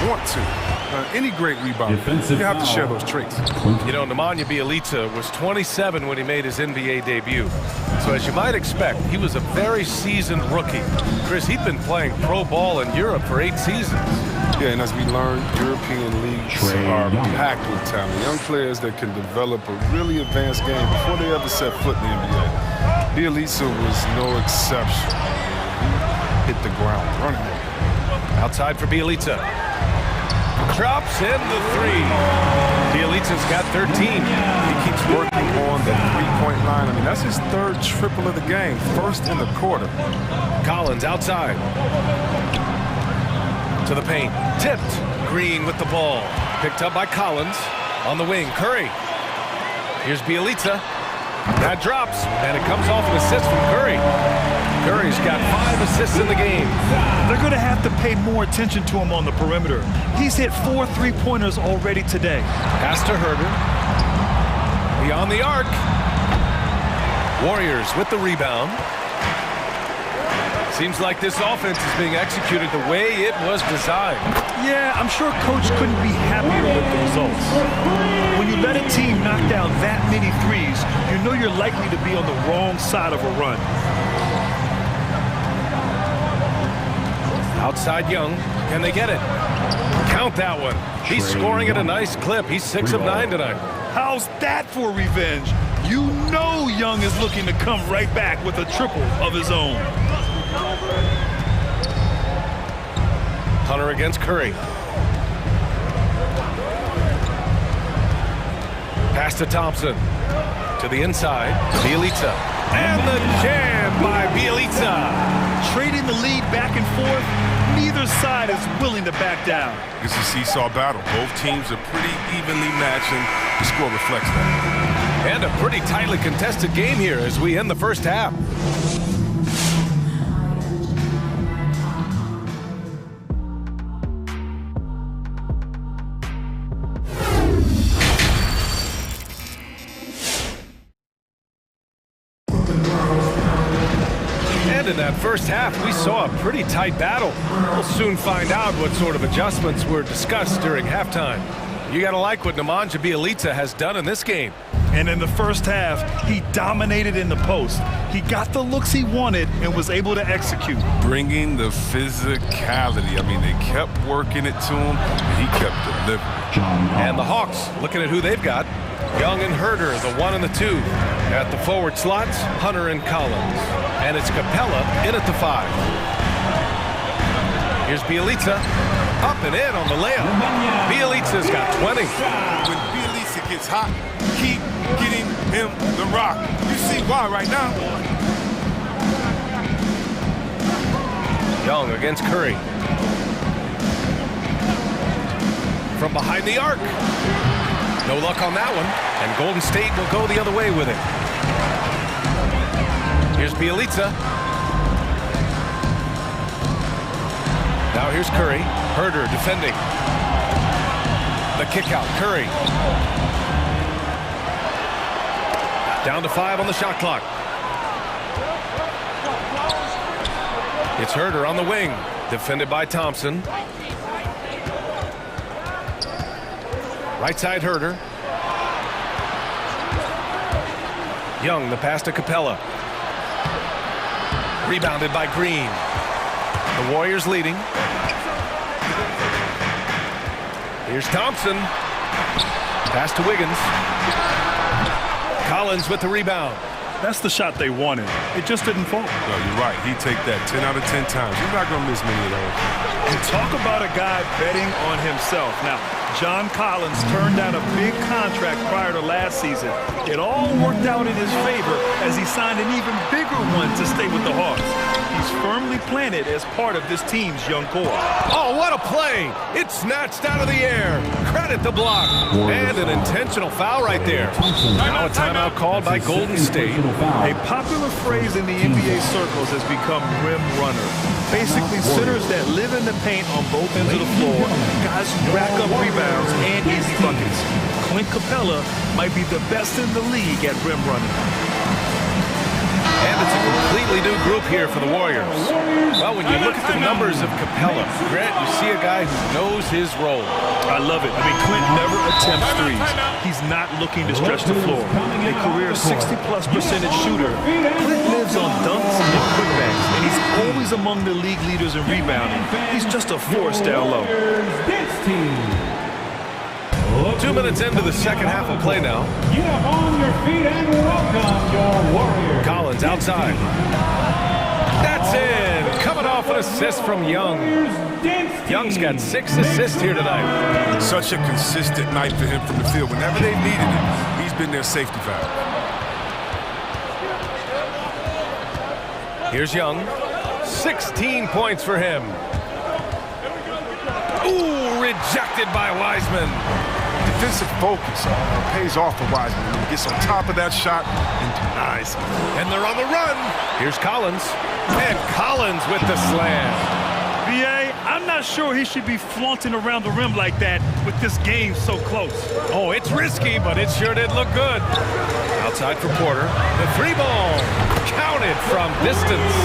[SPEAKER 12] the want to. Any great rebounder, you have to share those traits.
[SPEAKER 7] You know, Nemanja Bjelica was 27 when he made his NBA debut. So as you might expect, he was a very seasoned rookie. Chris, he'd been playing pro ball in Europe for 8 seasons.
[SPEAKER 12] Yeah, and as we learned, European leagues are packed with talent. Young players that can develop a really advanced game before they ever set foot in the NBA. Bjelica was no exception. He hit the ground running.
[SPEAKER 7] Outside for Bjelica. Drops in the 3. Bjelica's got 13.
[SPEAKER 12] He keeps working on the three-point line. I mean, that's his 3rd triple of the game. First in the quarter.
[SPEAKER 7] Collins outside. To the paint. Tipped. Green with the ball. Picked up by Collins. On the wing, Curry. Here's Bjelica. That drops, and it comes off an assist from Curry. Curry's got 5 assists in the game.
[SPEAKER 8] They're going to have to pay more attention to him on the perimeter. He's hit 4 3-pointers already today.
[SPEAKER 7] Pass to Herder. Beyond the arc. Warriors with the rebound. Seems like this offense is being executed the way it was designed.
[SPEAKER 8] Yeah, I'm sure Coach couldn't be happier with the results. When you let a team knock down that many threes, you know you're likely to be on the wrong side of a run.
[SPEAKER 7] Outside Young. Can they get it? Count that one. He's scoring at a nice clip. He's 6 of 9 tonight.
[SPEAKER 8] How's that for revenge? You know Young is looking to come right back with a triple of his own.
[SPEAKER 7] Hunter against Curry. Pass to Thompson. To the inside. Bjelica. And the jam by Bjelica.
[SPEAKER 8] Trading the lead back and forth. Neither side is willing to back down.
[SPEAKER 12] It's a seesaw battle. Both teams are pretty evenly matched, and the score reflects that.
[SPEAKER 7] And a pretty tightly contested game here as we end the first half. In that first half, we saw a pretty tight battle. We'll soon find out what sort of adjustments were discussed during halftime. You got to like what Nemanja Bjelica has done in this game.
[SPEAKER 8] And in the first half, he dominated in the post. He got the looks he wanted and was able to execute.
[SPEAKER 12] Bringing the physicality. I mean, they kept working it to him, and he kept delivering.
[SPEAKER 7] And the Hawks, looking at who they've got. Young and Herder, the 1 and the 2. At the forward slots, Hunter and Collins. And it's Capella in at the 5. Here's Bjelica. Up and in on the layup. Bjelica's got 20.
[SPEAKER 12] When Bjelica gets hot, keep getting him the rock. You see why right now.
[SPEAKER 7] Young against Curry. From behind the arc. No luck on that one. And Golden State will go the other way with it. Here's Bjelica. Now here's Curry. Herder defending. The kick out. Curry. Down to 5 on the shot clock. It's Herder on the wing. Defended by Thompson. Right side Herder. Young, the pass to Capella. Rebounded by Green. The Warriors leading. Here's Thompson. Pass to Wiggins. Collins with the rebound.
[SPEAKER 8] That's the shot they wanted. It just didn't fall.
[SPEAKER 12] No, you're right. He'd take that 10 out of 10 times. You're not going to miss many of those.
[SPEAKER 8] And talk about a guy betting on himself. Now, John Collins turned down a big contract prior to last season. It all worked out in his favor as he signed an even bigger one to stay with the Hawks. He's firmly planted as part of this team's young core.
[SPEAKER 7] Oh, what a play! It's snatched out of the air. Credit the block. And an intentional foul right there. Now a timeout called by Golden State.
[SPEAKER 8] A popular phrase in the NBA circles has become rim runner. Basically, centers that live in the paint on both ends of the floor, guys who rack up rebounds and easy buckets. Clint Capella might be the best in the league at rim running.
[SPEAKER 7] And it's a completely new group here for the Warriors. Well, when you look at the numbers of Capella, Grant, you see a guy who knows his role.
[SPEAKER 8] I love it. I mean, Clint never attempts threes. He's not looking to stretch the floor. A career 60+% shooter. Clint lives on dunks and putbacks, and he's always among the league leaders in rebounding. He's just a force down low.
[SPEAKER 7] 2 minutes into the second half of play now.
[SPEAKER 16] Get up on your feet and welcome your Warriors.
[SPEAKER 7] Collins outside. That's in. Coming off an assist from Young. Young's got 6 assists here tonight.
[SPEAKER 12] Such a consistent night for him from the field. Whenever they've needed him, he's been their safety valve.
[SPEAKER 7] Here's Young. 16 points for him. Ooh, rejected by Wiseman.
[SPEAKER 12] Defensive focus pays off for Wiseman. He gets on top of that shot and denies it.
[SPEAKER 7] And they're on the run. Here's Collins. And Collins with the slam.
[SPEAKER 8] B.A., I'm not sure he should be flaunting around the rim like that with this game so close.
[SPEAKER 7] Oh, it's risky, but it sure did look good. Outside for Porter. The 3-ball. Counted from distance.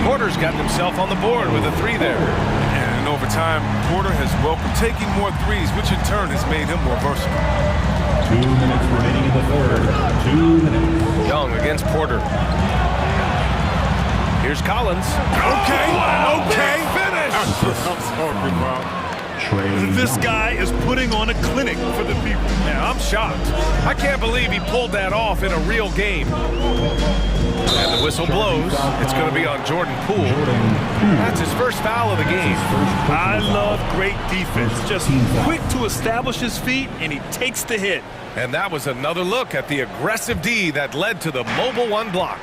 [SPEAKER 7] Porter's gotten himself on the board with a 3 there.
[SPEAKER 12] And over time, Porter has welcomed taking more threes, which in turn has made him more versatile.
[SPEAKER 16] 2 minutes remaining in the third. 2 minutes.
[SPEAKER 7] Young against Porter. Here's Collins.
[SPEAKER 8] Okay.
[SPEAKER 7] Finish.
[SPEAKER 8] This guy is putting on a clinic for the people.
[SPEAKER 7] Yeah, I'm shocked. I can't believe he pulled that off in a real game. And the whistle blows. It's going to be on Jordan Poole. That's his first foul of the game.
[SPEAKER 8] I love great defense. Just quick to establish his feet, and he takes the hit.
[SPEAKER 7] And that was another look at the aggressive D that led to the mobile 1 block.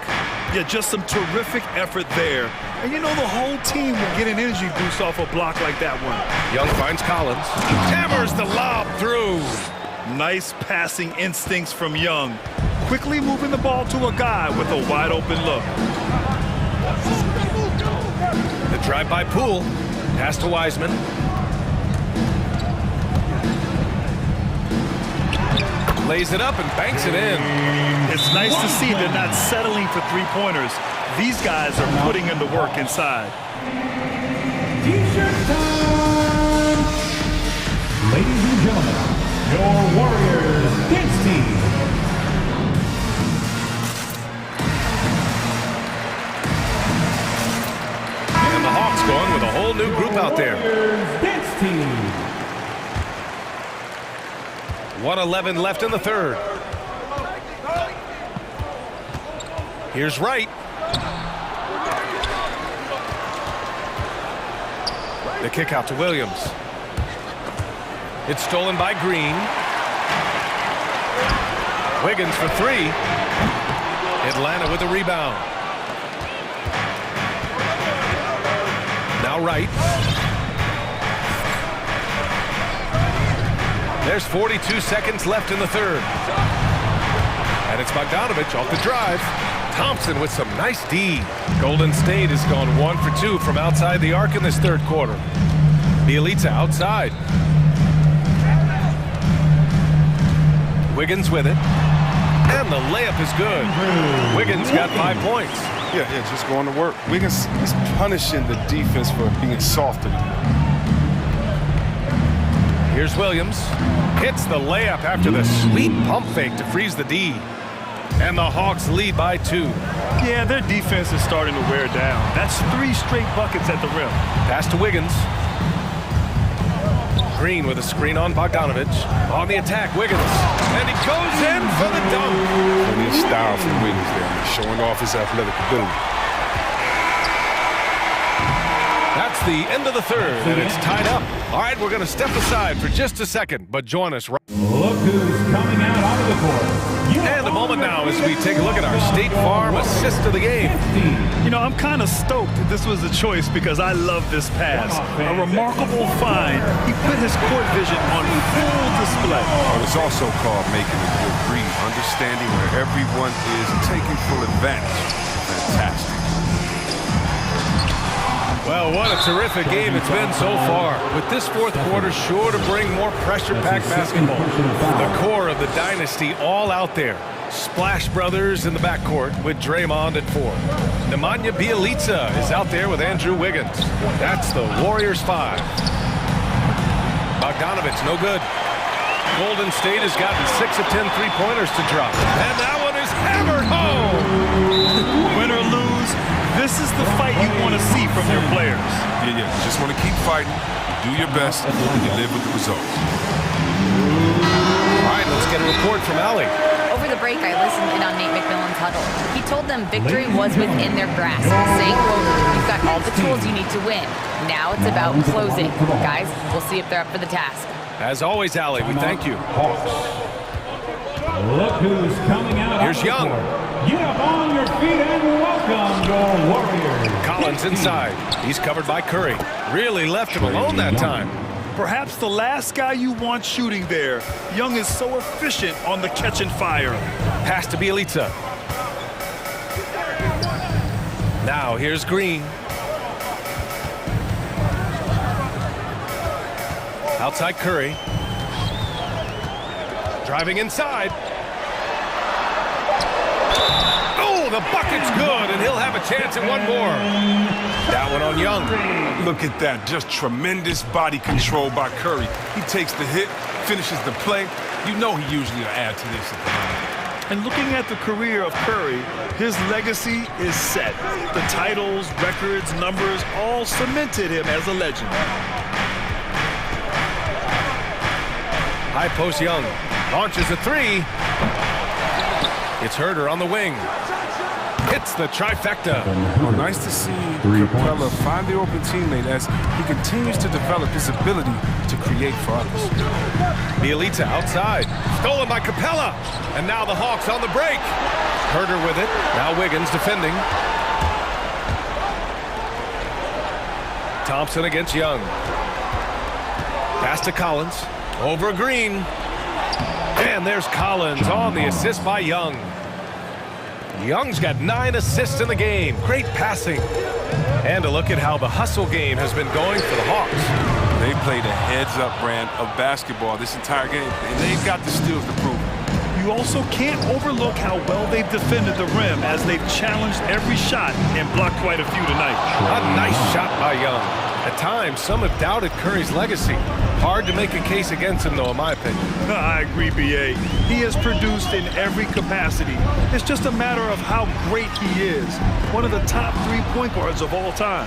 [SPEAKER 8] Yeah, just some terrific effort there. And you know the whole team will get an energy boost off a block like that one.
[SPEAKER 7] Young finds Collins. Hammers the lob through.
[SPEAKER 8] Nice passing instincts from Young. Quickly moving the ball to a guy with a wide open look.
[SPEAKER 7] The drive by Poole. Pass to Wiseman. Lays it up and banks it in.
[SPEAKER 8] It's nice to see they're not settling for three-pointers. These guys are putting in the work inside.
[SPEAKER 16] T-shirt time! Ladies and gentlemen, your Warriors dance team.
[SPEAKER 7] And the Hawks going with a whole new group out there.
[SPEAKER 16] Warriors dance team.
[SPEAKER 7] 1:11 left in the third. Here's Wright. The kick out to Williams. It's stolen by Green. Wiggins for 3. Atlanta with the rebound. Now Wright. There's 42 seconds left in the third. And it's Bogdanovich off the drive. Thompson with some nice D. Golden State has gone 1 for 2 from outside the arc in this third quarter. Bielitsa outside. Wiggins with it. And the layup is good. Wiggins got 5 points.
[SPEAKER 12] Yeah, just going to work. Wiggins is punishing the defense for being softer.
[SPEAKER 7] Here's Williams. Hits the layup after the sweet pump fake to freeze the D. And the Hawks lead by 2.
[SPEAKER 8] Yeah, their defense is starting to wear down. That's 3 straight buckets at the rim.
[SPEAKER 7] Pass to Wiggins. Green with a screen on Bogdanovich. On the attack, Wiggins. And he goes in for the dunk.
[SPEAKER 12] Nice style from Wiggins there. showing off his athletic ability.
[SPEAKER 7] That's the end of the third, and it's tied up. All right, we're going to step aside for just a second, but join us right.
[SPEAKER 16] Look who's coming out onto the court.
[SPEAKER 7] And a moment now as we take a look at our State Farm assist of the game.
[SPEAKER 8] You know, I'm kind of stoked that this was a choice because I love this pass. A remarkable find. He put his court vision on full display.
[SPEAKER 12] It's also called making a good read, understanding where everyone is and taking full advantage. Fantastic.
[SPEAKER 7] Well, what a terrific game it's been so far. With this fourth quarter sure to bring more pressure-packed basketball. The core of the dynasty all out there. Splash Brothers in the backcourt with Draymond at 4. Nemanja Bjelica is out there with Andrew Wiggins. That's the Warriors 5. Bogdanovic, no good. Golden State has gotten 6 of 10 three-pointers to drop. And that one is hammered home!
[SPEAKER 8] Win or lose, this is the fight you want to see from your players.
[SPEAKER 12] Yeah. You just want to keep fighting, do your best, and you live with the results.
[SPEAKER 7] All right, let's get a report from Allie.
[SPEAKER 11] Over the break, I listened in on Nate McMillan's huddle. He told them victory was within their grasp, saying, quote, "You've got all the tools you need to win. Now it's about closing." Guys, we'll see if they're up for the task.
[SPEAKER 7] As always, Allie, we thank you.
[SPEAKER 16] Look who's coming out.
[SPEAKER 7] Here's Young.
[SPEAKER 16] Get up on your feet and welcome your Warriors.
[SPEAKER 7] Collins inside. He's covered by Curry. Really left him alone that time.
[SPEAKER 8] Perhaps the last guy you want shooting there. Young is so efficient on the catch and fire.
[SPEAKER 7] Pass to Bjelica. Now here's Green. Outside Curry. Driving inside. Oh, the bucket's good, and he'll have a chance at one more. That one on Young.
[SPEAKER 12] Look at that, just tremendous body control by Curry. He takes the hit, finishes the play. You know he usually will add to this at the end.
[SPEAKER 8] And looking at the career of Curry, his legacy is set. The titles, records, numbers all cemented him as a legend.
[SPEAKER 7] High post Young. Launches a three. It's Herder on the wing. Hits the trifecta.
[SPEAKER 12] Well, nice to see Capella find the open teammate as he continues to develop his ability to create for others.
[SPEAKER 7] Bjelica outside. Stolen by Capella. And now the Hawks on the break. Herder with it. Now Wiggins defending. Thompson against Young. Pass to Collins. Over Green. And there's Collins on the assist by Young. Young's got 9 assists in the game. Great passing. And a look at how the hustle game has been going for the Hawks.
[SPEAKER 12] They played a heads-up brand of basketball this entire game, and they've got the skills to prove it.
[SPEAKER 8] You also can't overlook how well they've defended the rim as they've challenged every shot and blocked quite a few tonight.
[SPEAKER 7] A nice shot by Young. At times, some have doubted Curry's legacy. Hard to make a case against him, though, in my opinion.
[SPEAKER 8] I agree, B.A. He has produced in every capacity. It's just a matter of how great he is. One of the top 3 point guards of all time.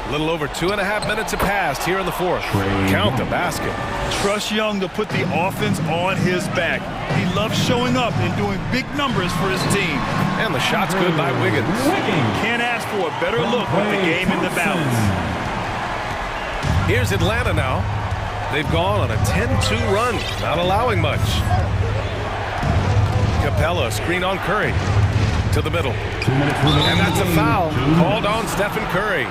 [SPEAKER 7] A little over 2.5 minutes have passed here in the fourth. Count the basket.
[SPEAKER 8] Trust Young to put the offense on his back. He loves showing up and doing big numbers for his team.
[SPEAKER 7] And the shot's good by Wiggins.
[SPEAKER 8] Can't ask for a better look with the game in the balance.
[SPEAKER 7] Here's Atlanta now. They've gone on a 10-2 run, not allowing much. Capella, screen on Curry. To the middle. And that's a foul called on Stephen Curry.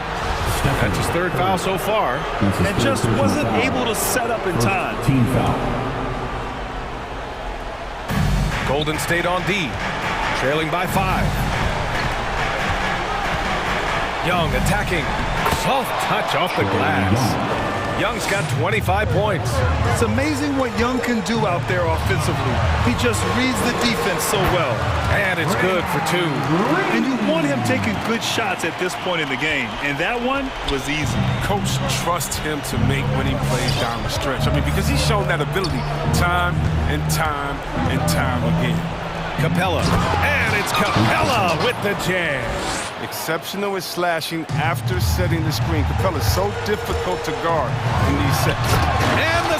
[SPEAKER 7] That's his 3rd foul so far.
[SPEAKER 8] And just wasn't able to set up in time.
[SPEAKER 16] Team foul.
[SPEAKER 7] Golden State on D. Trailing by 5. Young attacking. Soft touch off the glass. Young's got 25 points.
[SPEAKER 8] It's amazing what Young can do out there offensively. He just reads the defense so well.
[SPEAKER 7] And it's good for 2.
[SPEAKER 8] And you want him taking good shots at this point in the game. And that one was easy.
[SPEAKER 12] Coach trusts him to make winning plays down the stretch. I mean, because he's shown that ability time and time and time again.
[SPEAKER 7] Capella. And it's Capella with the jam.
[SPEAKER 12] Exceptional at slashing after setting the screen. Capella's so difficult to guard in these sets.
[SPEAKER 7] And the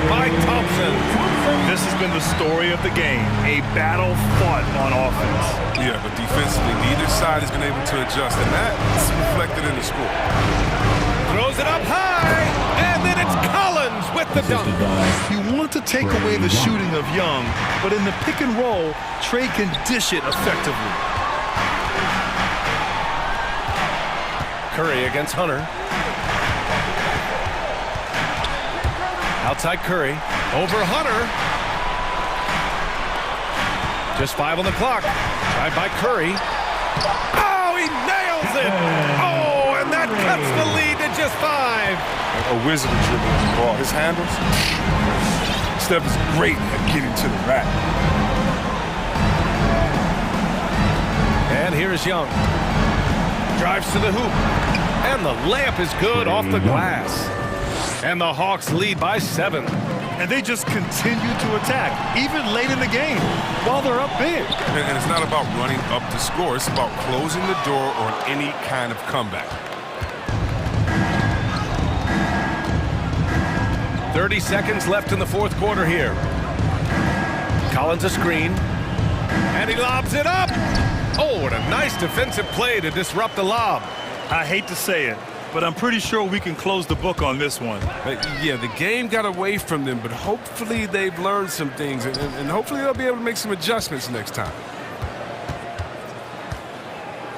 [SPEAKER 7] by Thompson.
[SPEAKER 8] This has been the story of the game, a battle fought on offense.
[SPEAKER 12] Yeah, but defensively, neither side has been able to adjust, and that's reflected in the score.
[SPEAKER 7] Throws it up high, and then it's Collins with the dunk.
[SPEAKER 8] You want to take away the shooting of Young, but in the pick and roll, Trey can dish it effectively.
[SPEAKER 7] Curry against Hunter. Outside Curry, over Hunter. Just 5 on the clock. Drive by Curry. Oh, he nails it! Oh, and that cuts the lead to just 5.
[SPEAKER 12] A wizard of dribbling the ball. His handles. Steph is great at getting to the rack.
[SPEAKER 7] And here is Young. Drives to the hoop. And the layup is good off the glass. And the Hawks lead by 7.
[SPEAKER 8] And they just continue to attack, even late in the game, while they're up big.
[SPEAKER 12] And it's not about running up the score. It's about closing the door on any kind of comeback.
[SPEAKER 7] 30 seconds left in the fourth quarter here. Collins a screen. And he lobs it up. Oh, what a nice defensive play to disrupt the lob.
[SPEAKER 8] I hate to say it, but I'm pretty sure we can close the book on this one.
[SPEAKER 12] Yeah, the game got away from them, but hopefully they've learned some things, and hopefully they'll be able to make some adjustments next time.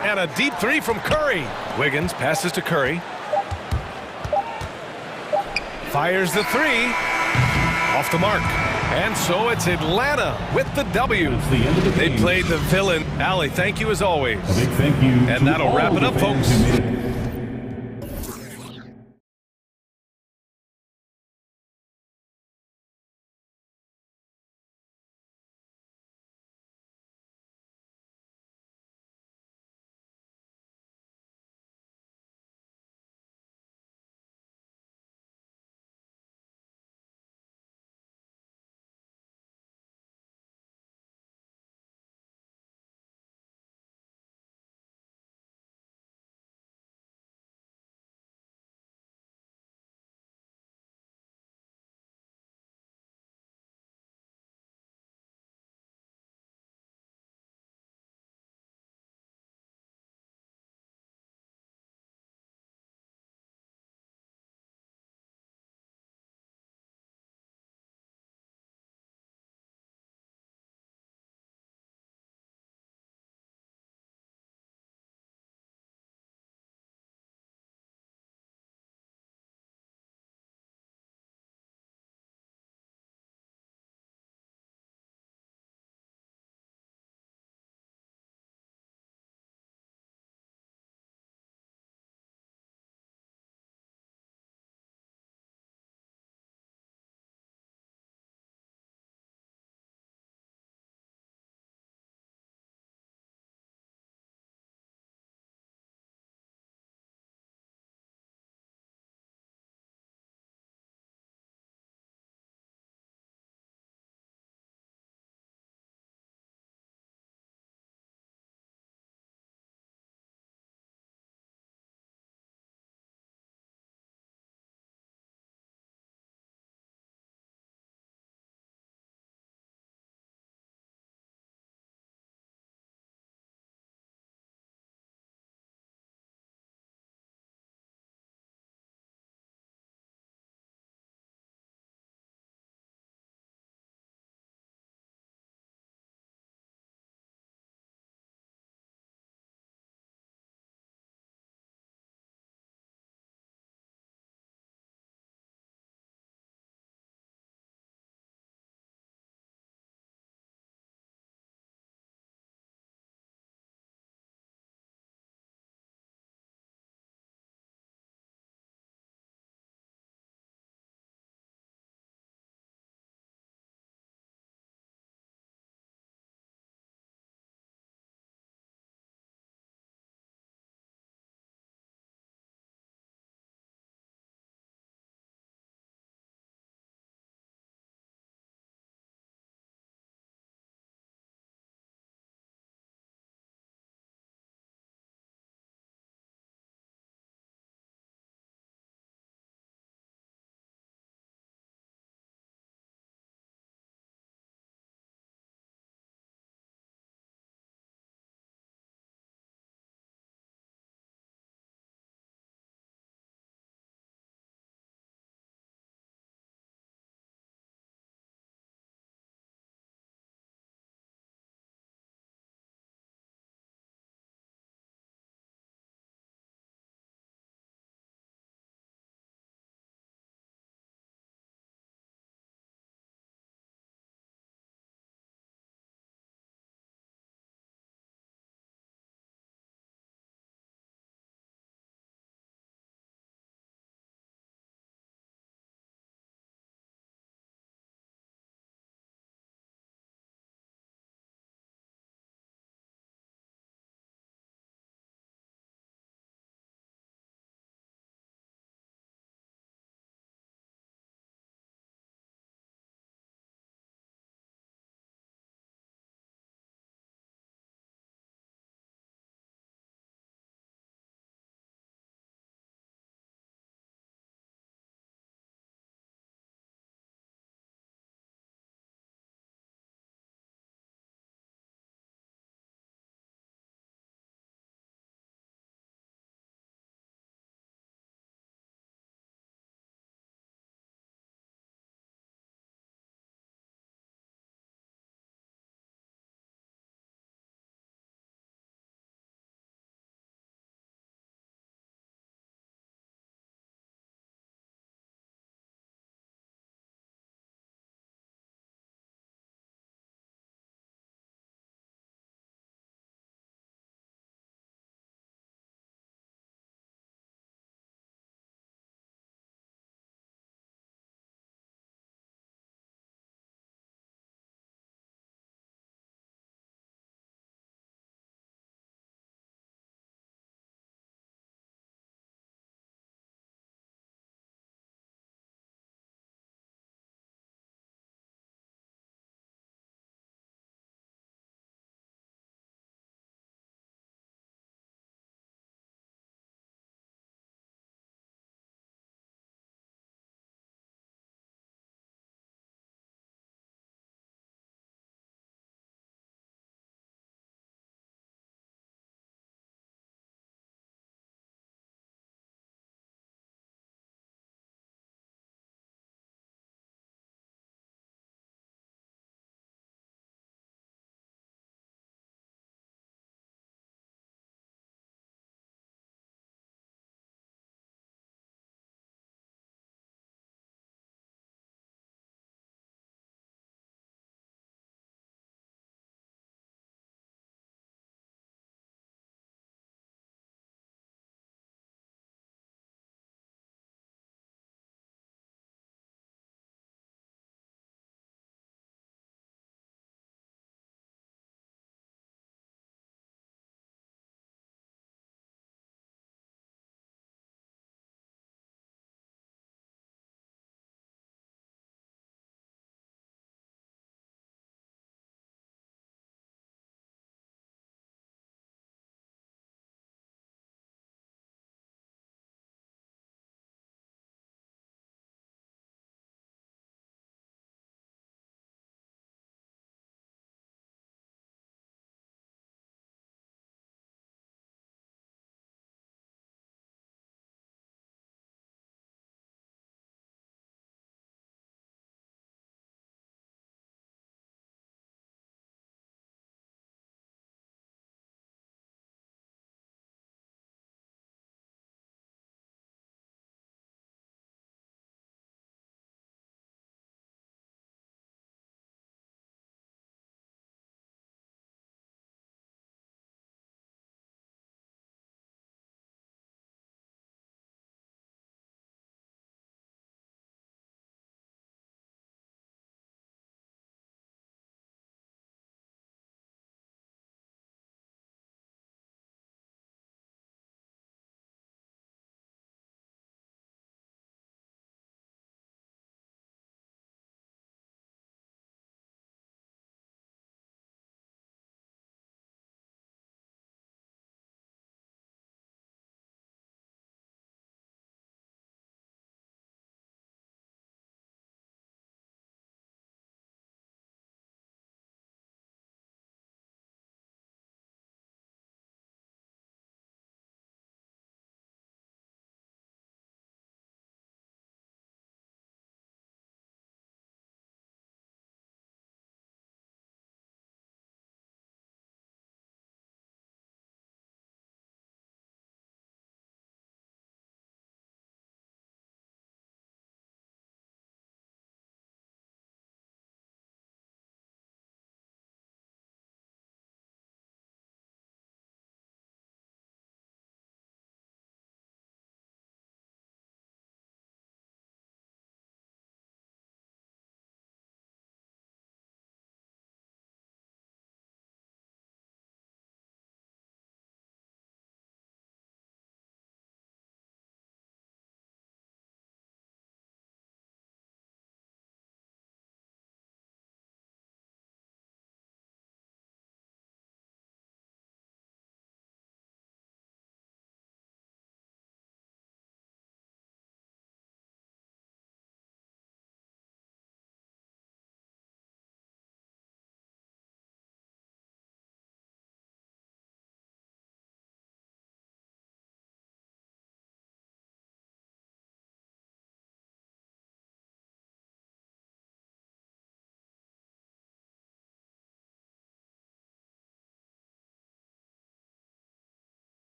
[SPEAKER 7] And a deep 3 from Curry. Wiggins passes to Curry. Fires the 3. Off the mark. And so it's Atlanta with the W. They played the villain. Allie, thank you as always.
[SPEAKER 16] A big thank you.
[SPEAKER 7] And that'll wrap it up, folks.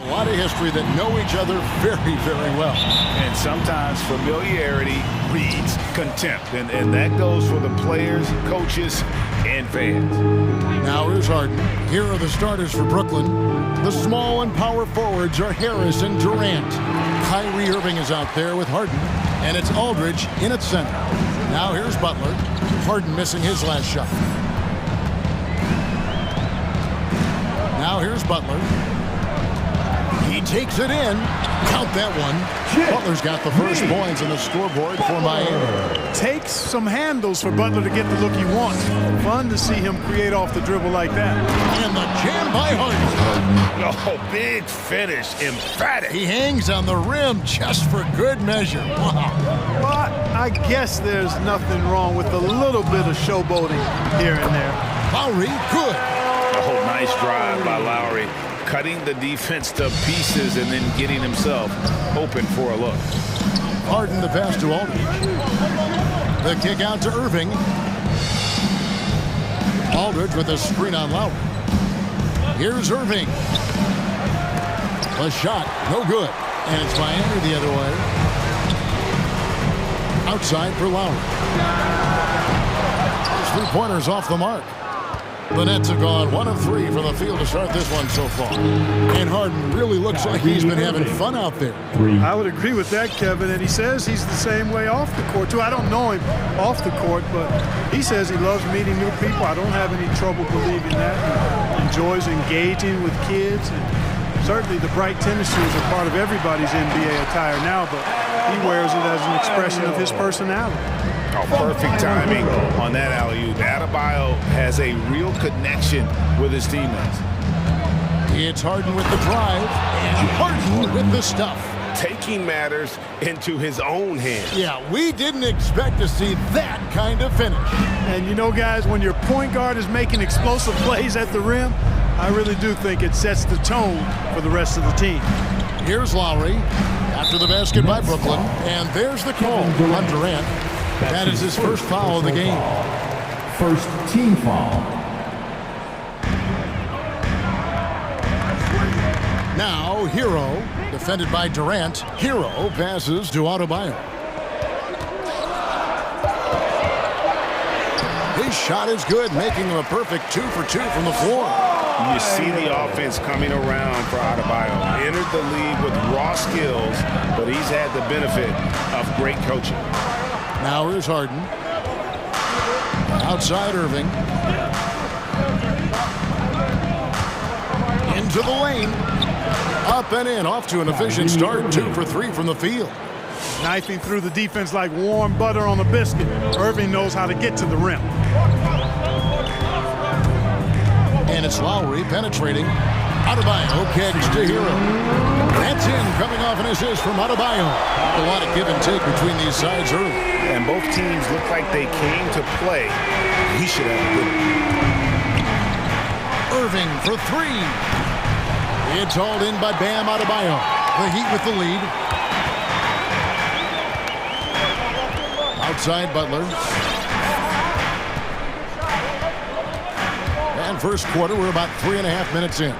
[SPEAKER 1] A lot of history that know each other very, very well.
[SPEAKER 2] And sometimes familiarity breeds contempt. And that goes for the players, coaches, and fans.
[SPEAKER 1] Now here's Harden. Here are the starters for Brooklyn. The small and power forwards are Harris and Durant. Kyrie Irving is out there with Harden. And it's Aldridge in at center. Now here's Butler. Harden missing his last shot. Now here's Butler. He takes it in. Count that one. Butler's got the first points on the scoreboard for Miami.
[SPEAKER 9] Takes some handles for Butler to get the look he wants. Fun to see him create off the dribble like that.
[SPEAKER 1] And the jam by Harden.
[SPEAKER 2] Oh, big finish. Emphatic.
[SPEAKER 1] He hangs on the rim just for good measure. Wow.
[SPEAKER 9] But I guess there's nothing wrong with a little bit of showboating here and there.
[SPEAKER 1] Lowry, good.
[SPEAKER 2] Oh, nice drive by Lowry. Cutting the defense to pieces and then getting himself open for a look.
[SPEAKER 1] Harden the pass to Aldridge. The kick out to Irving. Aldridge with a screen on Lowry. Here's Irving. The shot, no good. And it's Miami the other way. Outside for Lowry. His three-pointers off the mark. The Nets have gone 1 of 3 from the field to start this one so far. And Harden really looks like he's been having fun out there.
[SPEAKER 9] I would agree with that, Kevin. And he says he's the same way off the court, too. I don't know him off the court, but he says he loves meeting new people. I don't have any trouble believing that. He enjoys engaging with kids. And certainly the bright tennis shoes are part of everybody's NBA attire now, but he wears it as an expression of his personality.
[SPEAKER 2] Oh, perfect timing on that alley-oop. Adebayo has a real connection with his teammates.
[SPEAKER 1] It's Harden with the drive, and Harden with the stuff.
[SPEAKER 17] Taking matters into his own hands.
[SPEAKER 1] Yeah, we didn't expect to see that kind of finish.
[SPEAKER 9] And you know, guys, when your point guard is making explosive plays at the rim, I really do think it sets the tone for the rest of the team.
[SPEAKER 1] Here's Lowry after the basket by Brooklyn, and there's the call on Durant. That is his first foul of the game.
[SPEAKER 16] First team foul.
[SPEAKER 1] Now, Hero, defended by Durant. Hero passes to Adebayo. His shot is good, making him a perfect 2 for 2 from the floor.
[SPEAKER 2] You see the offense coming around for Adebayo. Entered the league with raw skills, but he's had the benefit of great coaching.
[SPEAKER 1] Now here's Harden. Outside Irving. Into the lane. Up and in. Off to an efficient start. 2 for 3 from the field.
[SPEAKER 9] Knifing through the defense like warm butter on a biscuit. Irving knows how to get to the rim.
[SPEAKER 1] And it's Lowry penetrating. Adebayo kicks to Hero. That's in, coming off an assist from Adebayo. A lot of give and take between these sides early.
[SPEAKER 2] And both teams look like they came to play. We should have a good one.
[SPEAKER 1] Irving for 3. It's hauled in by Bam Adebayo. The Heat with the lead. Outside Butler. And first quarter, we're about 3.5 minutes in.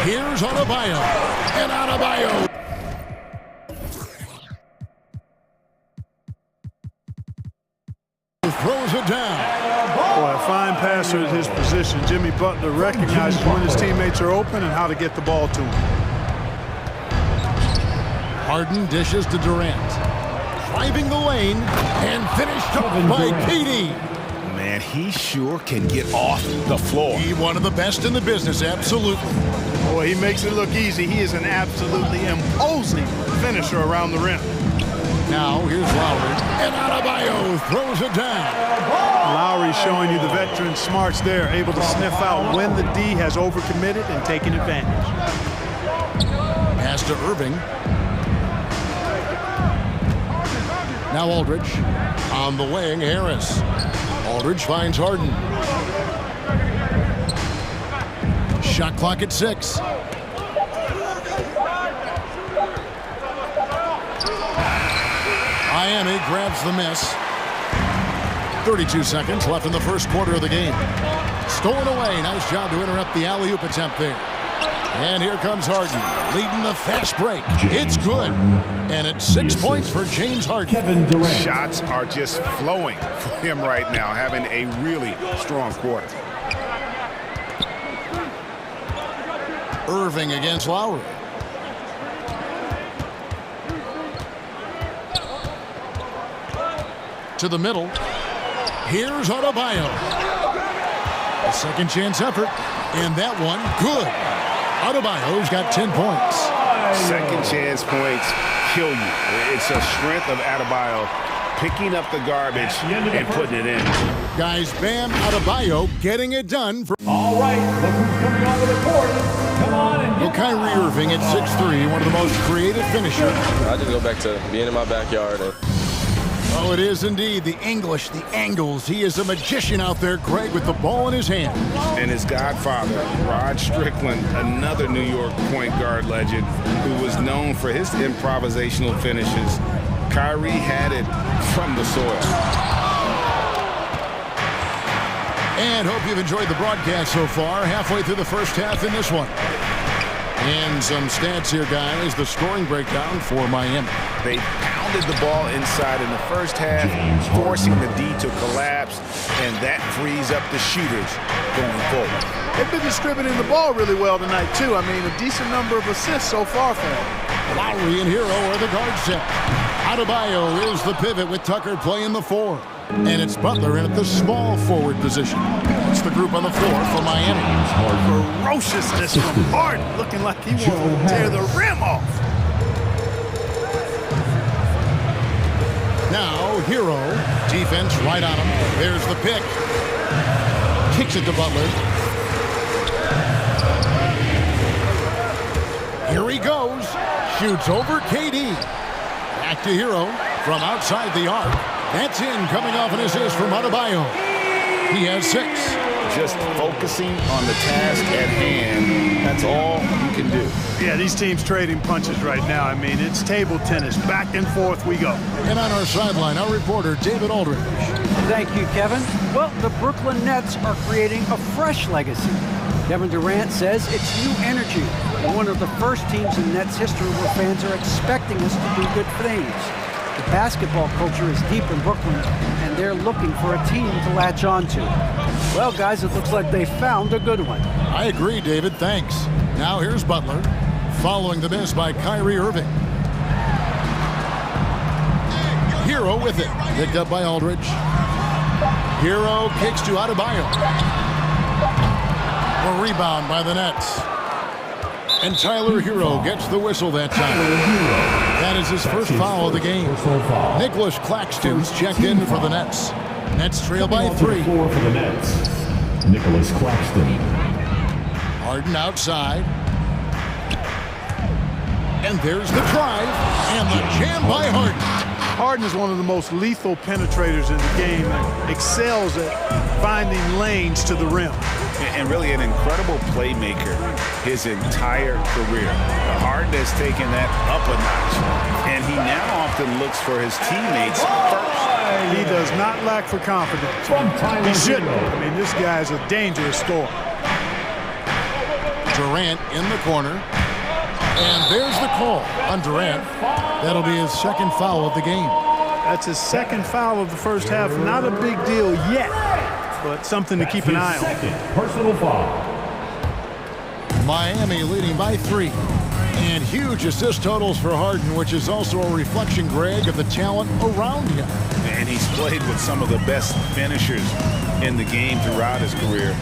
[SPEAKER 1] Here's Adebayo. And Adebayo. Throws it down.
[SPEAKER 9] Boy, a fine passer at his position. Jimmy Butler recognizes when his teammates are open and how to get the ball to him.
[SPEAKER 1] Harden dishes to Durant. Driving the lane and finished off by KD.
[SPEAKER 2] Man, he sure can get off the floor.
[SPEAKER 1] He's one of the best in the business, absolutely.
[SPEAKER 9] Boy, he makes it look easy. He is an absolutely imposing finisher around the rim.
[SPEAKER 1] Now, here's Lowry. And Adebayo throws it down.
[SPEAKER 9] Lowry showing you the veteran smarts there, able to sniff out when the D has overcommitted and taken advantage.
[SPEAKER 1] Pass to Irving. Now Aldridge. On the wing, Harris. Aldridge finds Harden. Shot clock at 6. Miami grabs the miss. 32 seconds left in the first quarter of the game. Stolen away. Nice job to interrupt the alley-oop attempt there. And here comes Harden, leading the fast break. It's good. And it's 6 points for James Harden.
[SPEAKER 17] Shots are just flowing for him right now, having a really strong quarter.
[SPEAKER 1] Irving against Lowry. To the middle. Here's Adebayo. A second chance effort. And that one, good. Adebayo's got 10 points.
[SPEAKER 17] Second chance points kill you. It's a strength of Adebayo picking up the garbage and putting it in.
[SPEAKER 1] Guys, Bam Adebayo getting it done.
[SPEAKER 16] All right, look who's coming onto the court. Come on and
[SPEAKER 1] well, Kyrie Irving at 6'3", one of the most creative finishers.
[SPEAKER 10] I just go back to being in my backyard.
[SPEAKER 1] Oh, it is indeed. The English, the angles. He is a magician out there, Greg, with the ball in his hand.
[SPEAKER 17] And his godfather, Rod Strickland, another New York point guard legend who was known for his improvisational finishes. Kyrie had it from the soil.
[SPEAKER 1] And hope you've enjoyed the broadcast so far. Halfway through the first half in this one. And some stats here, guys. The scoring breakdown for Miami.
[SPEAKER 17] They pounded the ball inside in the first half, forcing the D to collapse, and that frees up the shooters going forward.
[SPEAKER 9] They've been distributing the ball really well tonight, too. I mean, a decent number of assists so far for them.
[SPEAKER 1] Lowry and Hero are the guard set. Adebayo is the pivot with Tucker playing the 4. And it's Butler in at the small forward position. It's the group on the floor for Miami.
[SPEAKER 9] Ferociousness from Harden, looking like he wants to tear the rim off.
[SPEAKER 1] Now, Hero, defense right on him. There's the pick. Kicks it to Butler. Here he goes. Shoots over KD. Back to Hero from outside the arc. That's in, coming off an assist from Adebayo. He has 6.
[SPEAKER 17] Just focusing on the task at hand. That's all you can do.
[SPEAKER 9] Yeah, these teams trading punches right now. I mean, it's table tennis. Back and forth we go.
[SPEAKER 1] And on our sideline, our reporter, David Aldridge.
[SPEAKER 4] Thank you, Kevin. Well, the Brooklyn Nets are creating a fresh legacy. Kevin Durant says it's new energy. We're one of the first teams in Nets history where fans are expecting us to do good things. The basketball culture is deep in Brooklyn, and they're looking for a team to latch on to. Well, guys, it looks like they found a good one.
[SPEAKER 1] I agree, David. Thanks. Now here's Butler, following the miss by Kyrie Irving. Hero with it. Picked up by Aldridge. Hero kicks to Adebayo. A rebound by the Nets. And Tyler Hero gets the whistle that time. That is his first foul of the game. Nicholas Claxton's checked in for the Nets. Nets trail by 3.
[SPEAKER 16] For the Nets, Nicholas Claxton.
[SPEAKER 1] Harden outside. And there's the drive. And the jam by Harden.
[SPEAKER 9] Harden is one of the most lethal penetrators in the game and excels at finding lanes to the rim.
[SPEAKER 17] And really an incredible playmaker his entire career. Harden has taken that up a notch, and he now often looks for his teammates first.
[SPEAKER 9] He does not lack for confidence. He shouldn't. I mean, this guy's a dangerous scorer.
[SPEAKER 1] Durant in the corner. And there's the call on Durant. That'll be his second foul of the game.
[SPEAKER 9] That's his second foul of the first half. Not a big deal yet, but something to keep an eye on.
[SPEAKER 16] Personal foul.
[SPEAKER 1] Miami leading by 3. And huge assist totals for Harden, which is also a reflection, Greg, of the talent around him.
[SPEAKER 17] And he's played with some of the best finishers in the game throughout his career.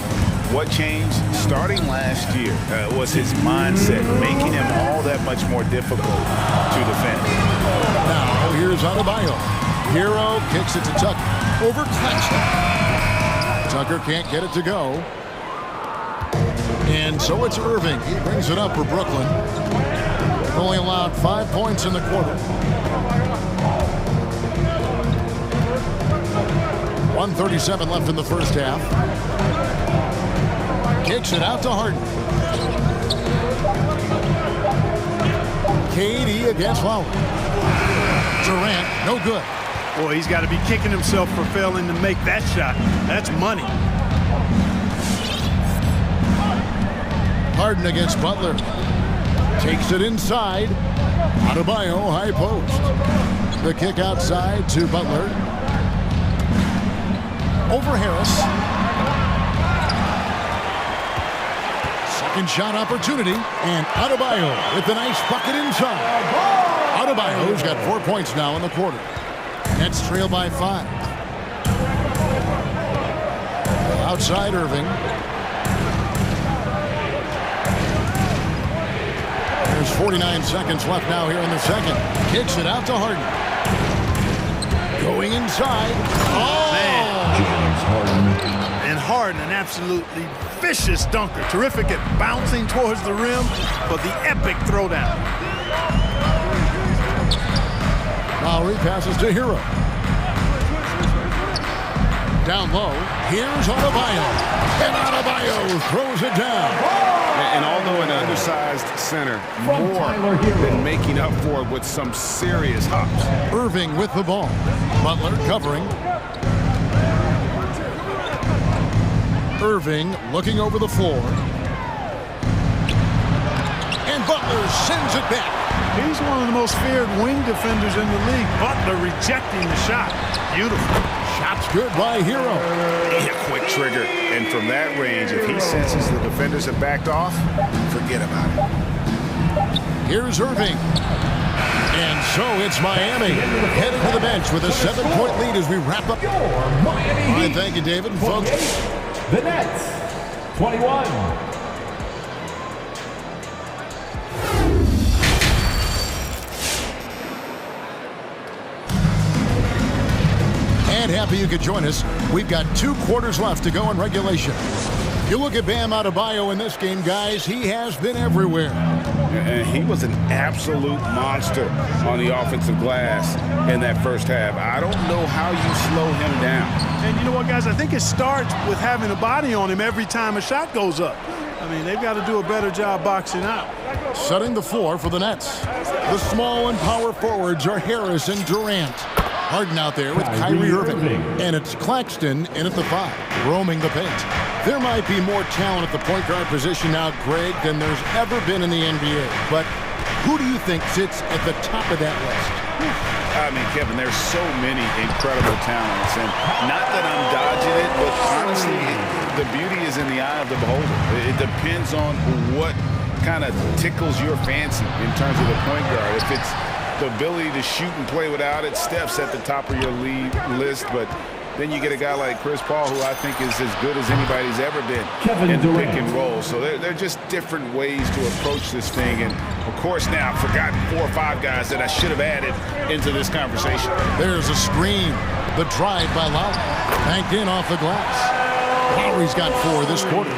[SPEAKER 17] What changed starting last year was his mindset, making him all that much more difficult to defend.
[SPEAKER 1] Now here's Adebayo. Hero kicks it to Tucker. Over Claxton. Tucker can't get it to go. And so it's Irving. He brings it up for Brooklyn. Only allowed 5 points in the quarter. 1:37 left in the first half. Kicks it out to Harden. KD against Lowry. Durant, no good.
[SPEAKER 9] Boy, he's got to be kicking himself for failing to make that shot. That's money.
[SPEAKER 1] Harden against Butler. Takes it inside. Adebayo, high post. The kick outside to Butler. Over Harris. Second shot opportunity. And Adebayo with a nice bucket inside. Adebayo's got 4 points now in the quarter. Nets trail by 5. Outside Irving. There's 49 seconds left now here in the second. Kicks it out to Harden. Going inside. Oh!
[SPEAKER 9] Man.
[SPEAKER 16] James Harden.
[SPEAKER 9] And Harden, an absolutely vicious dunker. Terrific at bouncing towards the rim, but the epic throwdown.
[SPEAKER 1] Lowry passes to Hero. Down low. Here's Adebayo. And Adebayo throws it down.
[SPEAKER 2] And although an undersized center, more than making up for it with some serious hops.
[SPEAKER 1] Irving with the ball. Butler covering. Irving looking over the floor. And Butler sends it back.
[SPEAKER 9] He's one of the most feared wing defenders in the league. Butler rejecting the shot. Beautiful.
[SPEAKER 1] Shot's good by Hero.
[SPEAKER 2] A quick trigger. And from that range, if he senses the defenders have backed off, forget about it.
[SPEAKER 1] Here's Irving. And so it's Miami heading to the bench with a 7-point lead as we wrap up. All right, thank you, David. And folks,
[SPEAKER 16] the Nets, 21.
[SPEAKER 1] and happy you could join us. We've got 2 quarters left to go in regulation. You look at Bam Adebayo in this game, guys, he has been everywhere.
[SPEAKER 2] And he was an absolute monster on the offensive glass in that first half. I don't know how you slow him down.
[SPEAKER 9] And you know what, guys? I think it starts with having a body on him every time a shot goes up. I mean, they've got to do a better job boxing out.
[SPEAKER 1] Setting the floor for the Nets. The small and power forwards are Harris and Durant. Harden out there with Kyrie Irving. And it's Claxton in at the 5, roaming the paint. There might be more talent at the point guard position now, Greg, than there's ever been in the NBA. But who do you think sits at the top of that list?
[SPEAKER 2] I mean, Kevin, there's so many incredible talents. And not that I'm dodging it, but honestly, the beauty is in the eye of the beholder. It depends on what kind of tickles your fancy in terms of the point guard. If it's the ability to shoot and play without it, Steph's at the top of your league list. But then you get a guy like Chris Paul, who I think is as good as anybody's ever been in the pick and roll. So they're just different ways to approach this thing. And, of course, now I've forgotten 4 or 5 guys that I should have added into this conversation.
[SPEAKER 1] There's a screen. The drive by Lowry. Banked in off the glass. Lowry's got 4 this quarter.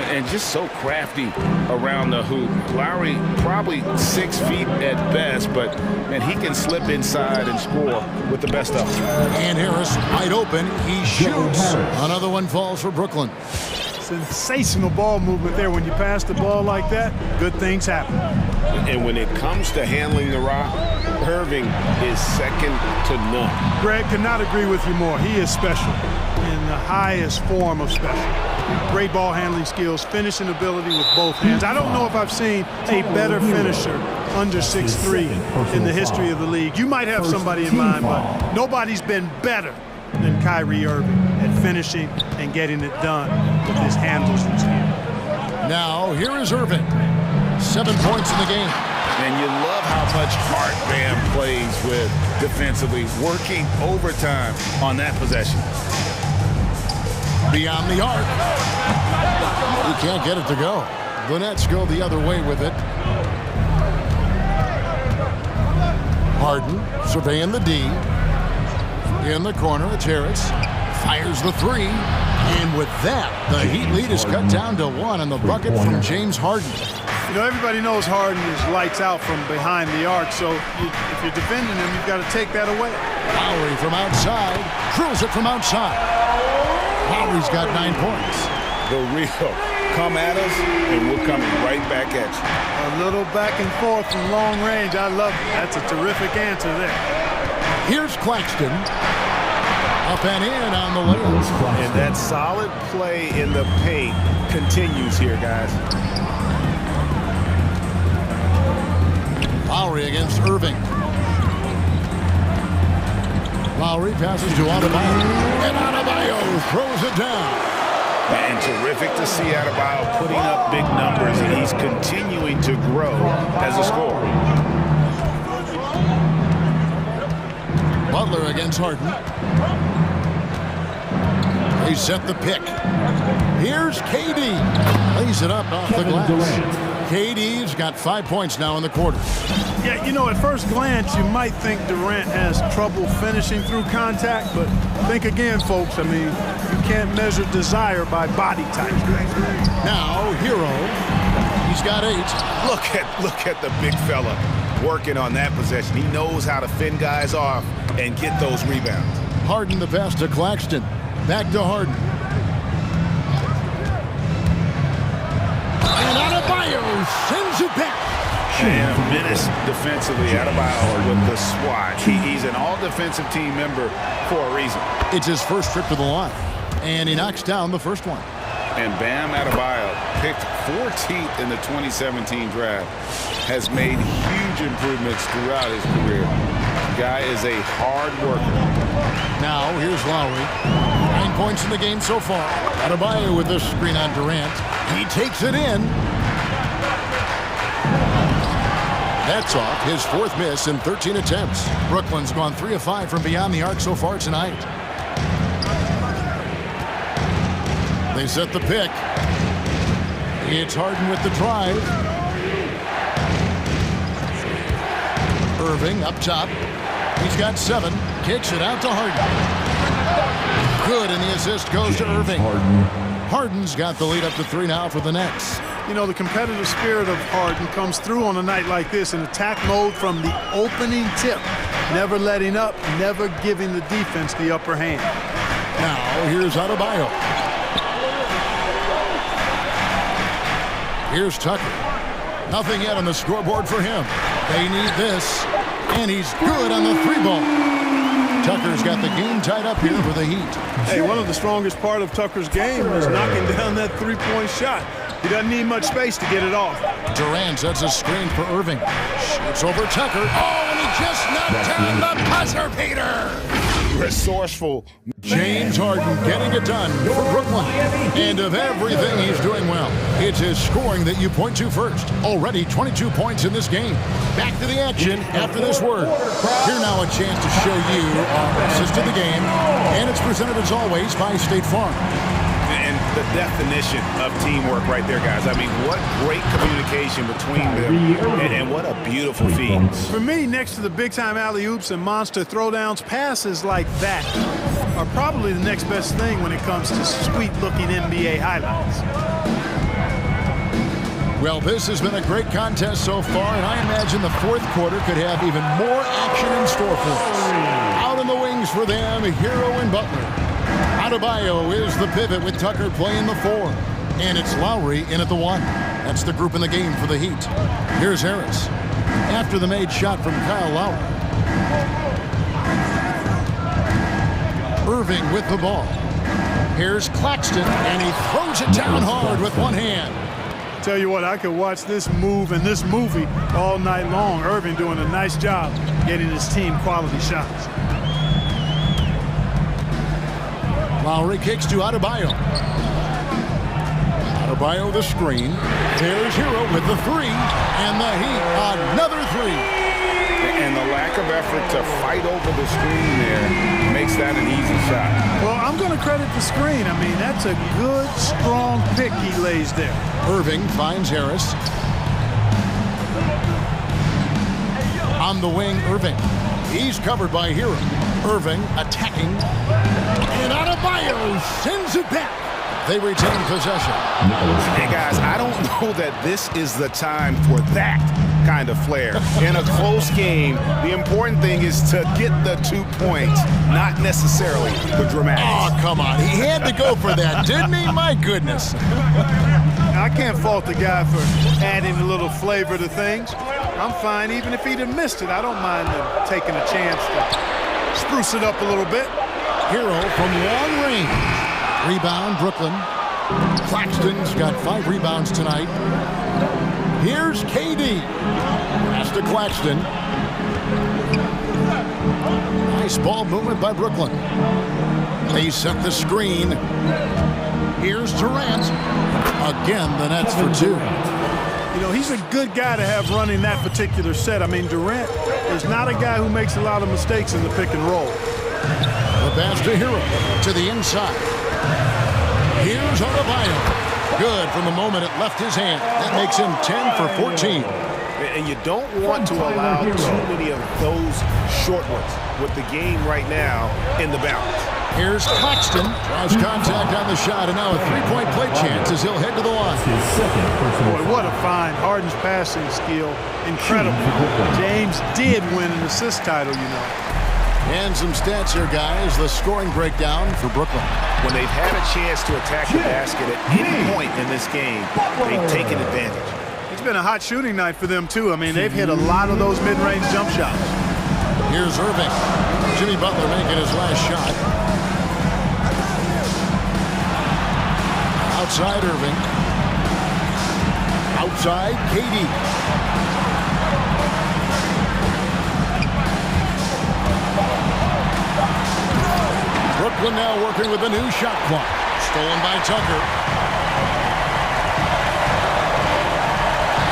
[SPEAKER 2] And just so crafty around the hoop. Lowry probably 6 feet at best, but he can slip inside and score with the best of them.
[SPEAKER 1] And Harris wide open. He shoots. Another one falls for Brooklyn.
[SPEAKER 9] Sensational ball movement there. When you pass the ball like that, good things happen.
[SPEAKER 2] And when it comes to handling the rock, Irving is second to none.
[SPEAKER 9] Greg, could not agree with you more. He is special in the highest form of special. Great ball handling skills, finishing ability with both hands. I don't know if I've seen a better finisher under 6'3" in the history of the league. You might have somebody in mind, but nobody's been better than Kyrie Irving at finishing and getting it done with his handles and skill.
[SPEAKER 1] Now, here is Irving. 7 points in the game.
[SPEAKER 2] And you love how much heart Bam plays with defensively, working overtime on that possession.
[SPEAKER 1] Beyond the arc. He can't get it to go. The Nets go the other way with it. Harden surveying the D. In the corner, it's Harris. Fires the 3. And with that, the Heat lead is cut down to 1 on the bucket from James Harden.
[SPEAKER 9] You know, everybody knows Harden is lights out from behind the arc, so if you're defending him, you've got to take that away.
[SPEAKER 1] Lowry from outside. Drills it from outside. Lowry's got 9 points.
[SPEAKER 2] The real come at us, and we're coming right back at you.
[SPEAKER 9] A little back and forth from long range. I love it. That's a terrific answer there.
[SPEAKER 1] Here's Claxton. Up and in on the layup.
[SPEAKER 2] And that solid play in the paint continues here, guys.
[SPEAKER 1] Lowry against Irving. Lowry passes to Adebayo, and Adebayo throws it down.
[SPEAKER 17] And terrific to see Adebayo putting up big numbers, and he's continuing to grow as a scorer.
[SPEAKER 1] Butler against Harden. They set the pick. Here's KD. Lays it up off the glass. KD's got 5 points now in the quarter.
[SPEAKER 9] Yeah, you know, at first glance, you might think Durant has trouble finishing through contact, but think again, folks. I mean, you can't measure desire by body type.
[SPEAKER 1] Now, Hero. He's got 8.
[SPEAKER 17] Look at the big fella working on that possession. He knows how to fend guys off and get those rebounds.
[SPEAKER 1] Harden the pass to Claxton. Back to Harden. And Adebayo sends it back.
[SPEAKER 17] And a menace defensively. Adebayo with the swat. He's an all-defensive team member for a reason.
[SPEAKER 1] It's his first trip to the line. And he knocks down the first one.
[SPEAKER 17] And Bam Adebayo, picked 14th in the 2017 draft, has made huge improvements throughout his career. The guy is a hard worker.
[SPEAKER 1] Now, here's Lowry. 9 points in the game so far. Adebayo with this screen on Durant. He takes it in. That's off his 4th miss in 13 attempts. Brooklyn's gone 3 of 5 from beyond the arc so far tonight. They set the pick. It's Harden with the drive. Irving up top. He's got 7. Kicks it out to Harden. Good, and the assist goes to Irving. Harden's got the lead up to 3 now for the Nets.
[SPEAKER 9] You know, the competitive spirit of Harden comes through on a night like this in attack mode from the opening tip. Never letting up, never giving the defense the upper hand.
[SPEAKER 1] Now, here's Adebayo. Here's Tucker. Nothing yet on the scoreboard for him. They need this, and he's good on the 3-ball. Tucker's got the game tied up here for the Heat.
[SPEAKER 9] Hey, one of the strongest part of Tucker's game is knocking down that 3-point shot. He doesn't need much space to get it off.
[SPEAKER 1] Durant sets a screen for Irving. Shoots over Tucker. Oh, and he just knocked down the buzzer beater.
[SPEAKER 17] Resourceful.
[SPEAKER 1] James Harden getting it done for Brooklyn. And of everything he's doing well, it's his scoring that you point to first. Already 22 points in this game. Back to the action after this word. Here now a chance to show you our assist of the game. And it's presented as always by State Farm.
[SPEAKER 17] And the definition of teamwork right there, guys. I mean, what great communication between them, and what a beautiful feed.
[SPEAKER 9] For me, next to the big-time alley-oops and monster throwdowns, passes like that are probably the next best thing when it comes to sweet-looking NBA highlights.
[SPEAKER 1] Well, this has been a great contest so far, and I imagine the 4th quarter could have even more action in store for us. Out in the wings for them, Hero and Butler. Adebayo is the pivot with Tucker playing the 4. And it's Lowry in at the 1. That's the group in the game for the Heat. Here's Harris. After the made shot from Kyle Lowry. Irving with the ball. Here's Claxton, and he throws it down hard with one hand.
[SPEAKER 9] Tell you what, I could watch this move and this movie all night long. Irving doing a nice job getting his team quality shots.
[SPEAKER 1] Lowry kicks to Adebayo. Adebayo the screen. There's Hero with the 3. And the Heat, another 3.
[SPEAKER 17] And the lack of effort to fight over the screen there makes that an easy shot.
[SPEAKER 9] Well, I'm going to credit the screen. I mean, that's a good, strong pick he lays there.
[SPEAKER 1] Irving finds Harris. On the wing, Irving. He's covered by Hero. Irving attacking. And Adebayo sends it back. They retain possession.
[SPEAKER 17] Hey, guys, I don't know that this is the time for that kind of flair. In a close game, the important thing is to get the 2 points, not necessarily the dramatics.
[SPEAKER 1] Oh, come on. He had to go for that, didn't he? My goodness.
[SPEAKER 9] I can't fault the guy for adding a little flavor to things. I'm fine. Even if he'd have missed it, I don't mind him taking a chance to spruce it up a little bit.
[SPEAKER 1] Hero from long range. Rebound, Brooklyn. Claxton's got 5 rebounds tonight. Here's KD. Pass to Claxton. Nice ball movement by Brooklyn. They set the screen. Here's Durant. Again, the Nets for two.
[SPEAKER 9] You know, he's a good guy to have running that particular set. I mean, Durant is not a guy who makes a lot of mistakes in the pick and roll.
[SPEAKER 1] The pass to Hero to the inside. Here's Adebayo. Good from the moment it left his hand. That makes him 10 for 14.
[SPEAKER 17] And you don't want to allow too many of those short ones with the game right now in the balance.
[SPEAKER 1] Here's Claxton. Draws contact on the shot, and now a three-point play chance as he'll head to the line.
[SPEAKER 9] Boy, what a find. Harden's passing skill. Incredible. James did win an assist title, you know.
[SPEAKER 1] And some stats here, guys. The scoring breakdown for Brooklyn.
[SPEAKER 17] When they've had a chance to attack the basket at any point in this game, they've taken advantage.
[SPEAKER 9] It's been a hot shooting night for them, too. I mean, they've hit a lot of those mid-range jump shots.
[SPEAKER 1] Here's Irving. Jimmy Butler making his last shot. Outside Irving. Outside KD. Brooklyn now working with a new shot clock. Stolen by Tucker.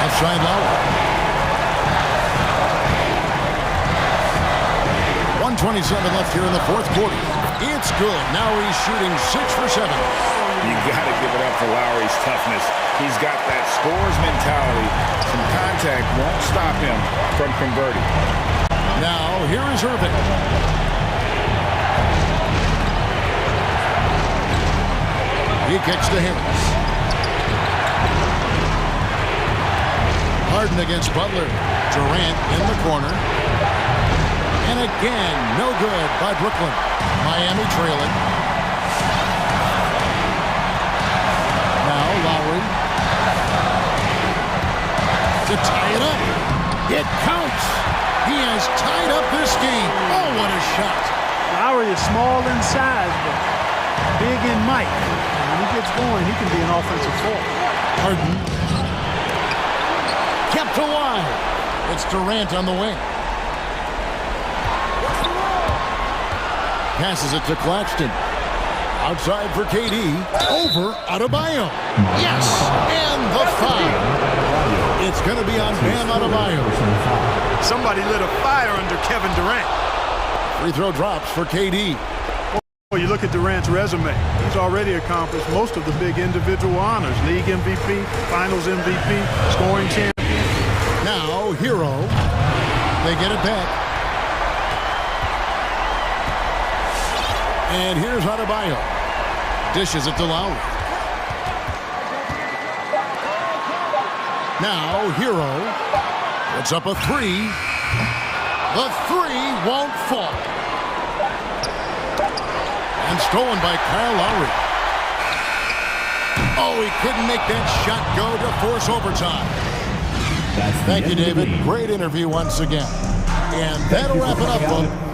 [SPEAKER 1] Outside Lowry. 1:27 left here in the fourth quarter. It's good. Now he's shooting 6 for 7.
[SPEAKER 17] You got to give it up for Lowry's toughness. He's got that scores mentality. Some contact won't stop him from converting.
[SPEAKER 1] Now here is Irving. He kicks to Harris. Harden against Butler. Durant in the corner. And again, no good by Brooklyn. Miami trailing. Now Lowry. To tie it up. It counts. He has tied up this game. Oh, what a shot.
[SPEAKER 9] Lowry is small in size, but big in might. When he gets going, he can be an offensive force.
[SPEAKER 1] Harden. Kept alive. It's Durant on the wing. Passes it to Claxton. Outside for KD. Over Adebayo. Yes, and the foul. It's going to be on Bam Adebayo.
[SPEAKER 9] Somebody lit a fire under Kevin Durant.
[SPEAKER 1] Free throw drops for KD.
[SPEAKER 9] Well, you look at Durant's resume. He's already accomplished most of the big individual honors. League MVP, Finals MVP, scoring champion.
[SPEAKER 1] Now, Hero. They get it back. And here's Adebayo. Dishes it to Lowry. Now, Hero. Puts up a three. The three won't fall. And stolen by Kyle Lowry. Oh, he couldn't make that shot go to force overtime. Thank you, David. Great interview once again. And that'll wrap it up, folks.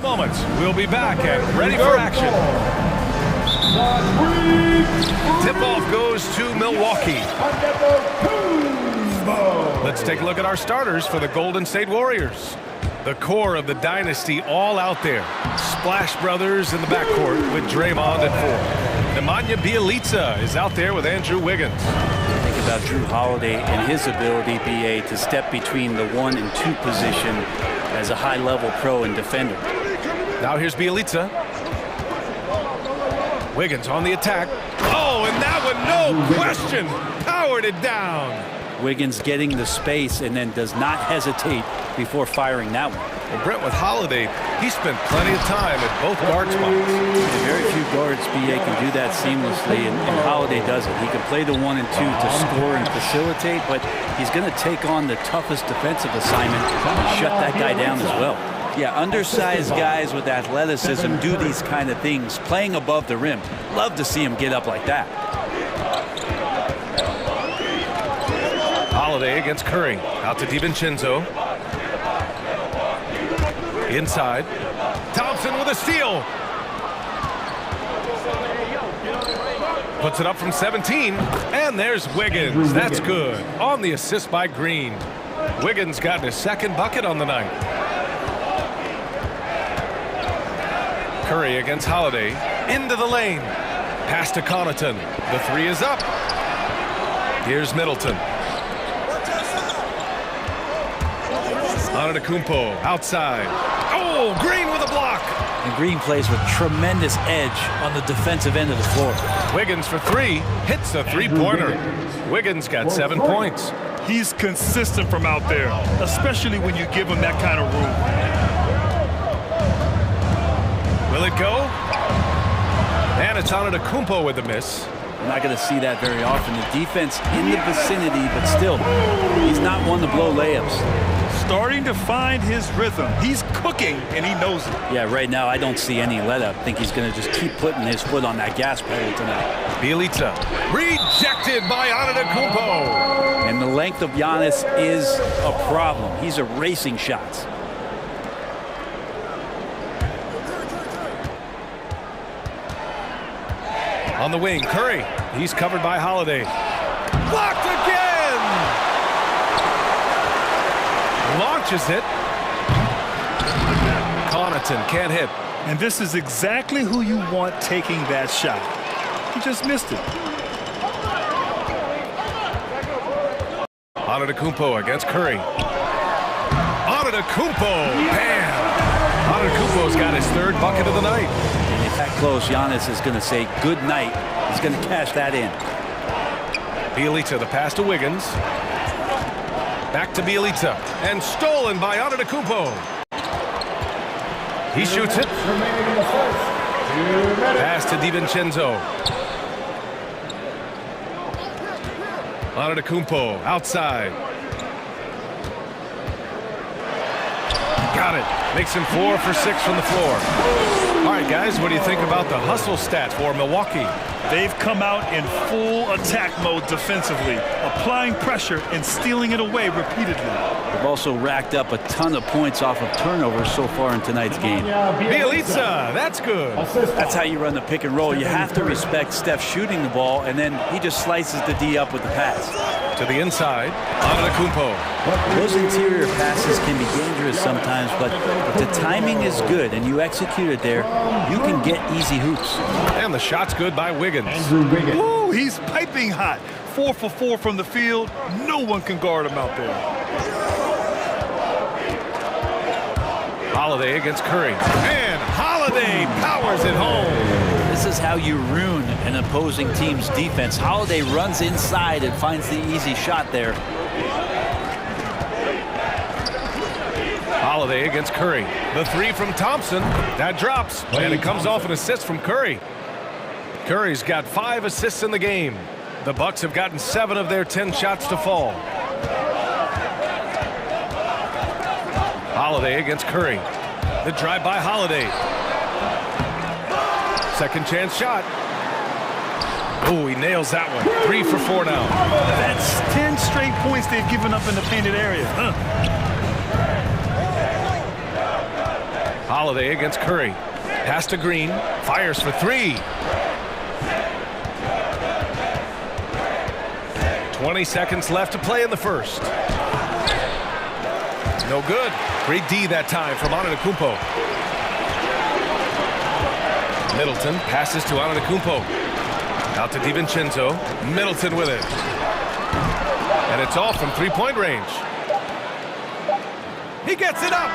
[SPEAKER 7] moments. We'll be back and ready for action. Tip-off goes to Milwaukee. Let's take a look at our starters for the Golden State Warriors. The core of the dynasty all out there. Splash Brothers in the backcourt with Draymond at 4. Nemanja Bjelica is out there with Andrew Wiggins.
[SPEAKER 3] Think about Drew Holiday and his ability, BA, to step between the 1 and 2 position as a high-level pro and defender.
[SPEAKER 7] Now here's Bjelica. Wiggins on the attack. Oh, and that one, no question, powered it down.
[SPEAKER 3] Wiggins getting the space and then does not hesitate before firing that one.
[SPEAKER 7] Well, Brent, with Holiday, he spent plenty of time at both guard spots.
[SPEAKER 3] And very few guards, BA, can do that seamlessly, and Holiday does it. He can play the 1 and 2 to score and facilitate, but he's going to take on the toughest defensive assignment and shut that guy down as well. Yeah, undersized guys with athleticism do these kind of things, playing above the rim. Love to see him get up like that.
[SPEAKER 7] Holiday against Curry. Out to DiVincenzo. Inside. Thompson with a steal. Puts it up from 17. And there's Wiggins. That's good. On the assist by Green. Wiggins got his second bucket on the night. Curry against Holiday. Into the lane. Pass to Connaughton. The 3 is up. Here's Middleton. Antetokounmpo outside. Oh, Green with a block.
[SPEAKER 3] And Green plays with tremendous edge on the defensive end of the floor.
[SPEAKER 7] Wiggins for 3. Hits the three-pointer. Wiggins got 7 points.
[SPEAKER 8] He's consistent from out there, especially when you give him that kind of room.
[SPEAKER 7] Will it go? And it's Antetokounmpo with the miss.
[SPEAKER 3] We're not going to see that very often. The defense in the vicinity, but still, he's not one to blow layups.
[SPEAKER 8] Starting to find his rhythm. He's cooking, and he knows it.
[SPEAKER 3] Yeah, right now I don't see any let-up. I think he's going to just keep putting his foot on that gas pedal tonight.
[SPEAKER 7] Bjelica rejected by Antetokounmpo.
[SPEAKER 3] And the length of Giannis is a problem. He's erasing shots.
[SPEAKER 7] On the wing, Curry. He's covered by Holiday. Blocked again! Launches it. Connaughton can't hit.
[SPEAKER 8] And this is exactly who you want taking that shot. He just missed it.
[SPEAKER 7] Antetokounmpo against Curry. Antetokounmpo! Bam! Antetokounmpo's got his 3rd bucket of the night.
[SPEAKER 3] And if that close, Giannis is going to say good night. He's going to cash that in.
[SPEAKER 7] Bjelica, the pass to Wiggins. Back to Bjelica. And stolen by Antetokounmpo. He shoots it. Pass to DiVincenzo. Antetokounmpo outside. Got it. Makes him 4 for 6 from the floor. All right, guys, what do you think about the hustle stat for Milwaukee?
[SPEAKER 8] They've come out in full attack mode defensively, applying pressure and stealing it away repeatedly.
[SPEAKER 3] They've also racked up a ton of points off of turnovers so far in tonight's game.
[SPEAKER 7] Bjelica, that's good.
[SPEAKER 3] That's how you run the pick and roll. You have to respect Steph shooting the ball, and then he just slices the D up with the pass.
[SPEAKER 7] To the inside, Antetokounmpo.
[SPEAKER 3] Those interior passes can be dangerous sometimes, but if the timing is good and you execute it there, you can get easy hoops.
[SPEAKER 7] And the shot's good by Wiggins.
[SPEAKER 8] Ooh, he's piping hot. 4 for 4 from the field. No one can guard him out there.
[SPEAKER 7] Holiday against Curry. And Holiday powers it home.
[SPEAKER 3] This is how you ruin an opposing team's defense. Holiday runs inside and finds the easy shot there.
[SPEAKER 7] Holiday against Curry. The 3 from Thompson. That drops. And it comes off an assist from Curry. Curry's got 5 assists in the game. The Bucks have gotten 7 of their 10 shots to fall. Holiday against Curry. The drive by Holiday. Second chance shot. Oh, he nails that one. 3 for 4 now.
[SPEAKER 8] That's 10 straight points they've given up in the painted area.
[SPEAKER 7] Holiday against Curry. Pass to Green. Fires for three. 20 seconds left to play in the first. No good. Great D that time from Antetokounmpo. Middleton passes to Antetokounmpo. Out to DiVincenzo. Middleton with it. And it's off from three-point range. He gets it up.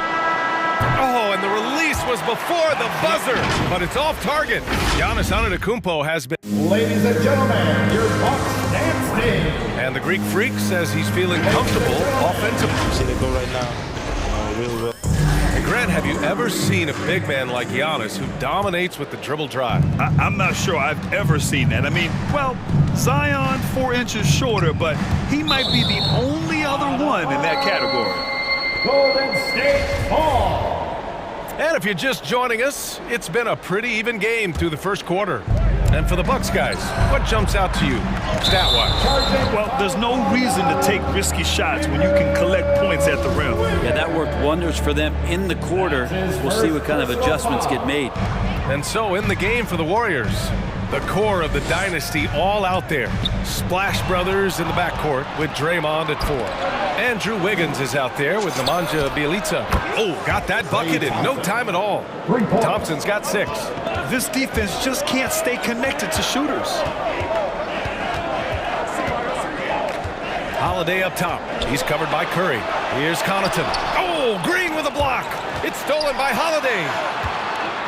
[SPEAKER 7] Oh, and the release was before the buzzer, but it's off target. Giannis Antetokounmpo has been...
[SPEAKER 6] Ladies and gentlemen, your Bucks dance team.
[SPEAKER 7] And the Greek Freak says he's feeling comfortable offensively.
[SPEAKER 10] See they go right now. Real well.
[SPEAKER 7] And Grant, have you ever seen a big man like Giannis who dominates with the dribble drive?
[SPEAKER 8] I'm not sure I've ever seen that. I mean, well, Zion 4 inches shorter, but he might be the only other one in that category.
[SPEAKER 6] Golden State ball.
[SPEAKER 7] And if you're just joining us, it's been a pretty even game through the first quarter. And for the Bucks guys, what jumps out to you, stat-wise?
[SPEAKER 8] Well, there's no reason to take risky shots when you can collect points at the rim.
[SPEAKER 3] Yeah, that worked wonders for them in the quarter. We'll see what kind of adjustments get made.
[SPEAKER 7] And so in the game for the Warriors, the core of the dynasty all out there. Splash Brothers in the backcourt with Draymond at 4. Andrew Wiggins is out there with Nemanja Bjelica. Oh, got that bucket in no time at all. Thompson's got 6.
[SPEAKER 8] This defense just can't stay connected to shooters.
[SPEAKER 7] Holiday up top. He's covered by Curry. Here's Connaughton. Oh, Green with a block. It's stolen by Holiday.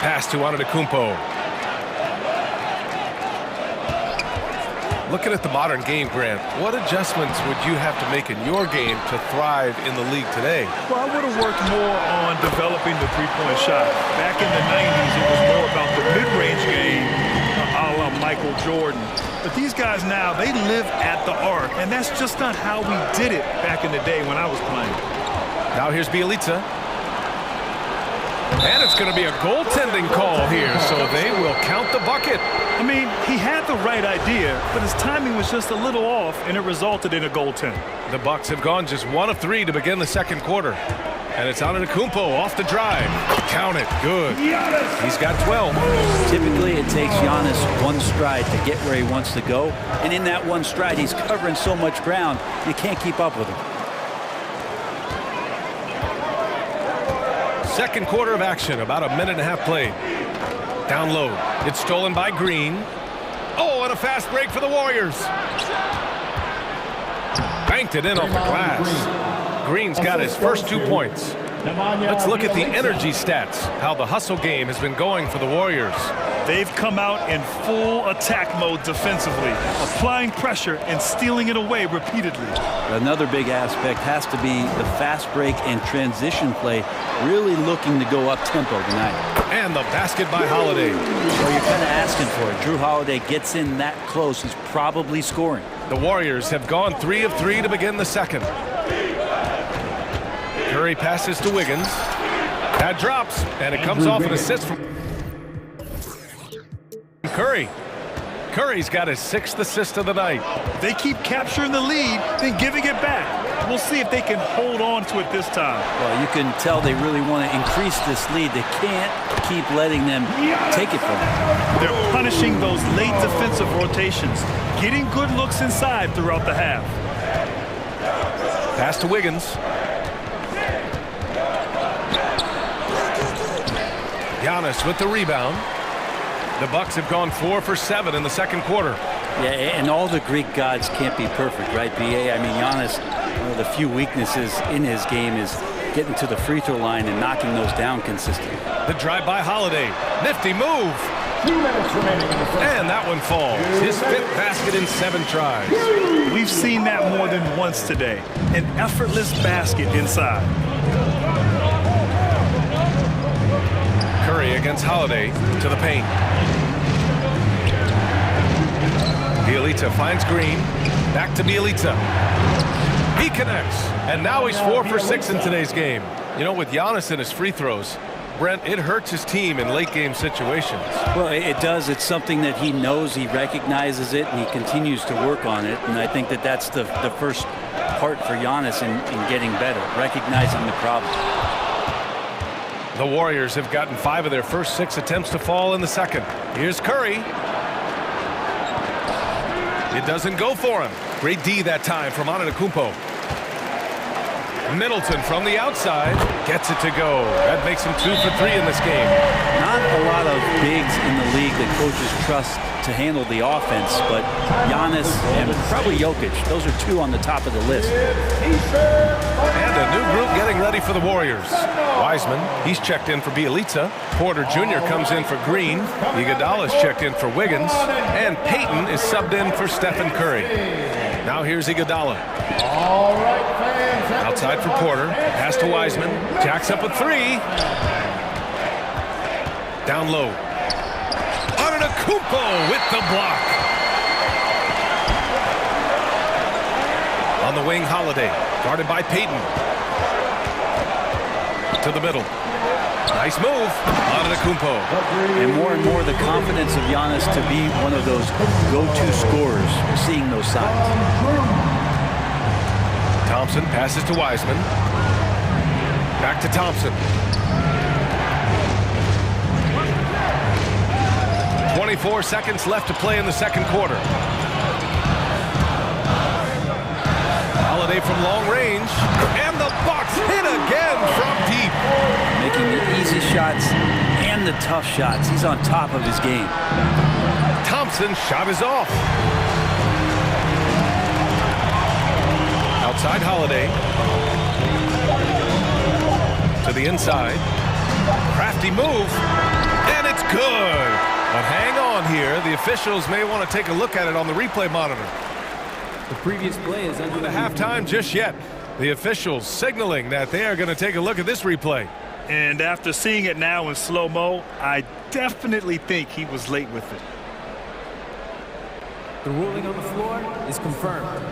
[SPEAKER 7] Pass to Antetokounmpo. Looking at the modern game, Grant, what adjustments would you have to make in your game to thrive in the league today?
[SPEAKER 8] Well, I would have worked more on developing the three-point shot. Back in the 90s, it was more about the mid-range game, a la Michael Jordan. But these guys now, they live at the arc, and that's just not how we did it back in the day when I was playing.
[SPEAKER 7] Now here's Bjelica. And it's going to be a goaltending call here, so they will count the bucket.
[SPEAKER 8] I mean, he had the right idea, but his timing was just a little off, and it resulted in a goaltend.
[SPEAKER 7] The Bucks have gone just 1 of 3 to begin the second quarter. And it's Antetokounmpo off the drive. Count it. Good. He's got 12.
[SPEAKER 3] Typically, it takes Giannis one stride to get where he wants to go. And in that one stride, he's covering so much ground, you can't keep up with him.
[SPEAKER 7] Second quarter of action, about a minute and a half played. Down low. It's stolen by Green. Oh, and a fast break for the Warriors. Banked it in off the glass. Green's got his first 2 points. Let's look at the energy stats, how the hustle game has been going for the Warriors.
[SPEAKER 8] They've come out in full attack mode defensively, applying pressure and stealing it away repeatedly.
[SPEAKER 3] Another big aspect has to be the fast break and transition play, really looking to go up-tempo tonight.
[SPEAKER 7] And the basket by Holiday.
[SPEAKER 3] Well, you're kind of asking for it. Drew Holiday gets in that close, he's probably scoring.
[SPEAKER 7] The Warriors have gone 3 of 3 to begin the second. Curry passes to Wiggins. That drops, and it comes off an assist from Curry. Curry's got his 6th assist of the night.
[SPEAKER 8] They keep capturing the lead, then giving it back. We'll see if they can hold on to it this time.
[SPEAKER 3] Well, you can tell they really want to increase this lead. They can't keep letting them take it from them.
[SPEAKER 8] They're punishing those late defensive rotations, getting good looks inside throughout the half.
[SPEAKER 7] Pass to Wiggins. Giannis with the rebound. The Bucks have gone 4 for 7 in the second quarter.
[SPEAKER 3] Yeah, and all the Greek gods can't be perfect, right, B.A.? I mean, Giannis, one of the few weaknesses in his game is getting to the free throw line and knocking those down consistently.
[SPEAKER 7] The drive by Holiday. Nifty move.
[SPEAKER 6] 2 minutes remaining in the first.
[SPEAKER 7] And that one falls. His 5th basket in 7 tries.
[SPEAKER 8] We've seen that more than once today. An effortless basket inside.
[SPEAKER 7] Curry against Holiday to the paint. Bjelica finds Green. Back to Bjelica. He connects. And now he's 4 for 6 in today's game. You know, with Giannis and his free throws, Brent, it hurts his team in late game situations.
[SPEAKER 3] Well, it does. It's something that he knows, he recognizes it, and he continues to work on it. And I think that that's the first part for Giannis in getting better, recognizing the problem.
[SPEAKER 7] The Warriors have gotten 5 of their first 6 attempts to fall in the second. Here's Curry. It doesn't go for him. Great D that time from Antetokounmpo. Middleton from the outside gets it to go. That makes him 2 for 3 in this game.
[SPEAKER 3] Not a lot of bigs in the league that coaches trust to handle the offense, but Giannis and probably Jokic, those are 2 on the top of the list.
[SPEAKER 7] And a new group getting ready for the Warriors. Wiseman, he's checked in for Bielitsa. Porter Jr. comes in for Green. Iguodala's checked in for Wiggins. And Payton is subbed in for Stephen Curry. Now here's Iguodala. Outside for Porter. Pass to Wiseman. Jacks up a 3. Down low. Antetokounmpo with the block. On the wing, Holiday. Guarded by Payton. To the middle. Nice move. Antetokounmpo.
[SPEAKER 3] And more the confidence of Giannis to be one of those go-to scorers. We're seeing those signs.
[SPEAKER 7] Thompson passes to Wiseman. Back to Thompson. 24 seconds left to play in the second quarter. Holiday from long range. And the Bucks hit again from deep.
[SPEAKER 3] Making the easy shots and the tough shots. He's on top of his game.
[SPEAKER 7] Thompson's shot is off. Outside Holiday. To the inside. Crafty move. And it's good. But hang on here. The officials may want to take a look at it on the replay monitor.
[SPEAKER 5] The previous play is under
[SPEAKER 7] the halftime just yet. The officials signaling that they are going to take a look at this replay.
[SPEAKER 8] And after seeing it now in slow-mo, I definitely think he was late with it.
[SPEAKER 5] The ruling on the floor is confirmed.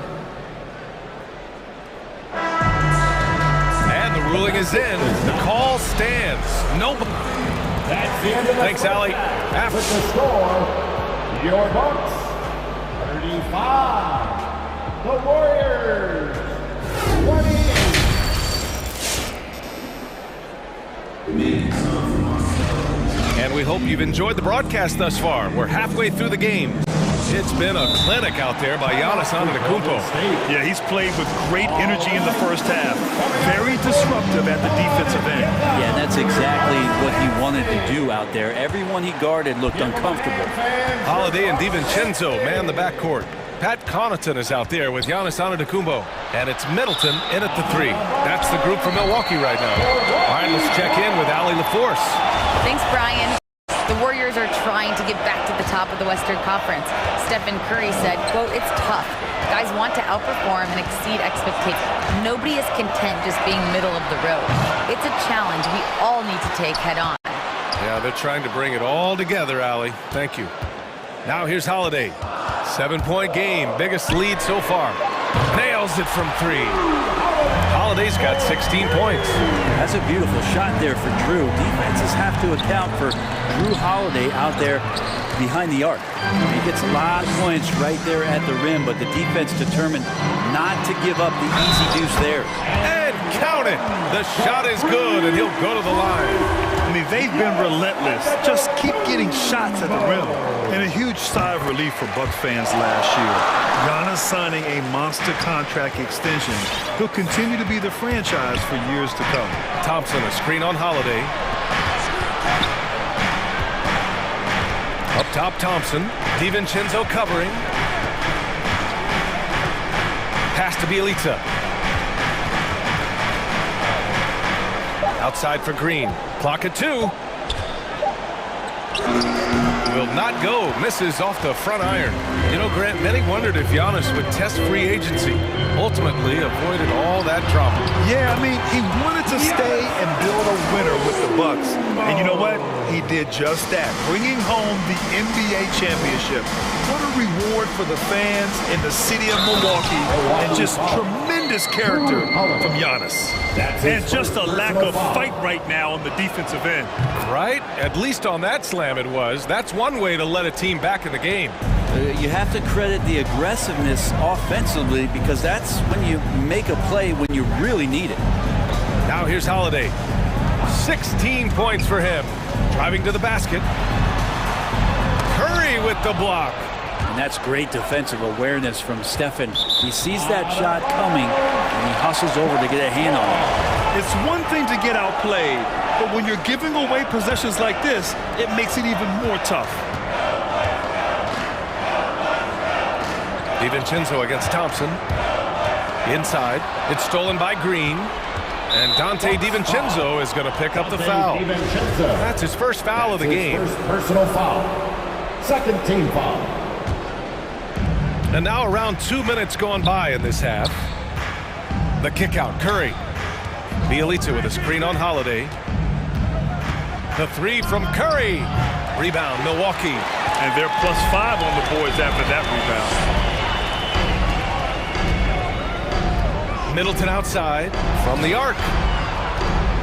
[SPEAKER 7] And the ruling is in. The call stands. Nope.
[SPEAKER 6] That's the end of the
[SPEAKER 7] Thanks, Allie.
[SPEAKER 6] With the score, your Bucks 35, the Warriors 28.
[SPEAKER 7] And we hope you've enjoyed the broadcast thus far. We're halfway through the game. It's been a clinic out there by Giannis Antetokounmpo.
[SPEAKER 8] Yeah, he's played with great energy in the first half. Very disruptive at the defensive end.
[SPEAKER 3] Yeah, that's exactly what he wanted to do out there. Everyone he guarded looked uncomfortable.
[SPEAKER 7] Holiday and DiVincenzo man the backcourt. Pat Connaughton is out there with Giannis Antetokounmpo. And it's Middleton in at the 3. That's the group from Milwaukee right now. All right, let's check in with Allie LaForce.
[SPEAKER 11] Thanks, Brian. The Warriors are trying to get back to the top of the Western Conference. Stephen Curry said, quote, "It's tough. Guys want to outperform and exceed expectations. Nobody is content just being middle of the road. It's a challenge we all need to take head on."
[SPEAKER 7] Yeah, they're trying to bring it all together, Allie. Thank you. Now here's Holiday. 7-point game. Biggest lead so far. Nails it from 3. Holiday's got 16 points.
[SPEAKER 3] That's a beautiful shot there for Drew. Defenses have to account for Drew Holiday out there behind the arc. He gets a lot of points right there at the rim, but the defense determined not to give up the easy deuce there.
[SPEAKER 7] And count it. The shot is good, and he'll go to the line.
[SPEAKER 8] I mean, they've been relentless. Just keep getting shots at the rim. And a huge sigh of relief for Bucks fans last year. Giannis signing a monster contract extension. He'll continue to be the franchise for years to come.
[SPEAKER 7] Thompson, a screen on Holiday. Up top, Thompson. DiVincenzo covering. Pass to Bielitsa. Outside for Green. Clock at 2. Will not go. Misses off the front iron. You know, Grant, many wondered if Giannis would test free agency. Ultimately avoided all that drama.
[SPEAKER 8] Yeah, I mean, he wanted to stay and build a winner with the Bucks. And you know what? He did just that, bringing home the NBA championship. What a reward for the fans in the city of Milwaukee. And just tremendous character from Giannis. And just a lack of fight right now on the defensive end.
[SPEAKER 7] Right? At least on that slam it was. That's one way to let a team back in the game.
[SPEAKER 3] You have to credit the aggressiveness offensively, because that's when you make a play when you really need it.
[SPEAKER 7] Now here's Holiday. 16 points for him. Driving to the basket. Curry with the block.
[SPEAKER 3] And that's great defensive awareness from Stephen. He sees that shot coming, and he hustles over to get a hand on it.
[SPEAKER 8] It's one thing to get outplayed, but when you're giving away possessions like this, it makes it even more tough.
[SPEAKER 7] DiVincenzo against Thompson. Inside. It's stolen by Green. And Dante DiVincenzo is going to pick up the foul. That's his first foul of the game.
[SPEAKER 1] First personal foul. Second team foul.
[SPEAKER 7] And now around 2 minutes gone by in this half. The kick out, Curry. Bielitsa with a screen on Holiday. The three from Curry. Rebound, Milwaukee.
[SPEAKER 8] And they're +5 on the boards after that rebound.
[SPEAKER 7] Middleton outside from the arc.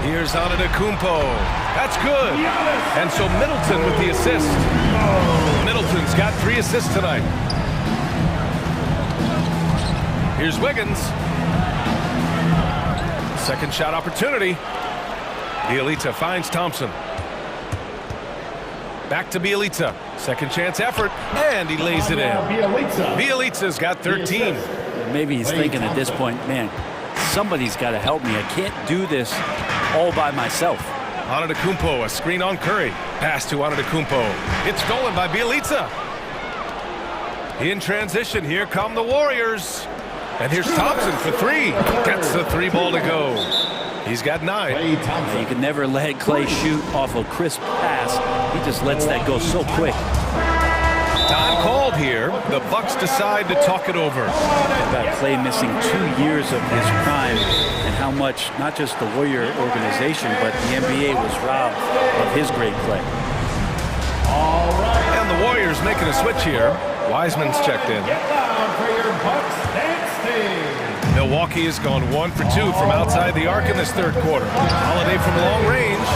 [SPEAKER 7] Here's Antetokounmpo. That's good. And so Middleton with the assist. Middleton's got 3 assists tonight. Here's Wiggins. Second shot opportunity. Bielitsa finds Thompson. Back to Bielitsa. Second chance effort. And he lays it in. Bielitsa's got 13.
[SPEAKER 3] Maybe he's thinking at this point, man, somebody's got to help me. I can't do this all by myself.
[SPEAKER 7] Antetokounmpo, a screen on Curry. Pass to Antetokounmpo. It's stolen by Bielitsa. In transition, here come the Warriors. And here's Thompson for 3. Gets the 3 ball to go. He's got 9.
[SPEAKER 3] You can never let Clay shoot off a crisp pass. He just lets that go so quick.
[SPEAKER 7] Time called here. The Bucks decide to talk it over.
[SPEAKER 3] About Clay missing 2 years of his prime and how much, not just the Warrior organization, but the NBA was robbed of his great play.
[SPEAKER 7] All right. And the Warriors making a switch here. Wiseman's checked in.
[SPEAKER 1] Get loud for your Bucks dance team.
[SPEAKER 7] Milwaukee has gone 1 for 2 from outside the arc in this third quarter. Holiday from long range.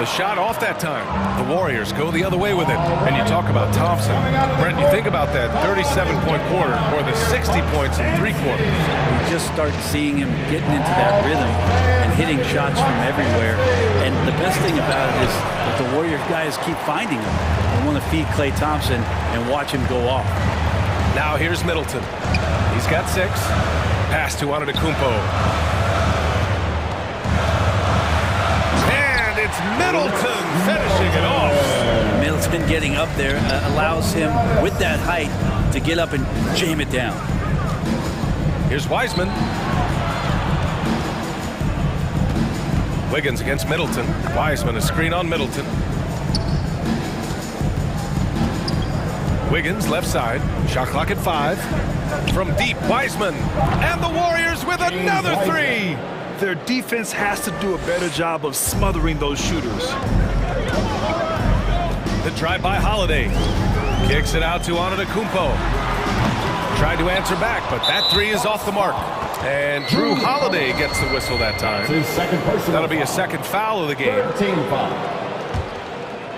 [SPEAKER 7] The shot off that time. The Warriors go the other way with it. And you talk about Thompson. Brent, you think about that 37-point quarter or the 60 points in 3 quarters.
[SPEAKER 3] You just start seeing him getting into that rhythm and hitting shots from everywhere. And the best thing about it is that the Warriors guys keep finding him. They want to feed Klay Thompson and watch him go off.
[SPEAKER 7] Now here's Middleton. He's got 6. Pass to Antetokounmpo. And it's Middleton finishing it off.
[SPEAKER 3] Middleton getting up there allows him, with that height, to get up and jam it down.
[SPEAKER 7] Here's Wiseman. Wiggins against Middleton. Wiseman, a screen on Middleton. Wiggins, left side. Shot clock at 5. From deep, Wiseman. And the Warriors with another 3.
[SPEAKER 8] Their defense has to do a better job of smothering those shooters.
[SPEAKER 7] The drive by Holiday. Kicks it out to Antetokounmpo. Tried to answer back, but that 3 is off the mark. And Drew Holiday gets the whistle that time. That'll be a second foul of the game.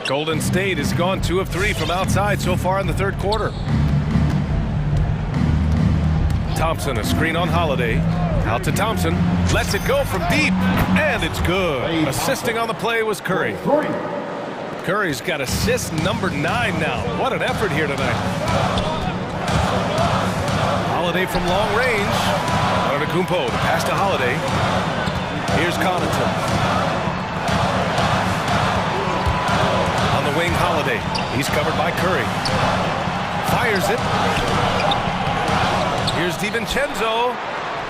[SPEAKER 7] Golden State has gone 2 of 3 from outside so far in the third quarter. Thompson, a screen on Holiday. Out to Thompson. Lets it go from deep. And it's good. Assisting on the play was Curry. Curry's got assist number 9 now. What an effort here tonight. Holiday from long range. Antetokounmpo, the pass to Holiday. Here's Connaughton. On the wing, Holiday. He's covered by Curry. Fires it. Here's DiVincenzo.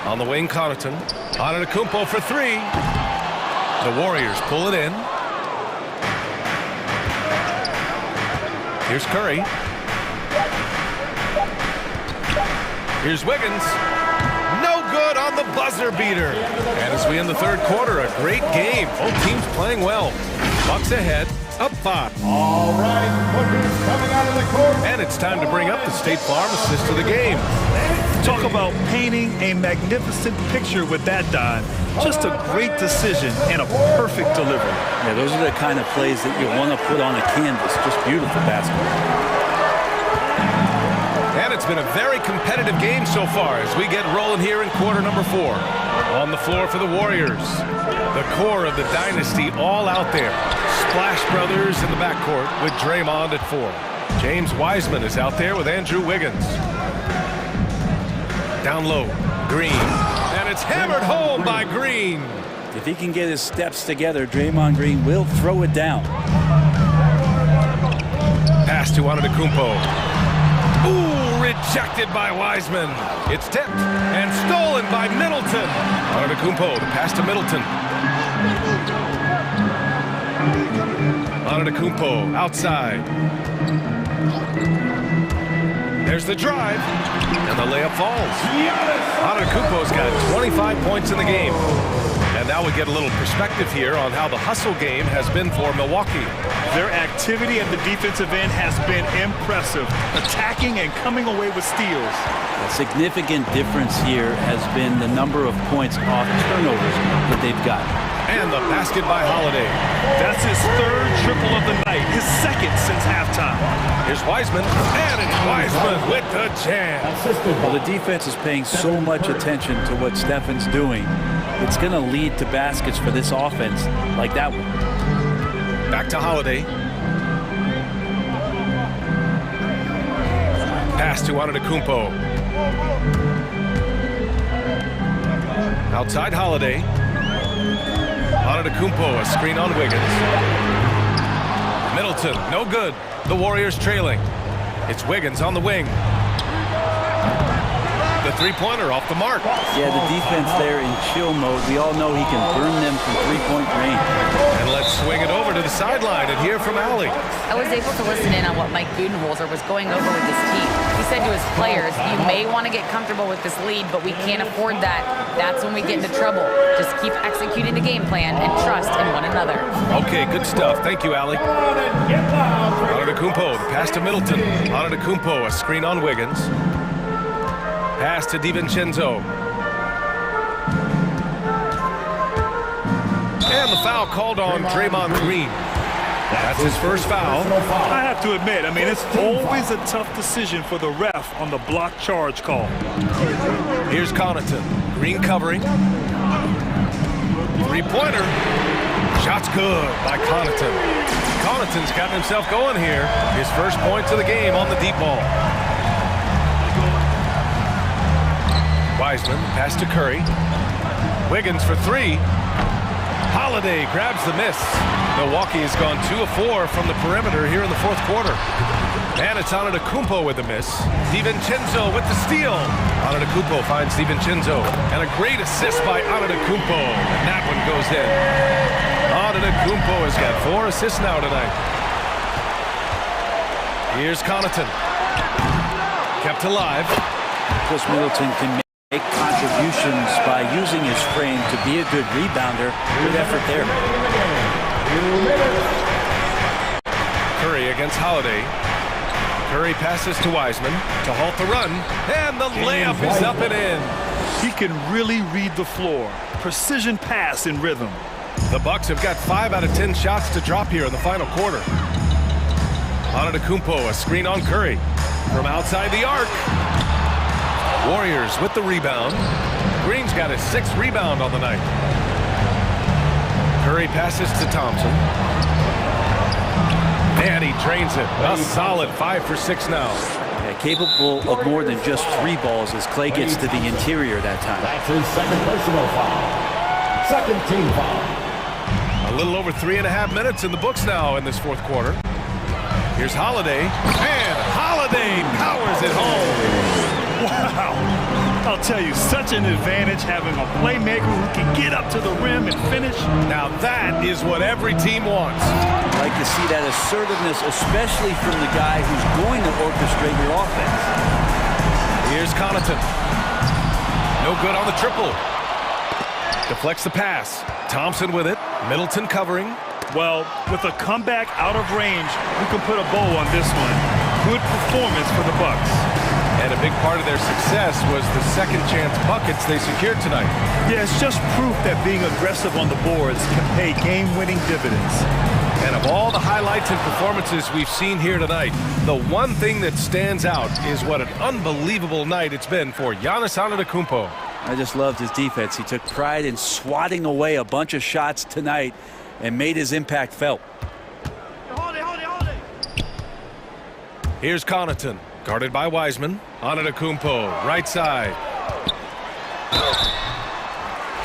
[SPEAKER 7] On the wing, Connaughton. Antetokounmpo for 3. The Warriors pull it in. Here's Curry. Here's Wiggins. No good on the buzzer beater. And as we end the third quarter, a great game. Both teams playing well. Bucks ahead, up 5.
[SPEAKER 1] All right, Booker's coming out of the court.
[SPEAKER 7] And it's time to bring up the State Farm assist of the game.
[SPEAKER 8] Talk about painting a magnificent picture with that dime. Just a great decision and a perfect delivery.
[SPEAKER 3] Yeah, those are the kind of plays that you want to put on a canvas. Just beautiful basketball.
[SPEAKER 7] And it's been a very competitive game so far as we get rolling here in quarter number 4. On the floor for the Warriors. The core of the dynasty all out there. Splash Brothers in the backcourt with Draymond at 4. James Wiseman is out there with Andrew Wiggins. Down low, Green. And it's hammered home by Green.
[SPEAKER 3] If he can get his steps together, Draymond Green will throw it down.
[SPEAKER 7] Pass to Antetokounmpo. Ooh, rejected by Wiseman. It's tipped and stolen by Middleton. Antetokounmpo, the pass to Middleton. Antetokounmpo outside. There's the drive, and the layup falls. Antetokounmpo's got 25 points in the game. And now we get a little perspective here on how the hustle game has been for Milwaukee.
[SPEAKER 8] Their activity at the defensive end has been impressive, attacking and coming away with steals.
[SPEAKER 3] A significant difference here has been the number of points off turnovers that they've got.
[SPEAKER 7] And the basket by Holiday.
[SPEAKER 8] That's his 3rd triple of the night, his 2nd since halftime.
[SPEAKER 7] Here's Wiseman, and it's Wiseman with the jam.
[SPEAKER 3] Well, the defense is paying so much attention to what Stephen's doing. It's going to lead to baskets for this offense like that one.
[SPEAKER 7] Back to Holiday. Pass to Antetokounmpo. Outside Holiday. Antetokounmpo, a screen on Wiggins. Middleton, no good. The Warriors trailing. It's Wiggins on the wing. The three-pointer off the mark.
[SPEAKER 3] Yeah, the defense there in chill mode. We all know he can burn them from three-point range.
[SPEAKER 7] And let's swing it over to the sideline and hear from Allie.
[SPEAKER 11] I was able to listen in on what Mike Budenholzer was going over with his team. He said to his players, you may want to get comfortable with this lead, but we can't afford that. That's when we get into trouble. Just keep executing the game plan and trust in one another.
[SPEAKER 7] Okay, good stuff. Thank you, Allie. Antetokounmpo, the pass to Middleton. Antetokounmpo, a screen on Wiggins. Pass to DiVincenzo. And the foul called on Draymond Green. That's his first foul.
[SPEAKER 8] I have to admit, it's always a tough decision for the ref on the block charge call.
[SPEAKER 7] Here's Connaughton. Green covering. Three-pointer. Shot's good by Connaughton. Connaughton's gotten himself going here. His first points of the game on the deep ball. Wiseman, pass to Curry. Wiggins for 3. Holiday grabs the miss. Milwaukee has gone 2 of 4 from the perimeter here in the fourth quarter. And it's Antetokounmpo with the miss. DiVincenzo with the steal. Antetokounmpo finds DiVincenzo. And a great assist by Antetokounmpo. And that one goes in. Antetokounmpo has got 4 assists now tonight. Here's Connaughton. Kept alive.
[SPEAKER 3] Chris Middleton can make contributions by using his frame to be a good rebounder. Good effort there.
[SPEAKER 7] Curry against Holiday. Curry passes to Wiseman to halt the run. And the layup is up and in.
[SPEAKER 8] He can really read the floor. Precision pass in rhythm.
[SPEAKER 7] The Bucks have got 5 out of 10 shots to drop here in the final quarter. Antetokounmpo, a screen on Curry. From outside the arc. Warriors with the rebound. Green's got his 6th rebound on the night. Curry passes to Thompson. And he drains it. A solid 5 for 6 now.
[SPEAKER 3] Yeah, capable of more than just 3 balls as Clay gets to the interior that time.
[SPEAKER 16] That's his 2nd personal foul. 2nd team foul.
[SPEAKER 7] A little over 3.5 minutes in the books now in this fourth quarter. Here's Holiday. And Holiday powers it home.
[SPEAKER 8] Wow. I'll tell you, such an advantage having a playmaker who can get up to the rim and finish.
[SPEAKER 7] Now that is what every team wants.
[SPEAKER 3] I'd like to see that assertiveness, especially from the guy who's going to orchestrate your offense.
[SPEAKER 7] Here's Connaughton. No good on the triple. Deflects the pass. Thompson with it. Middleton covering.
[SPEAKER 8] Well, with a comeback out of range, we can put a bow on this one. Good performance for the Bucks.
[SPEAKER 7] And a big part of their success was the second chance buckets they secured tonight.
[SPEAKER 8] Yeah, it's just proof that being aggressive on the boards can pay game-winning dividends.
[SPEAKER 7] And of all the highlights and performances we've seen here tonight, the one thing that stands out is what an unbelievable night it's been for Giannis Antetokounmpo.
[SPEAKER 3] I just loved his defense. He took pride in swatting away a bunch of shots tonight and made his impact felt.
[SPEAKER 7] Here's Connaughton, guarded by Wiseman. Antetokounmpo, right side.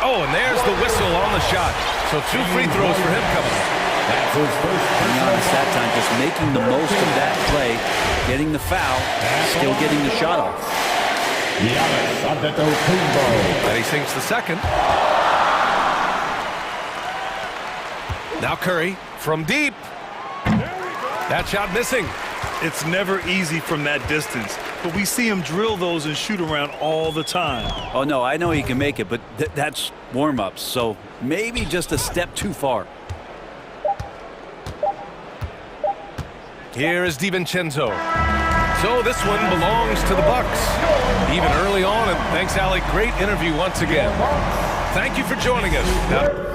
[SPEAKER 7] Oh, and there's the whistle on the shot. So 2 free throws for him coming up.
[SPEAKER 3] And Giannis that time just making the most of that play, getting the foul, still getting the shot off.
[SPEAKER 7] And he sinks the second. Now Curry from deep. That shot missing.
[SPEAKER 8] It's never easy from that distance, but we see him drill those and shoot around all the time.
[SPEAKER 3] Oh, no, I know he can make it, but that's warm-ups, so maybe just a step too far.
[SPEAKER 7] Here is DiVincenzo. So this one belongs to the Bucks. Even early on, and thanks, Allie. Great interview once again. Thank you for joining us. Now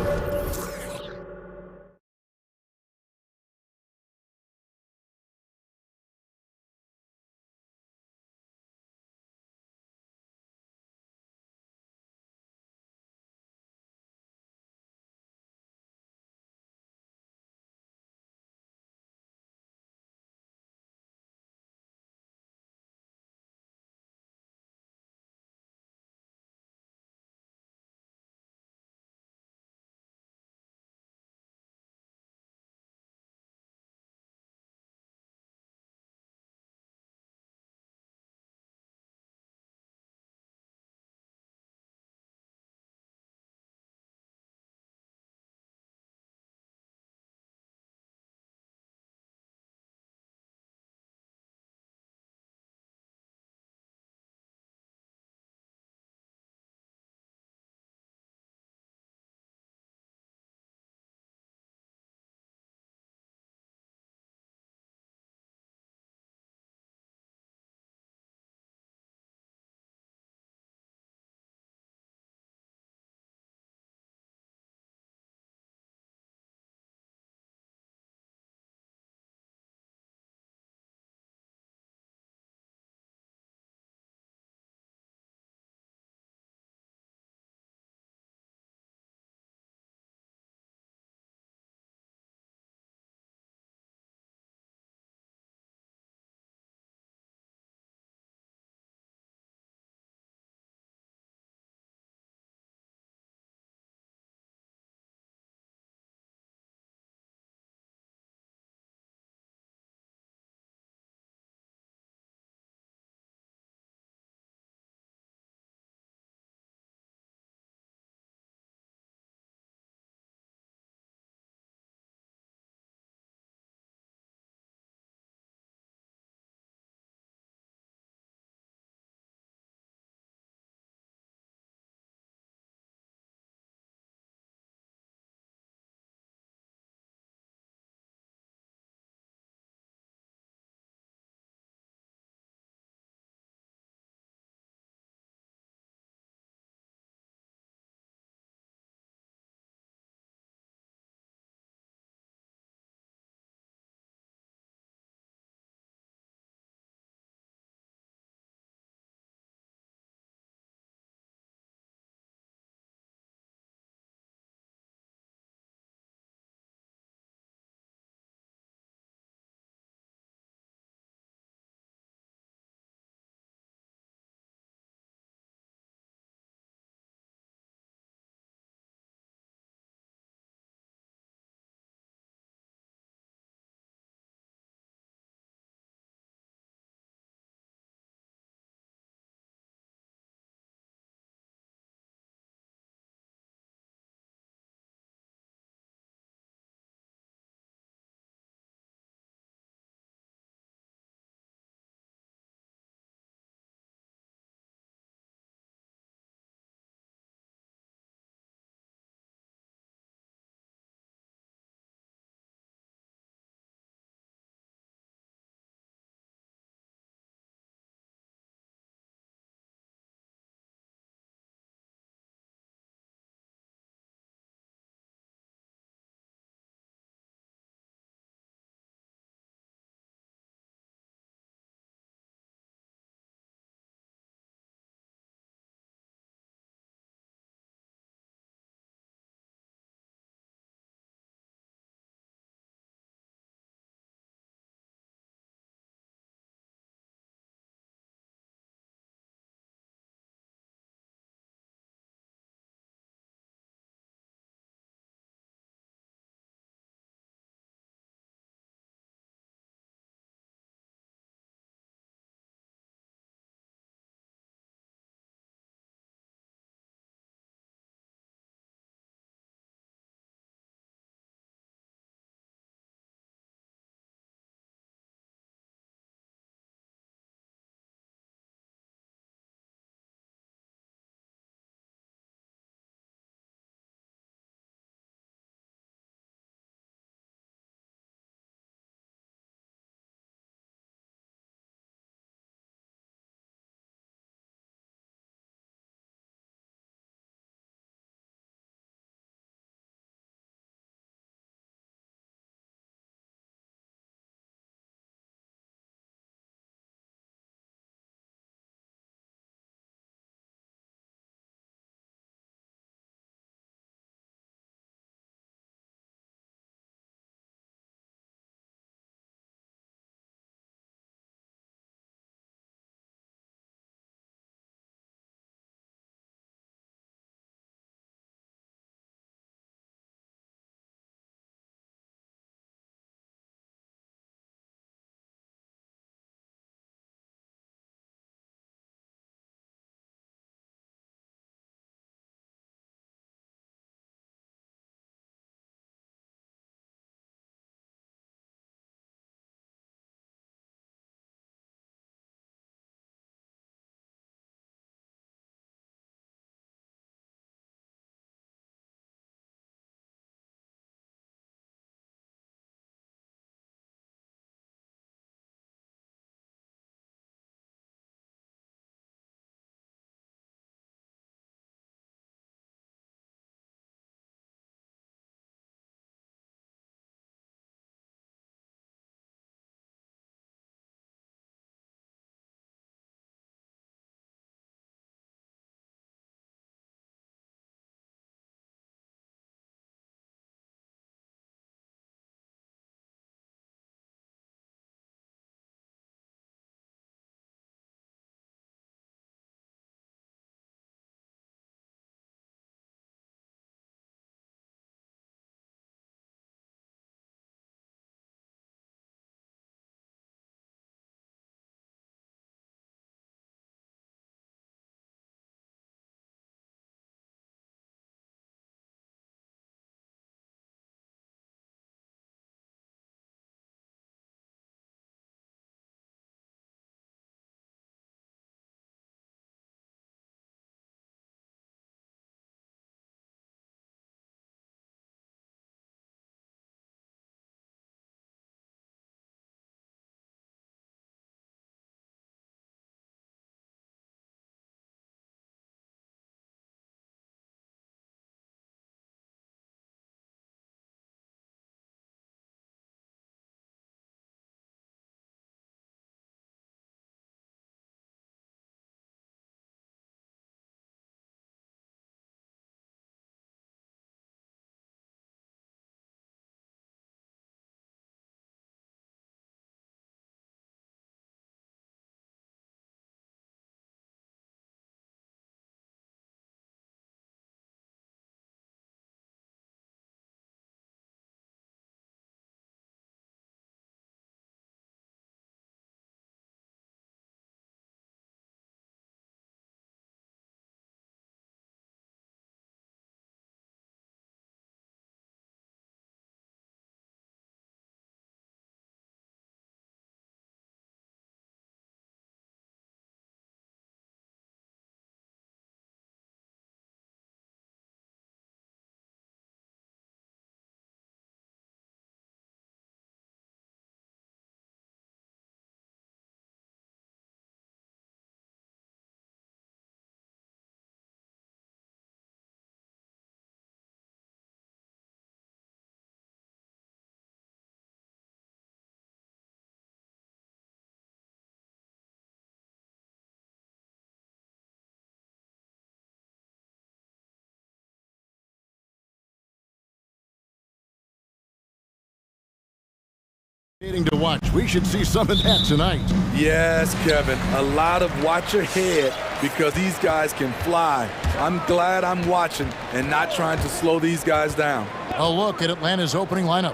[SPEAKER 1] To watch. We should see some of that tonight.
[SPEAKER 13] Yes, Kevin. A lot of watch your head because these guys can fly. I'm glad I'm watching and not trying to slow these guys down.
[SPEAKER 1] A look at Atlanta's opening lineup.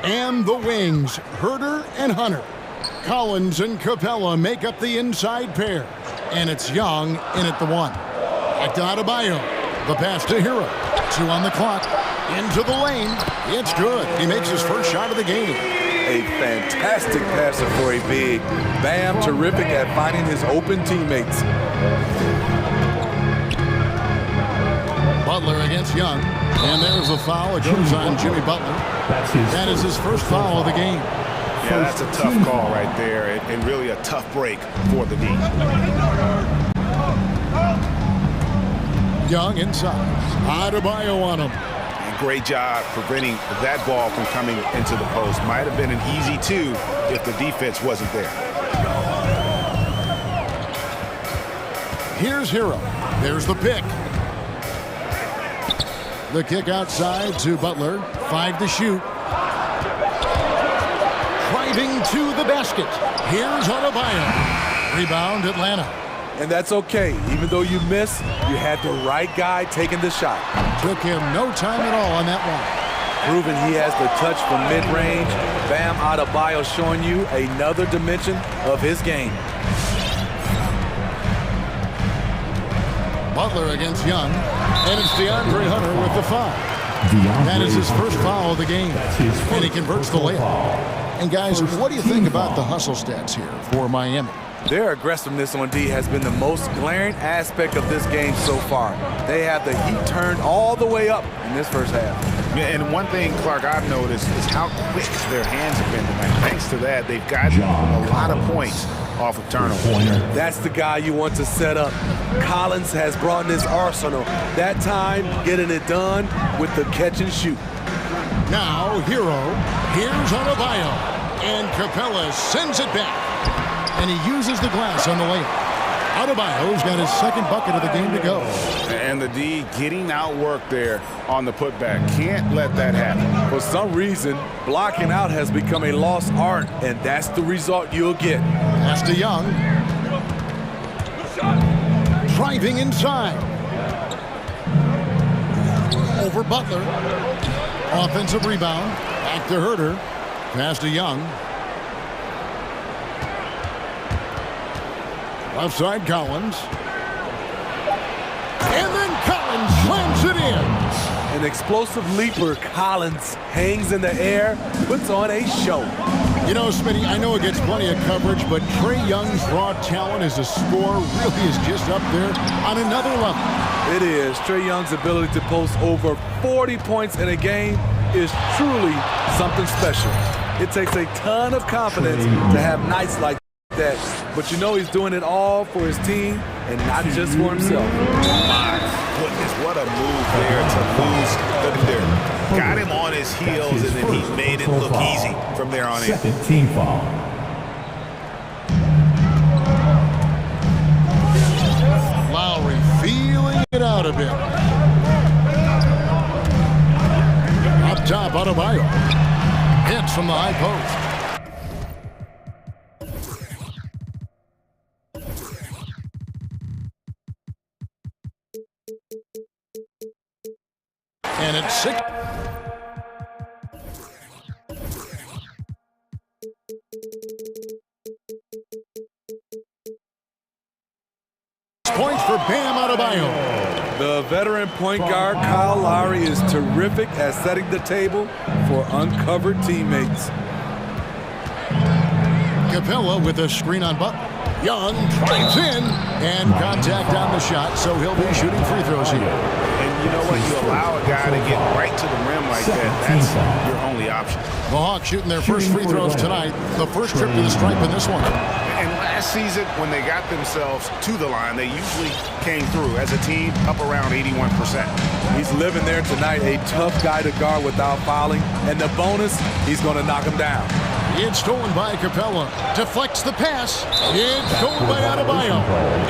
[SPEAKER 1] And the wings, Herder and Hunter. Collins and Capella make up the inside pair. And it's Young in at the one. Back to Adebayo. The pass to Hero. 2 on the clock. Into the lane. It's good. He makes his first shot of the game.
[SPEAKER 13] A fantastic passer for a big. Bam, terrific at finding his open teammates.
[SPEAKER 1] Butler against Young. And there's a foul. It goes on Jimmy Butler. That is his first foul of the game.
[SPEAKER 17] Yeah, that's a tough call right there, and really a tough break for the D.
[SPEAKER 1] Young inside. Adebayo on him.
[SPEAKER 17] Great job preventing that ball from coming into the post. Might have been an easy 2 if the defense wasn't there.
[SPEAKER 1] Here's Hero. There's the pick. The kick outside to Butler. 5 to shoot. Driving to the basket. Here's Adebayo. Rebound Atlanta.
[SPEAKER 13] And that's okay. Even though you miss, you had the right guy taking the shot.
[SPEAKER 1] Took him no time at all on that one.
[SPEAKER 13] Proving he has the touch from mid-range. Bam Adebayo showing you another dimension of his game.
[SPEAKER 1] Butler against Young. And it's DeAndre Hunter with the foul. That is his first foul of the game. And he converts the layup. And guys, what do you think about the hustle stats here for Miami?
[SPEAKER 13] Their aggressiveness on D has been the most glaring aspect of this game so far. They have the heat turned all the way up in this first half.
[SPEAKER 17] Yeah, and one thing, Clark, I've noticed is how quick their hands have been tonight. Thanks to that, they've gotten a lot of points off of turnovers.
[SPEAKER 13] That's the guy you want to set up. Collins has brought in his arsenal. That time, getting it done with the catch and shoot.
[SPEAKER 1] Now, Hero. Here's Adebayo. And Capella sends it back. And he uses the glass on the layup. Adebayo's got his second bucket of the game to go.
[SPEAKER 17] And the D getting outworked there on the putback. Can't let that happen.
[SPEAKER 13] For some reason, blocking out has become a lost art, and that's the result you'll get.
[SPEAKER 1] Pass to Young. Driving inside. Over Butler. Offensive rebound. Back to Herder. Pass to Young. Left side, Collins. And then Collins slams it in.
[SPEAKER 13] An explosive leaper, Collins hangs in the air, puts on a show.
[SPEAKER 1] You know, Smitty, I know it gets plenty of coverage, but Trae Young's raw talent as a scorer really is just up there on another level.
[SPEAKER 13] It is. Trae Young's ability to post over 40 points in a game is truly something special. It takes a ton of confidence to have nights like that, but you know he's doing it all for his team and not just for himself.
[SPEAKER 17] My goodness, what a move there to lose. Look at there. Got him on his heels, and then he made it look easy from there on in.
[SPEAKER 16] Second team foul.
[SPEAKER 1] Lowry feeling it out a bit. Up top, Adebayo. Hits from the high post. And it's 6. Points for Bam Adebayo.
[SPEAKER 13] The veteran point guard, Kyle Lowry, is terrific at setting the table for uncovered teammates.
[SPEAKER 1] Capella with a screen on Butler. Young drives in, and contact on the shot, so he'll be shooting free throws here.
[SPEAKER 17] And you know what? You allow a guy to get right to the rim like that, that's your only option.
[SPEAKER 1] The Hawks shooting their first free throws tonight. The first trip to the stripe in this one.
[SPEAKER 17] And last season, when they got themselves to the line, they usually came through as a team up around 81%.
[SPEAKER 13] He's living there tonight, a tough guy to guard without fouling. And the bonus, he's going to knock him down.
[SPEAKER 1] It's stolen by Capella. Deflects the pass. It's stolen by Adebayo.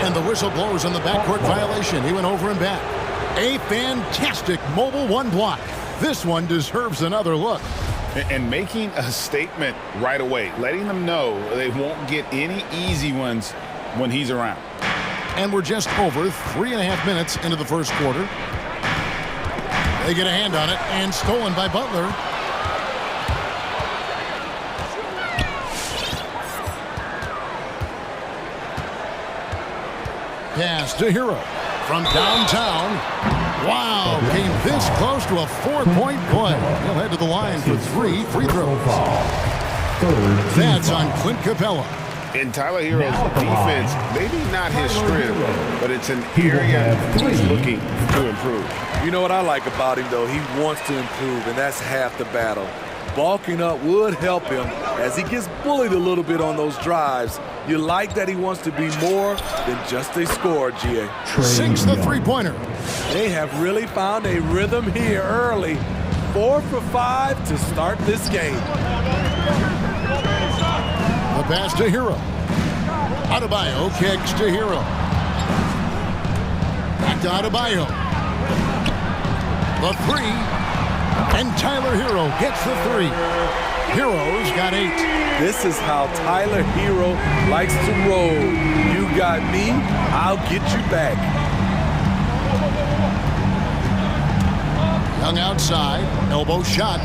[SPEAKER 1] And the whistle blows on the backcourt violation. He went over and back. A fantastic mobile one block. This one deserves another look.
[SPEAKER 17] And making a statement right away, letting them know they won't get any easy ones when he's around.
[SPEAKER 1] And we're just over 3.5 minutes into the first quarter. They get a hand on it, and stolen by Butler. Pass to Hero from downtown. Wow, came this close to a 4-point play. He'll head to the line for 3 free throws. That's on Clint Capella.
[SPEAKER 17] In Tyler Hero's defense, maybe not his strength, but it's an area he's looking to improve.
[SPEAKER 13] You know what I like about him, though? He wants to improve, and that's half the battle. Bulking up would help him as he gets bullied a little bit on those drives. You like that he wants to be more than just a scorer, GA.
[SPEAKER 1] Sinks the three-pointer.
[SPEAKER 13] They have really found a rhythm here early. 4 for 5 to start this game.
[SPEAKER 1] The pass to Hero. Adebayo kicks to Hero. Back to Adebayo. The 3. And Tyler Hero gets the 3. Hero's got 8.
[SPEAKER 13] This is how Tyler Hero likes to roll. You got me, I'll get you back.
[SPEAKER 1] Young outside, elbow shot.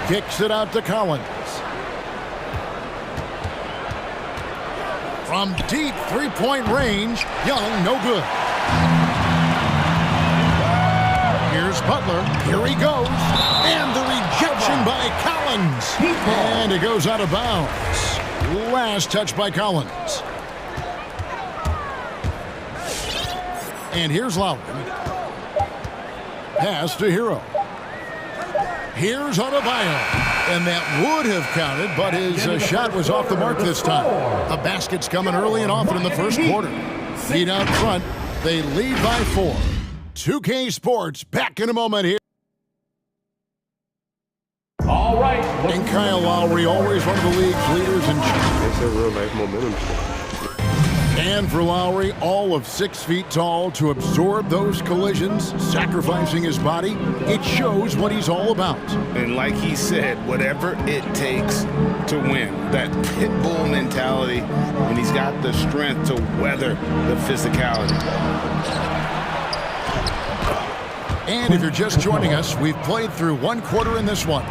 [SPEAKER 1] Kicks it out to Collins. From deep three-point range, Young, no good. Here's Butler. Here he goes. And the rejection by Collins. And it goes out of bounds. Last touch by Collins. And here's Lowry. Pass to Hero. Here's Adebayo. And that would have counted, but his shot was off the mark this time. A basket's coming early and often in the first quarter. Feet out front. They lead by 4. 2K Sports back in a moment here.
[SPEAKER 16] All right.
[SPEAKER 1] And Kyle Lowry, always one of the league's leaders in shooting.
[SPEAKER 12] It's a real life momentum.
[SPEAKER 1] And for Lowry, all of 6 feet tall, to absorb those collisions, sacrificing his body, it shows what he's all about.
[SPEAKER 17] And like he said, whatever it takes to win. That pit bull mentality, and he's got the strength to weather the physicality.
[SPEAKER 1] And if you're just joining us, we've played through 1 quarter in this one.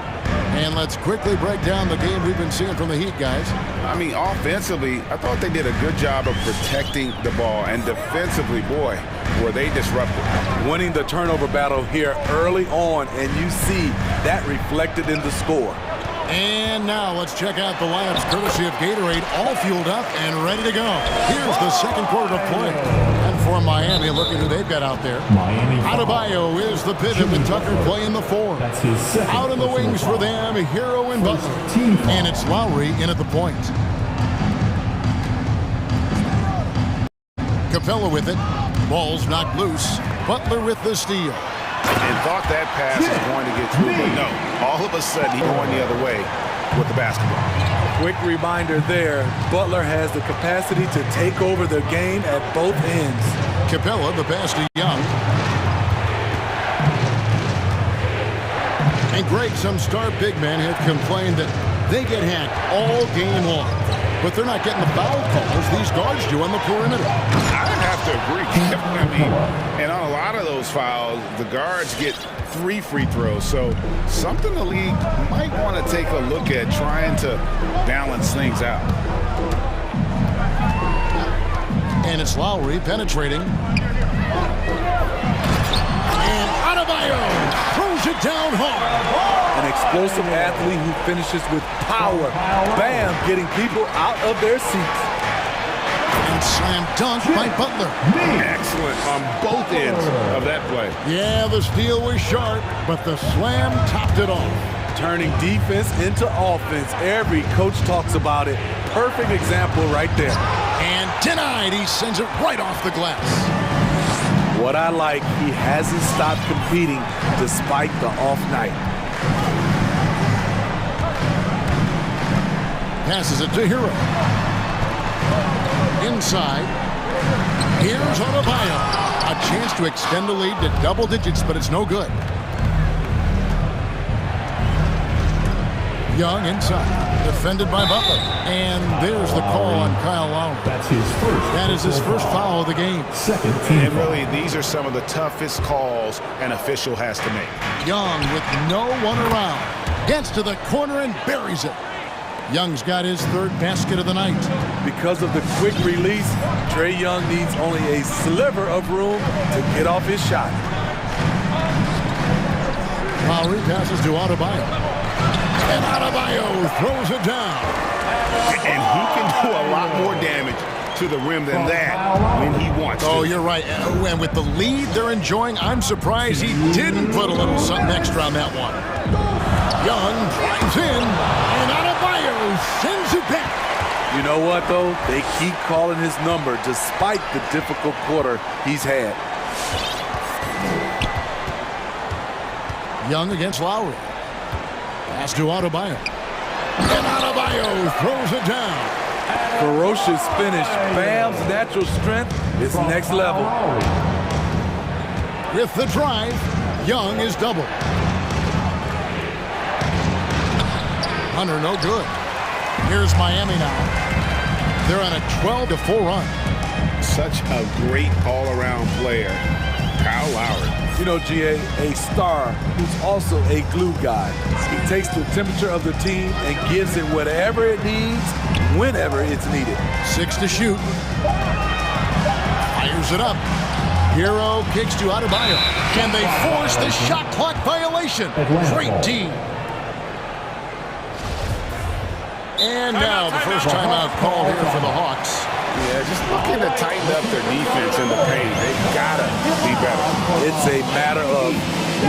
[SPEAKER 1] And let's quickly break down the game we've been seeing from the Heat, guys.
[SPEAKER 17] I mean, offensively, I thought they did a good job of protecting the ball. And defensively, boy, were they disruptive.
[SPEAKER 13] Winning the turnover battle here early on, and you see that reflected in the score.
[SPEAKER 1] And now let's check out the lineups courtesy of Gatorade, all fueled up and ready to go. Here's the second quarter of play. And for Miami, look at who they've got out there. Adebayo is the pivot with Tucker playing the 4. Out in the wings for them, Hero and Butler. And it's Lowry in at the point. Capella with it. Ball's knocked loose. Butler with the steal.
[SPEAKER 17] And thought that pass was going to get through, but no. All of a sudden, he's going the other way with the basketball.
[SPEAKER 13] Quick reminder there, Butler has the capacity to take over the game at both ends.
[SPEAKER 1] Capella, the pass to Young. And Greg, some star big men have complained that they get hacked all game long. But they're not getting the foul calls these guards do on the perimeter.
[SPEAKER 17] I have to agree. I mean, and on a lot of those fouls, the guards get 3 free throws. So something the league might want to take a look at, trying to balance things out.
[SPEAKER 1] And it's Lowry penetrating. And Adebayo throws it down hard.
[SPEAKER 13] An explosive athlete who finishes with power. Bam, getting people out of their seats.
[SPEAKER 1] And slam dunk by Butler.
[SPEAKER 17] Excellent on both ends of that play.
[SPEAKER 1] Yeah, the steal was sharp, but the slam topped it off.
[SPEAKER 13] Turning defense into offense. Every coach talks about it. Perfect example right there.
[SPEAKER 1] And denied. He sends it right off the glass.
[SPEAKER 13] What I like, he hasn't stopped competing despite the off night.
[SPEAKER 1] Passes it to Hero. Inside. Here's Adebayo. A chance to extend the lead to double digits, but it's no good. Young inside, defended by Butler. And there's the call on Kyle Lowry.
[SPEAKER 16] That's his first.
[SPEAKER 1] That is his first foul of the game.
[SPEAKER 16] Second team.
[SPEAKER 17] And really, these are some of the toughest calls an official has to make.
[SPEAKER 1] Young with no one around. Gets to the corner and buries it. Young's got his third basket of the night.
[SPEAKER 13] Because of the quick release, Trae Young needs only a sliver of room to get off his shot.
[SPEAKER 1] Lowry passes to Adebayo. And Adebayo throws it down.
[SPEAKER 17] And he can do a lot more damage to the rim than that when he wants to.
[SPEAKER 1] Oh, you're right. And with the lead they're enjoying, I'm surprised he didn't put a little something extra on that one. Young drives in, and Adebayo sends it back.
[SPEAKER 13] You know what, though? They keep calling his number despite the difficult quarter he's had.
[SPEAKER 1] Young against Lowry. Pass to Adebayo. And Adebayo throws it down.
[SPEAKER 13] Ferocious finish. Bam's natural strength is next level.
[SPEAKER 1] With the drive, Young is doubled. Hunter, no good. Here's Miami now. They're on a 12-4 run.
[SPEAKER 17] Such a great all-around player, Kyle Lowry.
[SPEAKER 13] You know, GA, a star who's also a glue guy. He takes the temperature of the team and gives it whatever it needs, whenever it's needed.
[SPEAKER 1] 6 to shoot. Fires it up. Hero kicks to Adebayo. Can they force the shot clock violation? Great team. And now the first timeout called here for the Hawks.
[SPEAKER 17] Yeah, just looking to tighten up their defense in the paint. They've got to be better.
[SPEAKER 13] It's a matter of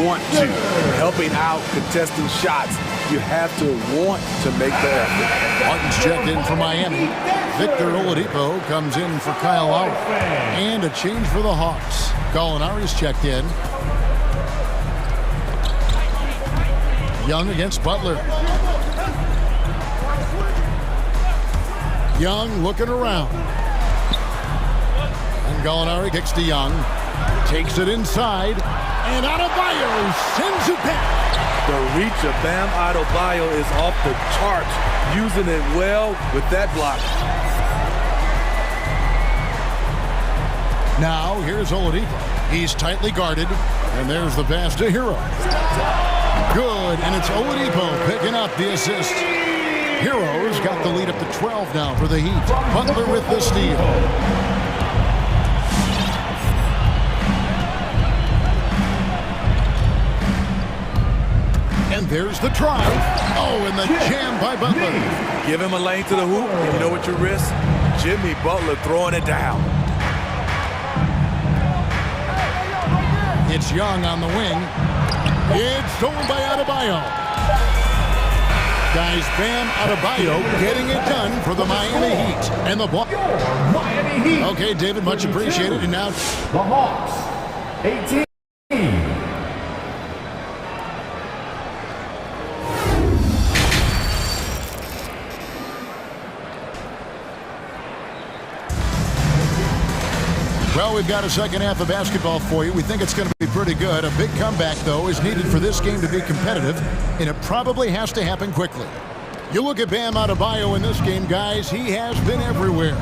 [SPEAKER 13] want to. Helping out, contesting shots. You have to want to make the effort.
[SPEAKER 1] Martin's checked in for Miami. Victor Oladipo comes in for Kyle Lowry. And a change for the Hawks. Gallinari's checked in. Young against Butler. Young looking around. And Gallinari kicks to Young. Takes it inside. And Adebayo sends it back.
[SPEAKER 13] The reach of Bam Adebayo is off the charts. Using it well with that block.
[SPEAKER 1] Now here's Oladipo. He's tightly guarded. And there's the pass to Hero. Good. And it's Oladipo picking up the assist. Heroes got the lead up to 12 now for the Heat. Butler with the steal. And there's the drive. Oh, and the jam by Butler.
[SPEAKER 13] Give him a lane to the hoop, and you know what you risk? Jimmy Butler throwing it down.
[SPEAKER 1] It's Young on the wing. It's stolen by Adebayo. Guys, Bam Adebayo getting it done for the Miami Heat. And the ball.
[SPEAKER 16] Miami Heat.
[SPEAKER 1] Okay, David, much appreciated. And now
[SPEAKER 16] the Hawks, 18.
[SPEAKER 1] Well, we've got a second half of basketball for you. We think it's going to be pretty good. A big comeback, though, is needed for this game to be competitive, and it probably has to happen quickly. You look at Bam Adebayo in this game, guys, he has been everywhere.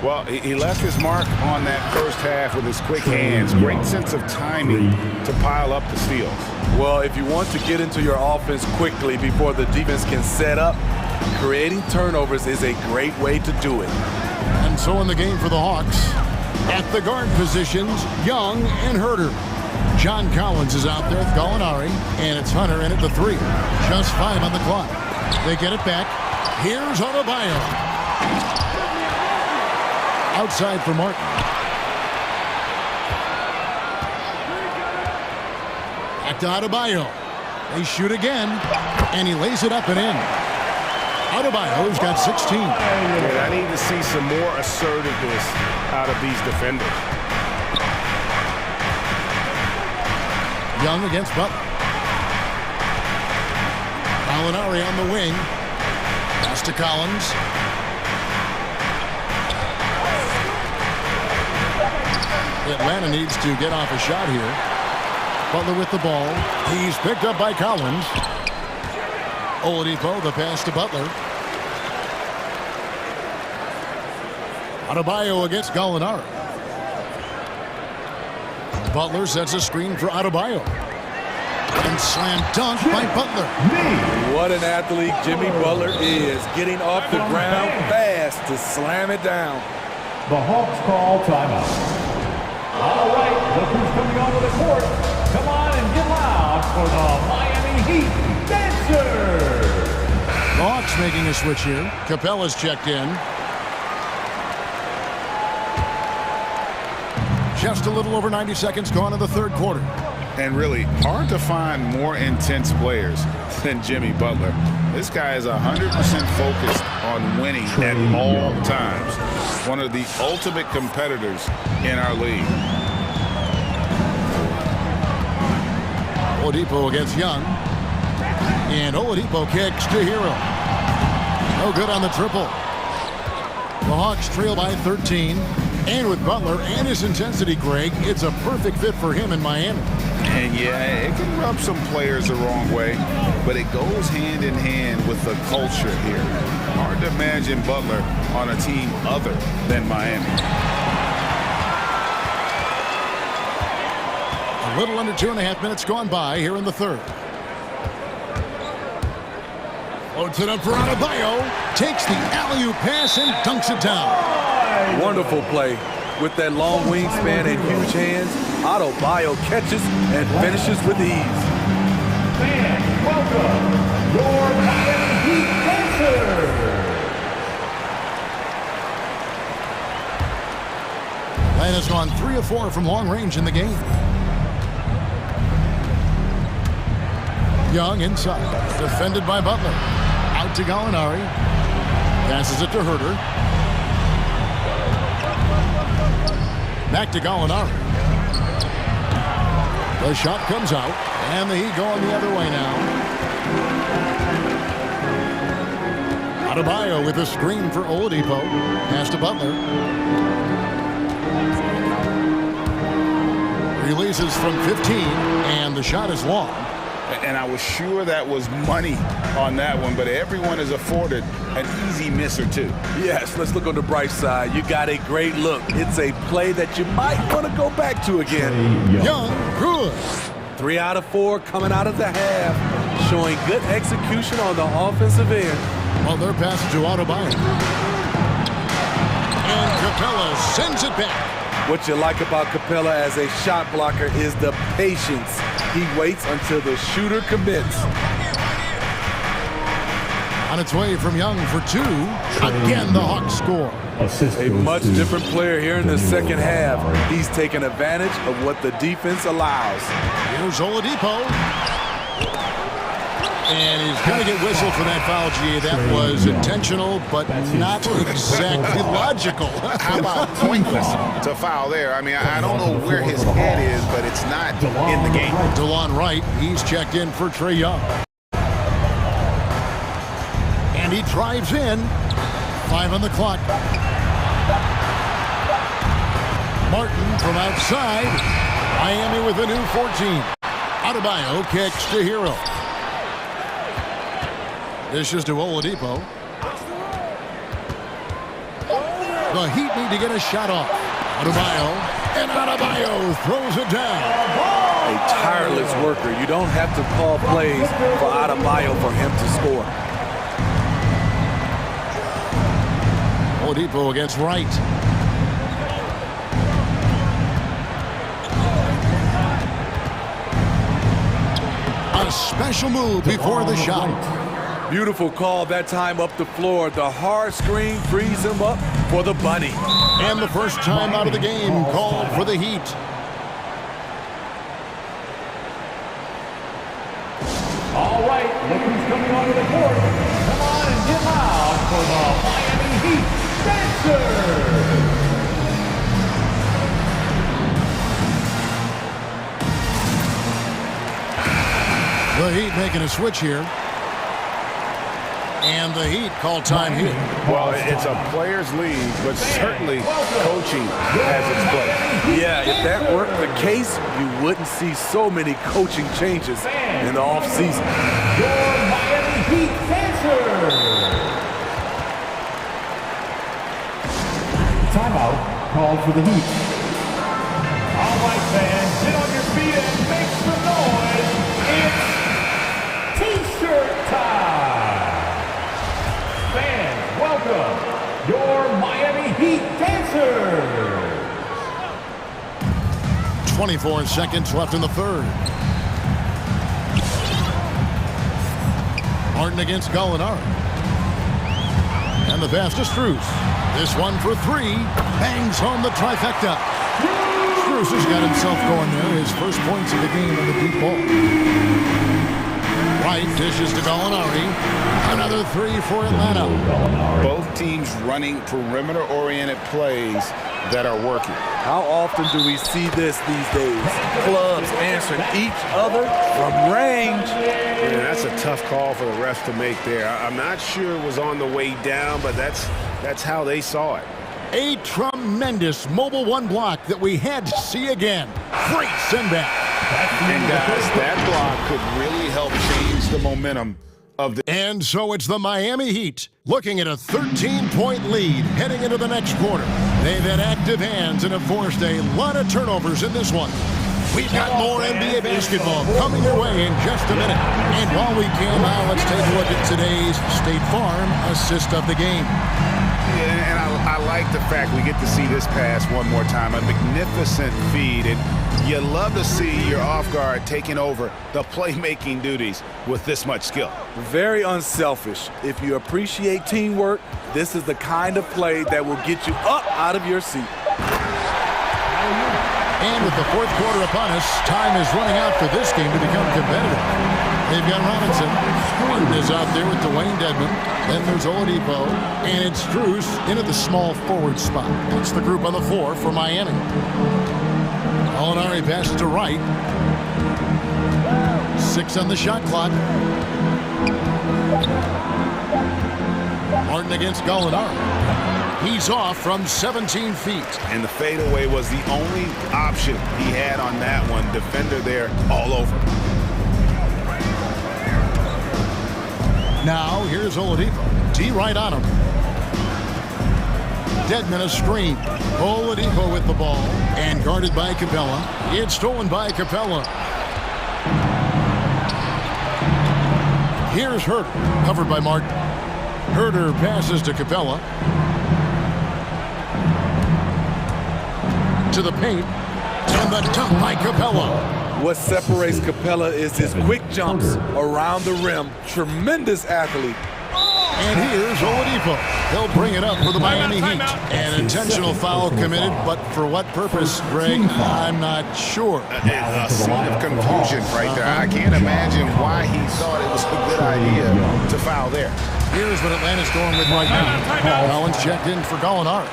[SPEAKER 17] Well, he left his mark on that first half with his quick hands. Great sense of timing to pile up the steals.
[SPEAKER 13] Well, if you want to get into your offense quickly before the defense can set up, creating turnovers is a great way to do it.
[SPEAKER 1] And so in the game for the Hawks, at the guard positions, Young and Herter. John Collins is out there with Gallinari, and it's Hunter in at the 3. Just 5 on the clock. They get it back. Here's Adebayo. Outside for Martin. Back to Adebayo. They shoot again, and he lays it up and in. Adebayo's got 16.
[SPEAKER 17] I need to see some more assertiveness out of these defenders.
[SPEAKER 1] Young against Butler. Gallinari on the wing. Pass to Collins. Atlanta needs to get off a shot here. Butler with the ball. He's picked up by Collins. Oladipo, the pass to Butler. Adebayo against Gallinari. Butler sets a screen for Adebayo. And slam dunk by Butler.
[SPEAKER 13] What an athlete Jimmy Butler is, getting off the ground fast to slam it down.
[SPEAKER 16] The Hawks call timeout. All right, look who's coming onto the court. Come on and get loud for the Miami Heat Dancers.
[SPEAKER 1] The Hawks making a switch here. Capella's checked in. Just a little over 90 seconds gone in the third quarter.
[SPEAKER 17] And really hard to find more intense players than Jimmy Butler. This guy is 100% focused on winning at all times. One of the ultimate competitors in our league.
[SPEAKER 1] Oladipo against Young. And Oladipo kicks to Hero. No good on the triple. The Hawks trail by 13. And with Butler and his intensity, Greg, it's a perfect fit for him in Miami.
[SPEAKER 17] And yeah, it can rub some players the wrong way, but it goes hand in hand with the culture here. Hard to imagine Butler on a team other than Miami.
[SPEAKER 1] A little under 2.5 minutes gone by here in the third. Floats it up for Adebayo. Takes the alley-oop pass and dunks it down.
[SPEAKER 13] Wonderful play. With that long wingspan and huge hands, Adebayo catches and finishes with ease.
[SPEAKER 16] Fans, welcome your Miami Heat Dancers.
[SPEAKER 1] Lane has gone 3 of 4 from long range in the game. Young inside, defended by Butler. Out to Gallinari. Passes it to Herter. Back to Gallinari. The shot comes out, and the Heat going the other way now. Adebayo with a screen for Oladipo. Pass to Butler. Releases from 15, and the shot is long.
[SPEAKER 17] And I was sure that was money on that one, but everyone is afforded an easy miss or two.
[SPEAKER 13] Yes, let's look on the bright side. You got a great look. It's a play that you might want to go back to again.
[SPEAKER 1] Young, good.
[SPEAKER 13] 3 out of 4 coming out of the half, showing good execution on the offensive end.
[SPEAKER 1] Well, they're passing to Adebayo. And Capella sends it back.
[SPEAKER 13] What you like about Capella as a shot blocker is the patience. He waits until the shooter commits.
[SPEAKER 1] On its way from Young for 2. Again, the Hawks score.
[SPEAKER 13] A much different player here in the second half. He's taking advantage of what the defense allows.
[SPEAKER 1] Here's Oladipo. And he's going to get whistled for that foul, G. That was intentional, but not exactly logical.
[SPEAKER 17] How about pointless to foul there? I mean, I don't know where his head is, but it's not in the game.
[SPEAKER 1] DeLon Wright, he's checked in for Trae Young. And he drives in. 5 on the clock. Martin from outside. Miami with a new 14. Adebayo kicks to Hero. Dishes to Oladipo. The Heat need to get a shot off. Adebayo. And Adebayo throws it down.
[SPEAKER 13] A tireless worker. You don't have to call plays for Adebayo for him to score.
[SPEAKER 1] Oladipo against Wright. A special move before the shot.
[SPEAKER 13] Beautiful call that time up the floor. The hard screen frees him up for the bunny.
[SPEAKER 1] And the first time out of the game called for the Heat.
[SPEAKER 16] All right, look who's coming onto the court. Come on and get loud for the Miami Heat Dancers.
[SPEAKER 1] The Heat making a switch here. And the Heat call time here.
[SPEAKER 17] Well, it's a players' league, but certainly coaching has its place.
[SPEAKER 13] Yeah, if that weren't the case, you wouldn't see so many coaching changes in the offseason.
[SPEAKER 16] Your Miami Heat dancers. Timeout called for the Heat. All right, fans, get on your feet and make some noise. It's T-shirt time. Fans, welcome your Miami Heat dancers.
[SPEAKER 1] 24 seconds left in the third. Martin against Gallinari. And the pass to Strus. This one for three. Bangs home the trifecta. Strus has got himself going there. His first points of the game on the deep ball. White dishes to Gallinari. Another three for Atlanta.
[SPEAKER 17] Both teams running perimeter-oriented plays that are working.
[SPEAKER 13] How often do we see this these days? Clubs answering each other from range.
[SPEAKER 2] Yeah, that's a tough call for the refs to make there. I'm not sure it was on the way down, but that's how they saw it.
[SPEAKER 1] A tremendous mobile one block that we had to see again. Great send back.
[SPEAKER 17] And guys, that block could really help change the momentum of the...
[SPEAKER 1] And so it's the Miami Heat looking at a 13-point lead heading into the next quarter. They've had active hands and have forced a lot of turnovers in this one. We've got more NBA basketball coming your way in just a minute. And while we can now, let's take a look at today's State Farm assist of the game.
[SPEAKER 17] Yeah, and I like the fact we get to see this pass one more time. A magnificent feed, and you love to see your off guard taking over the playmaking duties with this much skill.
[SPEAKER 13] Very unselfish. If you appreciate teamwork, this is the kind of play that will get you up out of your seat.
[SPEAKER 1] And with the fourth quarter upon us, time is running out for this game to become competitive. They've got Robinson. Martin is out there with Dwayne Dedman. Then there's Oladipo. And it's Strus into the small forward spot. That's the group on the floor for Miami. Gallinari passes to Wright. 6 on the shot clock. Martin against Gallinari. He's off from 17 feet.
[SPEAKER 17] And the fadeaway was the only option he had on that one. Defender there all over.
[SPEAKER 1] Now here's Oladipo. D right on him. Dedman a screen. Oladipo with the ball. And guarded by Capella. It's stolen by Capella. Here's Herter. Covered by Martin. Herter passes to Capella. To the paint, and the dunk by Capella.
[SPEAKER 13] What separates Capella is his quick jumps around the rim. Tremendous athlete.
[SPEAKER 1] And here's Oladipo. He'll bring it up for the Miami Heat. An intentional foul committed, but for what purpose, Greg? I'm not sure.
[SPEAKER 17] A scene of confusion right there. I can't imagine why he thought it was a good idea to foul there.
[SPEAKER 1] Here's what Atlanta's going with right now. Collins checked in for Gallinari.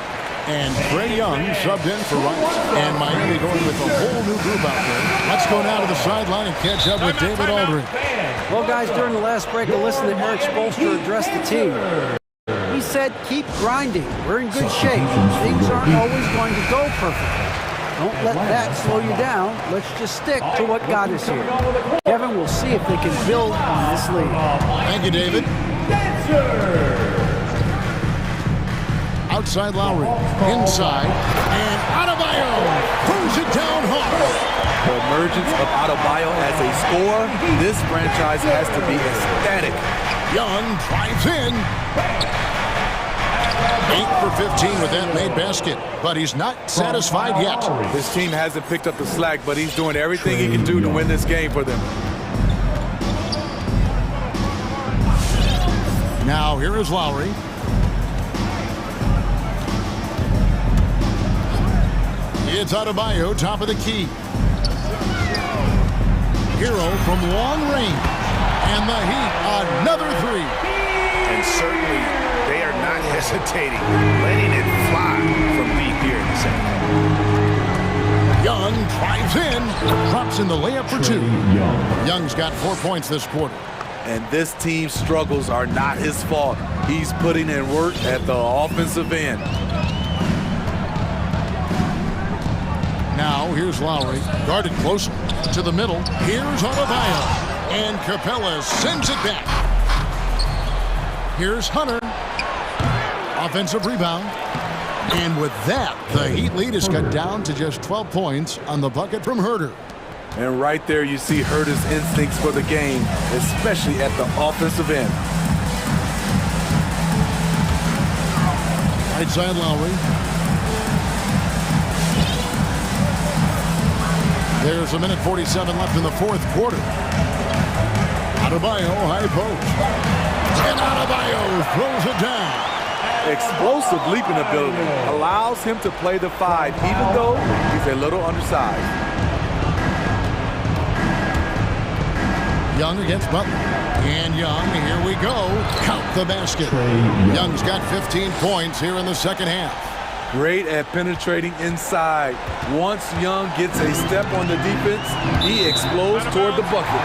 [SPEAKER 1] And Trae Young subbed in for Rice. And Miami going with a whole new group out there. Let's go now to the sideline and catch up with David Aldridge.
[SPEAKER 4] Well, guys, during the last break, I listened to Eric Spoelstra address the team. He said, keep grinding. We're in good shape. Things aren't always going to go perfectly. Don't let that slow you down. Let's just stick to what got us here. Kevin, we'll see if they can build on this lead.
[SPEAKER 1] Thank you, David. Outside Lowry, inside, and Adebayo throws it down hard.
[SPEAKER 13] The emergence of Adebayo as a scorer, this franchise has to be ecstatic.
[SPEAKER 1] Young drives in. 8 for 15 with that made basket, but he's not satisfied yet.
[SPEAKER 13] His team hasn't picked up the slack, but he's doing everything he can do to win this game for them.
[SPEAKER 1] Now here is Lowry. It's Adebayo, top of the key. Hero from long range. And the Heat, another three.
[SPEAKER 17] And certainly, they are not hesitating, letting it fly from deep here in the second.
[SPEAKER 1] Young drives in, drops in the layup for 2. Young's got 4 points this quarter.
[SPEAKER 13] And this team's struggles are not his fault. He's putting in work at the offensive end.
[SPEAKER 1] Now, here's Lowry, guarded closely to the middle. Here's Adebayo, and Capella sends it back. Here's Hunter. Offensive rebound. And with that, the Heat lead is cut down to just 12 points on the bucket from Herter.
[SPEAKER 13] And right there you see Herter's instincts for the game, especially at the offensive end.
[SPEAKER 1] Right side Lowry. There's 1:47 left in the fourth quarter. Adebayo, high post. And Adebayo throws it down.
[SPEAKER 13] Explosive leaping ability allows him to play the 5, even though he's a little undersized.
[SPEAKER 1] Young against Butler. And Young, here we go. Count the basket. Young's got 15 points here in the second half.
[SPEAKER 13] Great at penetrating inside. Once Young gets a step on the defense, he explodes toward the bucket.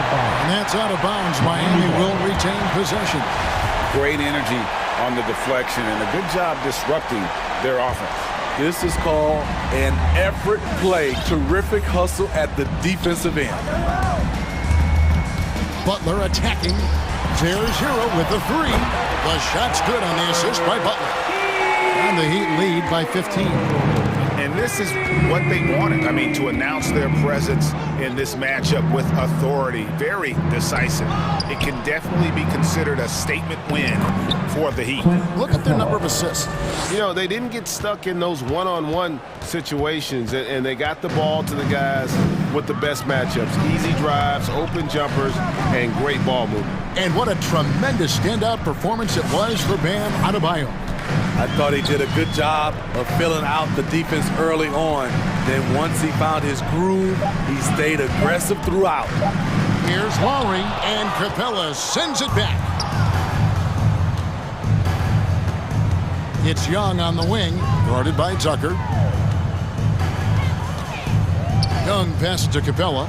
[SPEAKER 1] And that's out of bounds. Miami will retain possession.
[SPEAKER 2] Great energy on the deflection and a good job disrupting their offense.
[SPEAKER 13] This is called an effort play. Terrific hustle at the defensive end.
[SPEAKER 1] Butler attacking. There's Hero with the 3. The shot's good on the assist by Butler. And the Heat lead by 15.
[SPEAKER 2] And this is what they wanted. I mean, to announce their presence in this matchup with authority. Very decisive. It can definitely be considered a statement win for the Heat.
[SPEAKER 1] Look at their number of assists.
[SPEAKER 18] You know, they didn't get stuck in those one-on-one situations, and they got the ball to the guys with the best matchups. Easy drives, open jumpers, and great ball movement.
[SPEAKER 1] And what a tremendous standout performance it was for Bam Adebayo.
[SPEAKER 13] I thought he did a good job of filling out the defense early on. Then once he found his groove, he stayed aggressive throughout.
[SPEAKER 1] Here's Lowry, and Capella sends it back. It's Young on the wing, guarded by Tucker. Young passes to Capella.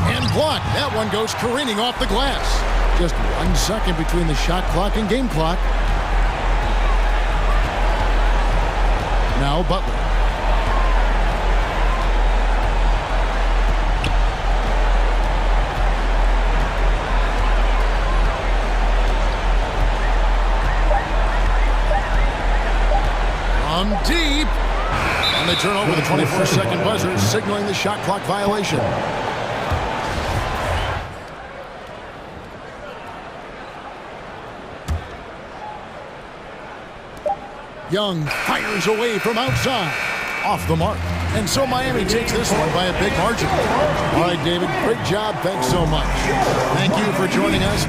[SPEAKER 1] And blocked. That one goes careening off the glass. Just 1 second between the shot clock and game clock. Now Butler. From deep. And they turn over the 24-second buzzer, signaling the shot clock violation. Young fires away from outside. Off the mark. And so Miami takes this one by a big margin. All right, David, great job. Thanks so much. Thank you for joining us.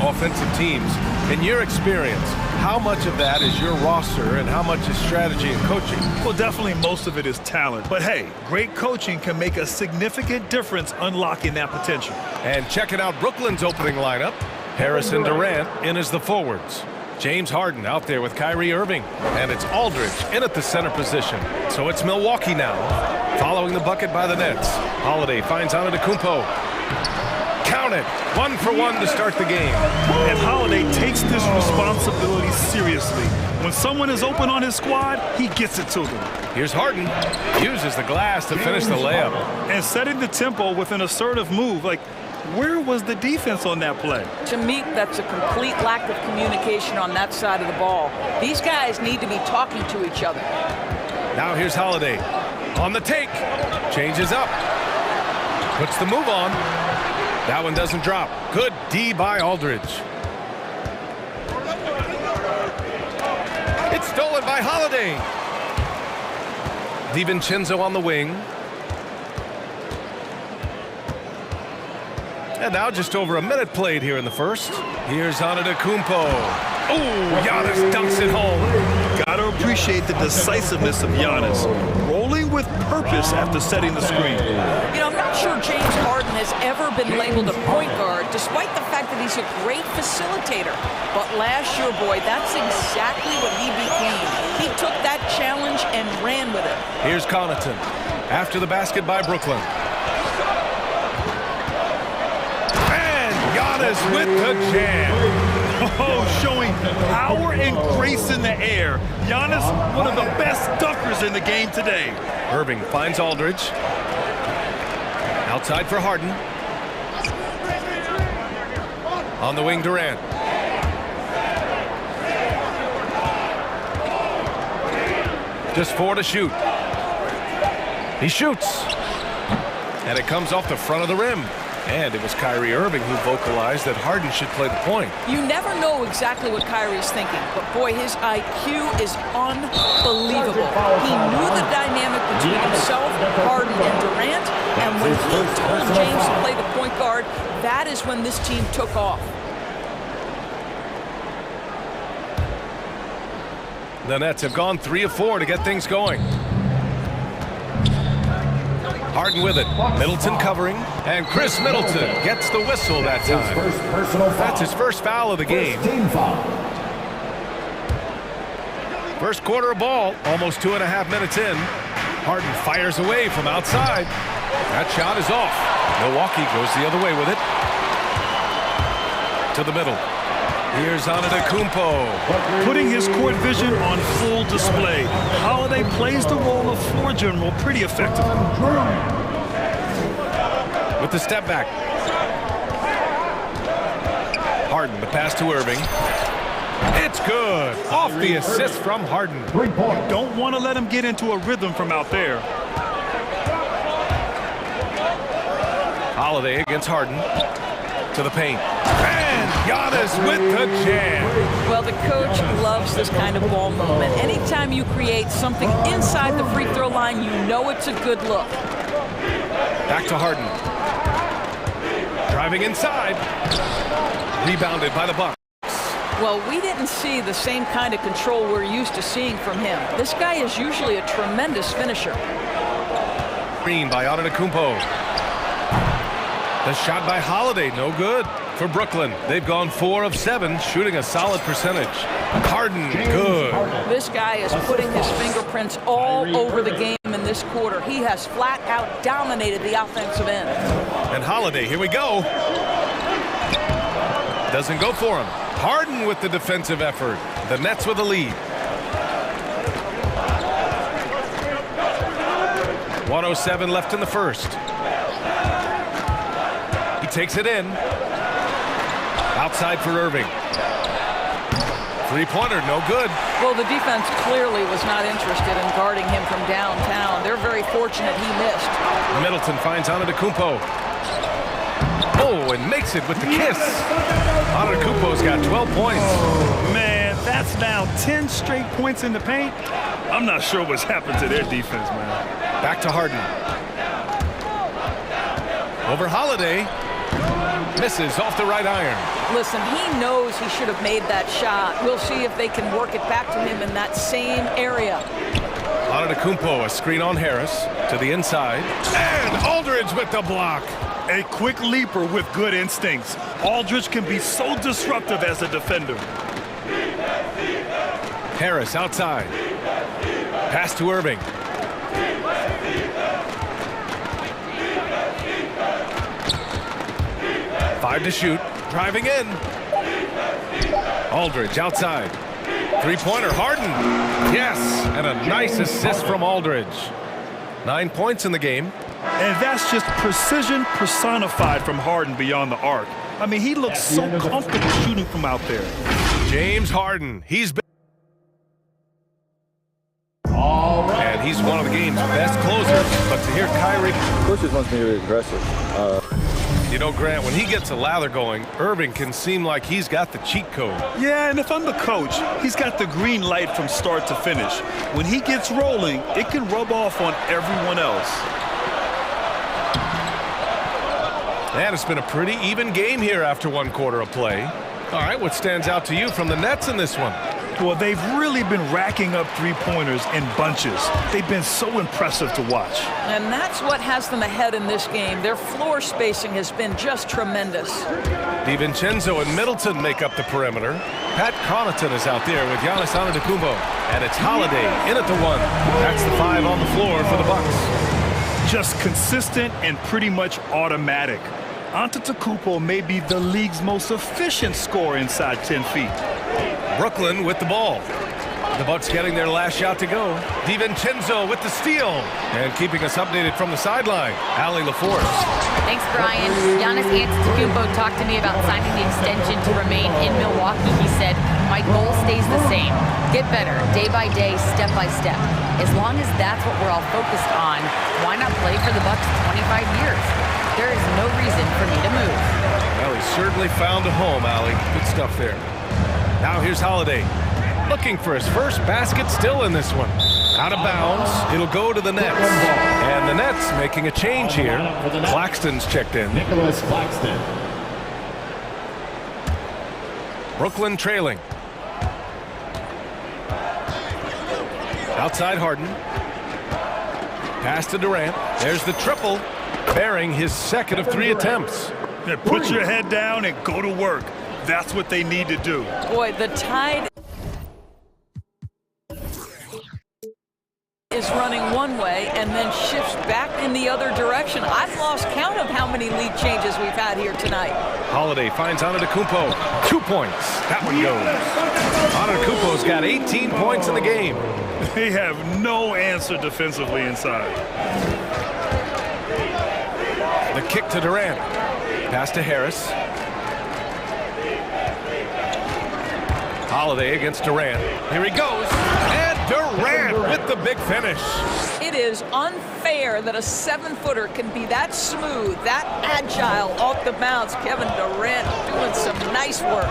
[SPEAKER 7] offensive teams. In your experience, how much of that is your roster and how much is strategy and coaching?
[SPEAKER 8] Well, definitely most of it is talent. But hey, great coaching can make a significant difference unlocking that potential.
[SPEAKER 7] And checking out Brooklyn's opening lineup, Harris and Durant in as the forwards. James Harden out there with Kyrie Irving. And it's Aldridge in at the center position. So it's Milwaukee now, following the bucket by the Nets. Holiday finds Antetokounmpo. Count it. 1 for 1 to start the game.
[SPEAKER 8] And Holiday takes this responsibility seriously. When someone is open on his squad, he gets it to them.
[SPEAKER 7] Here's Harden. Uses the glass to finish the layup.
[SPEAKER 8] And setting the tempo with an assertive move. Like, where was the defense on that play?
[SPEAKER 14] To me, that's a complete lack of communication on that side of the ball. These guys need to be talking to each other.
[SPEAKER 7] Now here's Holiday. On the take. Changes up. Puts the move on. That one doesn't drop. Good D by Aldridge. It's stolen by Holiday. DiVincenzo on the wing. And now just over a minute played here in the first. Here's Antetokounmpo. Oh, Giannis dunks it home.
[SPEAKER 8] Gotta appreciate the decisiveness of Giannis. Rolling with purpose after setting the screen.
[SPEAKER 14] You know, I'm not sure James Harden has ever been labeled a point guard, despite the fact that he's a great facilitator. But last year, boy, that's exactly what he became. He took that challenge and ran with it.
[SPEAKER 7] Here's Connaughton after the basket by Brooklyn. And Giannis with the jam.
[SPEAKER 8] Oh, showing power and grace in the air. Giannis, one of the best dunkers in the game today.
[SPEAKER 7] Irving finds Aldridge. Outside for Harden. On the wing, Durant. Just 4 to shoot. He shoots. And it comes off the front of the rim. And it was Kyrie Irving who vocalized that Harden should play the point.
[SPEAKER 14] You never know exactly what Kyrie's thinking, but boy, his IQ is unbelievable. He knew the dynamic between himself, Harden, and Durant, and when he told James to play the point guard, that is when this team took off.
[SPEAKER 7] The Nets have gone 3 of 4 to get things going. Harden with it. Middleton covering. And Chris Middleton gets the whistle that time. That's his first foul of the game. First quarter of ball. Almost 2.5 minutes in. Harden fires away from outside. That shot is off. Milwaukee goes the other way with it. To the middle. Here's Antetokounmpo.
[SPEAKER 8] Putting his court vision on full display. Holiday plays the role of floor general pretty effectively.
[SPEAKER 7] With the step back. Harden, the pass to Irving. It's good. Off the assist from Harden.
[SPEAKER 8] Don't want to let him get into a rhythm from out there.
[SPEAKER 7] Holiday against Harden. To the paint. And Giannis with the jam.
[SPEAKER 14] Well, the coach loves this kind of ball movement. Anytime you create something inside the free throw line, you know it's a good look.
[SPEAKER 7] Back to Harden. Driving inside. Rebounded by the Bucks.
[SPEAKER 14] Well, we didn't see the same kind of control we're used to seeing from him. This guy is usually a tremendous finisher.
[SPEAKER 7] Green by Antetokounmpo. The shot by Holiday, no good for Brooklyn. They've gone 4 of 7, shooting a solid percentage. Harden, good.
[SPEAKER 14] This guy is putting his fingerprints all over the game in this quarter. He has flat out dominated the offensive end.
[SPEAKER 7] And Holiday, here we go. Doesn't go for him. Harden with the defensive effort. The Nets with the lead. 1:07 left in the first. Takes it in. Outside for Irving. Three-pointer, no good.
[SPEAKER 14] Well, the defense clearly was not interested in guarding him from downtown. They're very fortunate he missed.
[SPEAKER 7] Middleton finds Antetokounmpo. Oh, and makes it with the kiss. Antetokounmpo's got 12 points.
[SPEAKER 8] Man, that's now 10 straight points in the paint. I'm not sure what's happened to their defense, man.
[SPEAKER 7] Back to Harden. Over Holiday. Misses off the right iron.
[SPEAKER 14] Listen, he knows he should have made that shot. We'll see if they can work it back to him in that same area.
[SPEAKER 7] Antetokounmpo, a screen on Harris to the inside. And Aldridge with the block.
[SPEAKER 8] A quick leaper with good instincts. Aldridge can be so disruptive as a defender.
[SPEAKER 7] Harris outside. Pass to Irving. Five to shoot. Driving in. Aldridge outside. Three-pointer, Harden. Yes, and a nice assist from Aldridge. 9 points in the game.
[SPEAKER 8] And that's just precision personified from Harden beyond the arc. I mean, he looks so comfortable shooting from out there.
[SPEAKER 7] James Harden, he's been... And he's one of the game's best closers. But to hear Kyrie...
[SPEAKER 10] Coach just wants me to be aggressive.
[SPEAKER 7] You know, Grant, when he gets a lather going, Irving can seem like he's got the cheat code.
[SPEAKER 8] Yeah, and if I'm the coach, he's got the green light from start to finish. When he gets rolling, it can rub off on everyone else.
[SPEAKER 7] And it's been a pretty even game here after 1 quarter of play. All right, what stands out to you from the Nets in this one?
[SPEAKER 8] Well, they've really been racking up three-pointers in bunches. They've been so impressive to watch.
[SPEAKER 14] And that's what has them ahead in this game. Their floor spacing has been just tremendous.
[SPEAKER 7] DiVincenzo and Middleton make up the perimeter. Pat Connaughton is out there with Giannis Antetokounmpo. And it's Holiday in at the 1. That's the 5 on the floor for the Bucks.
[SPEAKER 8] Just consistent and pretty much automatic. Antetokounmpo may be the league's most efficient scorer inside 10 feet.
[SPEAKER 7] Brooklyn with the ball. The Bucks getting their last shot to go. DiVincenzo with the steal. And keeping us updated from the sideline, Allie LaForce.
[SPEAKER 11] Thanks, Brian. Giannis Antetokounmpo talked to me about signing the extension to remain in Milwaukee. He said, my goal stays the same. Get better, day by day, step by step. As long as that's what we're all focused on, why not play for the Bucks 25 years? There is no reason for me to move.
[SPEAKER 7] Well, he certainly found a home, Allie. Good stuff there. Now here's Holiday. Looking for his first basket still in this one. Out of bounds. It'll go to the Nets. And the Nets making a change here. Claxton's checked in.
[SPEAKER 16] Nicholas Claxton.
[SPEAKER 7] Brooklyn trailing. Outside Harden. Pass to Durant. There's the triple. Bearing his second of 3 attempts.
[SPEAKER 8] Yeah, put your head down and go to work. That's what they need to do.
[SPEAKER 14] Boy, the Tide is running one way and then shifts back in the other direction. I've lost count of how many lead changes we've had here tonight.
[SPEAKER 7] Holiday finds Antetokounmpo. 2 points. That one goes. Antetokounmpo's got 18 points in the game.
[SPEAKER 8] They have no answer defensively inside.
[SPEAKER 7] The kick to Durant. Pass to Harris. Holiday against Durant. Here he goes. And Durant with the big finish.
[SPEAKER 14] It is unfair that a 7-footer can be that smooth, that agile off the bounce. Kevin Durant doing some nice work.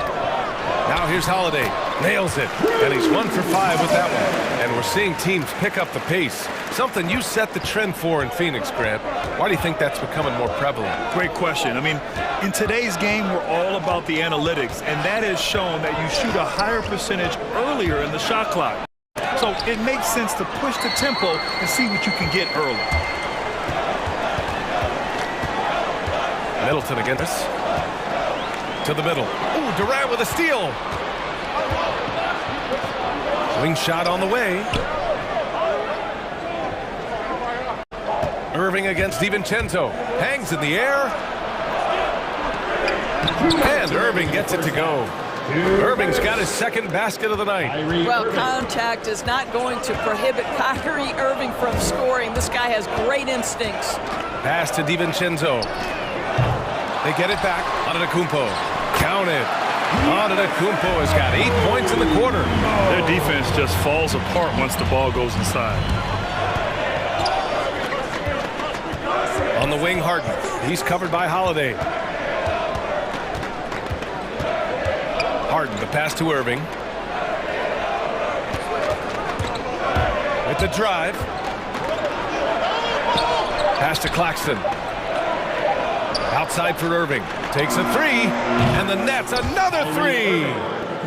[SPEAKER 7] Now here's Holiday. Nails it. And he's 1 for 5 with that one. And we're seeing teams pick up the pace. Something you set the trend for in Phoenix, Grant. Why do you think that's becoming more prevalent?
[SPEAKER 8] Great question. I mean, in today's game, we're all about the analytics, and that has shown that you shoot a higher percentage earlier in the shot clock. So it makes sense to push the tempo and see what you can get early.
[SPEAKER 7] Middleton against us. To the middle. Ooh, Durant with a steal. Wing shot on the way. Irving against DiVincenzo. Hangs in the air. And Irving gets it to go. Irving's got his second basket of the night.
[SPEAKER 14] Well, contact is not going to prohibit Kyrie Irving from scoring. This guy has great instincts.
[SPEAKER 7] Pass to DiVincenzo. They get it back. Antetokounmpo. Counted. Antetokounmpo has got 8 points in the quarter.
[SPEAKER 8] Their defense just falls apart once the ball goes inside.
[SPEAKER 7] On the wing, Harden. He's covered by Holiday. Harden, the pass to Irving. With the drive. Pass to Claxton. Outside for Irving. Takes a three, and the net's another three.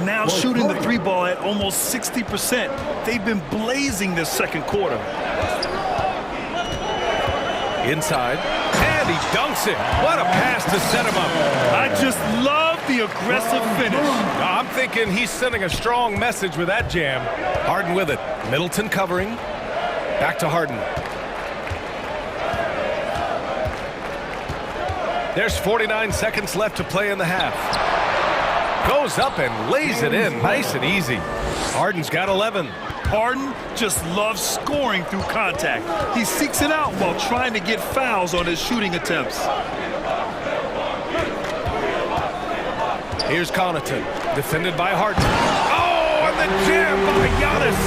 [SPEAKER 8] Now shooting the three ball at almost 60%. They've been blazing this second quarter.
[SPEAKER 7] Inside, and he dunks it. What a pass to set him up.
[SPEAKER 8] I just love the aggressive finish.
[SPEAKER 7] I'm thinking he's sending a strong message with that jam. Harden with it. Middleton covering. Back to Harden. There's 49 seconds left to play in the half. Goes up and lays it in nice and easy. Harden's got 11.
[SPEAKER 8] Harden just loves scoring through contact. He seeks it out while trying to get fouls on his shooting attempts.
[SPEAKER 7] Here's Connaughton, defended by Harden. Oh, and the jam by Giannis.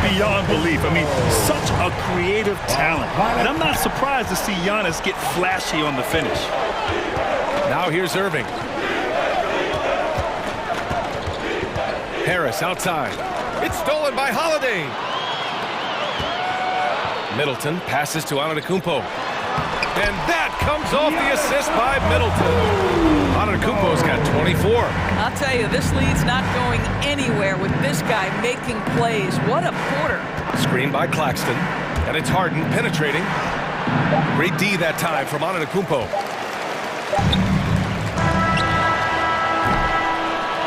[SPEAKER 8] Beyond belief. I mean, such a creative talent. And I'm not surprised to see Giannis get flashy on the finish.
[SPEAKER 7] Now here's Irving. Harris outside. It's stolen by Holiday. Middleton passes to Antetokounmpo. And that comes off the assist by Middleton. Antetokounmpo's got 24.
[SPEAKER 14] I'll tell you, this lead's not going anywhere with this guy making plays. What a quarter.
[SPEAKER 7] Screen by Claxton. And it's Harden penetrating. Great D that time from Antetokounmpo.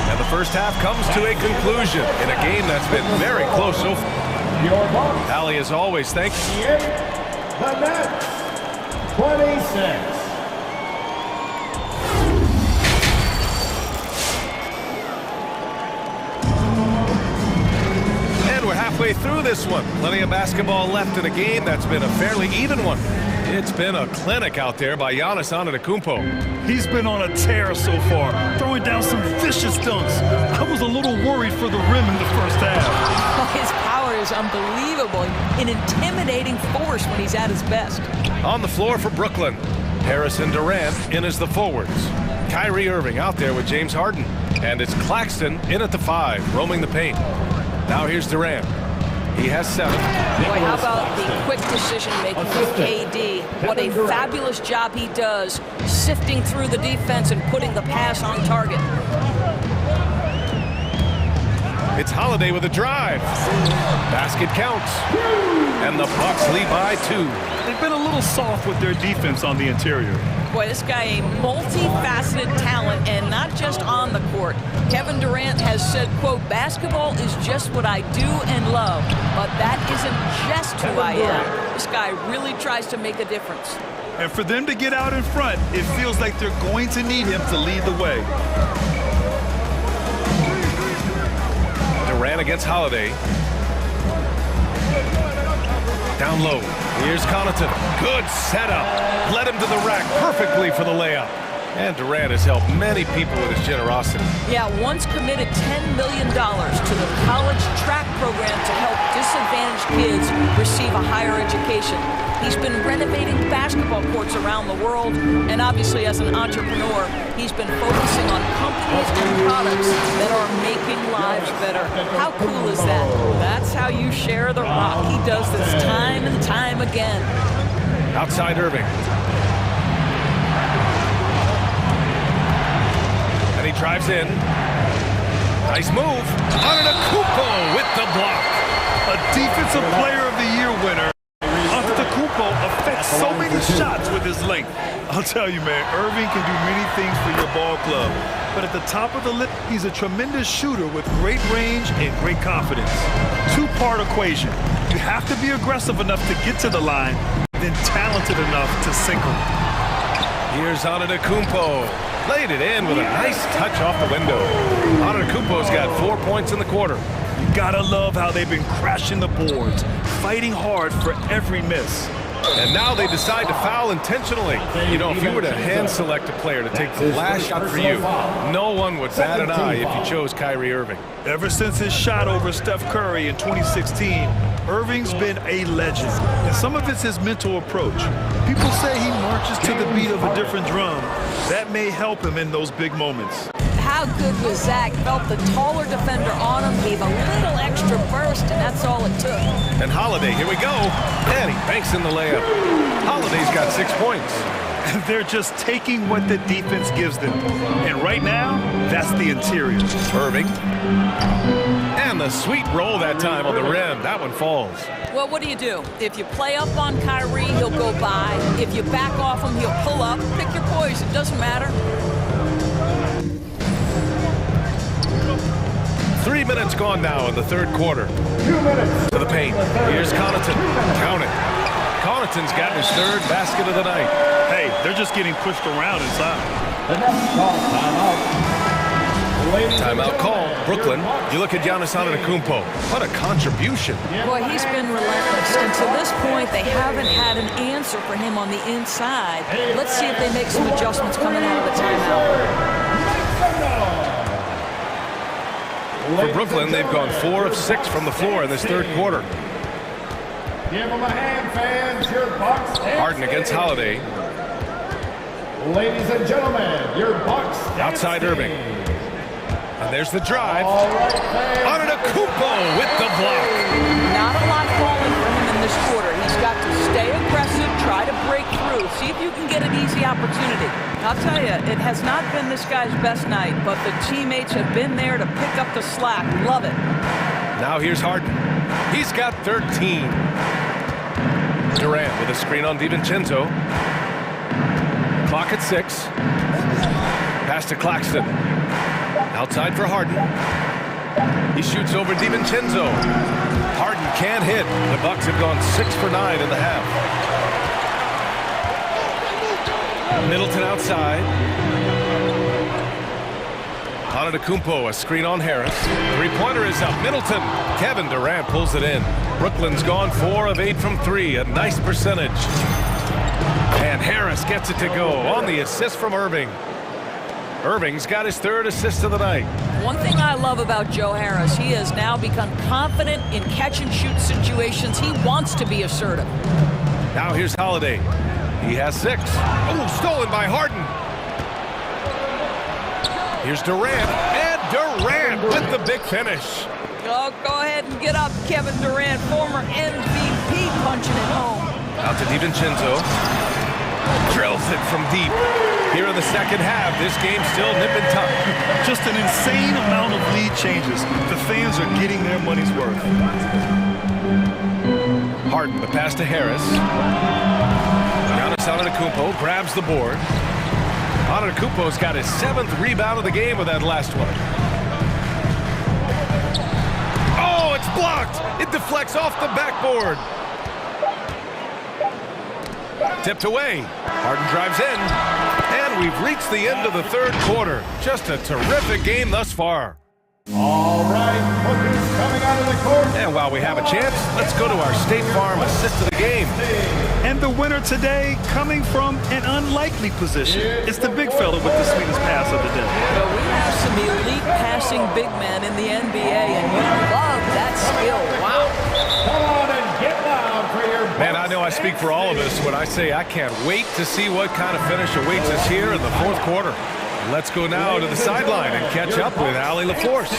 [SPEAKER 7] And the first half comes to a conclusion in a game that's been very close so far. Allie, as always, thank you.
[SPEAKER 16] The Nets, 26.
[SPEAKER 7] And we're halfway through this one. Plenty of basketball left in a game that's been a fairly even one. It's been a clinic out there by Giannis Antetokounmpo.
[SPEAKER 8] He's been on a tear so far, throwing down some vicious dunks. I was a little worried for the rim in the first half.
[SPEAKER 14] His power is unbelievable, an intimidating force when he's at his best.
[SPEAKER 7] On the floor for Brooklyn, Harris and Durant in as the forwards. Kyrie Irving out there with James Harden. And it's Claxton in at the 5, roaming the paint. Now here's Durant. He has 7.
[SPEAKER 14] Boy, how about the quick decision-making with KD? What a fabulous job he does, sifting through the defense and putting the pass on target.
[SPEAKER 7] It's Holiday with a drive. Basket counts. And the Bucks lead by 2.
[SPEAKER 8] They've been a little soft with their defense on the interior.
[SPEAKER 14] Boy, this guy a multifaceted talent, and not just on the court. Kevin Durant has said, quote, basketball is just what I do and love, but that isn't just who I am. This guy really tries to make a difference.
[SPEAKER 8] And for them to get out in front, it feels like they're going to need him to lead the way.
[SPEAKER 7] Durant against Holiday. Down low. Here's Connaughton. Good setup. Led him to the rack perfectly for the layup. And Durant has helped many people with his generosity.
[SPEAKER 14] Yeah, once committed $10 million to the college track program to help disadvantaged kids receive a higher education. He's been renovating basketball courts around the world, and obviously as an entrepreneur, he's been focusing on companies and products that are making lives better. How cool is that? That's how you share the rock. He does this time and time again.
[SPEAKER 7] Outside Irving. And he drives in. Nice move. Antetokounmpo with the block.
[SPEAKER 8] A Defensive Player of the Year winner. Antetokounmpo affects so many shots with his length. I'll tell you, man, Irving can do many things for your ball club. But at the top of the list, he's a tremendous shooter with great range and great confidence. Two-part equation. You have to be aggressive enough to get to the line, then talented enough to sink them.
[SPEAKER 7] Here's Antetokounmpo. Laid it in with a nice touch off the window. Antetokounmpo's got 4 points in the quarter.
[SPEAKER 8] You gotta love how they've been crashing the boards, fighting hard for every miss.
[SPEAKER 7] And now they decide to foul intentionally. You know, if you were to hand select a player to take the last shot for you, no one would bat an eye if you chose Kyrie Irving.
[SPEAKER 8] Ever since his shot over Steph Curry in 2016, Irving's been a legend. And some of it's his mental approach. People say he marches to the beat of a different drum. That may help him in those big moments.
[SPEAKER 14] How good was Zach? Felt the taller defender on him, gave a little extra burst, and that's all it took.
[SPEAKER 7] And Holiday, here we go. And he banks in the layup. Holiday's got 6 points.
[SPEAKER 8] They're just taking what the defense gives them. And right now, that's the interior.
[SPEAKER 7] Irving. And the sweet roll that time on the rim. That one falls.
[SPEAKER 14] Well, what do? If you play up on Kyrie, he'll go by. If you back off him, he'll pull up. Pick your poison. Doesn't matter.
[SPEAKER 7] 3 minutes gone now in the third quarter.
[SPEAKER 16] 2 minutes.
[SPEAKER 7] To the paint. Here's Connaughton. Count it. Connaughton's got his third basket of the night.
[SPEAKER 8] Hey, they're just getting pushed around inside.
[SPEAKER 16] The next call, timeout.
[SPEAKER 7] Timeout call. Brooklyn. You look at Giannis Antetokounmpo. What a contribution.
[SPEAKER 14] Boy, he's been relentless. And to this point, they haven't had an answer for him on the inside. Let's see if they make some adjustments coming out of the timeout.
[SPEAKER 7] For Brooklyn, they've gone 4 of 6 from the floor in this third quarter.
[SPEAKER 16] Give them a hand, fans. Your Bucks.
[SPEAKER 7] Harden against Holiday.
[SPEAKER 16] Ladies and gentlemen, your Bucks.
[SPEAKER 7] Outside Irving. And there's the drive. Antetokounmpo with the block.
[SPEAKER 14] Not a lot falling for him in this quarter. He's got to stay aggressive, try to break through, see if you can get an easy opportunity. I'll tell you, it has not been this guy's best night, but the teammates have been there to pick up the slack. Love it.
[SPEAKER 7] Now here's Harden. He's got 13. Durant with a screen on DiVincenzo. Clock at 6. Pass to Claxton. Outside for Harden. He shoots over DiVincenzo. Harden can't hit. The Bucks have gone 6 for 9 in the half. Middleton outside. Antetokounmpo, a screen on Harris. Three-pointer is up. Middleton. Kevin Durant pulls it in. Brooklyn's gone 4 of 8 from 3. A nice percentage. And Harris gets it to go on the assist from Irving. Irving's got his third assist of the night.
[SPEAKER 14] One thing I love about Joe Harris, he has now become confident in catch-and-shoot situations. He wants to be assertive.
[SPEAKER 7] Now here's Holiday. He has 6. Oh, stolen by Harden. Here's Durant. And Durant with the big finish.
[SPEAKER 14] Oh, go ahead and get up, Kevin Durant, former MVP, punching it home.
[SPEAKER 7] Out to DiVincenzo. Drills it from deep. Here in the second half, this game's still nip and tuck.
[SPEAKER 8] Just an insane amount of lead changes. The fans are getting their money's worth.
[SPEAKER 7] Harden, the pass to Harris. Giannis Antetokounmpo grabs the board. Antetokounmpo's got his 7th rebound of the game with that last one. Oh, it's blocked! It deflects off the backboard. Tipped away. Harden drives in. And we've reached the end of the third quarter. Just a terrific game thus far.
[SPEAKER 16] All right, Booker's coming out of the court.
[SPEAKER 7] And while we have a chance, let's go to our State Farm assist of the game.
[SPEAKER 8] And the winner today coming from an unlikely position. It's the big fella with the sweetest pass of the day.
[SPEAKER 14] Well, we have some elite passing big men in the NBA, and we love that skill. Wow.
[SPEAKER 16] Come on and get loud for your Bucks.
[SPEAKER 7] Man, I know I speak for all of us when I say I can't wait to see what kind of finish awaits us here in the fourth quarter. Let's go now to the sideline and catch up with Allie LaForce.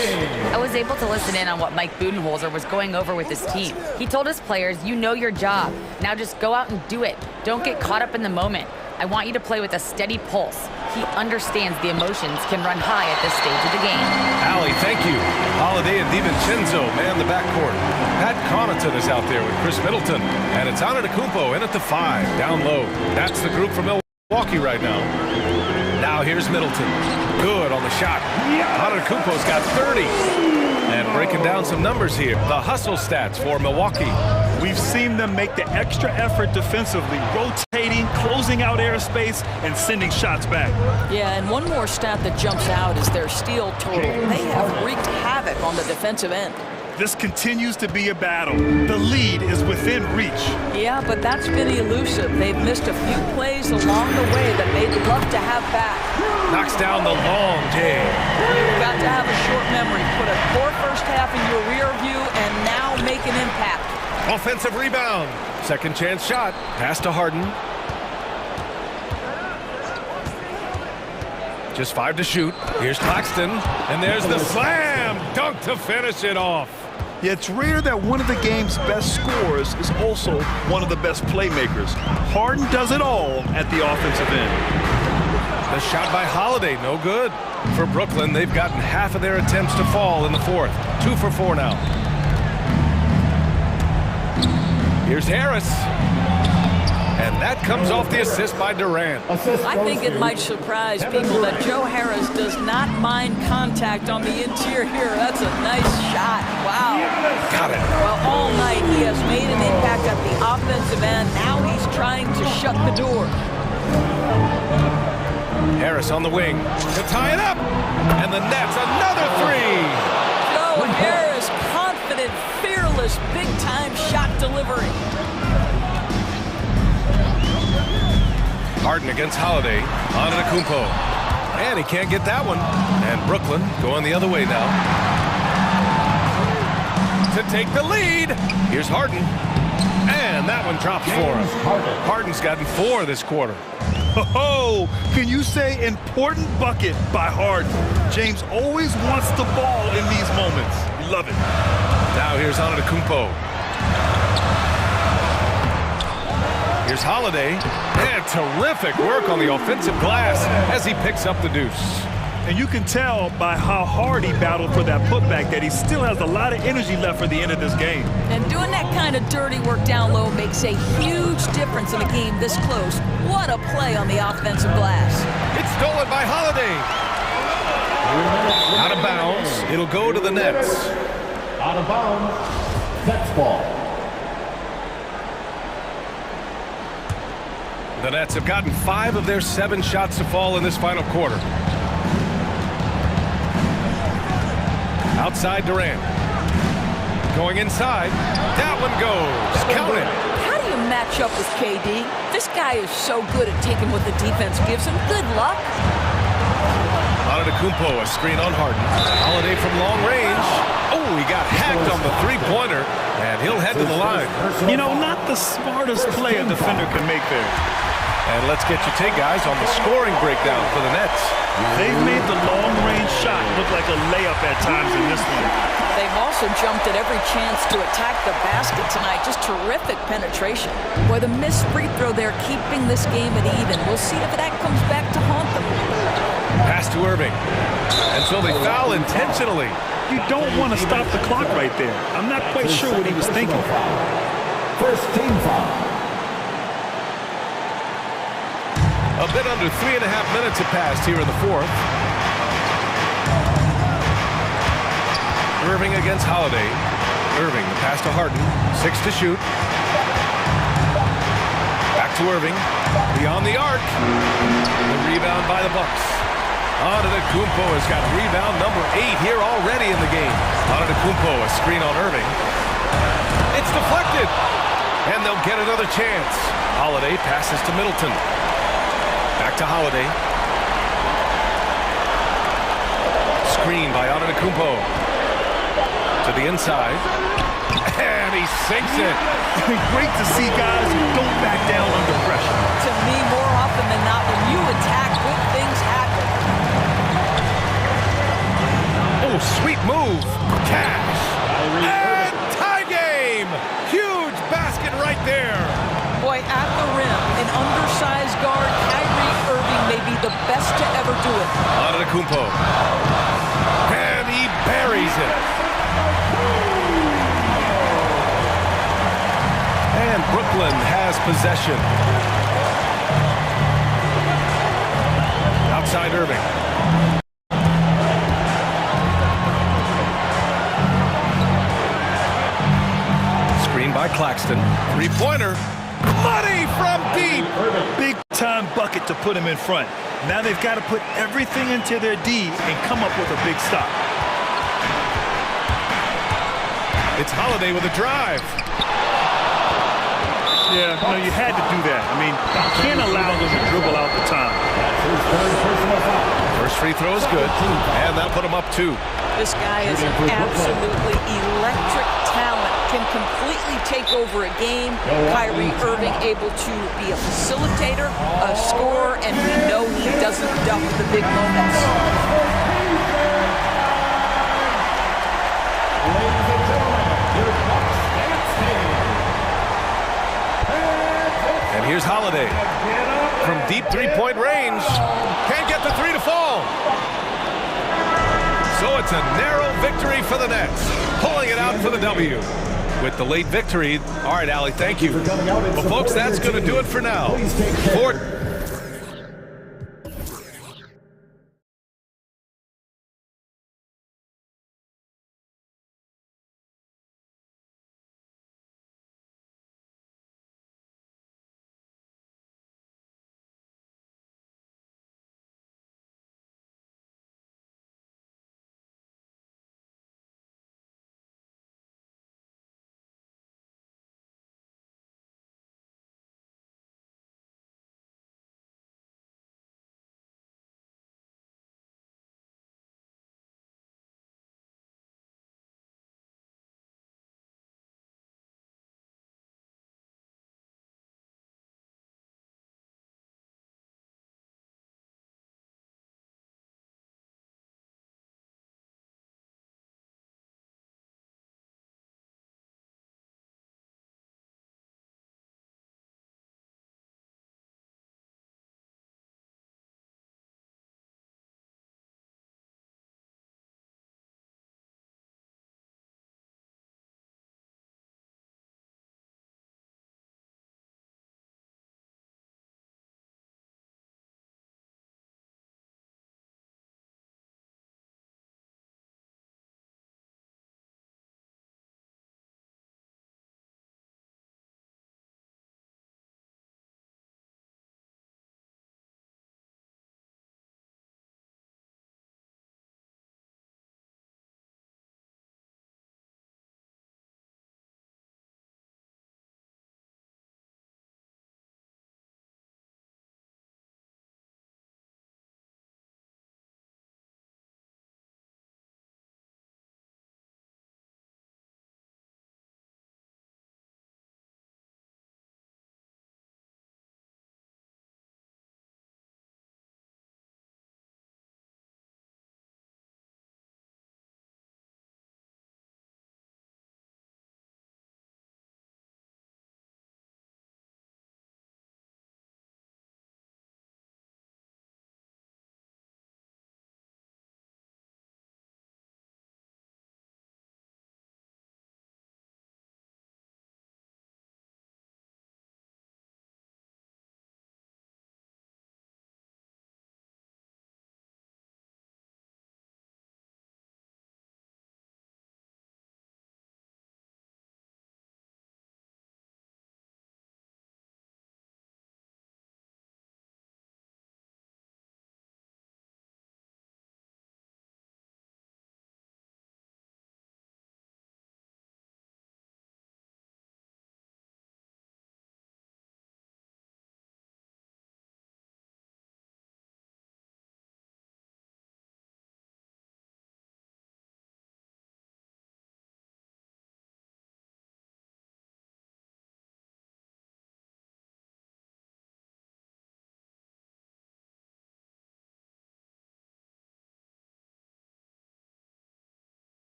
[SPEAKER 11] I was able to listen in on what Mike Budenholzer was going over with his team. He told his players, you know your job. Now just go out and do it. Don't get caught up in the moment. I want you to play with a steady pulse. He understands the emotions can run high at this stage of the game.
[SPEAKER 7] Allie, thank you. Holiday and DiVincenzo man the backcourt. Pat Connaughton is out there with Chris Middleton. And it's Antetokounmpo in at the 5, down low. That's the group from Milwaukee right now. Now here's Middleton. Good on the shot. Antetokounmpo's got 30. And breaking down some numbers here. The hustle stats for Milwaukee.
[SPEAKER 8] We've seen them make the extra effort defensively, rotating, closing out airspace, and sending shots back.
[SPEAKER 14] Yeah, and one more stat that jumps out is their steal total. They have wreaked havoc on the defensive end.
[SPEAKER 8] This continues to be a battle. The lead is within reach.
[SPEAKER 14] Yeah, but that's been elusive. They've missed a few plays along the way that they'd love to have back.
[SPEAKER 7] Knocks down the long J.
[SPEAKER 14] You've got to have a short memory. Put a poor first half in your rear view and now make an impact.
[SPEAKER 7] Offensive rebound. Second chance shot. Pass to Harden. Just 5 to shoot. Here's Claxton. And there's the slam dunk to finish it off.
[SPEAKER 8] Yeah, it's rare that one of the game's best scorers is also one of the best playmakers. Harden does it all at the offensive end.
[SPEAKER 7] The shot by Holiday, no good. For Brooklyn, they've gotten half of their attempts to fall in the fourth. 2 for 4 now. Here's Harris. And that comes off the assist by Durant.
[SPEAKER 14] I think it might surprise people that Joe Harris does not mind contact on the interior. That's a nice shot. Wow.
[SPEAKER 7] Got it.
[SPEAKER 14] Well, all night he has made an impact at the offensive end. Now he's trying to shut the door.
[SPEAKER 7] Harris on the wing to tie it up. And the net's another 3.
[SPEAKER 14] Joe Harris, confident, fearless, big-time shot delivery.
[SPEAKER 7] Harden against Holiday. Antetokounmpo. And he can't get that one. And Brooklyn going the other way now. To take the lead. Here's Harden. And that one drops for him. Harden's gotten 4 this quarter.
[SPEAKER 8] Oh, can you say important bucket by Harden? James always wants the ball in these moments. We love it.
[SPEAKER 7] Now here's Antetokounmpo. Here's Holiday. And terrific work on the offensive glass as he picks up the deuce.
[SPEAKER 8] And you can tell by how hard he battled for that putback that he still has a lot of energy left for the end of this game.
[SPEAKER 14] And doing that kind of dirty work down low makes a huge difference in a game this close. What a play on the offensive glass.
[SPEAKER 7] It's stolen by Holiday. Out of bounds. It'll go to the Nets.
[SPEAKER 16] Out of bounds. Nets ball.
[SPEAKER 7] The Nets have gotten 5 of their 7 shots to fall in this final quarter. Outside Durant. Going inside. That one goes. Count it.
[SPEAKER 14] How do you match up with KD? This guy is so good at taking what the defense gives him. Good luck.
[SPEAKER 7] Antetokounmpo, a screen on Harden. Holiday from long range. Oh, he got hacked on the three-pointer, and he'll head to the line.
[SPEAKER 8] You know, not the smartest play a defender can make there.
[SPEAKER 7] And let's get your take, guys, on the scoring breakdown for the Nets.
[SPEAKER 8] They've made the long-range shot look like a layup at times in this one.
[SPEAKER 14] They've also jumped at every chance to attack the basket tonight. Just terrific penetration. Boy, the missed free throw there keeping this game at even. We'll see if that comes back to haunt them.
[SPEAKER 7] Pass to Irving. And so they foul intentionally.
[SPEAKER 8] You don't want to stop the clock right there. I'm not quite sure what he was thinking.
[SPEAKER 16] First team foul.
[SPEAKER 7] A bit under 3.5 minutes have passed here in the fourth. Irving against Holiday. Irving, the pass to Harden. 6 to shoot. Back to Irving. Beyond the arc. The rebound by the Bucks. Antetokounmpo has got rebound number 8 here already in the game. Antetokounmpo, a screen on Irving. It's deflected. And they'll get another chance. Holiday passes to Middleton. Back to Holiday. Screen by Antetokounmpo. To the inside. And he sinks it.
[SPEAKER 8] Great to see guys who don't back down under pressure.
[SPEAKER 14] To me, more often than not, when you attack, good things happen.
[SPEAKER 7] Oh, sweet move. Cash. And tie game. Huge basket right there.
[SPEAKER 14] Boy, at the rim, an undersized guard, Kyrie Irving may be the best to ever do it.
[SPEAKER 7] Antetokounmpo. And he buries it. And Brooklyn has possession. Outside Irving. Screen by Claxton. Three-pointer. Money from deep.
[SPEAKER 8] Big-time bucket to put him in front. Now they've got to put everything into their D and come up with a big stop.
[SPEAKER 7] It's Holiday with a drive.
[SPEAKER 8] Yeah, no, you had to do that. I mean, you can't allow them to dribble out the time.
[SPEAKER 7] First free throw is good, and that'll put him up 2.
[SPEAKER 14] This guy is an absolutely electric talent. Can completely take over a game. Kyrie Irving able to be a facilitator, a scorer, and we know he doesn't duck the big moments.
[SPEAKER 7] So it's a narrow victory for the Nets, pulling it out for the W. With the late victory. All right, Allie, thank you. Well, folks, that's going to do it for now.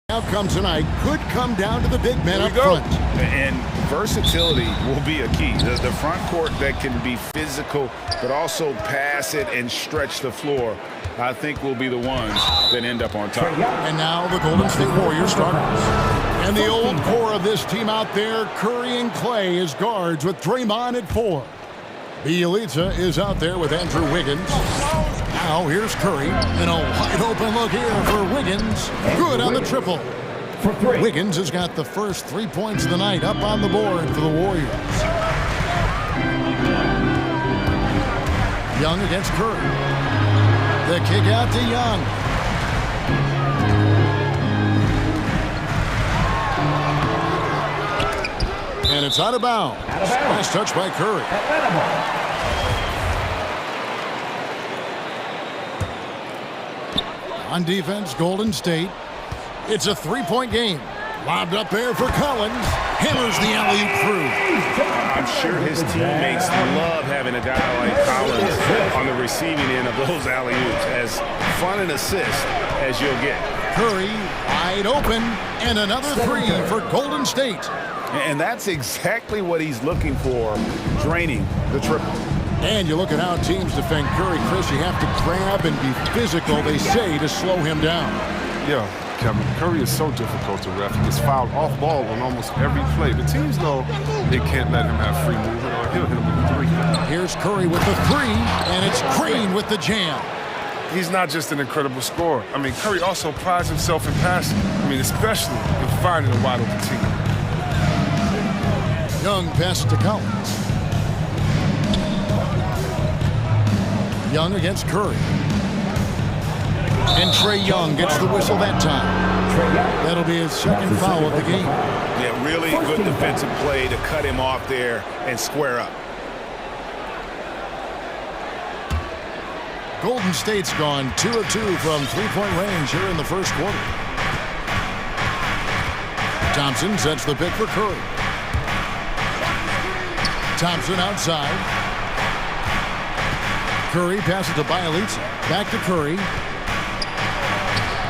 [SPEAKER 1] outcome tonight could come down to the big men up front.
[SPEAKER 2] And versatility will be a key. The front court that can be physical, but also pass it and stretch the floor, I think will be the ones that end up on top.
[SPEAKER 1] And now the Golden State Warriors starters. And the old core of this team out there, Curry and Clay as guards with Draymond at 4. Bielitsa is out there with Andrew Wiggins. Now here's Curry, and a wide open look here for Wiggins. Good on the triple. Wiggins has got the first 3 points of the night up on the board for the Warriors. Young against Curry. The kick out to Young. And it's out of bounds. Nice touch by Curry. On defense, Golden State. It's a three-point game. Lobbed up there for Collins. Hammers the alley-oop through.
[SPEAKER 2] I'm sure his teammates love having a guy like Collins on the receiving end of those alley-oops. As fun an assist as you'll get.
[SPEAKER 1] Curry wide open, and another three for Golden State.
[SPEAKER 2] And that's exactly what he's looking for, draining the triple.
[SPEAKER 1] And you look at how teams defend Curry, Chris, you have to grab and be physical, they say, to slow him down.
[SPEAKER 12] Yeah, Kevin, Curry is so difficult to ref. He gets fouled off ball on almost every play. The teams know they can't let him have free movement or he'll hit him with a three.
[SPEAKER 1] Here's Curry with the three, and it's Crane with the jam.
[SPEAKER 12] He's not just an incredible scorer. I mean, Curry also prides himself in passing. I mean, especially in finding a wide open team.
[SPEAKER 1] Young pass to Collins. Young against Curry. And Trae Young gets the whistle that time. That'll be his second foul of the game.
[SPEAKER 2] Yeah, really good defensive play to cut him off there and square up.
[SPEAKER 1] Golden State's gone 2 of 2 from three-point range here in the first quarter. Thompson sets the pick for Curry. Thompson outside. Curry passes to Bielitsa. Back to Curry.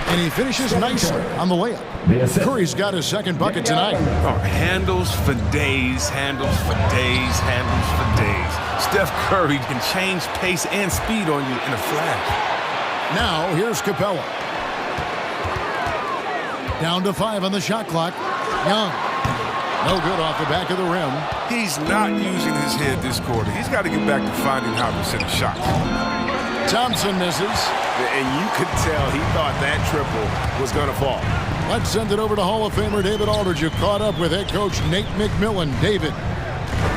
[SPEAKER 1] And he finishes nicely on the layup. Curry's got his second bucket tonight.
[SPEAKER 12] Oh, handles for days, handles for days, handles for days. Steph Curry can change pace and speed on you in a flash.
[SPEAKER 1] Now here's Capella. Down to 5 on the shot clock. Young. No good off the back of the rim.
[SPEAKER 12] He's not using his head this quarter. He's got to get back to finding how to set a shot.
[SPEAKER 1] Thompson misses.
[SPEAKER 18] And you could tell he thought that triple was going to fall.
[SPEAKER 1] Let's send it over to Hall of Famer David Aldridge, who caught up with head coach Nate McMillan. David.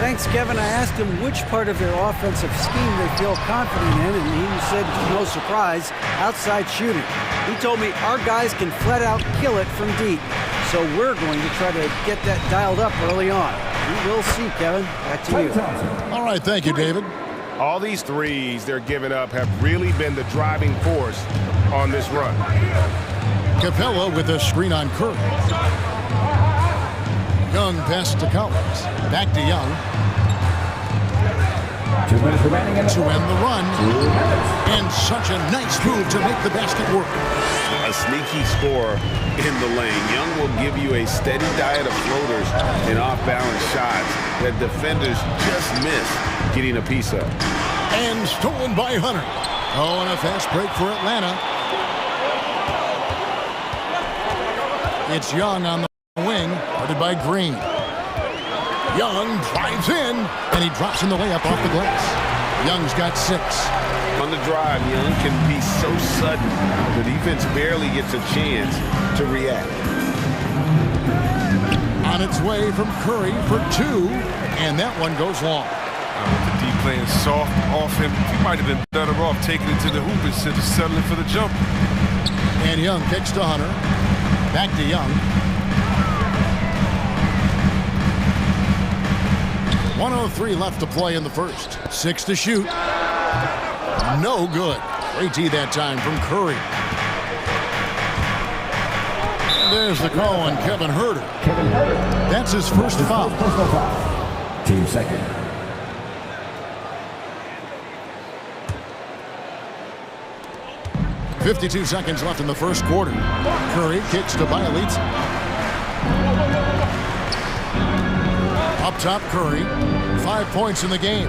[SPEAKER 4] Thanks, Kevin. I asked him which part of their offensive scheme they feel confident in, and he said, no surprise, outside shooting. He told me our guys can flat out kill it from deep. So we're going to try to get that dialed up early on. We will see, Kevin. Back to you.
[SPEAKER 1] All right, thank you, David.
[SPEAKER 18] All these threes they're giving up have really been the driving force on this run.
[SPEAKER 1] Capella with a screen on Curry. Young pass to Collins. Back to Young.
[SPEAKER 16] 2 minutes remaining
[SPEAKER 1] to end the run. And such a nice move to make the basket work.
[SPEAKER 2] A sneaky score in the lane. Young will give you a steady diet of floaters and off-balance shots that defenders just miss getting a piece of.
[SPEAKER 1] And stolen by Hunter. Oh, and a fast break for Atlanta. It's Young on the wing, guarded by Green. Young drives in, and he drops in the layup off the glass. Young's got 6.
[SPEAKER 2] On the drive, Young can be so sudden, the defense barely gets a chance to react.
[SPEAKER 1] On its way from Curry for 2, and that one goes long.
[SPEAKER 12] The D playing soft off him. He might have been better off taking it to the hoop instead of settling for the jump.
[SPEAKER 1] And Young kicks to Hunter. Back to Young. 1:03 left to play in the first. 6 to shoot. No good. Great tee that time from Curry. And there's the call on Kevin Huerter. That's his first foul.
[SPEAKER 16] Team second.
[SPEAKER 1] 52 seconds left in the first quarter. Curry kicks to Bielitsa. Up top, Curry. 5 points in the game.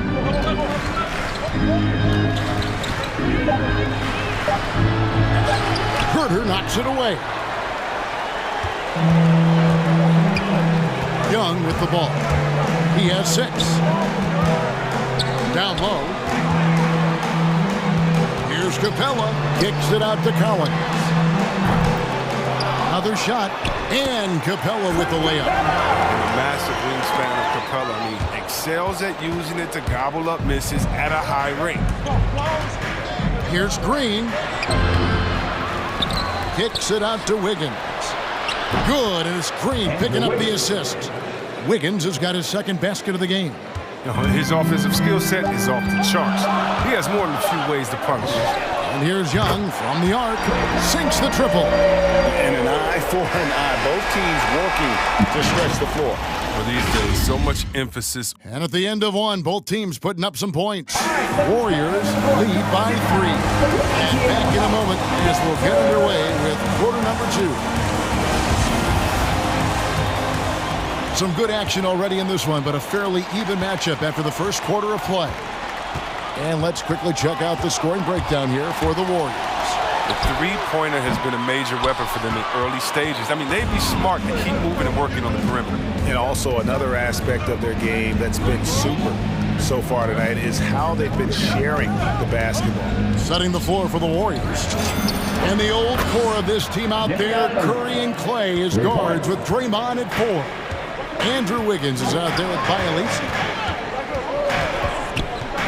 [SPEAKER 1] Herter knocks it away. Young with the ball. He has 6. Down low. Here's Capella. Kicks it out to Collins. Another shot. And Capella with the layup.
[SPEAKER 12] Massive wingspan of Capella. I mean, excels at using it to gobble up misses at a high rate.
[SPEAKER 1] Here's Green. Kicks it out to Wiggins. Good, and it's Green picking up the assist. Wiggins has got his second basket of the game.
[SPEAKER 12] His offensive skill set is off the charts. He has more than a few ways to punish.
[SPEAKER 1] And here's Young from the arc. Sinks the triple.
[SPEAKER 18] And an eye for an eye. Both teams working to stretch the floor.
[SPEAKER 12] For these days, so much emphasis.
[SPEAKER 1] And at the end of one, both teams putting up some points. Warriors lead by 3. And back in a moment as we'll get underway with quarter number 2. Some good action already in this one, but a fairly even matchup after the first quarter of play. And let's quickly check out the scoring breakdown here for the Warriors.
[SPEAKER 12] The three-pointer has been a major weapon for them in early stages. I mean, they'd be smart to keep moving and working on the perimeter.
[SPEAKER 18] And also another aspect of their game that's been super so far tonight is how they've been sharing the basketball.
[SPEAKER 1] Setting the floor for the Warriors. And the old core of this team out there, Curry and Clay as guards with Draymond at 4. Andrew Wiggins is out there with Bielitsa.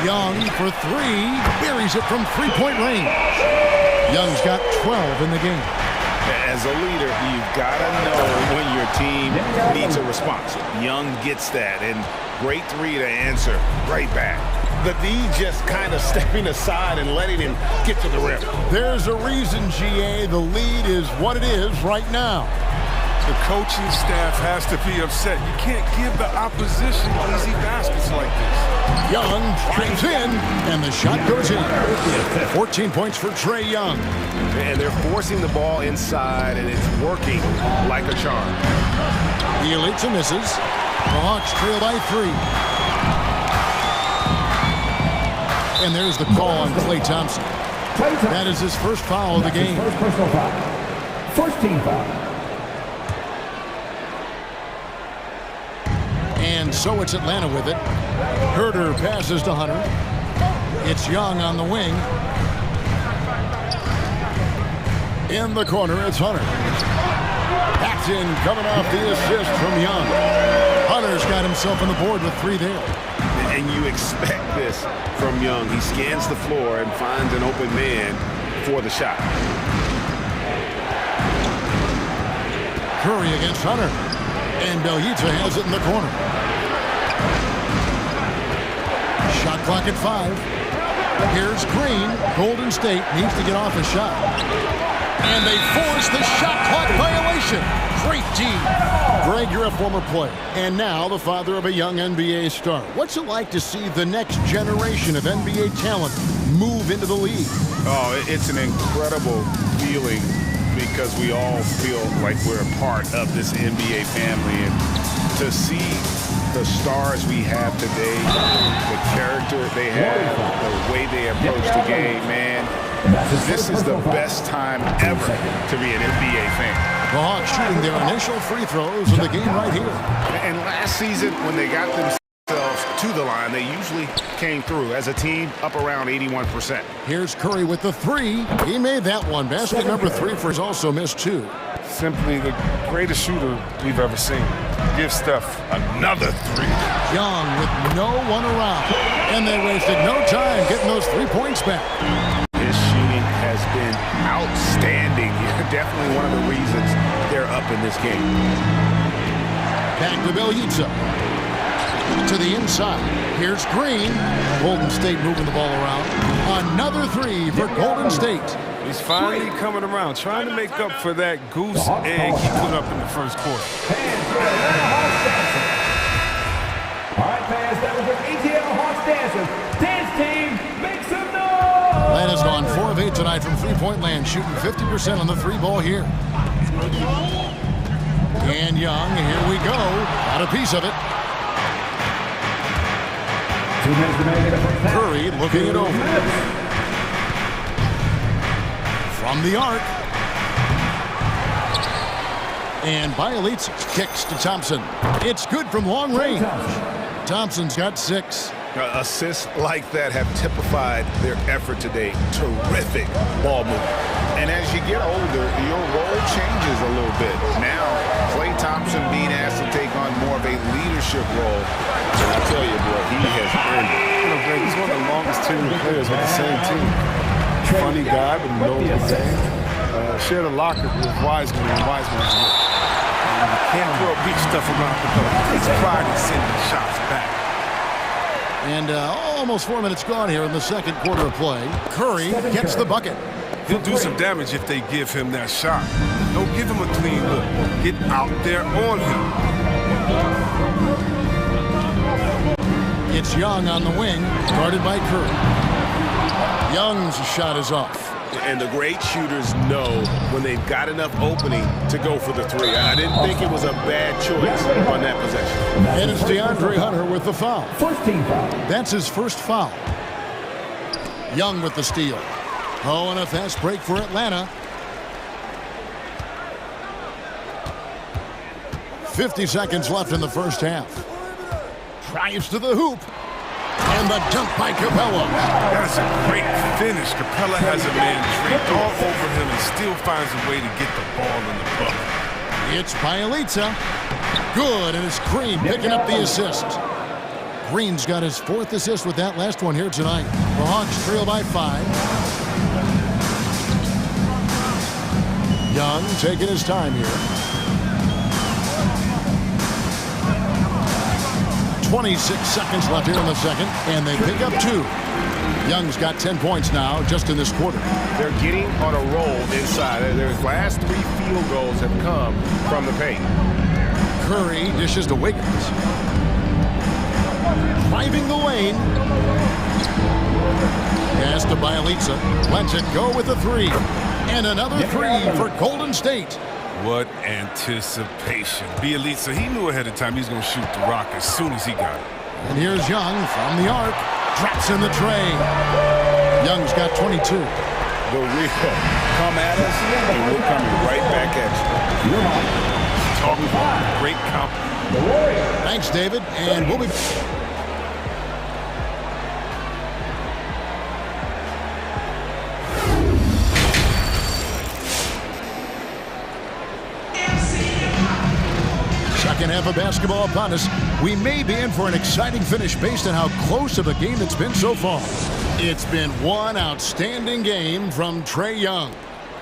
[SPEAKER 1] Young for 3. Buries it from three-point range. Young's got 12 in the game.
[SPEAKER 18] As a leader, you've got to know when your team needs a response. Young gets that, and great 3 to answer right back. The D just kind of stepping aside and letting him get to the rim.
[SPEAKER 1] There's a reason, GA, the lead is what it is right now.
[SPEAKER 12] The coaching staff has to be upset. You can't give the opposition easy baskets like this.
[SPEAKER 1] Young trips in, and the shot goes in. 14 points for Trae Young.
[SPEAKER 18] And they're forcing the ball inside, and it's working like a charm.
[SPEAKER 1] Bielitsa misses. The Hawks trail by 3. And there's the call on Klay Thompson. That is his first foul of the game.
[SPEAKER 16] First personal foul. First team foul.
[SPEAKER 1] And so it's Atlanta with it. Herter passes to Hunter. It's Young on the wing. In the corner, it's Hunter. Paxton coming off the assist from Young. Hunter's got himself on the board with 3 there.
[SPEAKER 18] And you expect this from Young. He scans the floor and finds an open man for the shot.
[SPEAKER 1] Curry against Hunter. And Bielitsa has it in the corner. Shot clock at 5. Here's Green. Golden State needs to get off a shot. And they force the shot clock violation. Great D. Greg, you're a former player. And now the father of a young NBA star. What's it like to see the next generation of NBA talent move into the league?
[SPEAKER 2] Oh, it's an incredible feeling because we all feel like we're a part of this NBA family. And to see the stars we have today, the character they have, the way they approach the game, man, this is the best time ever to be an NBA fan.
[SPEAKER 1] The Hawks shooting their initial free throws of the game right here.
[SPEAKER 2] And last season, when they got themselves to the line, they usually came through as a team up around 81%.
[SPEAKER 1] Here's Curry with the 3. He made that one. Basket number 3 for his also missed 2.
[SPEAKER 12] Simply the greatest shooter we've ever seen. Give Steph another 3.
[SPEAKER 1] Young with no one around. And they wasted no time getting those 3 points back.
[SPEAKER 2] His shooting has been outstanding. Definitely one of the reasons they're up in this game.
[SPEAKER 1] Back to Bielitsa. To the inside. Here's Green. Golden State moving the ball around. Another 3 for Golden State.
[SPEAKER 12] He's finally coming around, trying to make up for that goose egg he put up in the first quarter.
[SPEAKER 16] All right, fans, that was your ATL Hawks dancers. Dance team, make some noise!
[SPEAKER 1] Atlanta's gone 4 of 8 tonight from three-point land, shooting 50% on the three ball here. And Young, here we go. Got a piece of it. Curry looking it over. From the arc. And Bielitsa kicks to Thompson. It's good from long range. Thompson's got 6.
[SPEAKER 18] Assists like that have typified their effort today. Terrific ball movement. And as you get older, your role changes a little bit. Now, Klay Thompson being asked to take on more of a leadership role. And I tell you, boy, he has earned it.
[SPEAKER 12] You know, Greg, he's one of the longest tenured players with the same team. Funny guy, but knows the game. Shared a locker with Wiseman, and Wiseman can't throw big stuff around the court. Takes pride in sending shots back.
[SPEAKER 1] And almost 4 minutes gone here in the second quarter of play. Curry gets the bucket.
[SPEAKER 12] He'll do some damage if they give him that shot. Don't give him a clean look. Get out there on him.
[SPEAKER 1] It's Young on the wing, guarded by Curry. Young's shot is off.
[SPEAKER 18] And the great shooters know when they've got enough opening to go for the three. I didn't think it was a bad choice on that possession.
[SPEAKER 1] And it's DeAndre Hunter with the foul. That's his first foul. Young with the steal. Oh, and a fast break for Atlanta. 50 seconds left in the first half. Drives to the hoop. And the dunk by Capella.
[SPEAKER 12] That's a great finish. Capella has a man draped all over him and still finds a way to get the ball in the bucket.
[SPEAKER 1] It's Bielitsa. Good, and it's Green picking up the assist. Green's got his 4th assist with that last one here tonight. The Hawks trail by 5. Young taking his time here. 26 seconds left here in the second, and they pick up 2. Young's got 10 points now just in this quarter.
[SPEAKER 18] They're getting on a roll inside. Their last 3 field goals have come from the paint.
[SPEAKER 1] Curry dishes to Wiggins. Driving the lane. Pass to Bielitsa. Lets it go with a 3. And another 3 for Golden State.
[SPEAKER 12] What anticipation. Bielitsa, he knew ahead of time he was going to shoot the rock as soon as he got it.
[SPEAKER 1] And here's Young from the arc. Drops in the tray. Young's got 22.
[SPEAKER 18] The real come at us, and we're coming right back at you.
[SPEAKER 12] Talking about great compliment.
[SPEAKER 1] Thanks, David, and we'll be back. Second half of basketball upon us. We may be in for an exciting finish based on how close of a game it's been so far. It's been one outstanding game from Trae Young.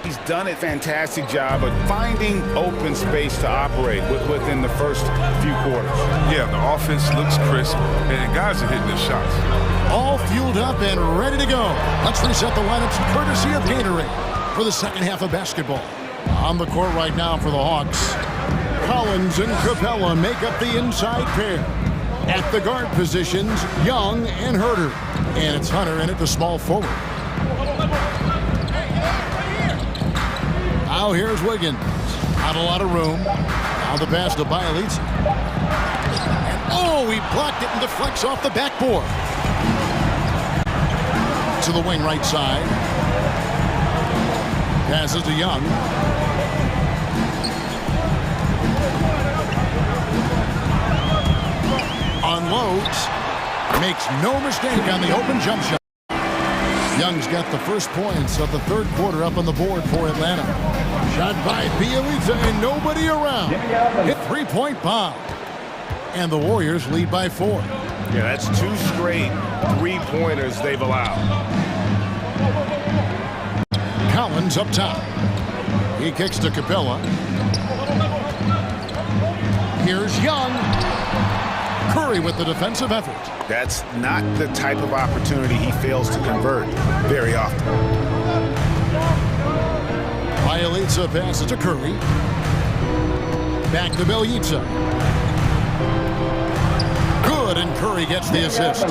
[SPEAKER 18] He's done a fantastic job of finding open space to operate within the first few quarters.
[SPEAKER 12] Yeah, the offense looks crisp, and guys are hitting their shots.
[SPEAKER 1] All fueled up and ready to go. Let's reset the lineups courtesy of Gatorade for the second half of basketball. On the court right now for the Hawks, Collins and Capella make up the inside pair. At the guard positions, Young and Herter. And it's Hunter in at the small forward. Now here's Wiggins. Not a lot of room. Now the pass to Bielitsa. And oh, he blocked it and deflects off the backboard. To the wing right side. Passes to Young. Unloads. Makes no mistake on the open jump shot. Young's got the first points of the third quarter up on the board for Atlanta. Shot by Bielitsa and nobody around. Hit three-point bomb. And the Warriors lead by 4.
[SPEAKER 18] Yeah, that's 2 straight three-pointers they've allowed.
[SPEAKER 1] Collins up top. He kicks to Capella. Here's Young. Curry with the defensive effort.
[SPEAKER 18] That's not the type of opportunity he fails to convert very often.
[SPEAKER 1] Bielitsa passes to Curry. Back to Bielitsa. Good, and Curry gets the assist.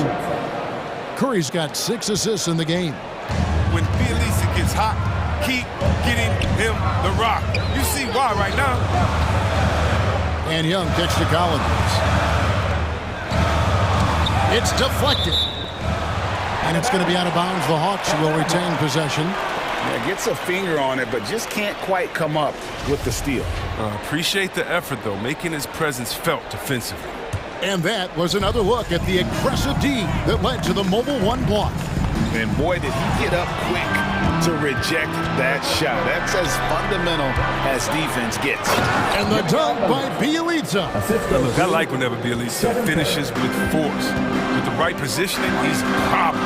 [SPEAKER 1] Curry's got 6 assists in the game.
[SPEAKER 12] when Bielitsa gets hot, keep getting him the rock. You see why right now.
[SPEAKER 1] And Young kicks to Collins. It's deflected. And it's going to be out of bounds. The Hawks will retain possession.
[SPEAKER 2] Yeah, gets a finger on it, but just can't quite come up with the steal.
[SPEAKER 12] Appreciate the effort, though, making his presence felt defensively.
[SPEAKER 1] And that was another look at the aggressive D that led to the Mobile One block.
[SPEAKER 2] And boy, did he get up quick to reject that shot. That's as fundamental as defense gets.
[SPEAKER 1] And the dunk by Bielitsa.
[SPEAKER 12] Look, I like whenever Bielitsa finishes with force. With the right positioning, he's powerful.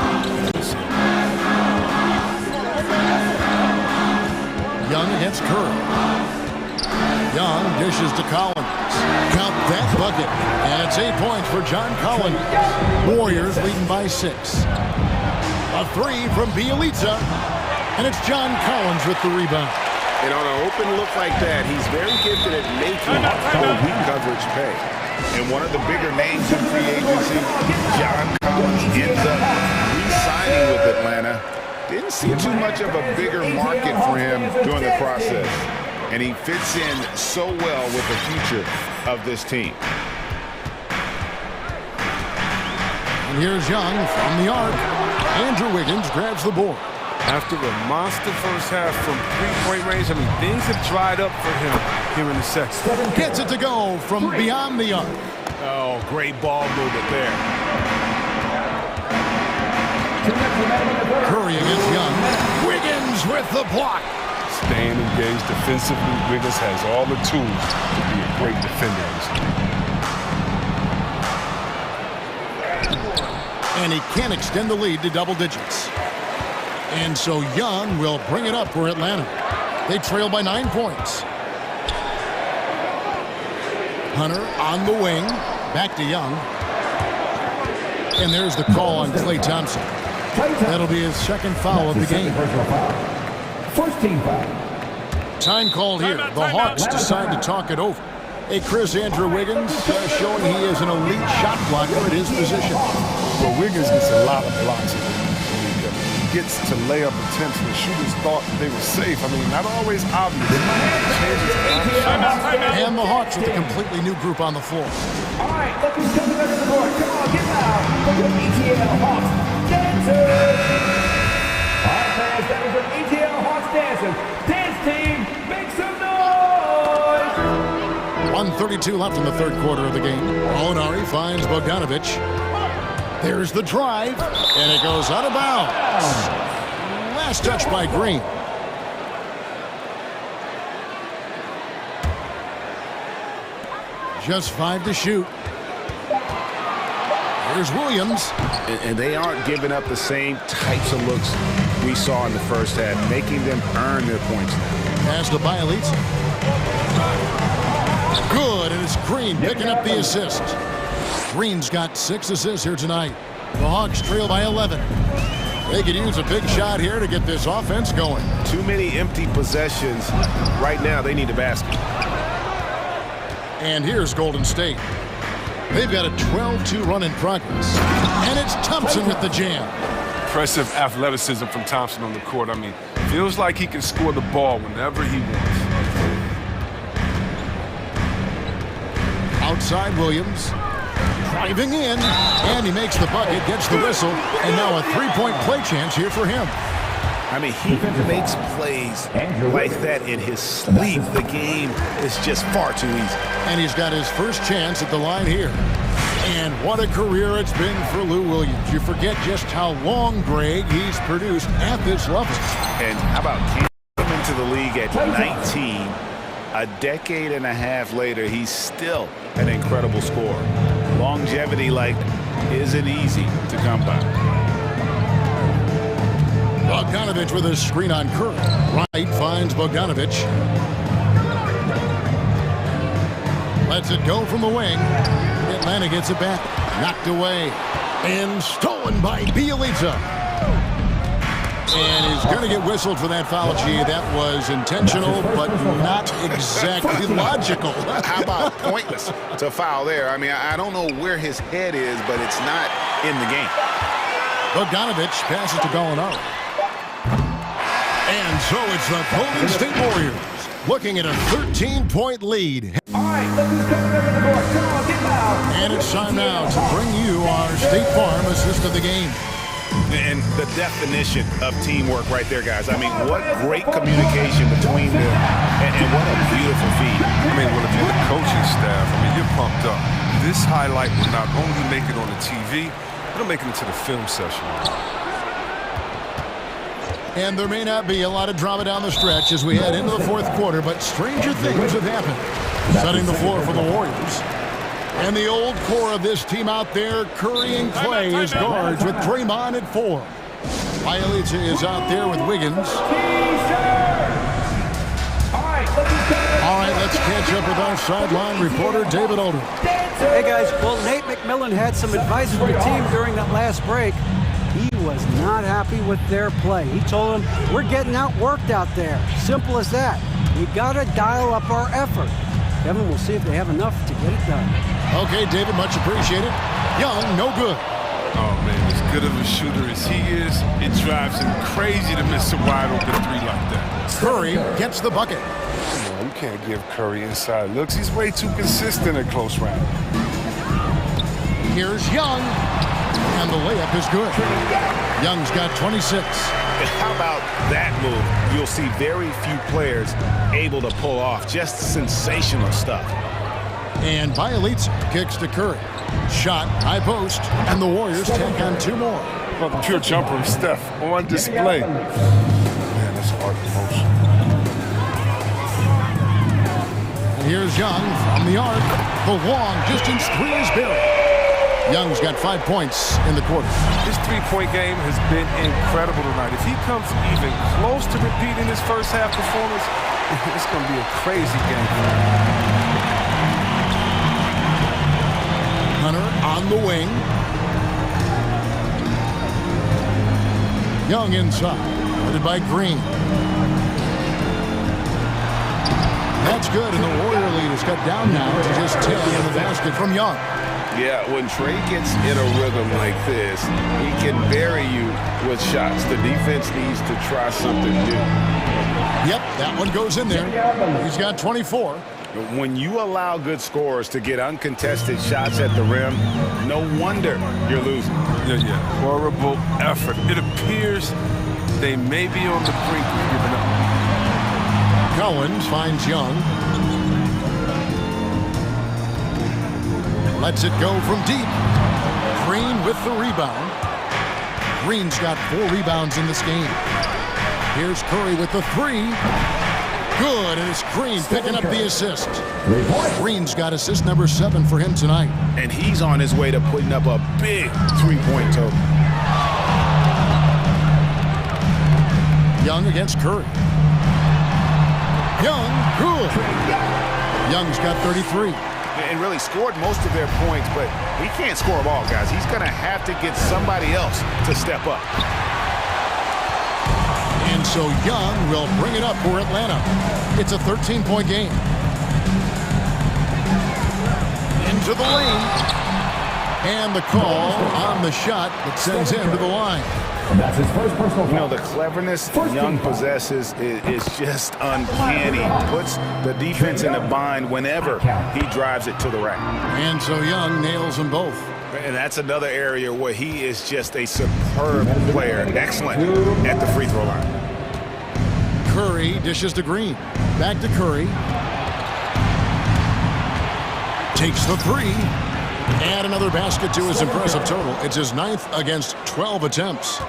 [SPEAKER 1] Young against Curry. Young dishes to Collins. Count that bucket. And it's 8 points for John Collins. Warriors leading by 6. A three from Bielitsa. And it's John Collins with the rebound.
[SPEAKER 2] And on an open look like that, he's very gifted at making the weak coverage pay. And one of the bigger names in free agency, John Collins, ends up re-signing with Atlanta. Didn't see too much of a bigger market for him during the process. And he fits in so well with the future of this team.
[SPEAKER 1] And here's Young from the arc. Andrew Wiggins grabs the board.
[SPEAKER 12] After a monster first half from three-point range, I mean, things have dried up for him here in the second.
[SPEAKER 1] Gets it to go from beyond the arc.
[SPEAKER 2] Oh, great ball movement there.
[SPEAKER 1] Curry against Young. Wiggins with the block.
[SPEAKER 12] Staying engaged defensively, Wiggins has all the tools to be a great defender.
[SPEAKER 1] And he can extend the lead to double digits. And so Young will bring it up for Atlanta. They trail by 9 points. Hunter on the wing. Back to Young. And there's the call on Klay Thompson. That'll be his second foul of the game.
[SPEAKER 16] First team foul.
[SPEAKER 1] Time called here. The Hawks decide to talk it over. Hey, Chris, Andrew Wiggins showing he is an elite shot blocker at his position.
[SPEAKER 12] Well, Wiggins gets a lot of blocks. He gets to layup attempts when shooters thought they were safe. I mean, not always obvious.
[SPEAKER 1] And the Hawks with a completely new group on the floor.
[SPEAKER 16] All right, let's go to the rest of the board. Come on, get loud. Look at ETL Hawks dancers. All right, fans, that was an ETL Hawks dancers. Dance team, make some noise.
[SPEAKER 1] 1:32 left in the third quarter of the game. Molinari finds Bogdanovic. There's the drive, and it goes out of bounds. Last touch by Green. Just 5 to shoot. Here's Williams.
[SPEAKER 2] And they aren't giving up the same types of looks we saw in the first half, making them earn their points now.
[SPEAKER 1] Pass to Bielitsa. Good, and it's Green picking up the assist. Green's got 6 assists here tonight. The Hawks trail by 11. They could use a big shot here to get this offense going.
[SPEAKER 2] Too many empty possessions. Right now, they need a basket.
[SPEAKER 1] And here's Golden State. They've got a 12-2 run in progress. And it's Thompson with the jam.
[SPEAKER 12] Impressive athleticism from Thompson on the court. I mean, feels like he can score the ball whenever he wants.
[SPEAKER 1] Outside Williams. Driving in, and he makes the bucket, gets the whistle, and now a three-point play chance here for him.
[SPEAKER 2] I mean, he makes plays like that in his sleep. The game is just far too easy.
[SPEAKER 1] And he's got his first chance at the line here. And what a career it's been for Lou Williams. You forget just how long, Greg, he's produced at this level.
[SPEAKER 2] And how about came into the league at 19. A decade and a half later, he's still an incredible scorer. Longevity like isn't easy to come by.
[SPEAKER 1] Bogdanovic with a screen on Curry. Wright finds Bogdanovic. Lets it go from the wing. Atlanta gets it back. Knocked away. And stolen by Bielitsa. And he's going to get whistled for that foul. Gee, that was intentional, but not exactly logical.
[SPEAKER 2] How about pointless to foul there? I mean, I don't know where his head is, but it's not in the game.
[SPEAKER 1] Bogdanovic passes to Gallinari. And so it's the Golden State Warriors looking at a 13-point lead.
[SPEAKER 16] All right, look who's coming over the court. Come on, get loud.
[SPEAKER 1] And it's time now to bring you our State Farm assist of the game.
[SPEAKER 17] And the definition of teamwork right there, guys. I mean, what great communication between them, and what a beautiful feed.
[SPEAKER 12] I mean, well, if you're the coaching staff, I mean, you're pumped up. This highlight will not only make it on the TV, it'll make it into the film session.
[SPEAKER 1] And there may not be a lot of drama down the stretch as we head into the fourth quarter, but stranger things have happened. Setting the floor for the Warriors. And the old core of this team out there, Curry and Clay as guards with Draymond at 4. Bielitsa is out there with Wiggins. All right, let's catch up with our sideline reporter, David Aldridge.
[SPEAKER 4] Hey, guys. Well, Nate McMillan had some advice for the team during that last break. He was not happy with their play. He told them, we're getting outworked out there. Simple as that. We got to dial up our effort. Kevin, we'll see if they have enough to get it done.
[SPEAKER 1] Okay, David, much appreciated. Young, no good.
[SPEAKER 12] Oh, man, as good of a shooter as he is, it drives him crazy to miss a wide-open three like that.
[SPEAKER 1] Curry gets the bucket.
[SPEAKER 12] Come on, you can't give Curry inside looks. He's way too consistent at close range.
[SPEAKER 1] Here's Young, and the layup is good. Young's got 26.
[SPEAKER 17] How about that move? You'll see very few players able to pull off just sensational stuff.
[SPEAKER 1] And Bielitsa kicks to Curry. Shot, high post, and the Warriors take on 2 more.
[SPEAKER 12] Well, the pure jumper of Steph on display. Man, that's hard motion.
[SPEAKER 1] And here's Young from the arc. The long distance 3 is buried. Young's got 5 points in the quarter.
[SPEAKER 12] His three-point game has been incredible tonight. If he comes even close to repeating his first half performance, it's going to be a crazy game for him.
[SPEAKER 1] Hunter on the wing. Young inside, guarded by Green. That's good, and the Warrior lead is cut down now to just 10 in the basket from Young.
[SPEAKER 17] Yeah, when Trey gets in a rhythm like this, he can bury you with shots. The defense needs to try something new.
[SPEAKER 1] Yep, that one goes in there. He's got 24.
[SPEAKER 17] When you allow good scorers to get uncontested shots at the rim, no wonder you're losing.
[SPEAKER 12] Yeah. Horrible effort. It appears they may be on the brink of giving up.
[SPEAKER 1] Collins finds Young. Lets it go from deep. Green with the rebound. Green's got 4 rebounds in this game. Here's Curry with the 3. Good, and it's Green picking up the assist. Green's got assist number 7 for him tonight.
[SPEAKER 17] And he's on his way to putting up a big 3-point total.
[SPEAKER 1] Young against Curry. Young, good. Young's got 33.
[SPEAKER 17] And really scored most of their points, but he can't score them all, guys. He's going to have to get somebody else to step up.
[SPEAKER 1] And so Young will bring it up for Atlanta. It's a 13-point game. Into the lane. And the call on the shot that sends him to the line.
[SPEAKER 16] And that's his first personal foul.
[SPEAKER 17] You know, the cleverness Young possesses is just uncanny. Puts the defense in a bind whenever he drives it to the rack.
[SPEAKER 1] And so Young nails them both.
[SPEAKER 17] And that's another area where he is just a superb player. Excellent at the free throw line.
[SPEAKER 1] Curry dishes to Green. Back to Curry. Takes the 3. And another basket to his impressive total. It's his 9th against 12 attempts.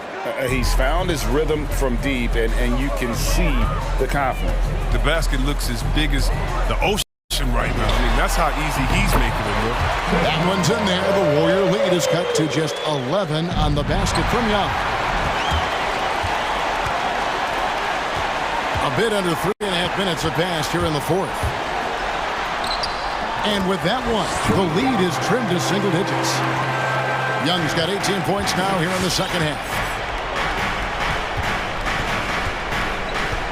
[SPEAKER 17] He's found his rhythm from deep, and you can see the confidence.
[SPEAKER 12] The basket looks as big as the ocean right now. I mean, that's how easy he's making it look.
[SPEAKER 1] That one's in there. The Warrior lead is cut to just 11 on the basket from Young. A bit under 3.5 minutes have passed here in the 4th. And with that one, the lead is trimmed to single digits. Young's got 18 points now here in the second half.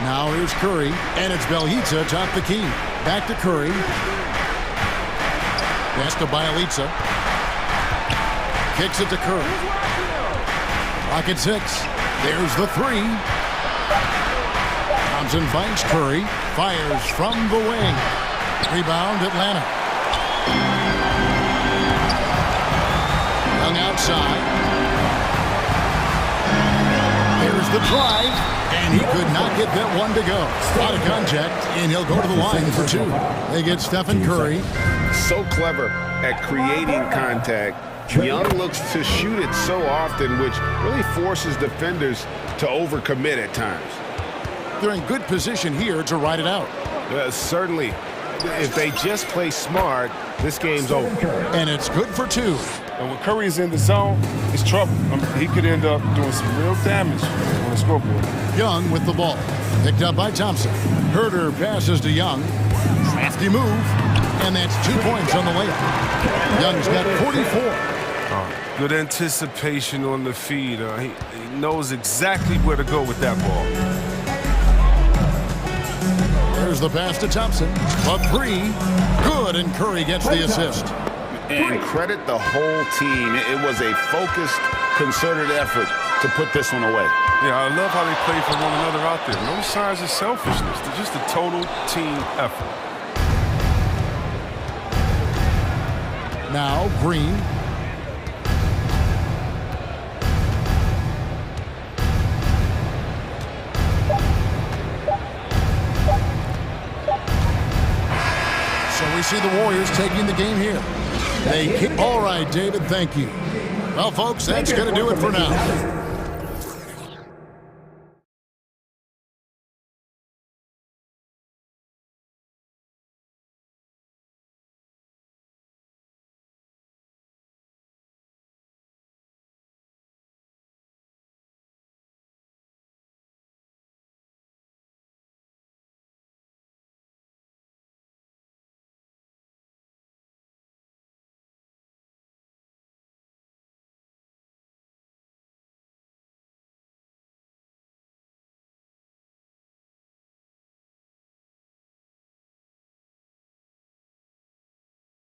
[SPEAKER 1] Now here's Curry, and it's Bielitsa atop the key. Back to Curry. Pass to Bielitsa. Kicks it to Curry. Clock at 6. There's the 3. Thompson finds Curry. Fires from the wing. Rebound, Atlanta. Young outside. Here's the drive. And he could not get that one to go. Out of contact, and he'll go to the line for two. They get Stephen Curry.
[SPEAKER 17] So clever at creating contact. Young looks to shoot it so often, which really forces defenders to overcommit at times.
[SPEAKER 1] They're in good position here to ride it out.
[SPEAKER 17] Certainly. If they just play smart, this game's over.
[SPEAKER 1] And it's good for two.
[SPEAKER 12] And when Curry's in the zone, it's trouble. He could end up doing some real damage on the scoreboard.
[SPEAKER 1] Young with the ball. Picked up by Thompson. Herder passes to Young. Crafty move. And that's 2 points on the layup. Young's got 44.
[SPEAKER 12] Good anticipation on the feed. He knows exactly where to go with that ball.
[SPEAKER 1] There's the pass to Thompson. A three. Good, and Curry gets the assist.
[SPEAKER 17] And credit the whole team. It was a focused, concerted effort to put this one away.
[SPEAKER 12] Yeah, I love how they play for one another out there. No signs of selfishness. They're just a total team effort.
[SPEAKER 1] Now Green. So we see the Warriors taking the game here. All right, David, thank you. Well, folks, that's going to do it for now.